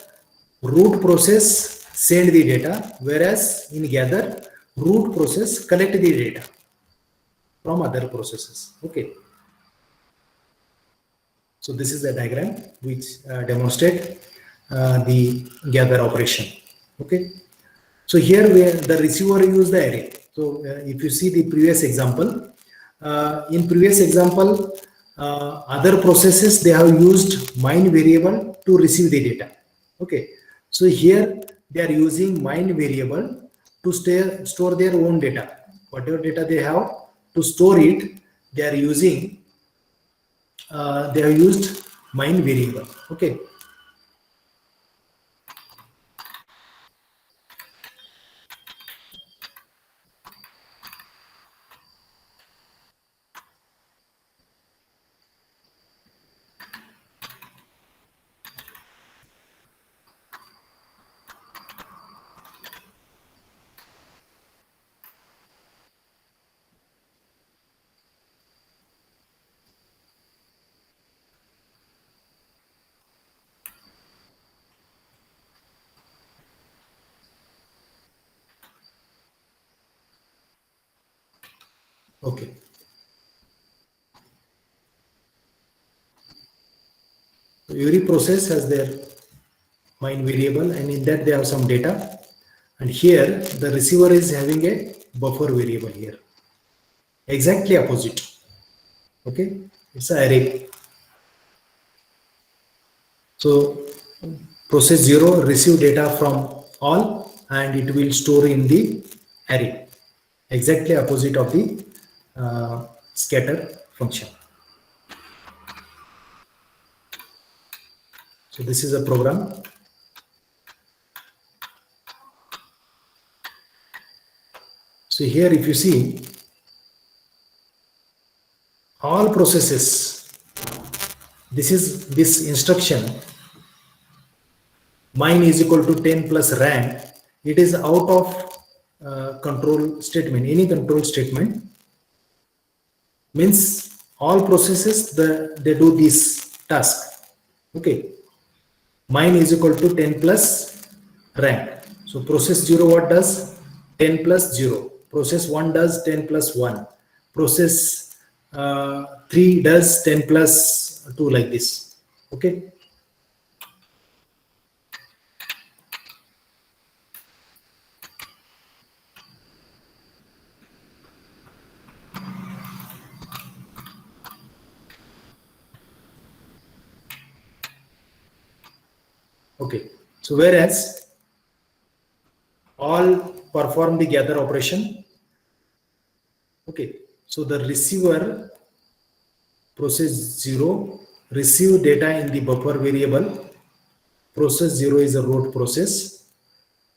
root process send the data, whereas in gather, root process collect the data from other processes. Okay. So this is the diagram which demonstrate the gather operation. Okay. So here the receiver use the array. So if you see the previous example, in previous example, other processes they have used mine variable to receive the data. Okay. So here they are using mine variable to store their own data. Whatever data they have to store it, they are using. They have used mine variable. Okay. Okay. So every process has their mine variable, and in that they have some data. And here the receiver is having a buffer variable here. Exactly opposite. Okay. It's an array. So process 0 receive data from all and it will store in the array. Exactly opposite of the scatter function. So this is a program. So here if you see all processes, this instruction mine is equal to 10 plus rank, it is out of control statement. Any control statement means all processes they do this task. Okay, mine is equal to 10 plus rank. So process 0 what does? 10 plus 0. Process 1 does 10 plus 1. Process 3 does 10 plus 2, like this. Okay. Okay. So whereas all perform the gather operation. Okay. So the receiver process 0 receive data in the buffer variable. Process 0 is a root process.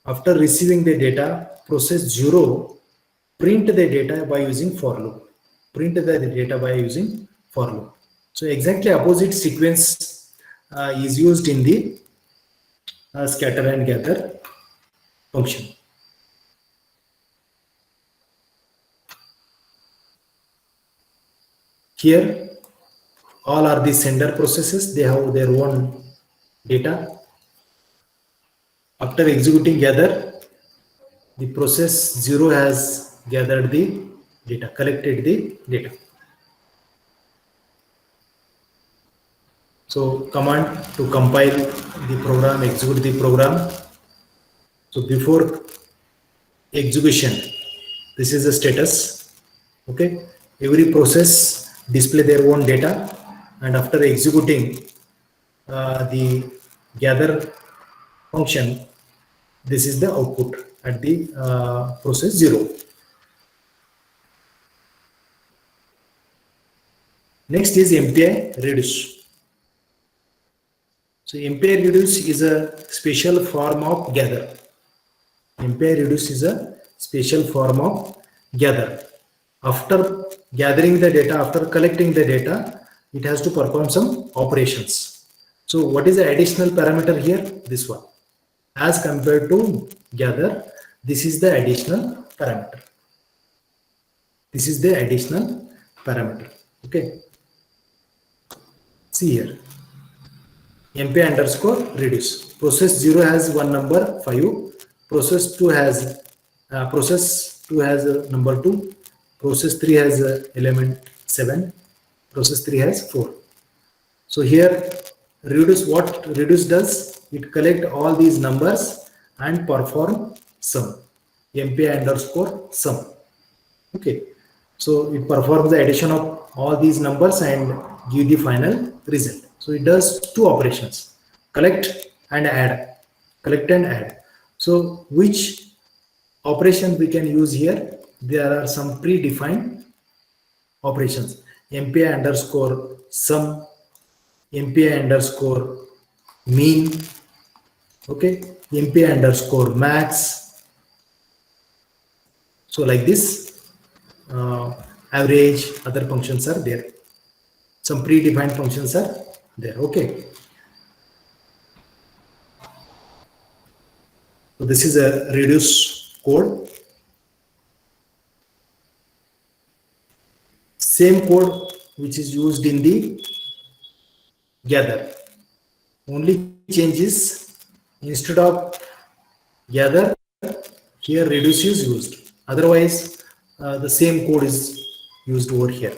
After receiving the data, process 0 print the data by using for loop. Print the data by using for loop. So exactly opposite sequence is used in the scatter and gather function. Here all are the sender processes, they have their own data. After executing gather, the process 0 has gathered the data, collected the data. So command to compile the program, execute the program. So before execution, this is the status. Okay, every process display their own data, and after executing the gather function, this is the output at the process 0. Next is MPI reduce. So MPI reduce is a special form of gather. MPI reduce is a special form of gather. After gathering the data, after collecting the data, it has to perform some operations. So what is the additional parameter here? This one. As compared to gather, this is the additional parameter. This is the additional parameter. Okay. See here. MPI underscore reduce. Process 0 has one number 5. Process 2 has number 2. Process 3 has element 7. Process 3 has 4. So here reduce, what reduce does, it collect all these numbers and perform sum, MPI underscore sum. Okay, so it performs the addition of all these numbers and give the final result. So it does two operations: collect and add, collect and add. So which operation we can use here? There are some predefined operations: MPI underscore sum, MPI underscore mean, okay, MPI underscore max. So like this, average, other functions are there. Some predefined functions are there. Okay. So this is a reduce code. Same code which is used in the gather. Only changes, instead of gather, here reduce is used. Otherwise, the same code is used over here.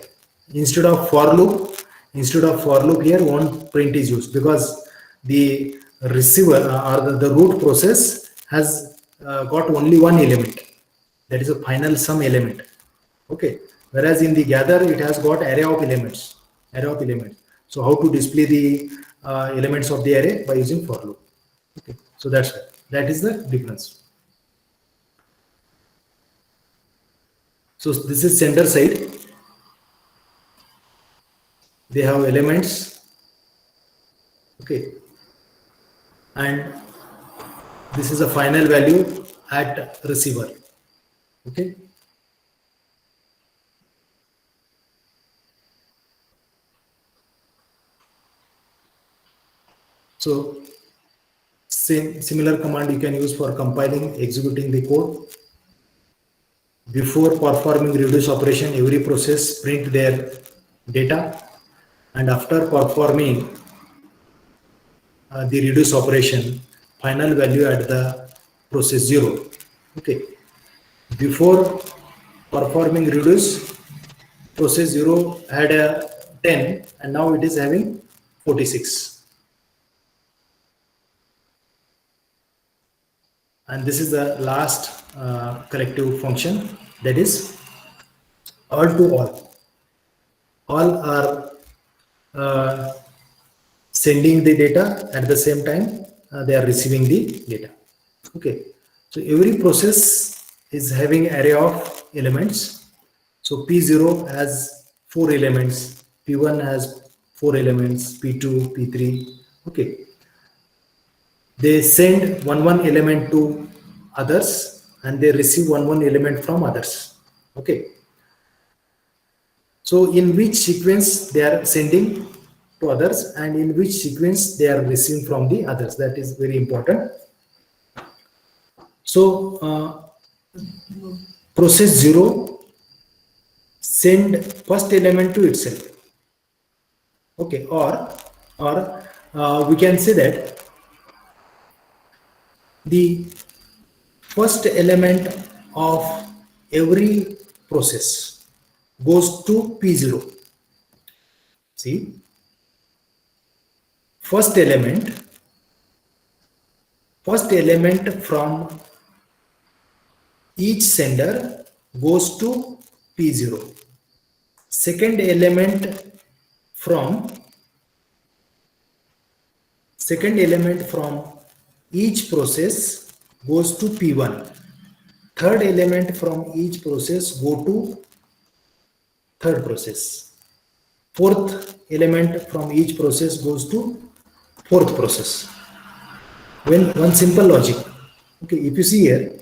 Instead of for loop here one print is used, because the receiver or the root process has got only one element, that is a final sum element. Okay, whereas in the gather it has got array of elements. So how to display the elements of the array? By using for loop. Okay, so that is the difference. So this is sender side. They have elements. Okay, and this is a final value at receiver. Okay. So similar command you can use for compiling, executing the code. Before performing reduce operation, every process print their data, and after performing the reduce operation, final value at the process 0. Okay. Before performing reduce, process 0 had a 10 and now it is having 46. And this is the last collective function, that is all to all. All are sending the data, at the same time they are receiving the data. Okay, so every process is having array of elements. So P0 has 4 elements, P1 has 4 elements, P2, P3. Okay, they send one element to others and they receive one element from others. Okay, so in which sequence they are sending to others and in which sequence they are receiving from the others, that is very important. So process 0 send first element to itself. Okay, or we can say that the first element of every process goes to P0. See, first element from each sender goes to P0. Second element from each process goes to P1. Third element from each process go to third process. Fourth element from each process goes to fourth process. When one simple logic. Okay, if you see here,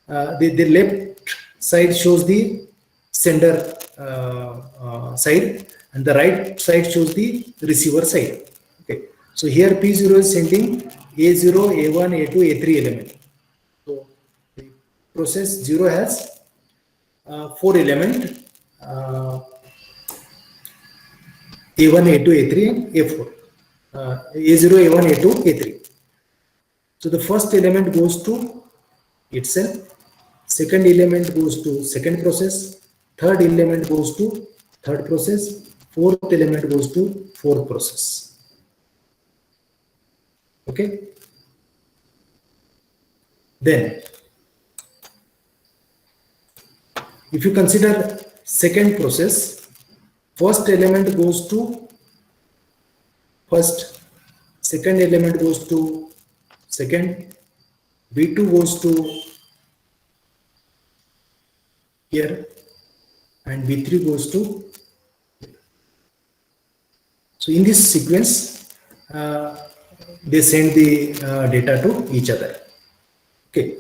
the left side shows the sender side and the right side shows the receiver side. Okay, so here P0 is sending A0, A1, A2, A3 element. So the process 0 has 4 element, A1, A2, A3 and A4. A0, A1, A2, A3. So the first element goes to itself, second element goes to second process, third element goes to third process, fourth element goes to fourth process. Okay. Then, if you consider second process, first element goes to first, second element goes to second, B2 goes to here, and B3 goes to. So in this sequence, they send the data to each other. Okay.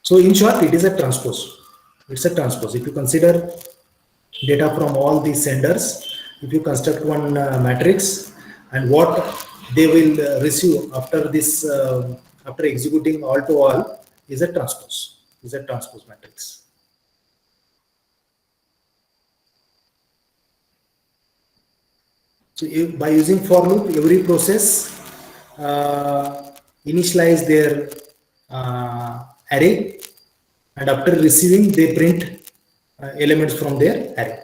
So in short, it is a transpose. It's a transpose. If you consider data from all these senders, if you construct one matrix, and what they will receive after this, after executing all to all, is a transpose. Is a transpose matrix. So by using for loop, every process initialize their array, and after receiving, they print elements from their array.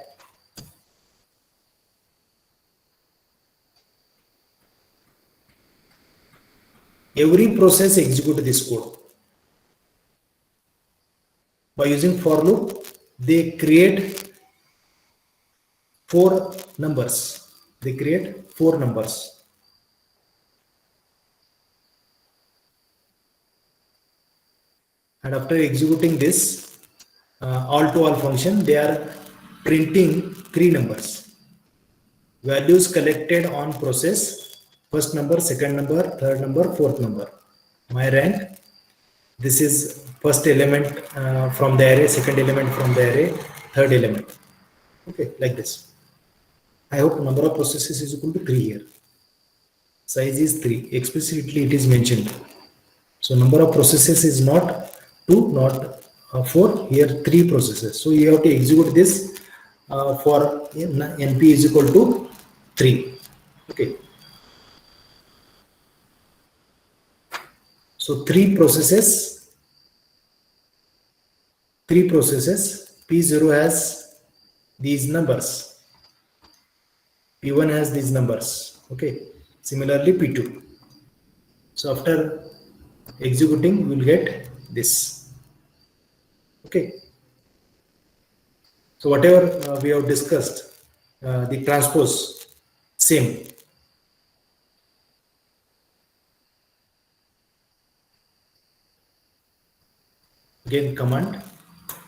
Every process execute this code. By using for loop, they create 4 numbers. They create 4 numbers. And after executing this all to all function, they are printing 3 numbers. Values collected on process: first number, second number, third number, fourth number. My rank, this is first element from the array, second element from the array, third element. Okay, like this. I hope number of processes is equal to 3 here. Size is 3. Explicitly it is mentioned. So number of processes is not 2, not 4. Here 3 processes. So you have to execute this for NP is equal to 3. Okay. So 3 processes. P0 has these numbers. P1 has these numbers. Okay. Similarly, P2. So after executing, you will get this. Okay. So whatever we have discussed, the transpose, same. Again, command,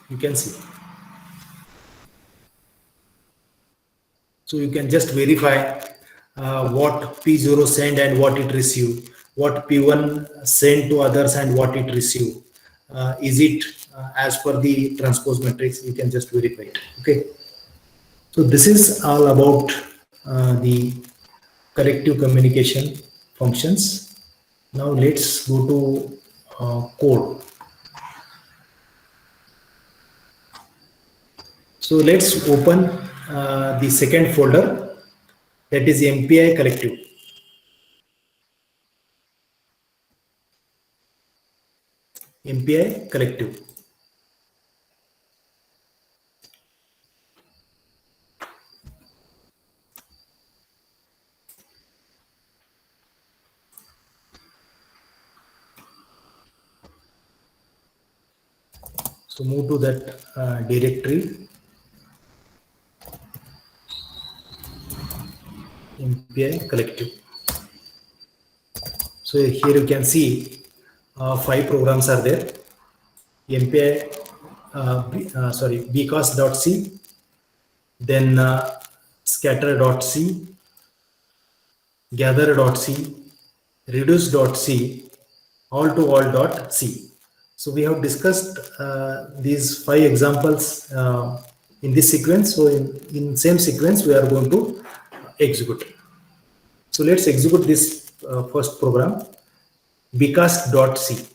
you can see. So you can just verify what P0 send and what it receive, what P1 send to others and what it receive. Is it as per the transpose matrix? You can just verify it. Okay. So this is all about the corrective communication functions. Now let's go to code. So let's open the second folder, that is MPI collective. MPI collective. So move to that directory, MPI collective. So here you can see 5 programs are there. MPI, bcast.c, then scatter.c, gather.c, reduce.c, all to all.c. So we have discussed these 5 examples in this sequence. So in same sequence, we are going to execute. So let's execute this first program, bcast.c.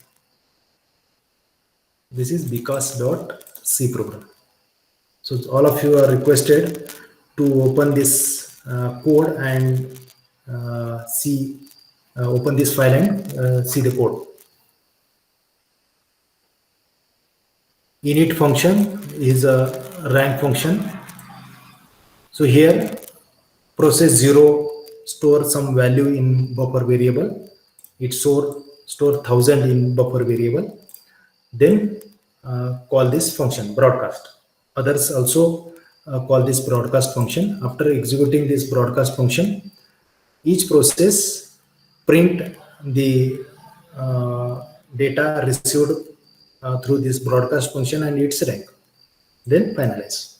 This is bcast.c program. So all of you are requested to open this code and open this file and see the code. Init function is a rank function. So here process 0 store some value in buffer variable. It store 1000 in buffer variable. Then call this function broadcast. Others also call this broadcast function. After executing this broadcast function, each process print the data received through this broadcast function and its rank. Then finalize.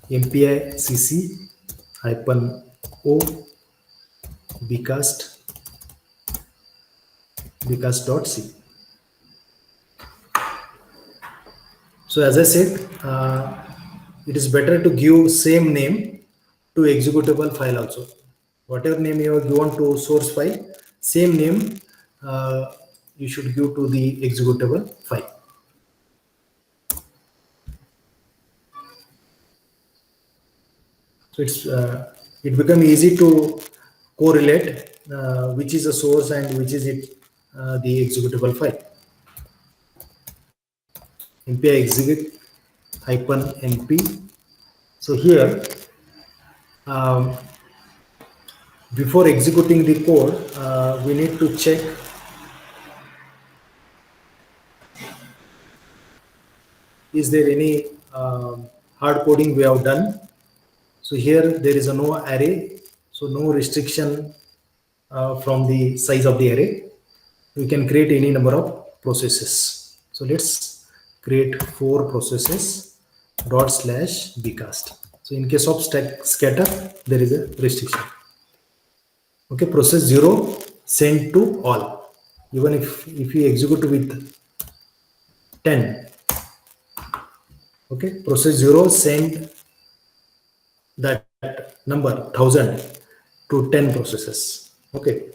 MPI CC hyphen O bcast.c. So as I said, it is better to give same name to executable file also. Whatever name you have given to source file, same name you should give to the executable file. So it become easy to correlate which is a source and which is the executable file. MPI execute hyphen np. So here before executing the code, we need to check is there any hard coding we have done. So here there is a no array, so no restriction from the size of the array. We can create any number of processes. So let's create 4 processes dot slash bcast. So in case of scatter, there is a restriction. Okay, process 0 send to all. Even if you execute with 10, okay, process 0 send that number 1000 to 10 processes. Okay.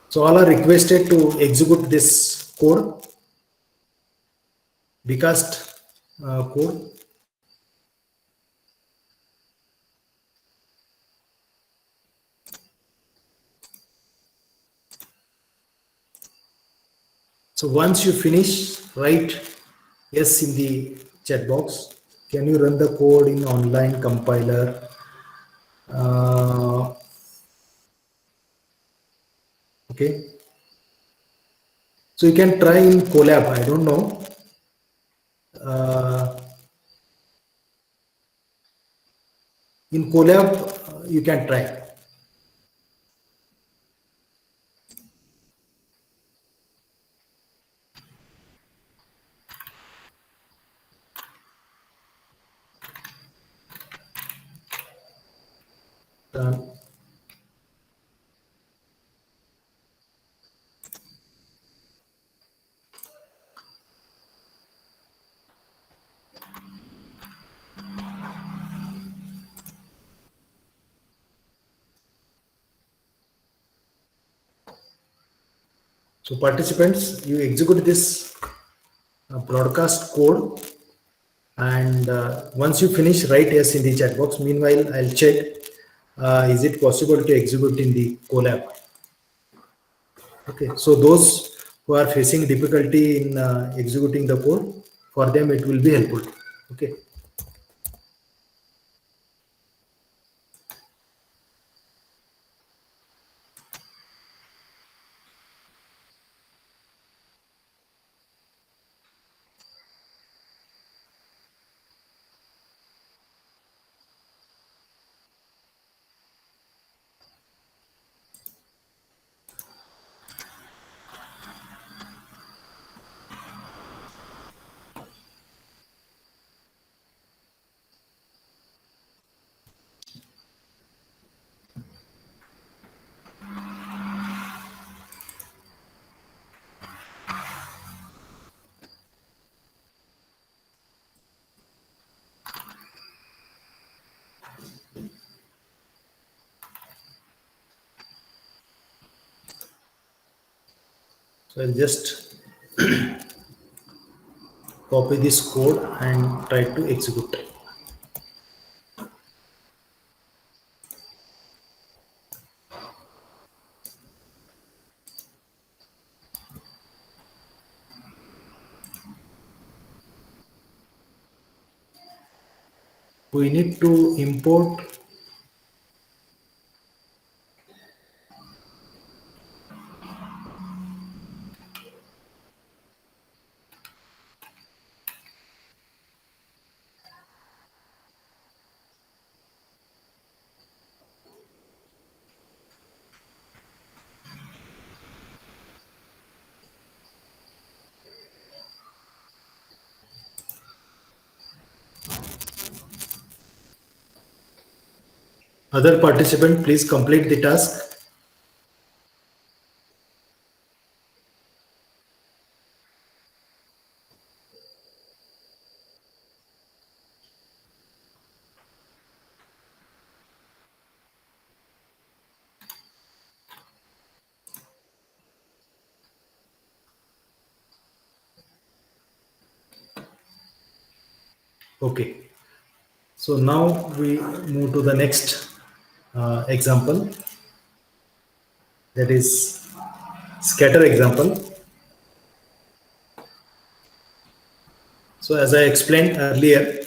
So all are requested to execute this code, bcast code. So once you finish, write yes in the chat box. Can you run the code in online compiler? Okay. So you can try in Colab. I don't know. In Colab, you can try. Done. So participants, you execute this broadcast code, and once you finish, write yes in the chat box. Meanwhile, I'll check is it possible to execute in the Colab. Okay, so those who are facing difficulty in executing the code, for them it will be helpful. Okay. So I'll just copy this code and try to execute. We need to import other participant. Please complete the task. Okay. So now we move to the next example, that is scatter example. So as I explained earlier,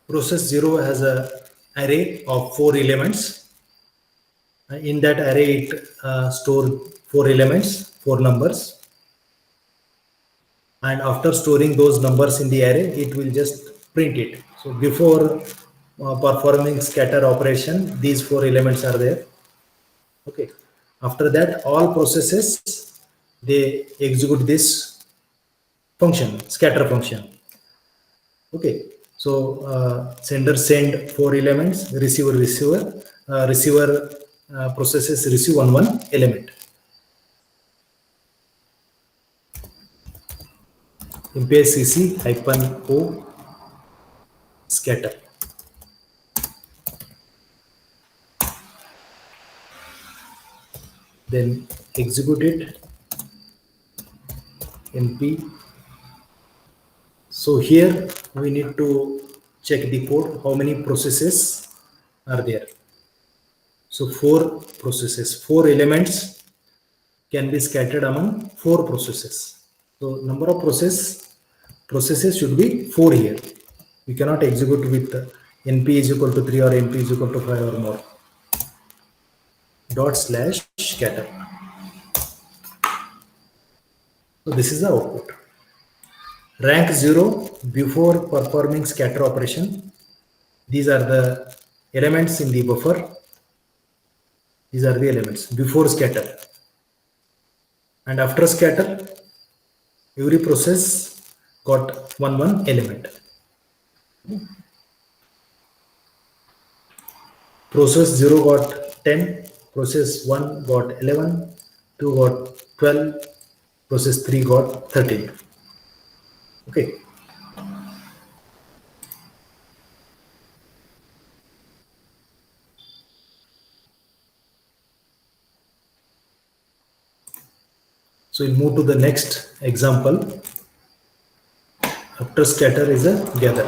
process 0 has a array of 4 elements. In that array, it store 4 elements, 4 numbers. And after storing those numbers in the array, it will just print it. So before performing scatter operation, these 4 elements are there. Okay. After that, all processes, they execute this function, scatter function. Okay. So sender send 4 elements, receiver processes receive one element. MPSCC -o scatter. Then execute it. NP. So here we need to check the code, how many processes are there. So 4 processes, 4 elements can be scattered among 4 processes. So number of processes should be 4 here. We cannot execute with NP is equal to 3 or NP is equal to 5 or more. /scatter. So this is the output. Rank 0 before performing scatter operation. These are the elements in the buffer. These are the elements before scatter. And after scatter, every process got one element. Process 0 got 10, process 1 got 11, 2 got 12, process 3 got 13. Okay. So we'll move to the next example. After scatter is a gather.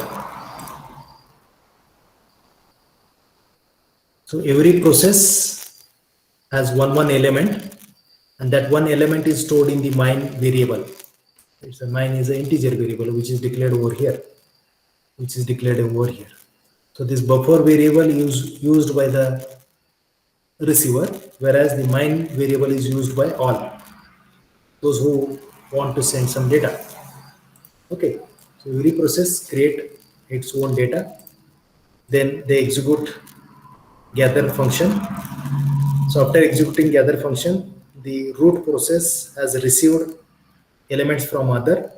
So every process has one element, and that one element is stored in the mine variable. It's a mine is an integer variable which is declared over here, So this buffer variable is used by the receiver, whereas the mine variable is used by all those who want to send some data. Okay, so every process create its own data, then they execute gather function. So after executing gather function, the root process has received elements from other.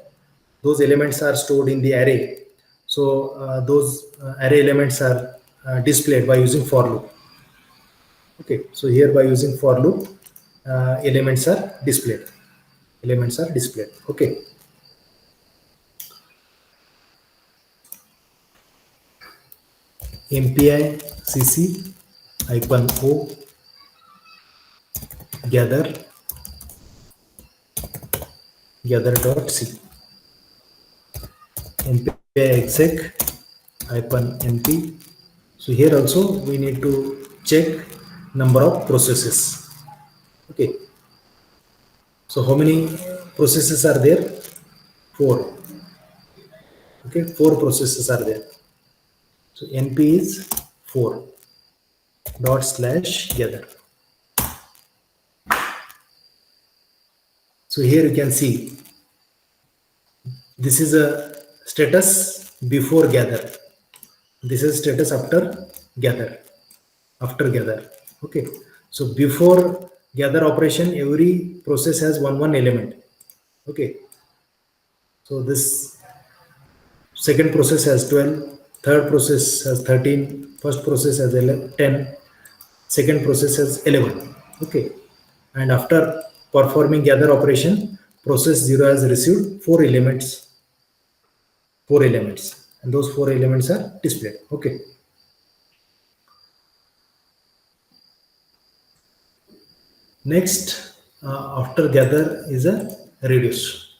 Those elements are stored in the array. So those array elements are displayed by using for loop. Okay, so here by using for loop, elements are displayed. Okay. MPI CC -o gather gather.c. MPI exec -np. So here also we need to check number of processes. Okay. So how many processes are there? 4. Okay, 4 processes are there. So np is 4 dot slash gather. So here you can see this is a status before gather. This is status after gather. After gather. Okay. So before gather operation, every process has one element. Okay. So this second process has 12, third process has 13, first process has 11, 10, second process has 11. Okay. And after performing gather operation, process 0 has received 4 elements, and those 4 elements are displayed. Okay. Next, after gather is a reduce.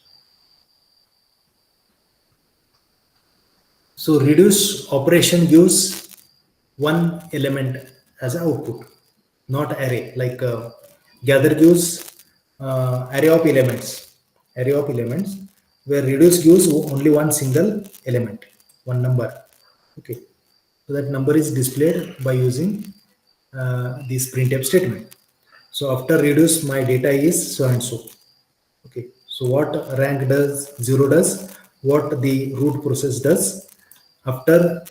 So reduce operation gives one element as an output, not array. Like gather gives array of elements, where reduce gives only one single element, one number. Okay, so that number is displayed by using this printf statement. So after reduce, my data is so and so. Okay, so what rank does, 0 does, what the root process does. After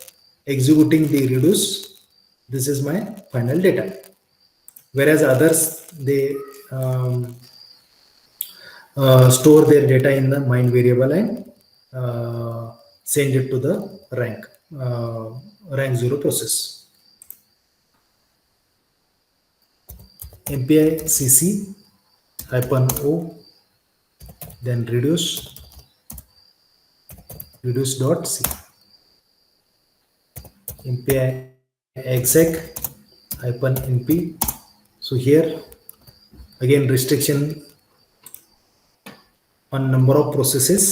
executing the reduce, this is my final data. Whereas others, they store their data in the mine variable and send it to the rank 0 process. MPI cc -o, then reduce.c. MPI exec -np. So here again restriction on number of processes.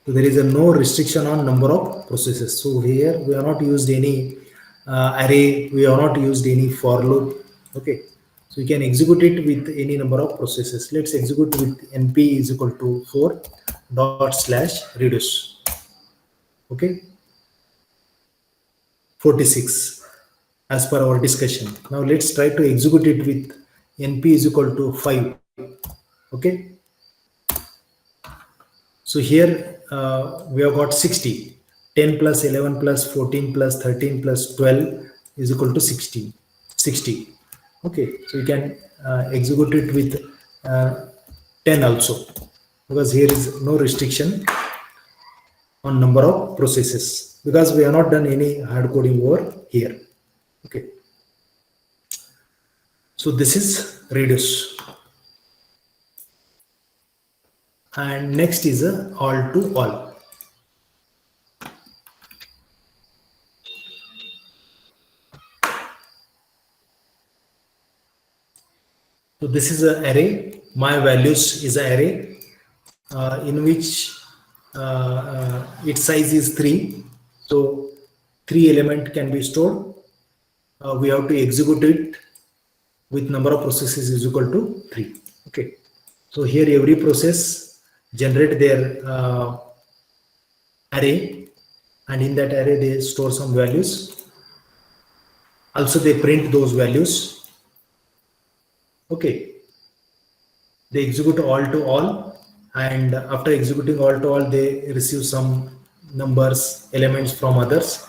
So there is a no restriction on number of processes. So here we are not used any array, we are not used any for loop. Okay, so you can execute it with any number of processes. Let's execute with np is equal to 4 dot slash reduce. Okay, 46 as per our discussion. Now let's try to execute it with np is equal to 5. Okay, so here we have got 60. 10 plus 11 plus 14 plus 13 plus 12 is equal to 60. Okay, so you can execute it with 10 also, because here is no restriction on number of processes, because we have not done any hard coding over here. Okay, so this is reduce, and next is a all to all. So this is an array. My values is an array in which its size is 3. So 3 element can be stored. We have to execute it with number of processes is equal to 3. Okay. So here every process generate their array, and in that array they store some values. Also they print those values. Okay. They execute all to all, and after executing all to all they receive some numbers elements from others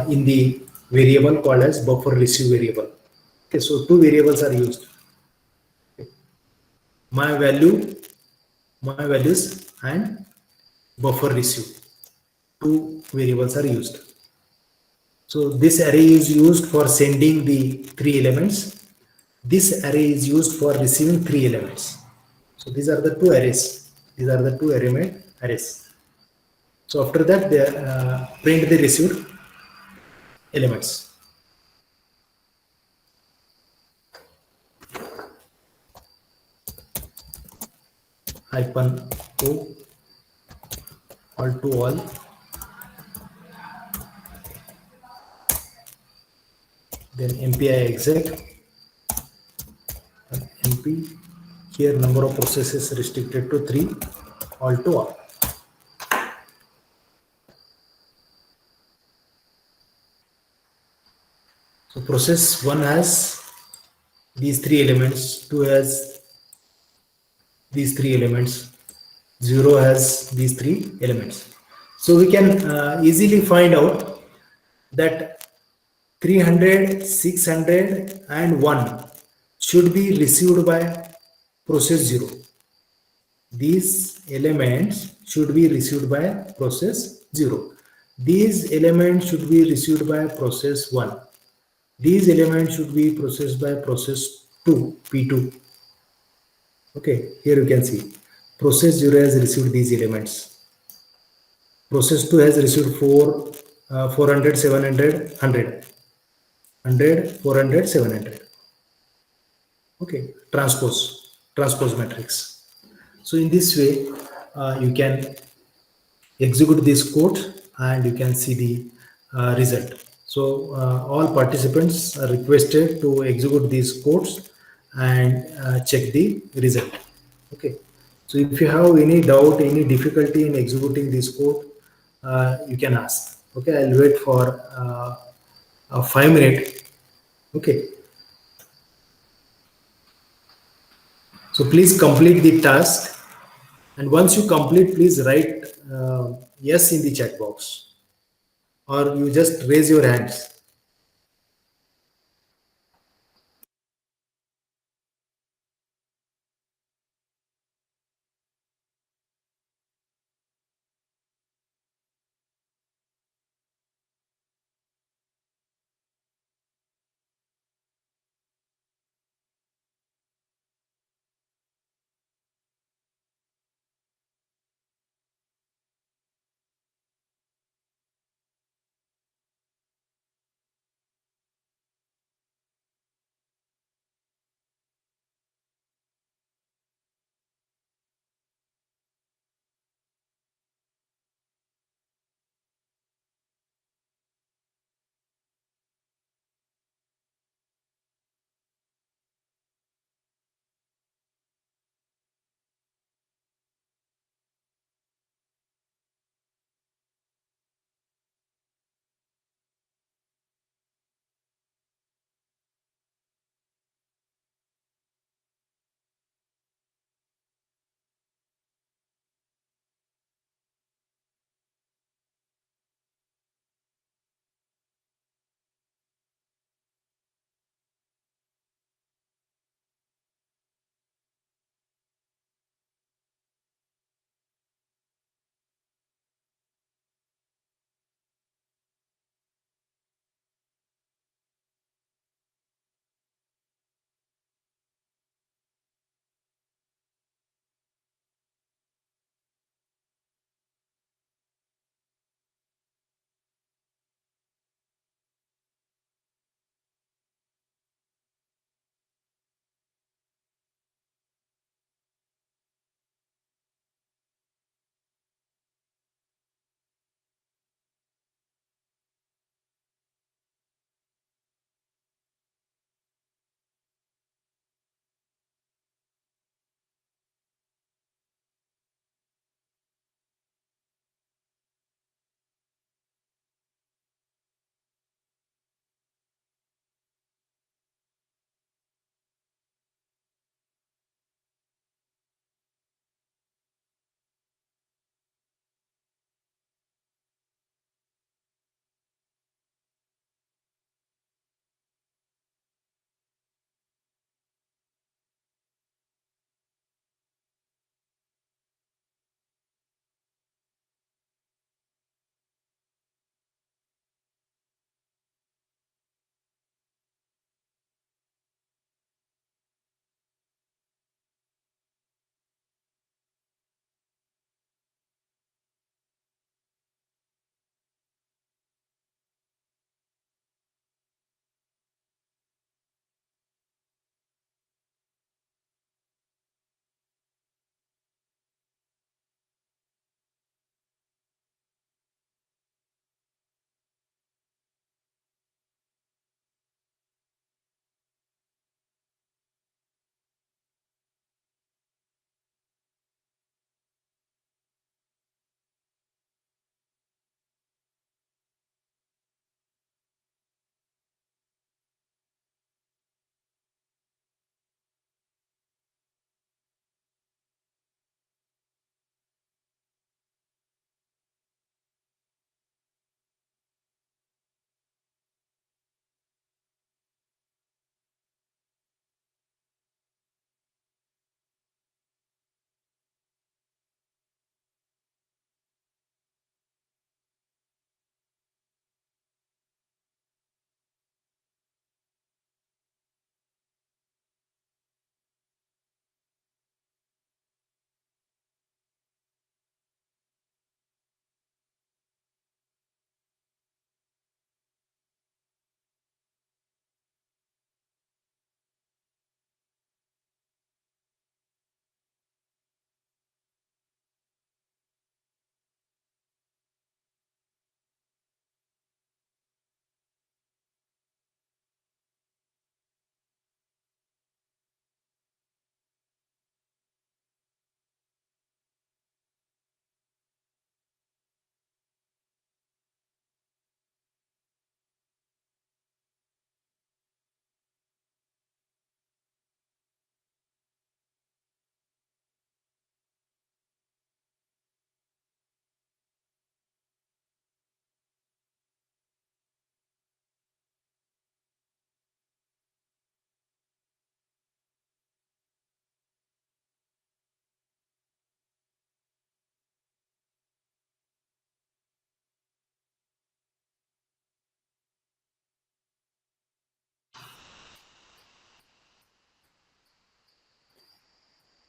in the variable called as buffer receive variable. Okay, so two variables are used, my values and buffer receive. Two variables are used. So this array is used for sending the 3 elements. This array is used for receiving 3 elements. So these are the two arrays. These are the two array arrays. So after that they print the received elements. hyphen o all to all, then MPI exec MP. Here number of processes restricted to 3, all to all. So process 1 has these 3 elements, 2 has these 3 elements, 0 has these 3 elements. So we can easily find out that 300, 600 and 1 should be received by process 0. These elements should be received by process 0. These elements should be received by process 1. These elements should be processed by process 2, P2. Okay, here you can see process 0 has received these elements. Process 2 has received 400, 700, 100. 100, 400, 700. Okay, transpose matrix. So in this way, you can execute this code and you can see the result. So all participants are requested to execute these codes and check the result. Okay, so if you have any doubt, any difficulty in executing this code, you can ask. Okay, I'll wait for 5 minutes. Okay, so please complete the task, and once you complete, please write yes in the chat box, or you just raise your hands.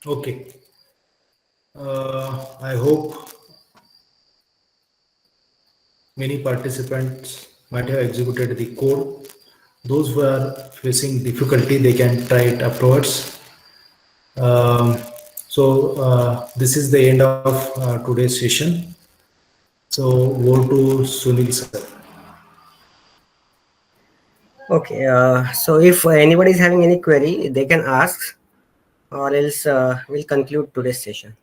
Okay. I hope many participants might have executed the code. Those who are facing difficulty, they can try it afterwards. This is the end of today's session. So, over to Sunil sir. Okay, so if anybody is having any query, they can ask, or else we'll conclude today's session.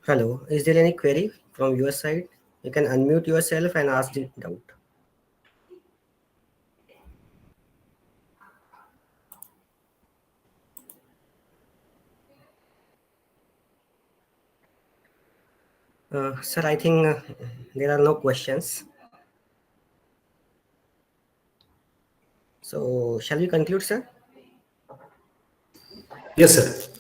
Hello, is there any query from your side? You can unmute yourself and ask the doubt. Sir, I think there are no questions. So, shall we conclude, sir? Yes, sir.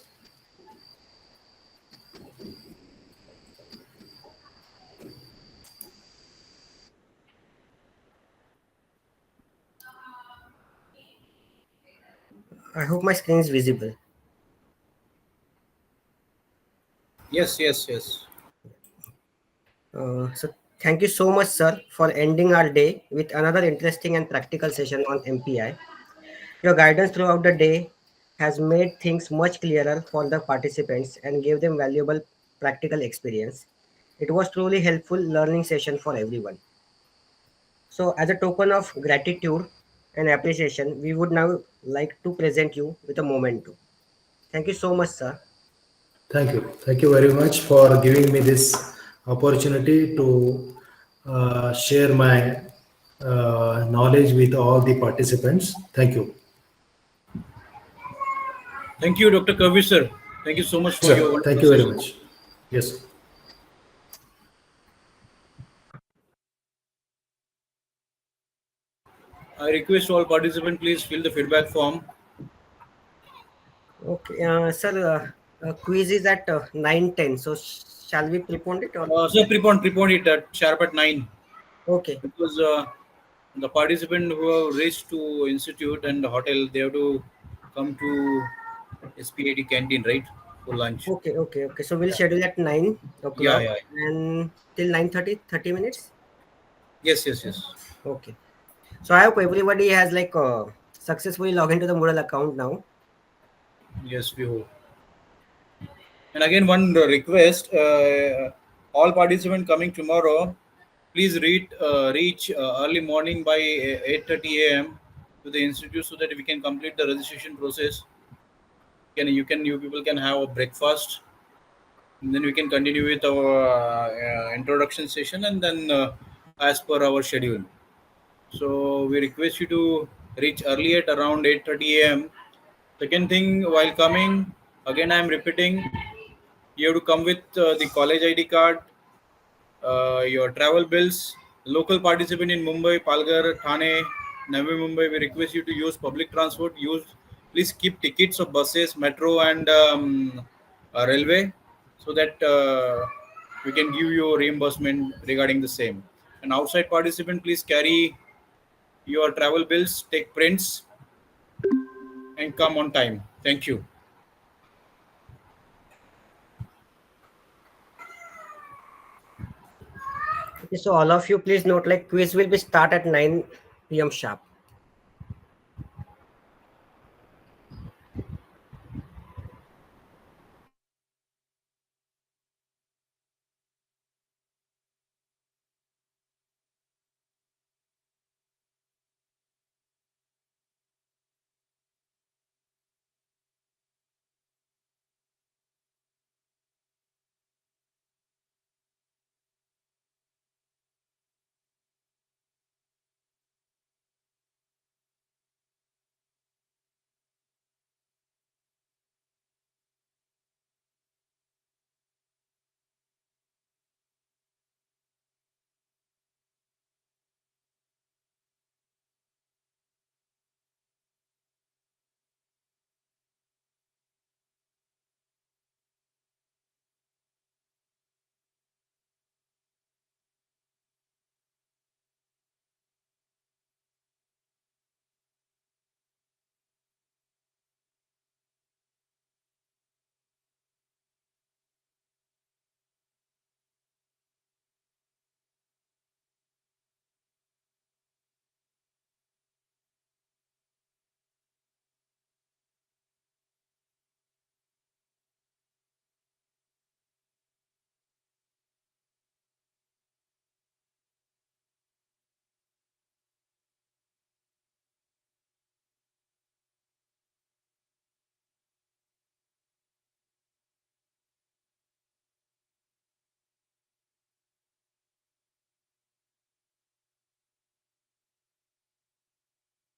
I hope my screen is visible. Yes, yes, yes. So, thank you so much, sir, for ending our day with another interesting and practical session on MPI. Your guidance throughout the day has made things much clearer for the participants and gave them valuable practical experience. It was truly helpful learning session for everyone. So, as a token of gratitude and appreciation, we would now like to present you with a memento. Thank you so much, sir. Thank you. Thank you very much for giving me this opportunity to share my knowledge with all the participants. Thank you. Thank you, Dr. Kavi, sir. Thank you so much for your Sir, thank wonderful you very session. much. Yes. I request all participants please fill the feedback form. Okay, sir, quiz is at 9:10. So, shall we prepone it or? Sir, prepone it at sharp at 9 Okay. because the participant who have reached to institute and the hotel, they have to come to S.P.I.T canteen, right, for lunch. Okay, okay, okay. So we'll Yeah, schedule at 9 yeah, o'clock yeah. and till 9:30, 30 minutes. Yes, yes, yes. Okay. So I hope everybody has like successfully logged into the Moodle account now. Yes, we hope. And again, one request: all participants coming tomorrow, please reach early morning by 8:30 a.m. to the institute so that we can complete the registration process. You people can have a breakfast, and then we can continue with our introduction session, and then as per our schedule. So we request you to reach early at around 8:30 a.m. Second thing, while coming, again I am repeating, you have to come with the college ID card, your travel bills. Local participant in Mumbai, Palghar, Thane, Navi Mumbai, we request you to use public transport. Please keep tickets of buses, metro, and railway, so that we can give you reimbursement regarding the same. And outside participant, please carry your travel bills, take prints, and come on time. Thank you. Okay, so all of you please note like quiz will be start at 9 p.m. sharp.